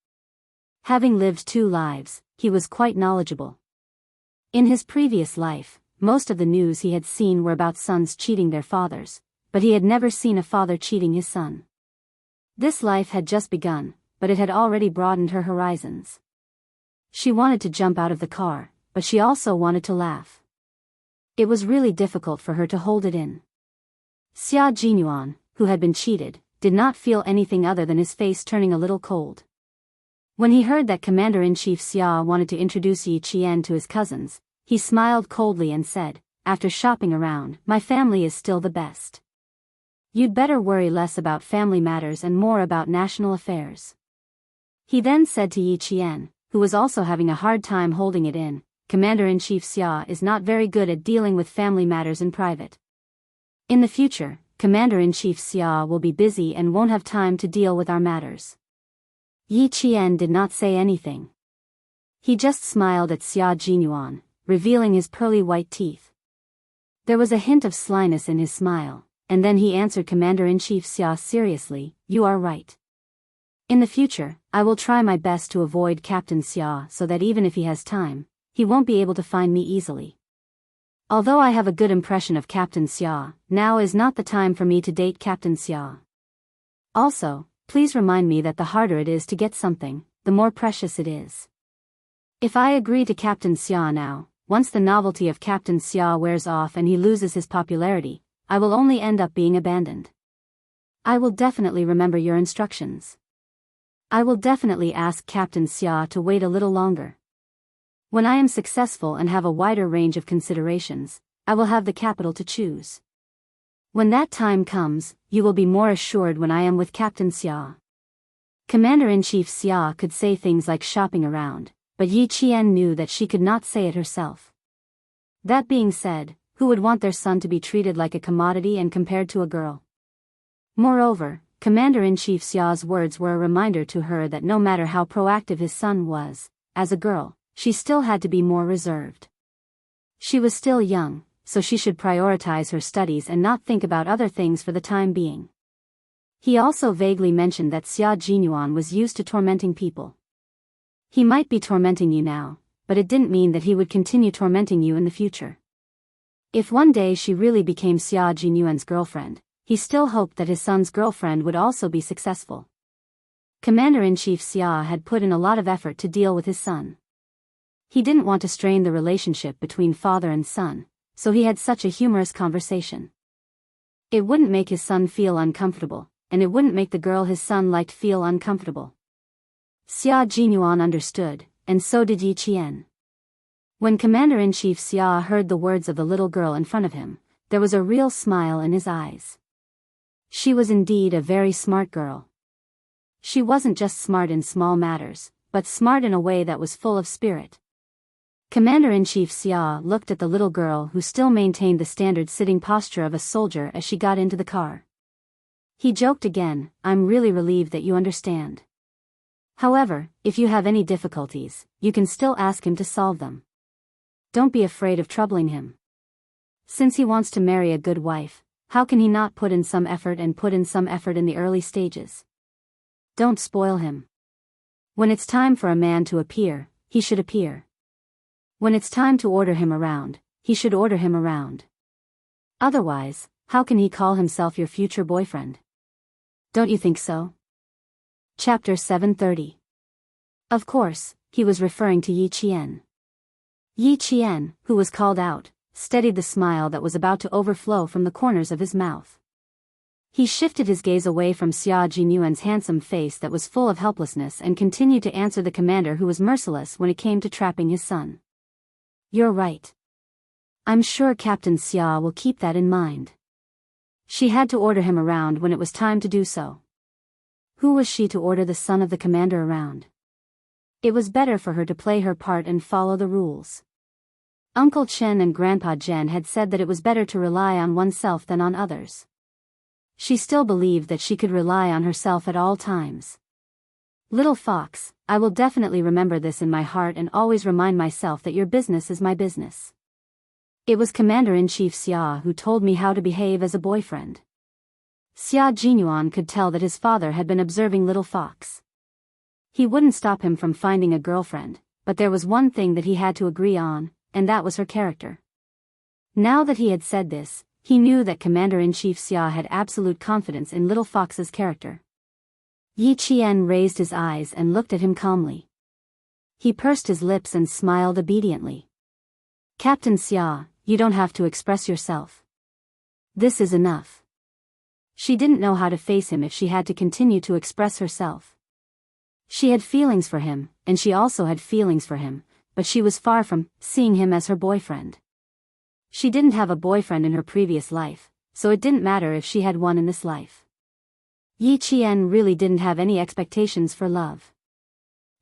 Having lived 2 lives, he was quite knowledgeable. In his previous life, most of the news he had seen were about sons cheating their fathers, but he had never seen a father cheating his son. This life had just begun, but it had already broadened her horizons. She wanted to jump out of the car, but she also wanted to laugh. It was really difficult for her to hold it in. Xia Jinyuan, who had been cheated, did not feel anything other than his face turning a little cold. When he heard that Commander-in-Chief Xia wanted to introduce Yi Qian to his cousins, he smiled coldly and said, "After shopping around, my family is still the best. You'd better worry less about family matters and more about national affairs." He then said to Yi Qian, who was also having a hard time holding it in, "Commander-in-Chief Xia is not very good at dealing with family matters in private. In the future, Commander-in-Chief Xia will be busy and won't have time to deal with our matters." Yi Qian did not say anything. He just smiled at Xia Jinyuan, revealing his pearly white teeth. There was a hint of slyness in his smile, and then he answered Commander-in-Chief Xia seriously, "You are right. In the future, I will try my best to avoid Captain Xia so that even if he has time, he won't be able to find me easily. Although I have a good impression of Captain Xia, now is not the time for me to date Captain Xia. Also, please remind me that the harder it is to get something, the more precious it is. If I agree to Captain Xia now, once the novelty of Captain Xia wears off and he loses his popularity, I will only end up being abandoned. I will definitely remember your instructions. I will definitely ask Captain Xia to wait a little longer. When I am successful and have a wider range of considerations, I will have the capital to choose. When that time comes, you will be more assured when I am with Captain Xia." Commander-in-Chief Xia could say things like shopping around, but Yi Qian knew that she could not say it herself. That being said, who would want their son to be treated like a commodity and compared to a girl? Moreover, Commander-in-Chief Xia's words were a reminder to her that no matter how proactive his son was, as a girl, she still had to be more reserved. She was still young, so she should prioritize her studies and not think about other things for the time being. He also vaguely mentioned that Xia Jinyuan was used to tormenting people. He might be tormenting you now, but it didn't mean that he would continue tormenting you in the future. If one day she really became Xia Jinyuan's girlfriend, he still hoped that his son's girlfriend would also be successful. Commander-in-Chief Xia had put in a lot of effort to deal with his son. He didn't want to strain the relationship between father and son, so he had such a humorous conversation. It wouldn't make his son feel uncomfortable, and it wouldn't make the girl his son liked feel uncomfortable. Xia Jinyuan understood, and so did Yi Qian. When Commander-in-Chief Xia heard the words of the little girl in front of him, there was a real smile in his eyes. She was indeed a very smart girl. She wasn't just smart in small matters, but smart in a way that was full of spirit. Commander-in-Chief Xia looked at the little girl who still maintained the standard sitting posture of a soldier as she got into the car. He joked again, "I'm really relieved that you understand. However, if you have any difficulties, you can still ask him to solve them. Don't be afraid of troubling him. Since he wants to marry a good wife, how can he not put in some effort in the early stages? Don't spoil him. When it's time for a man to appear, he should appear. When it's time to order him around, he should order him around. Otherwise, how can he call himself your future boyfriend? Don't you think so?" Chapter 730. Of course, he was referring to Yi Qian. Yi Qian, who was called out, steadied the smile that was about to overflow from the corners of his mouth. He shifted his gaze away from Xia Jinyuan's handsome face that was full of helplessness and continued to answer the commander who was merciless when it came to trapping his son. "You're right. I'm sure Captain Xia will keep that in mind." She had to order him around when it was time to do so. Who was she to order the son of the commander around? It was better for her to play her part and follow the rules. Uncle Chen and Grandpa Jen had said that it was better to rely on oneself than on others. She still believed that she could rely on herself at all times. Little fox, I will definitely remember this in my heart and always remind myself that your business is my business. It was Commander-in-Chief Xia who told me how to behave as a boyfriend. Xia Jinyuan could tell that his father had been observing Little Fox. He wouldn't stop him from finding a girlfriend, but there was one thing that he had to agree on, and that was her character. Now that he had said this, he knew that Commander-in-Chief Xia had absolute confidence in Little Fox's character. Yi Qian raised his eyes and looked at him calmly. He pursed his lips and smiled obediently. Captain Xia, you don't have to express yourself. This is enough. She didn't know how to face him if she had to continue to express herself. She had feelings for him, and she also had feelings for him, but she was far from seeing him as her boyfriend. She didn't have a boyfriend in her previous life, so it didn't matter if she had one in this life. Yi Qian really didn't have any expectations for love.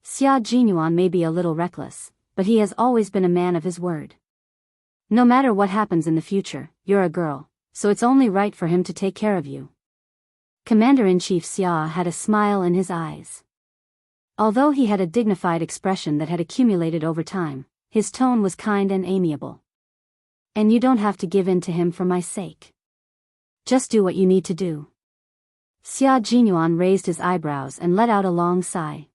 Xia Jinyuan may be a little reckless, but he has always been a man of his word. No matter what happens in the future, you're a girl, so it's only right for him to take care of you. Commander-in-Chief Xia had a smile in his eyes. Although he had a dignified expression that had accumulated over time, his tone was kind and amiable. And you don't have to give in to him for my sake. Just do what you need to do. Xia Jinyuan raised his eyebrows and let out a long sigh.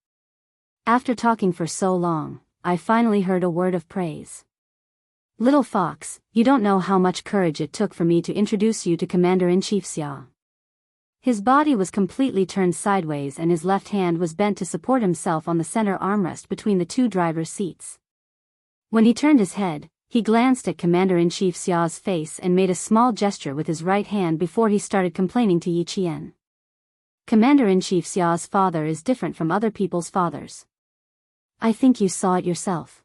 After talking for so long, I finally heard a word of praise. Little Fox, you don't know how much courage it took for me to introduce you to Commander-in-Chief Xia. His body was completely turned sideways and his left hand was bent to support himself on the center armrest between the two driver's seats. When he turned his head, he glanced at Commander-in-Chief Xia's face and made a small gesture with his right hand before he started complaining to Yi Qian. Commander-in-Chief Xia's father is different from other people's fathers. I think you saw it yourself.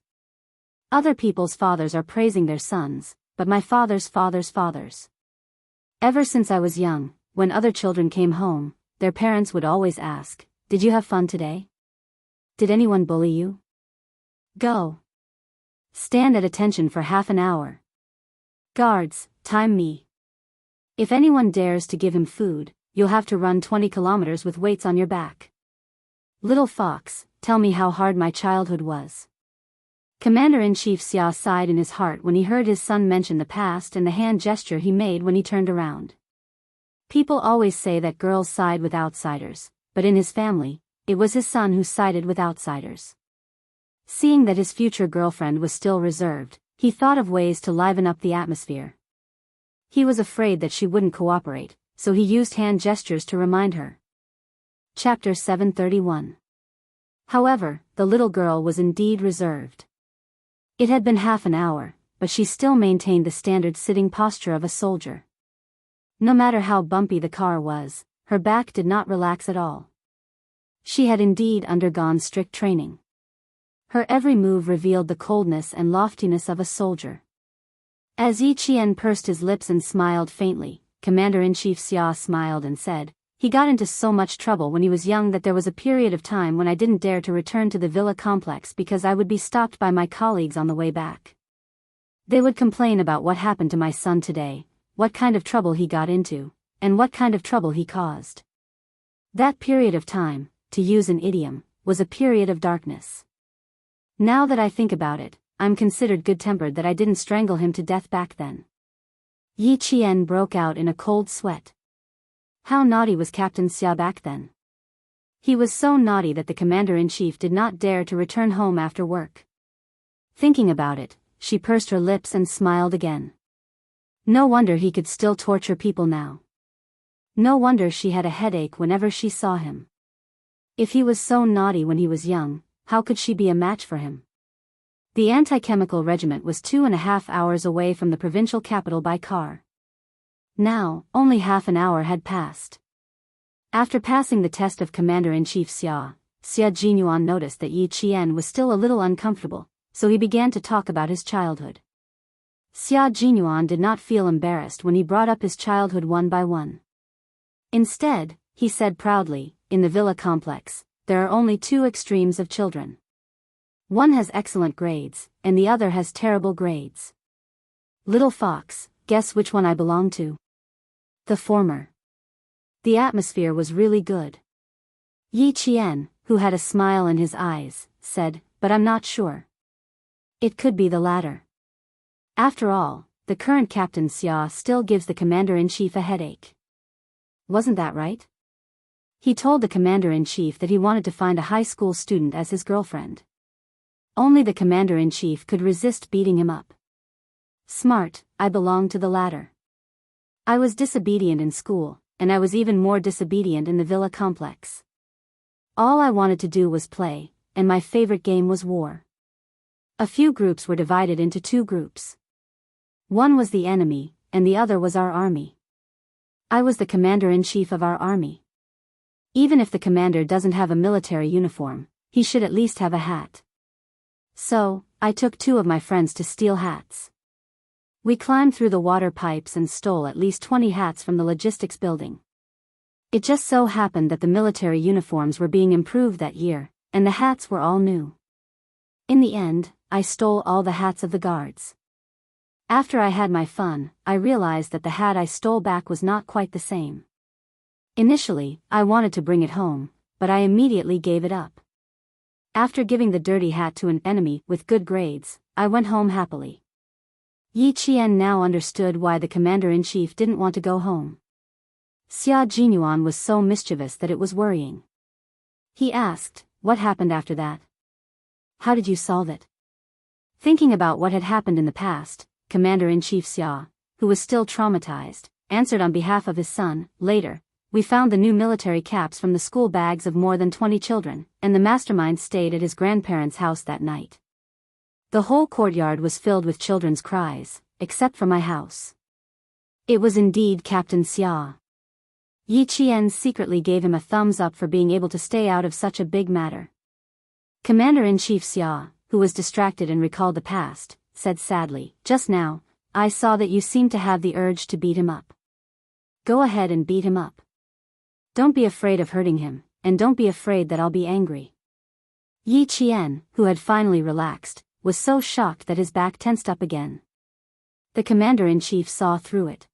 Other people's fathers are praising their sons, but my father's fathers. Ever since I was young, when other children came home, their parents would always ask, "Did you have fun today? Did anyone bully you? Go. Stand at attention for half an hour. Guards, time me. If anyone dares to give him food, you'll have to run 20 kilometers with weights on your back." Little Fox, tell me how hard my childhood was. Commander-in-Chief Xia sighed in his heart when he heard his son mention the past and the hand gesture he made when he turned around. People always say that girls side with outsiders, but in his family, it was his son who sided with outsiders. Seeing that his future girlfriend was still reserved, he thought of ways to liven up the atmosphere. He was afraid that she wouldn't cooperate, so he used hand gestures to remind her. Chapter 731. However, the little girl was indeed reserved. It had been half an hour, but she still maintained the standard sitting posture of a soldier. No matter how bumpy the car was, her back did not relax at all. She had indeed undergone strict training. Her every move revealed the coldness and loftiness of a soldier. As Yi Qian pursed his lips and smiled faintly, Commander-in-Chief Xia smiled and said, "He got into so much trouble when he was young that there was a period of time when I didn't dare to return to the villa complex because I would be stopped by my colleagues on the way back. They would complain about what happened to my son today, what kind of trouble he got into, and what kind of trouble he caused. That period of time, to use an idiom, was a period of darkness. Now that I think about it, I'm considered good-tempered that I didn't strangle him to death back then." Yi Qian broke out in a cold sweat. How naughty was Captain Xia back then? He was so naughty that the Commander-in-Chief did not dare to return home after work. Thinking about it, she pursed her lips and smiled again. No wonder he could still torture people now. No wonder she had a headache whenever she saw him. If he was so naughty when he was young, how could she be a match for him? The anti-chemical regiment was 2.5 hours away from the provincial capital by car. Now, only half an hour had passed. After passing the test of Commander-in-Chief Xia Jinyuan noticed that Yi Qian was still a little uncomfortable, so he began to talk about his childhood. Xia Jinyuan did not feel embarrassed when he brought up his childhood one by one. Instead, he said proudly, "In the villa complex, there are only two extremes of children. One has excellent grades, and the other has terrible grades. Little fox, guess which one I belong to? The former. The atmosphere was really good. Yi Qian, who had a smile in his eyes, said, but I'm not sure. It could be the latter. After all, the current Captain Xia still gives the Commander-in-Chief a headache. Wasn't that right? He told the Commander-in-Chief that he wanted to find a high school student as his girlfriend. Only the Commander-in-Chief could resist beating him up. Smart, I belonged to the latter. I was disobedient in school, and I was even more disobedient in the villa complex. All I wanted to do was play, and my favorite game was war. A few groups were divided into two groups. One was the enemy, and the other was our army. I was the Commander-in-Chief of our army. Even if the commander doesn't have a military uniform, he should at least have a hat. So, I took 2 of my friends to steal hats. We climbed through the water pipes and stole at least 20 hats from the logistics building. It just so happened that the military uniforms were being improved that year, and the hats were all new. In the end, I stole all the hats of the guards. After I had my fun, I realized that the hat I stole back was not quite the same. Initially, I wanted to bring it home, but I immediately gave it up. After giving the dirty hat to an enemy with good grades, I went home happily. Yi Qian now understood why the Commander-in-Chief didn't want to go home. Xia Jinyuan was so mischievous that it was worrying. He asked, what happened after that? How did you solve it? Thinking about what had happened in the past, Commander-in-Chief Xia, who was still traumatized, answered on behalf of his son, later, we found the new military caps from the school bags of more than 20 children, and the mastermind stayed at his grandparents' house that night. The whole courtyard was filled with children's cries, except for my house. It was indeed Captain Xia. Yi Qian secretly gave him a thumbs up for being able to stay out of such a big matter. Commander-in-Chief Xia, who was distracted and recalled the past, said sadly, just now, I saw that you seemed to have the urge to beat him up. Go ahead and beat him up. Don't be afraid of hurting him, and don't be afraid that I'll be angry. Yi Qian, who had finally relaxed, was so shocked that his back tensed up again. The Commander-in-Chief saw through it.